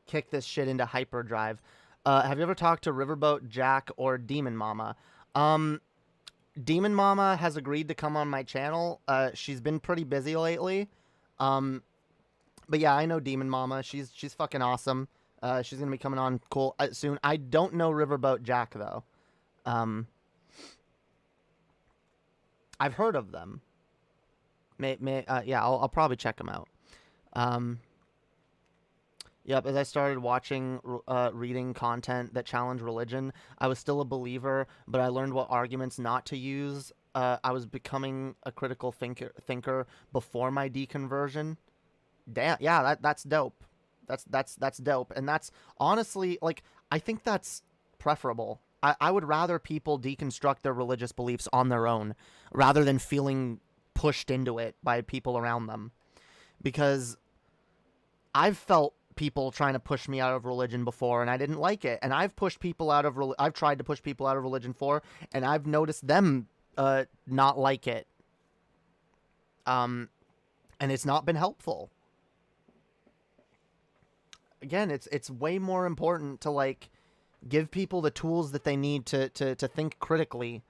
kick this shit into hyperdrive. Have you ever talked to Riverboat Jack or Demon Mama? Demon Mama has agreed to come on my channel. She's been pretty busy lately. But yeah, I know Demon Mama. She's fucking awesome. She's gonna be coming on cool soon. I don't know Riverboat Jack though. I've heard of them. Yeah, I'll probably check them out. Yep, as I started watching, reading content that challenged religion, I was still a believer, but I learned what arguments not to use. I was becoming a critical thinker before my deconversion. Damn, yeah, that's dope. That's dope, and that's honestly, like, I think that's preferable. I would rather people deconstruct their religious beliefs on their own rather than feeling pushed into it by people around them. Because I've felt people trying to push me out of religion before, and I didn't like it. And I've pushed people out of I've tried to push people out of religion for, and I've noticed them not like it. And it's not been helpful. Again, it's way more important to like give people the tools that they need to think critically.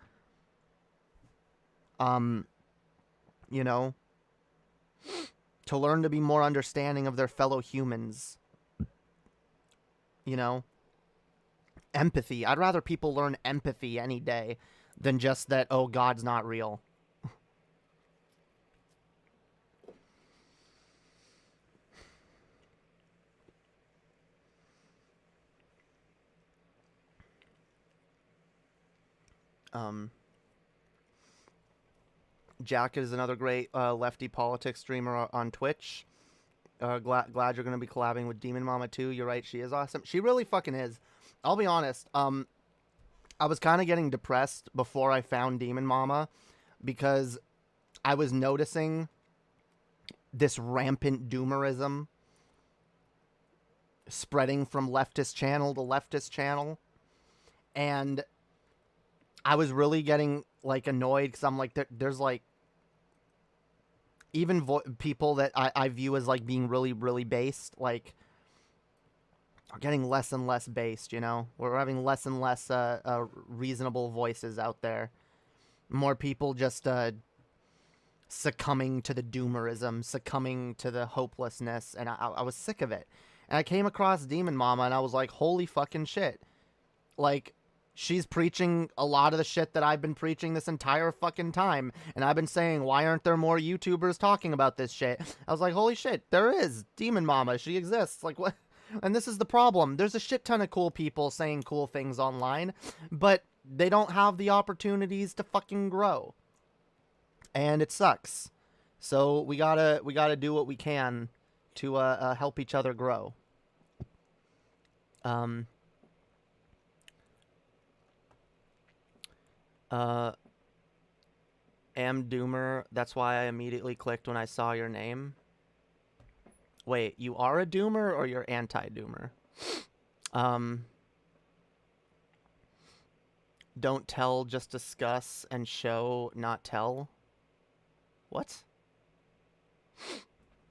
You know, to learn to be more understanding of their fellow humans. You know, empathy. I'd rather people learn empathy any day than just that, oh, God's not real. Jack is another great lefty politics streamer on Twitch. Glad you're going to be collabing with Demon Mama too. You're right, she is awesome. She really fucking is. I'll be honest. I was kind of getting depressed before I found Demon Mama because I was noticing this rampant doomerism spreading from leftist channel to leftist channel. And I was really getting like annoyed because I'm like, there's like even people that I view as like being really, really based, like are getting less and less based, you know? We're having less and less reasonable voices out there. More people just succumbing to the doomerism, succumbing to the hopelessness, and I was sick of it. And I came across Demon Mama, and I was like, holy fucking shit. Like, she's preaching a lot of the shit that I've been preaching this entire fucking time. And I've been saying, why aren't there more YouTubers talking about this shit? I was like, holy shit, there is. Demon Mama, she exists. Like, what? And this is the problem. There's a shit ton of cool people saying cool things online, but they don't have the opportunities to fucking grow. And it sucks. So we gotta do what we can to help each other grow. Am Doomer, that's why I immediately clicked when I saw your name. Wait, you are a Doomer or you're anti-Doomer? Don't tell, just discuss, and show, not tell. What?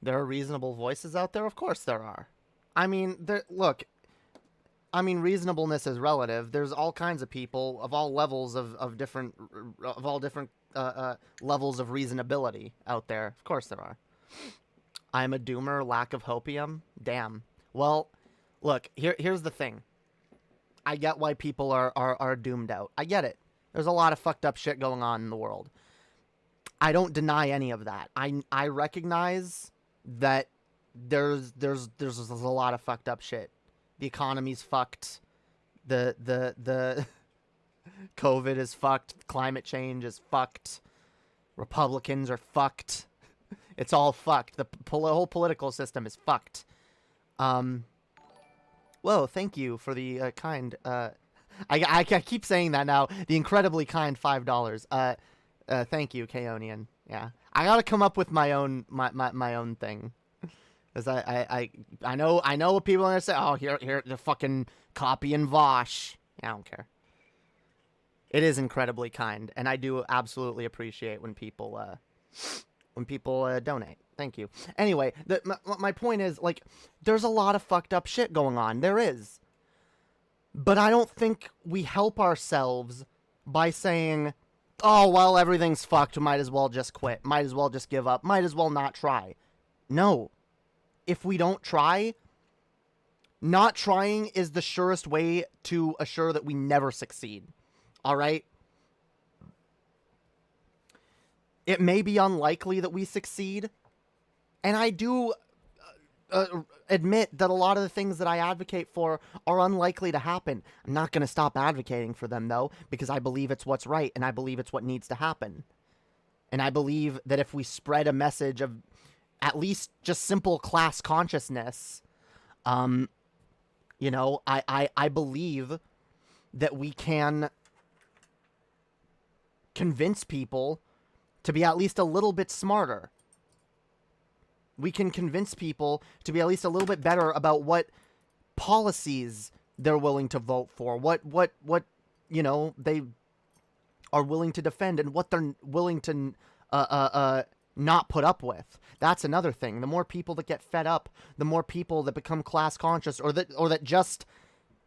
There are reasonable voices out there? Of course there are. I mean, look, I mean, reasonableness is relative. There's all kinds of people of all levels of different levels of reasonability out there. Of course there are. I'm a doomer, lack of hopium. Damn. Well, look, here's the thing. I get why people are doomed out. I get it. There's a lot of fucked up shit going on in the world. I don't deny any of that. I recognize that there's a lot of fucked up shit. The economy's fucked. The COVID is fucked. Climate change is fucked. Republicans are fucked. It's all fucked. The whole political system is fucked. Whoa, thank you for the kind. I keep saying that now. The incredibly kind $5. Thank you, Kaonian. Yeah, I gotta come up with my own my own thing. Because I know what people are gonna say. Oh, here the fucking copy and Vosh. Yeah, I don't care. It is incredibly kind, and I do absolutely appreciate when people donate. Thank you. Anyway, my point is, like, there's a lot of fucked up shit going on. There is. But I don't think we help ourselves by saying, oh, well, everything's fucked. Might as well just quit. Might as well just give up. Might as well not try. No. If we don't try, not trying is the surest way to assure that we never succeed. All right? It may be unlikely that we succeed. And I do admit that a lot of the things that I advocate for are unlikely to happen. I'm not going to stop advocating for them, though, because I believe it's what's right, and I believe it's what needs to happen. And I believe that if we spread a message of at least just simple class consciousness, you know, I believe that we can convince people to be at least a little bit smarter. We can convince people to be at least a little bit better about what policies they're willing to vote for, what you know, they are willing to defend, and what they're willing to not put up with. That's another thing. The more people that get fed up, the more people that become class conscious, or that just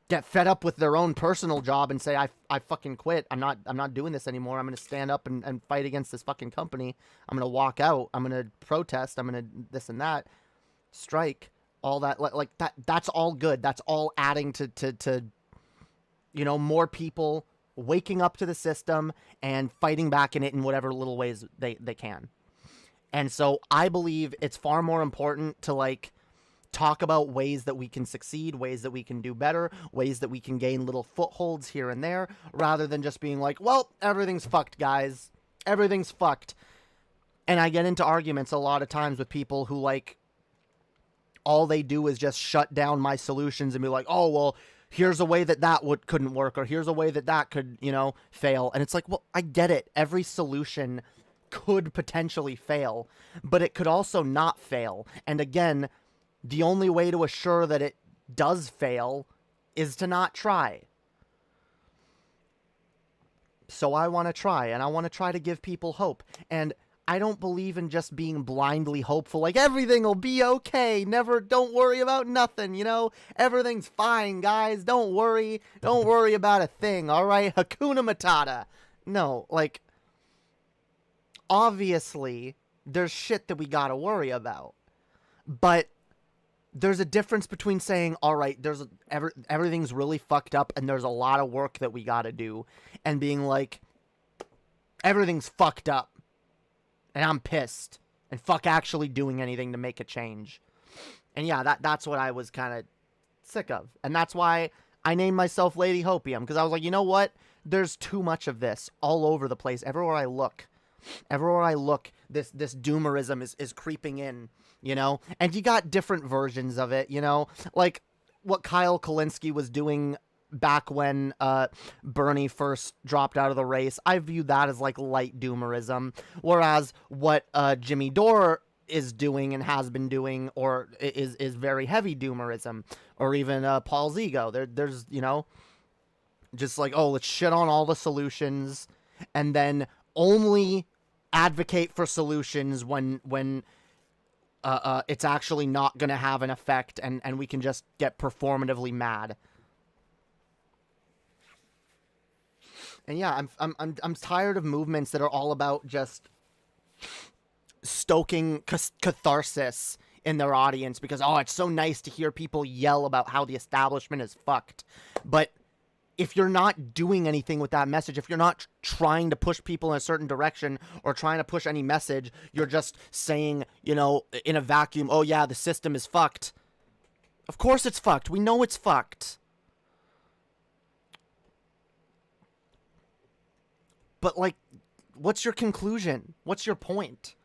get fed up with their own personal job and say, I fucking quit. I'm not doing this anymore. I'm going to stand up and fight against this fucking company. I'm going to walk out. I'm going to protest. I'm going to this and that. Strike. All that. Like that. That's all good. That's all adding to you know, more people waking up to the system and fighting back in it in whatever little ways they can. And so I believe it's far more important to, like, talk about ways that we can succeed, ways that we can do better, ways that we can gain little footholds here and there, rather than just being like, well, everything's fucked, guys. Everything's fucked. And I get into arguments a lot of times with people who, like, all they do is just shut down my solutions and be like, oh, well, here's a way that couldn't work, or here's a way that could, you know, fail. And it's like, well, I get it. Every solution could potentially fail, but it could also not fail. And again, the only way to assure that it does fail is to not try. So I want to try, and I want to try to give people hope. And I don't believe in just being blindly hopeful, like everything will be okay, don't worry about nothing, you know? Everything's fine, guys, don't worry about a thing, alright? Hakuna Matata. No, like, obviously, there's shit that we gotta worry about. But there's a difference between saying, all right, everything's really fucked up and there's a lot of work that we gotta do, and being like, everything's fucked up and I'm pissed, and fuck actually doing anything to make a change. And yeah, that's what I was kind of sick of. And that's why I named myself Lady Hopium, because I was like, you know what? There's too much of this all over the place. Everywhere I look, this doomerism is creeping in, you know? And you got different versions of it, you know? Like what Kyle Kalinske was doing back when Bernie first dropped out of the race. I view that as like light doomerism. Whereas what Jimmy Dore is doing and has been doing, or is very heavy doomerism. Or even Paul Zigo. There's, you know, just like, oh, let's shit on all the solutions and then only advocate for solutions when it's actually not going to have an effect, and we can just get performatively mad. And yeah, I'm tired of movements that are all about just stoking catharsis in their audience because, oh, it's so nice to hear people yell about how the establishment is fucked. But if you're not doing anything with that message, if you're not trying to push people in a certain direction or trying to push any message, you're just saying, you know, in a vacuum, oh yeah, the system is fucked. Of course it's fucked. We know it's fucked. But, like, what's your conclusion? What's your point?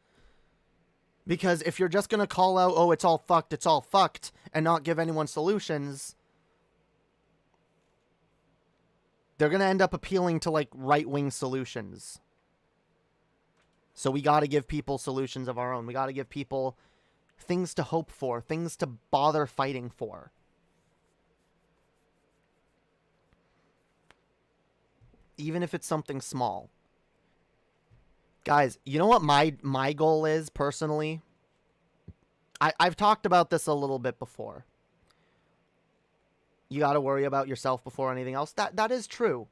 Because if you're just going to call out, oh, it's all fucked, and not give anyone solutions, they're going to end up appealing to, like, right-wing solutions. So we got to give people solutions of our own. We got to give people things to hope for, things to bother fighting for. Even if it's something small. Guys, you know what my goal is, personally? I've talked about this a little bit before. You gotta worry about yourself before anything else. That is true.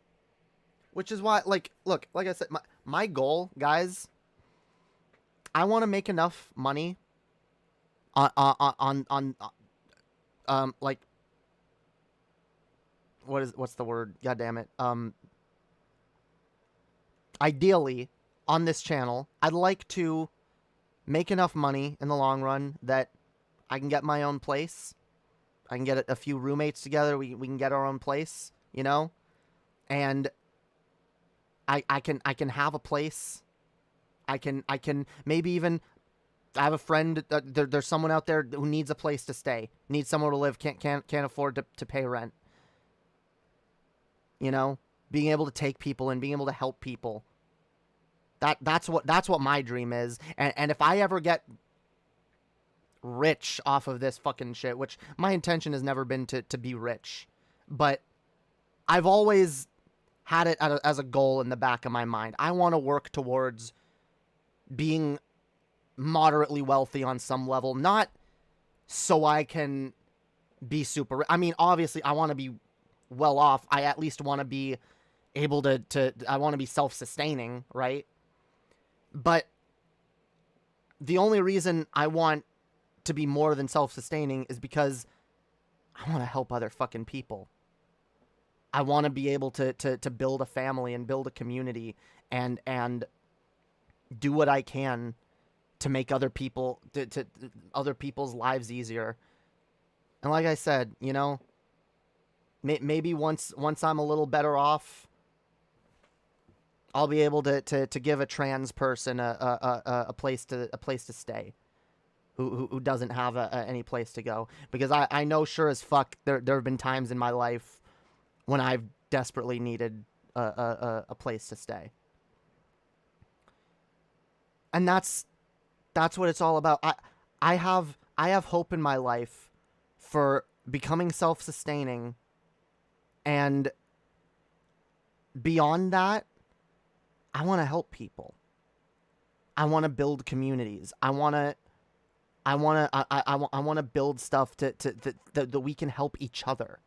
Which is why, like, look, like I said, my goal, guys, I want to make enough money on like, what's the word? God damn it. Ideally, on this channel, I'd like to make enough money in the long run that I can get my own place. I can get a few roommates together. We can get our own place, you know? And I can have a place. I can maybe even, I have a friend, there's someone out there who needs a place to stay, needs somewhere to live, can't afford to pay rent. you know, being able to take people and being able to help people. That's what my dream is. And if I ever get rich off of this fucking shit, which my intention has never been to be rich, but I've always had it as a goal in the back of my mind. I want to work towards being moderately wealthy on some level, not so I can be super. I mean, obviously, I want to be well off. I at least want to be able to I want to be self-sustaining, right? But the only reason I want to be more than self-sustaining is because I want to help other fucking people. I want to be able to build a family and build a community and do what I can to make other people to other people's lives easier. And like I said, you know, maybe once I'm a little better off, I'll be able to give a trans person a place to stay, who doesn't have any place to go. Because I know sure as fuck there have been times in my life when I've desperately needed a place to stay. And that's what it's all about. I have hope in my life for becoming self-sustaining, and beyond that, I want to help people. I want to build communities. I want to build stuff that we can help each other.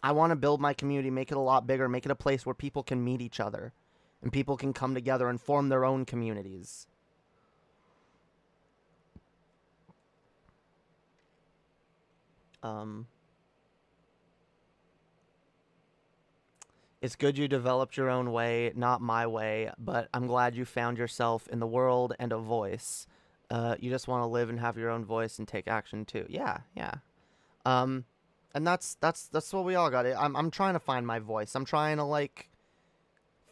I want to build my community, make it a lot bigger, make it a place where people can meet each other and people can come together and form their own communities. It's good you developed your own way, not my way, but I'm glad you found yourself in the world and a voice. You just want to live and have your own voice and take action too. Yeah. And that's what we all got. I'm trying to find my voice. I'm trying to like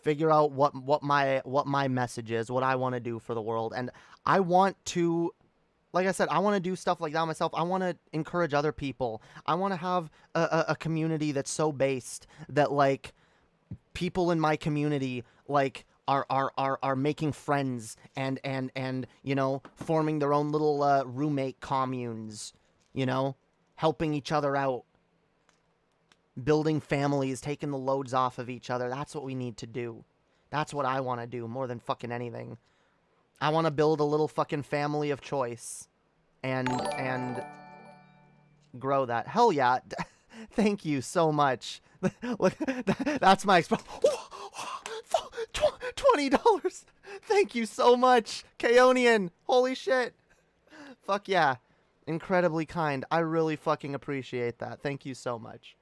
figure out what my message is, what I want to do for the world. And I want to, like I said, I want to do stuff like that myself. I want to encourage other people. I want to have a community that's so based that like people in my community like are making friends and you know, forming their own little roommate communes, you know, helping each other out, building families, taking the loads off of each other. That's what we need to do. That's what I want to do more than fucking anything. I want to build a little fucking family of choice and grow that. Hell yeah. Thank you so much. Look, that's my $20. Thank you so much, Kaonian. Holy shit. Fuck yeah. Incredibly kind. I really fucking appreciate that. Thank you so much.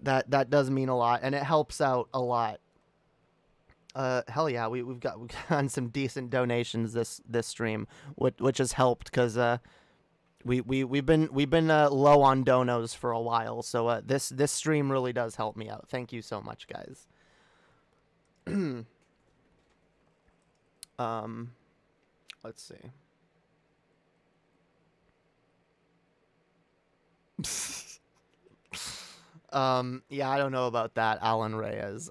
That does mean a lot, and it helps out a lot. Hell yeah, we've gotten some decent donations this stream, which has helped because we've been low on donos for a while, so this stream really does help me out. Thank you so much, guys. Let's see. Yeah, I don't know about that, Alan Reyes.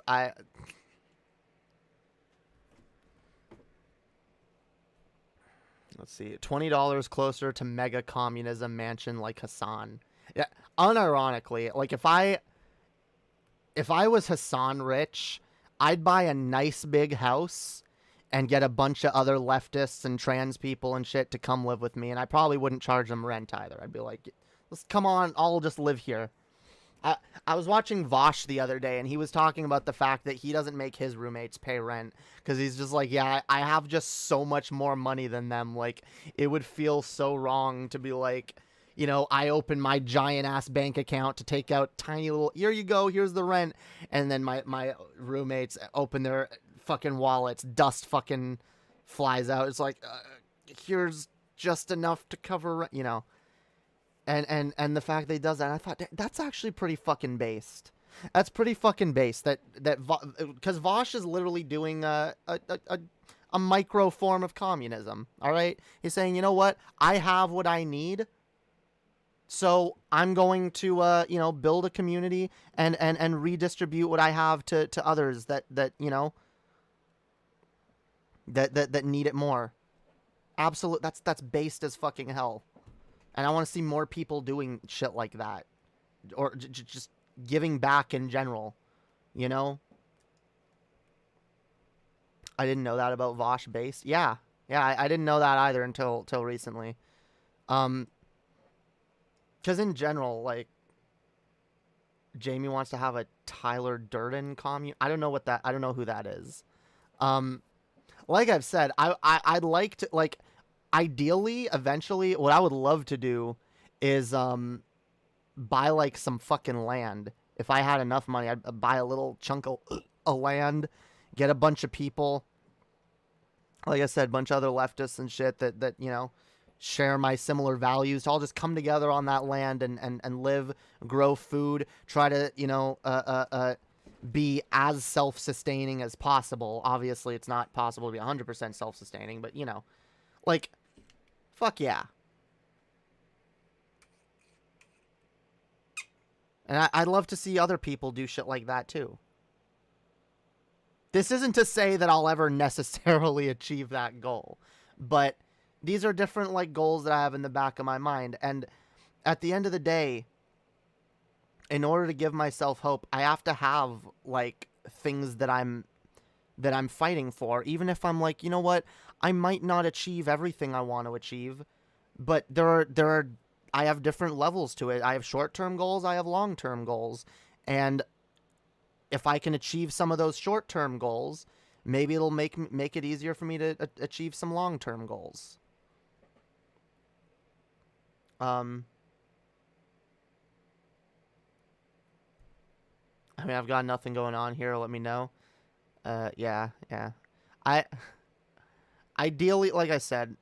Let's see, $20 closer to mega communism mansion like Hassan. Yeah, unironically, like if I was Hassan rich, I'd buy a nice big house and get a bunch of other leftists and trans people and shit to come live with me, and I probably wouldn't charge them rent either. I'd be like, let's come on, I'll just live here. I was watching Vosh the other day, and he was talking about the fact that he doesn't make his roommates pay rent because he's just like, yeah, I have just so much more money than them. Like, it would feel so wrong to be like, you know, I open my giant-ass bank account to take out tiny little, here you go, here's the rent, and then my roommates open their fucking wallets, dust fucking flies out. It's like, here's just enough to cover rent, you know. And the fact that he does that, I thought that's actually pretty fucking based. That's pretty fucking based. Because Vosh is literally doing a micro form of communism. All right, he's saying, you know what? I have what I need, So I'm going to, you know, build a community and redistribute what I have to others that you know, that need it more. Absolute. That's based as fucking hell. And I want to see more people doing shit like that, or just giving back in general. You know. I didn't know that about Vosh based. Yeah, I didn't know that either until recently. Because in general, like, Jamie wants to have a Tyler Durden commune. I don't know who that is. Like I've said, I'd like to, like, ideally, eventually, what I would love to do is buy like some fucking land. If I had enough money, I'd buy a little chunk of land, get a bunch of people. Like I said, a bunch of other leftists and shit that you know, share my similar values to all just come together on that land and live, grow food, try to, you know, be as self-sustaining as possible. Obviously, it's not possible to be 100% self-sustaining, but, you know, like, fuck yeah. And I'd love to see other people do shit like that, too. This isn't to say that I'll ever necessarily achieve that goal, but these are different, like, goals that I have in the back of my mind. And at the end of the day, in order to give myself hope, I have to have, like, things that I'm fighting for. Even if I'm like, you know what, I might not achieve everything I want to achieve, but I have different levels to it. I have short-term goals, I have long-term goals. And if I can achieve some of those short-term goals, maybe it'll make it easier for me to achieve some long-term goals. I mean, I've got nothing going on here. Let me know. Yeah. Ideally, like I said,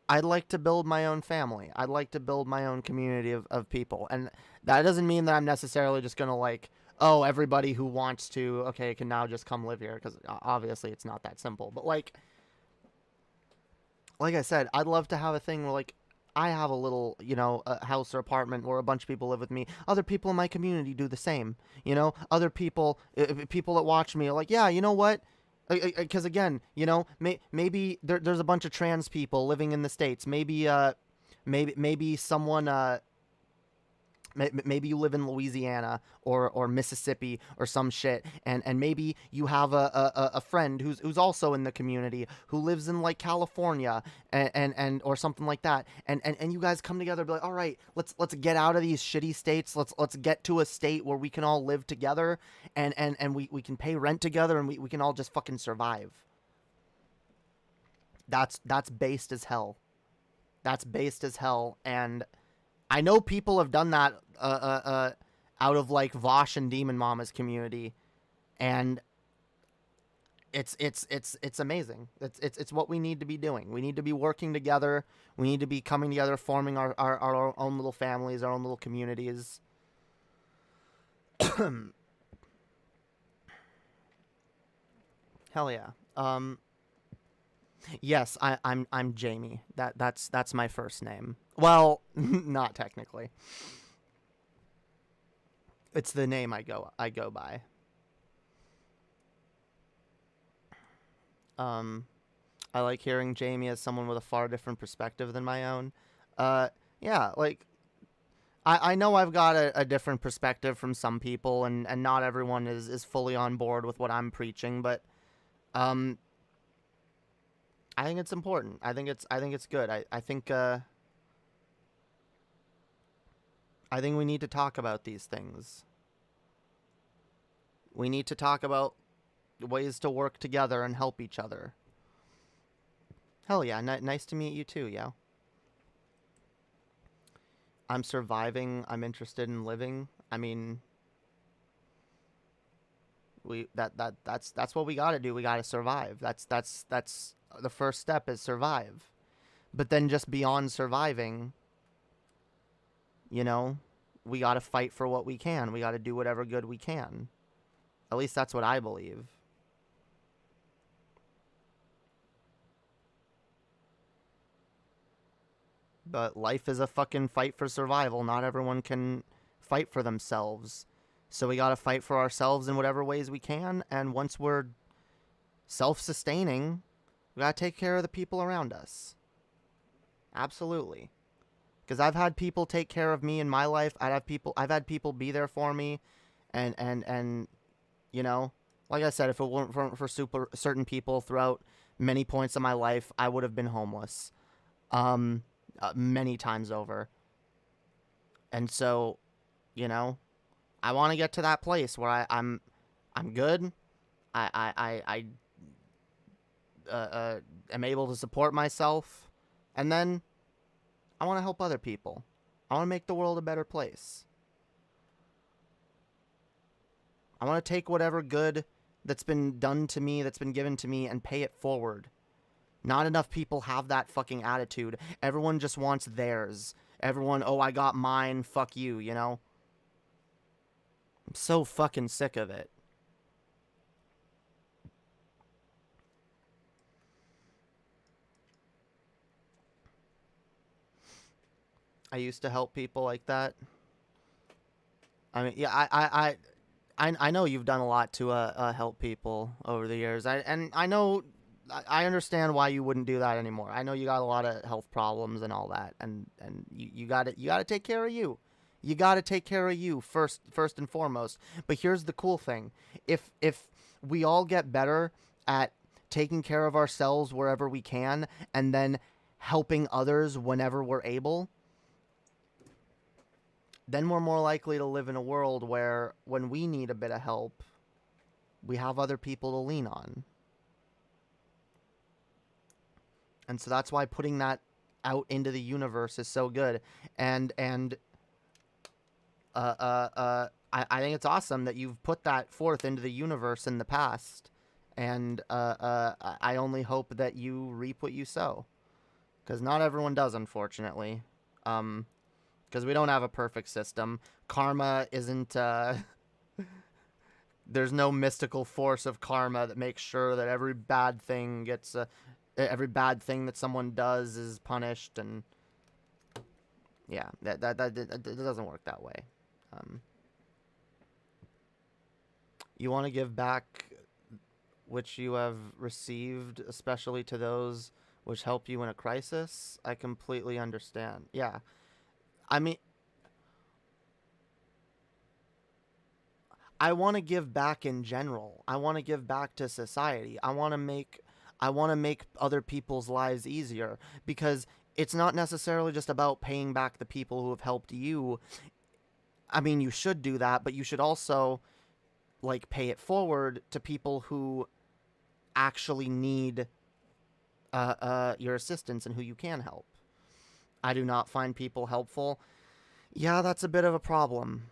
I'd like to build my own family. I'd like to build my own community of people. And that doesn't mean that I'm necessarily just going to, like, oh, everybody who wants to, okay, can now just come live here. Because obviously it's not that simple. But, like I said, I'd love to have a thing where, like, I have a little, you know, a house or apartment where a bunch of people live with me. Other people in my community do the same. You know, other people, people that watch me are like, yeah, you know what? Because again, you know, maybe there's a bunch of trans people living in the States. Maybe someone, maybe you live in Louisiana or Mississippi or some shit, and maybe you have a friend who's also in the community who lives in, like, California and or something like that, and you guys come together and be like, all right, let's get out of these shitty states, let's get to a state where we can all live together and we can pay rent together and we can all just fucking survive. That's based as hell. That's based as hell. And I know people have done that out of, like, Vosh and Demon Mama's community, and it's amazing. It's what we need to be doing. We need to be working together. We need to be coming together, forming our own little families, our own little communities. Hell yeah. Yes, I'm Jamie. That's my first name. Well, not technically. It's the name I go by. I like hearing Jamie as someone with a far different perspective than my own. Yeah, like, I know I've got a different perspective from some people, and not everyone is fully on board with what I'm preaching, but I think it's important. I think it's good. I think we need to talk about these things. We need to talk about ways to work together and help each other. Hell yeah, nice to meet you too, yo. I'm surviving. I'm interested in living. I mean, that's what we got to do. We got to survive. That's the first step is survive. But then just beyond surviving, you know, we got to fight for what we can. We got to do whatever good we can. At least that's what I believe. But life is a fucking fight for survival. Not everyone can fight for themselves. So we gotta fight for ourselves in whatever ways we can, and once we're self-sustaining, we gotta take care of the people around us. Absolutely. Because I've had people take care of me in my life. I've had people be there for me, and you know, like I said, if it weren't for certain people throughout many points of my life, I would have been homeless, many times over. And so, you know, I want to get to that place where I'm good. I am able to support myself, and then I want to help other people. I want to make the world a better place. I want to take whatever good that's been done to me, that's been given to me, and pay it forward. Not enough people have that fucking attitude. Everyone just wants theirs. Everyone, oh, I got mine, fuck you, you know? I'm so fucking sick of it. I used to help people like that. I mean, yeah, I know you've done a lot to help people over the years. I understand why you wouldn't do that anymore. I know you got a lot of health problems and all that, and you got to take care of you. You got to take care of you first and foremost. But here's the cool thing: if we all get better at taking care of ourselves wherever we can, and then helping others whenever we're able, then we're more likely to live in a world where when we need a bit of help, we have other people to lean on. And so that's why putting that out into the universe is so good. And I think it's awesome that you've put that forth into the universe in the past. And I only hope that you reap what you sow. Because not everyone does, unfortunately. Because we don't have a perfect system. Karma isn't... there's no mystical force of karma that makes sure that every bad thing gets... every bad thing that someone does is punished, and... yeah, that doesn't work that way. You want to give back which you have received, especially to those which help you in a crisis? I completely understand. Yeah. I mean, I want to give back in general. I want to give back to society. I want to make other people's lives easier, because it's not necessarily just about paying back the people who have helped you. I mean, you should do that, but you should also, like, pay it forward to people who actually need your assistance and who you can help. I do not find people helpful. Yeah, that's a bit of a problem.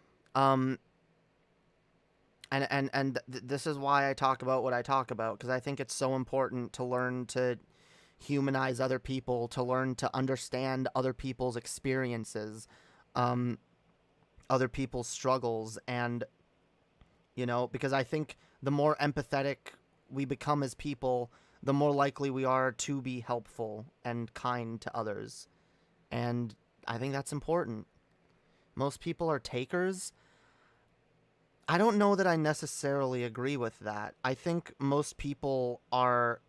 This is why I talk about what I talk about, because I think it's so important to learn to humanize other people, to learn to understand other people's experiences, other people's struggles, and, you know, because I think the more empathetic we become as people, the more likely we are to be helpful and kind to others. And I think that's important. Most people are takers. I don't know that I necessarily agree with that. I think most people are...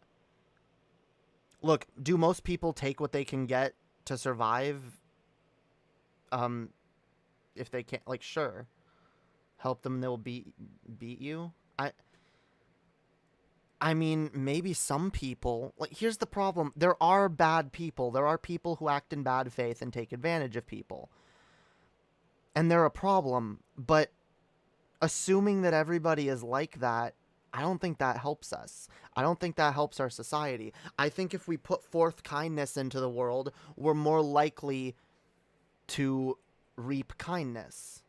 Look, do most people take what they can get to survive? If they can't, like, sure. Help them, they'll beat you? I mean, maybe some people... Like, here's the problem. There are bad people. There are people who act in bad faith and take advantage of people. And they're a problem. But assuming that everybody is like that, I don't think that helps us. I don't think that helps our society. I think if we put forth kindness into the world, we're more likely to reap kindness.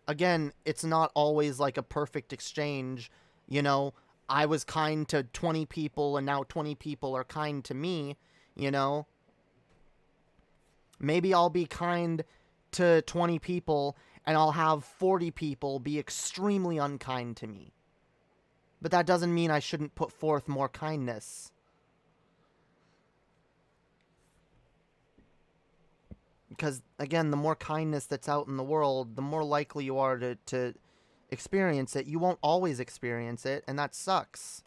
Again, it's not always like a perfect exchange. You know, I was kind to 20 people and now 20 people are kind to me, you know. Maybe I'll be kind to 20 people and I'll have 40 people be extremely unkind to me. But that doesn't mean I shouldn't put forth more kindness. Because, again, the more kindness that's out in the world, the more likely you are to experience it. You won't always experience it, and that sucks.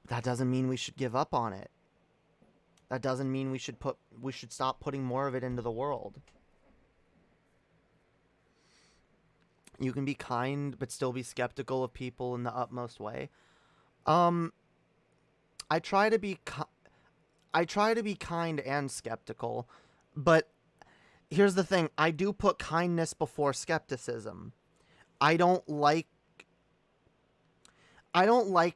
That doesn't mean we should give up on it. That doesn't mean we should stop putting more of it into the world. You can be kind, but still be skeptical of people in the utmost way. I try to be kind and skeptical, but here's the thing. I do put kindness before skepticism. I don't like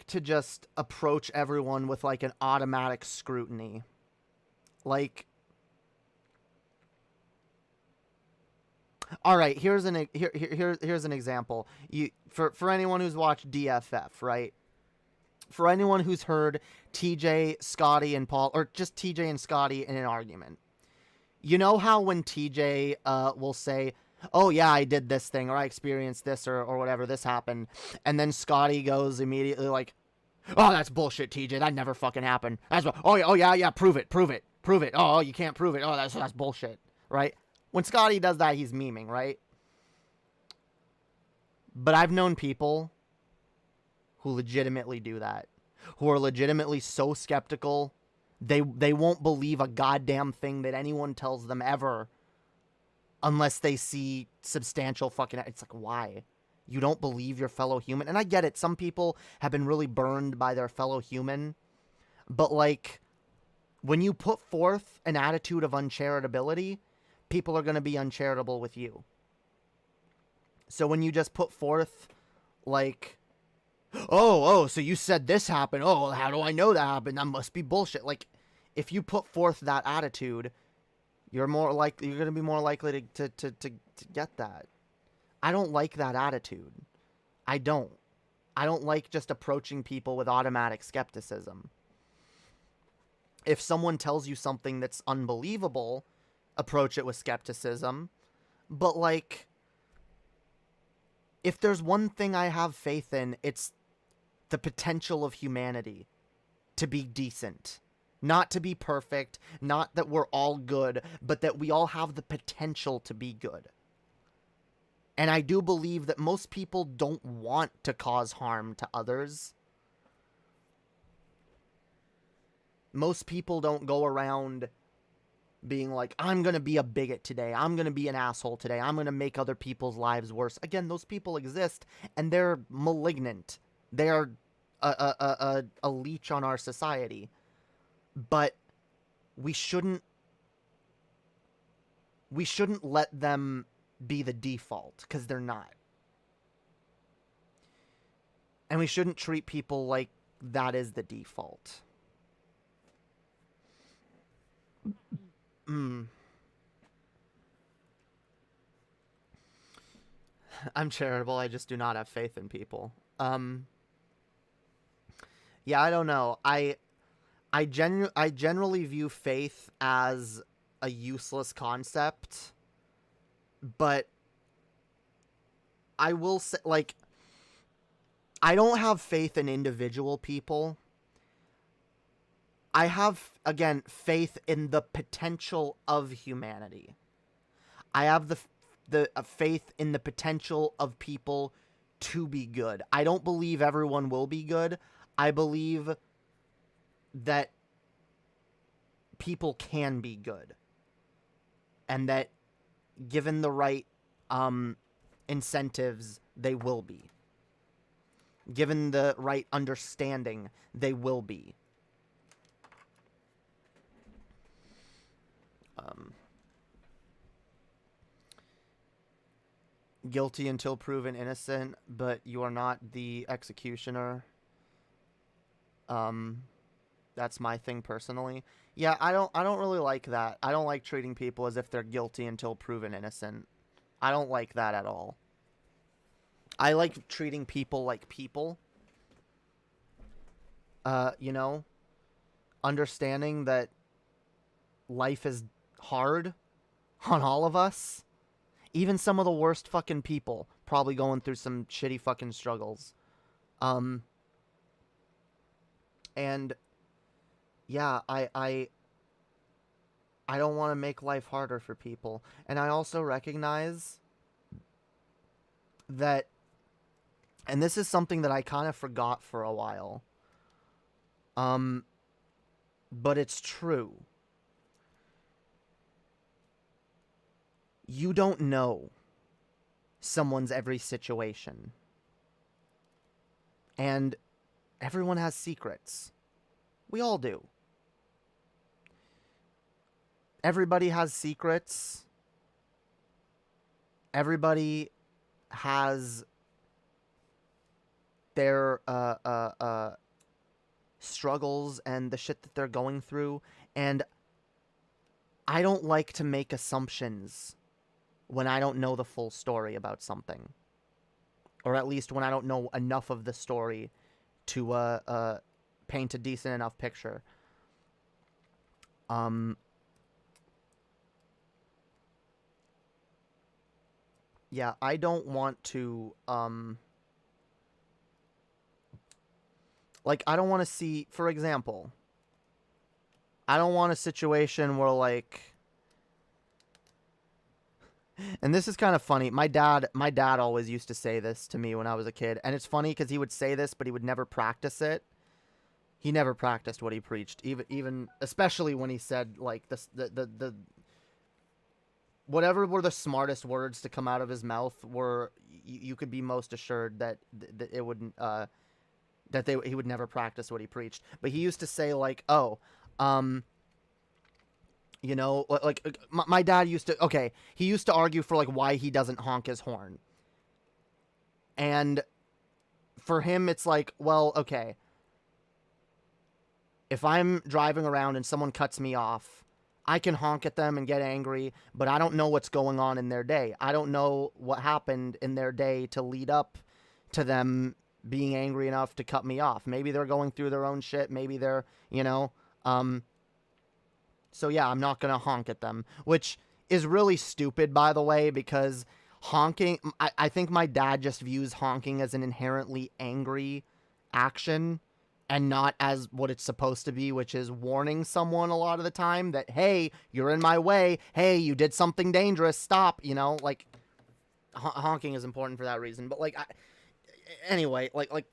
to just approach everyone with like an automatic scrutiny. Like, all right, here's an example. For anyone who's watched DFF, right? For anyone who's heard TJ, Scotty, and Paul, or just TJ and Scotty in an argument, you know how when TJ will say, "Oh yeah, I did this thing, or I experienced this, or whatever, this happened," and then Scotty goes immediately like, "Oh, that's bullshit, TJ. That never fucking happened. That's oh yeah, prove it. Oh, you can't prove it. Oh, that's bullshit." Right? When Scotty does that, he's memeing, right? But I've known people who legitimately do that, who are legitimately so skeptical, they won't believe a goddamn thing that anyone tells them ever unless they see substantial fucking... It's like, why? You don't believe your fellow human? And I get it, some people have been really burned by their fellow human, but like, when you put forth an attitude of uncharitability, people are going to be uncharitable with you. So when you just put forth, like, oh, so you said this happened. Oh, how do I know that happened? That must be bullshit. Like, if you put forth that attitude, you're going to be more likely to get that. I don't like that attitude. I don't like just approaching people with automatic skepticism. If someone tells you something that's unbelievable, approach it with skepticism. But, like, if there's one thing I have faith in, it's the potential of humanity to be decent. Not to be perfect, not that we're all good, but that we all have the potential to be good. And I do believe that most people don't want to cause harm to others. Most people don't go around being like, I'm going to be a bigot today. I'm going to be an asshole today. I'm going to make other people's lives worse. Again, those people exist, and they're malignant. They're a leech on our society. But we shouldn't let them be the default, because they're not. And we shouldn't treat people like that is the default. I'm charitable, I just do not have faith in people. Yeah, I don't know. I generally view faith as a useless concept, but I will say, like, I don't have faith in individual people. I have, again, faith in the potential of humanity. I have the faith in the potential of people to be good. I don't believe everyone will be good. I believe that people can be good. And that given the right incentives, they will be. Given the right understanding, they will be. Guilty until proven innocent, but you are not the executioner. That's my thing personally. Yeah, I don't really like that. I don't like treating people as if they're guilty until proven innocent. I don't like that at all. I like treating people like people. You know, understanding that life is hard on all of us. Even some of the worst fucking people probably going through some shitty fucking struggles. And yeah, I I don't want to make life harder for people. And I also recognize that, and this is something that I kind of forgot for a while, but it's true. You don't know someone's every situation. And everyone has secrets. We all do. Everybody has secrets. Everybody has their struggles and the shit that they're going through. And I don't like to make assumptions when I don't know the full story about something. Or at least when I don't know enough of the story to paint a decent enough picture. Yeah, I don't want to, like, I don't want to see, for example, I don't want a situation where, like, and this is kind of funny. My dad always used to say this to me when I was a kid, and it's funny because he would say this, but he would never practice it. He never practiced what he preached, even especially when he said, like, the whatever were the smartest words to come out of his mouth were, you could be most assured that it wouldn't, he would never practice what he preached. But he used to say, like, you know, like my dad used to, okay, he used to argue for, like, why he doesn't honk his horn. And for him, it's like, well, okay, if I'm driving around and someone cuts me off, I can honk at them and get angry, but I don't know what's going on in their day. I don't know what happened in their day to lead up to them being angry enough to cut me off. Maybe they're going through their own shit. Maybe they're, you know, so yeah, I'm not going to honk at them, which is really stupid, by the way, because honking, I think my dad just views honking as an inherently angry action and not as what it's supposed to be, which is warning someone a lot of the time that, hey, you're in my way. Hey, you did something dangerous. Stop, you know, like, honking is important for that reason. But, like, anyway, like,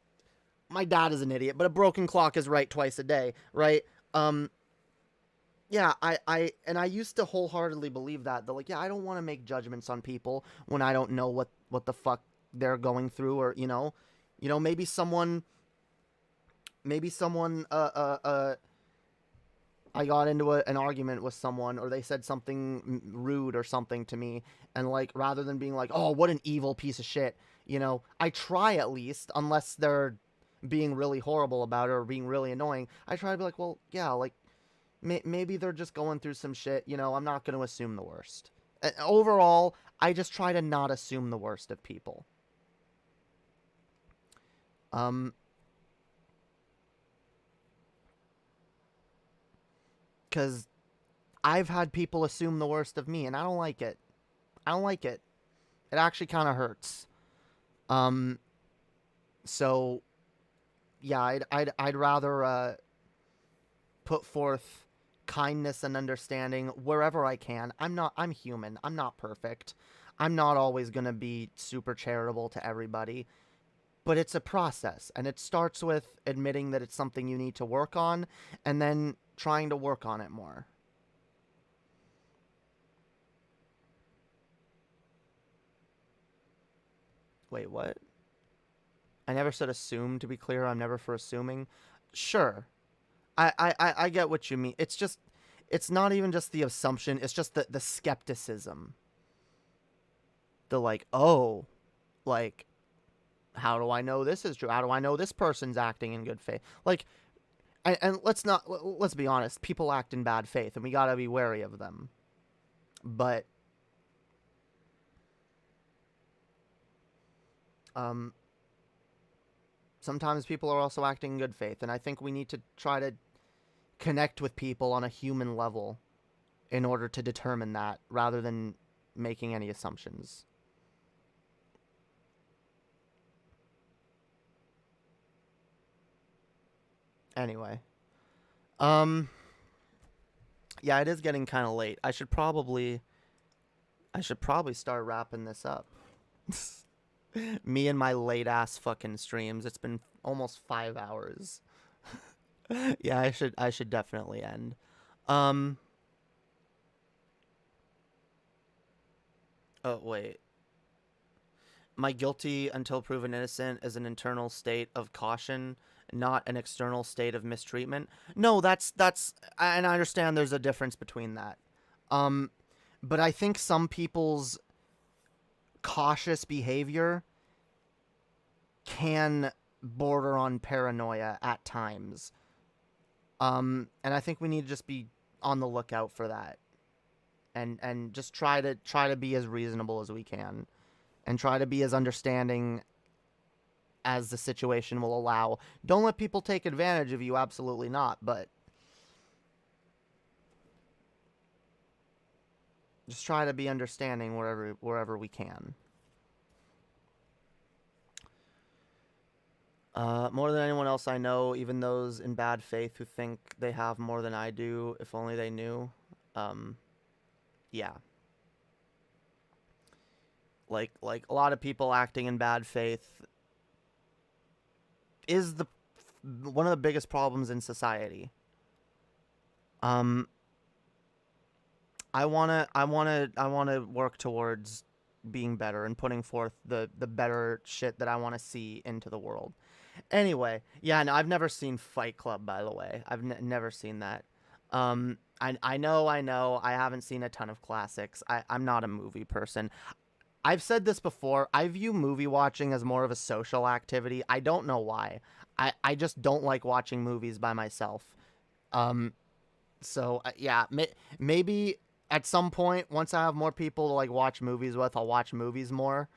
my dad is an idiot, but a broken clock is right twice a day, right? Yeah, I used to wholeheartedly believe that, like, yeah, I don't want to make judgments on people when I don't know what the fuck they're going through, or, you know, maybe someone, I got into an argument with someone, or they said something rude or something to me, and, like, rather than being like, oh, what an evil piece of shit, you know, I try at least, unless they're being really horrible about it or being really annoying, I try to be like, well, yeah, like, maybe they're just going through some shit, you know, I'm not going to assume the worst. Overall, I just try to not assume the worst of people. Because I've had people assume the worst of me, and I don't like it. I don't like it. It actually kind of hurts. So, yeah, I'd rather put forth kindness and understanding wherever I can. I'm human. I'm not perfect. I'm not always going to be super charitable to everybody. But it's a process, and it starts with admitting that it's something you need to work on, and then trying to work on it more. Wait, what? I never said assume, to be clear. I'm never for assuming. Sure. I get what you mean. It's just, it's not even just the assumption. It's just the skepticism. The, like, oh, like, how do I know this is true? How do I know this person's acting in good faith? Like, and let's be honest, people act in bad faith, and we gotta be wary of them. But, sometimes people are also acting in good faith, and I think we need to try to connect with people on a human level in order to determine that, rather than making any assumptions. Anyway. Yeah, it is getting kind of late. I should probably start wrapping this up. Me and my late ass fucking streams. It's been almost 5 hours. Yeah, I should definitely end. Oh wait. My guilty until proven innocent is an internal state of caution, not an external state of mistreatment. No, that's and I understand there's a difference between that. But I think some people's cautious behavior can border on paranoia at times. And I think we need to just be on the lookout for that. And just try to be as reasonable as we can. And try to be as understanding as the situation will allow. Don't let people take advantage of you, absolutely not, but just try to be understanding wherever we can. More than anyone else I know, even those in bad faith who think they have more than I do, if only they knew. Yeah. Like a lot of people acting in bad faith is one of the biggest problems in society. I wanna work towards being better and putting forth the better shit that I want to see into the world. Anyway, yeah, no, I've never seen Fight Club, by the way. I've never seen that. I know, I haven't seen a ton of classics. I'm not a movie person. I've said this before. I view movie watching as more of a social activity. I don't know why. I just don't like watching movies by myself. So, yeah, maybe at some point, once I have more people to, like, watch movies with, I'll watch movies more.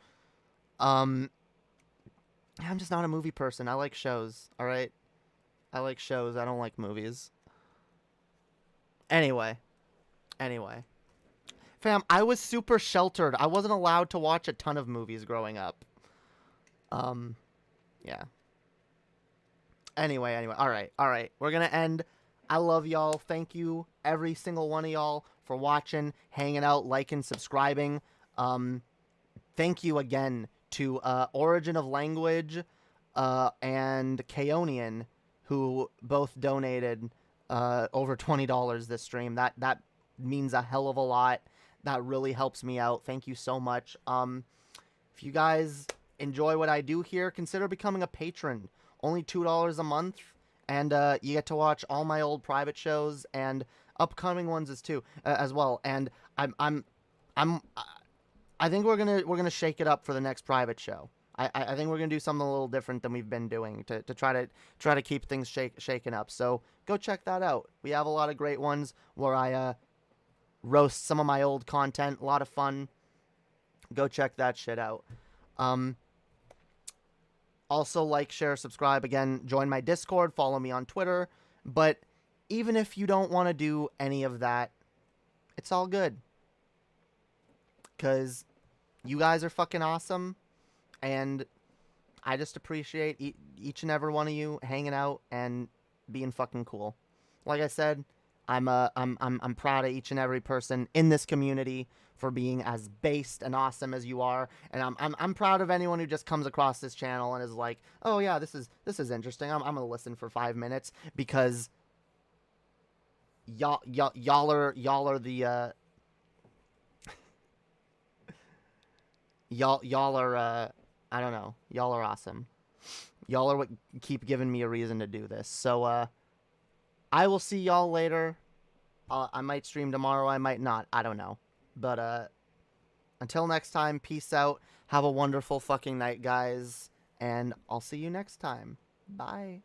I'm just not a movie person. I like shows, all right? I like shows. I don't like movies. Anyway. Fam, I was super sheltered. I wasn't allowed to watch a ton of movies growing up. Yeah. Anyway. All right. We're going to end. I love y'all. Thank you, every single one of y'all, for watching, hanging out, liking, subscribing. Thank you again to Origin of Language and Kaonian, who both donated over $20 this stream. That means a hell of a lot. That really helps me out. Thank you so much. If you guys enjoy what I do here, consider becoming a patron. Only $2 a month, and you get to watch all my old private shows and upcoming ones as well. And I think we're gonna shake it up for the next private show. I think we're gonna do something a little different than we've been doing to try to keep things shaken up. So go check that out. We have a lot of great ones where I roast some of my old content. A lot of fun. Go check that shit out. Also, like, share, subscribe. Again, join my Discord. Follow me on Twitter. But even if you don't want to do any of that, it's all good. Because you guys are fucking awesome. And I just appreciate each and every one of you hanging out and being fucking cool. Like I said, I'm proud of each and every person in this community for being as based and awesome as you are, and I'm proud of anyone who just comes across this channel and is like, oh yeah, this is interesting. I'm gonna listen for 5 minutes because y'all are the y'all are I don't know, y'all are awesome. Y'all are what keep giving me a reason to do this. So I will see y'all later. I might stream tomorrow, I might not. I don't know. But until next time, peace out. Have a wonderful fucking night, guys. And I'll see you next time. Bye.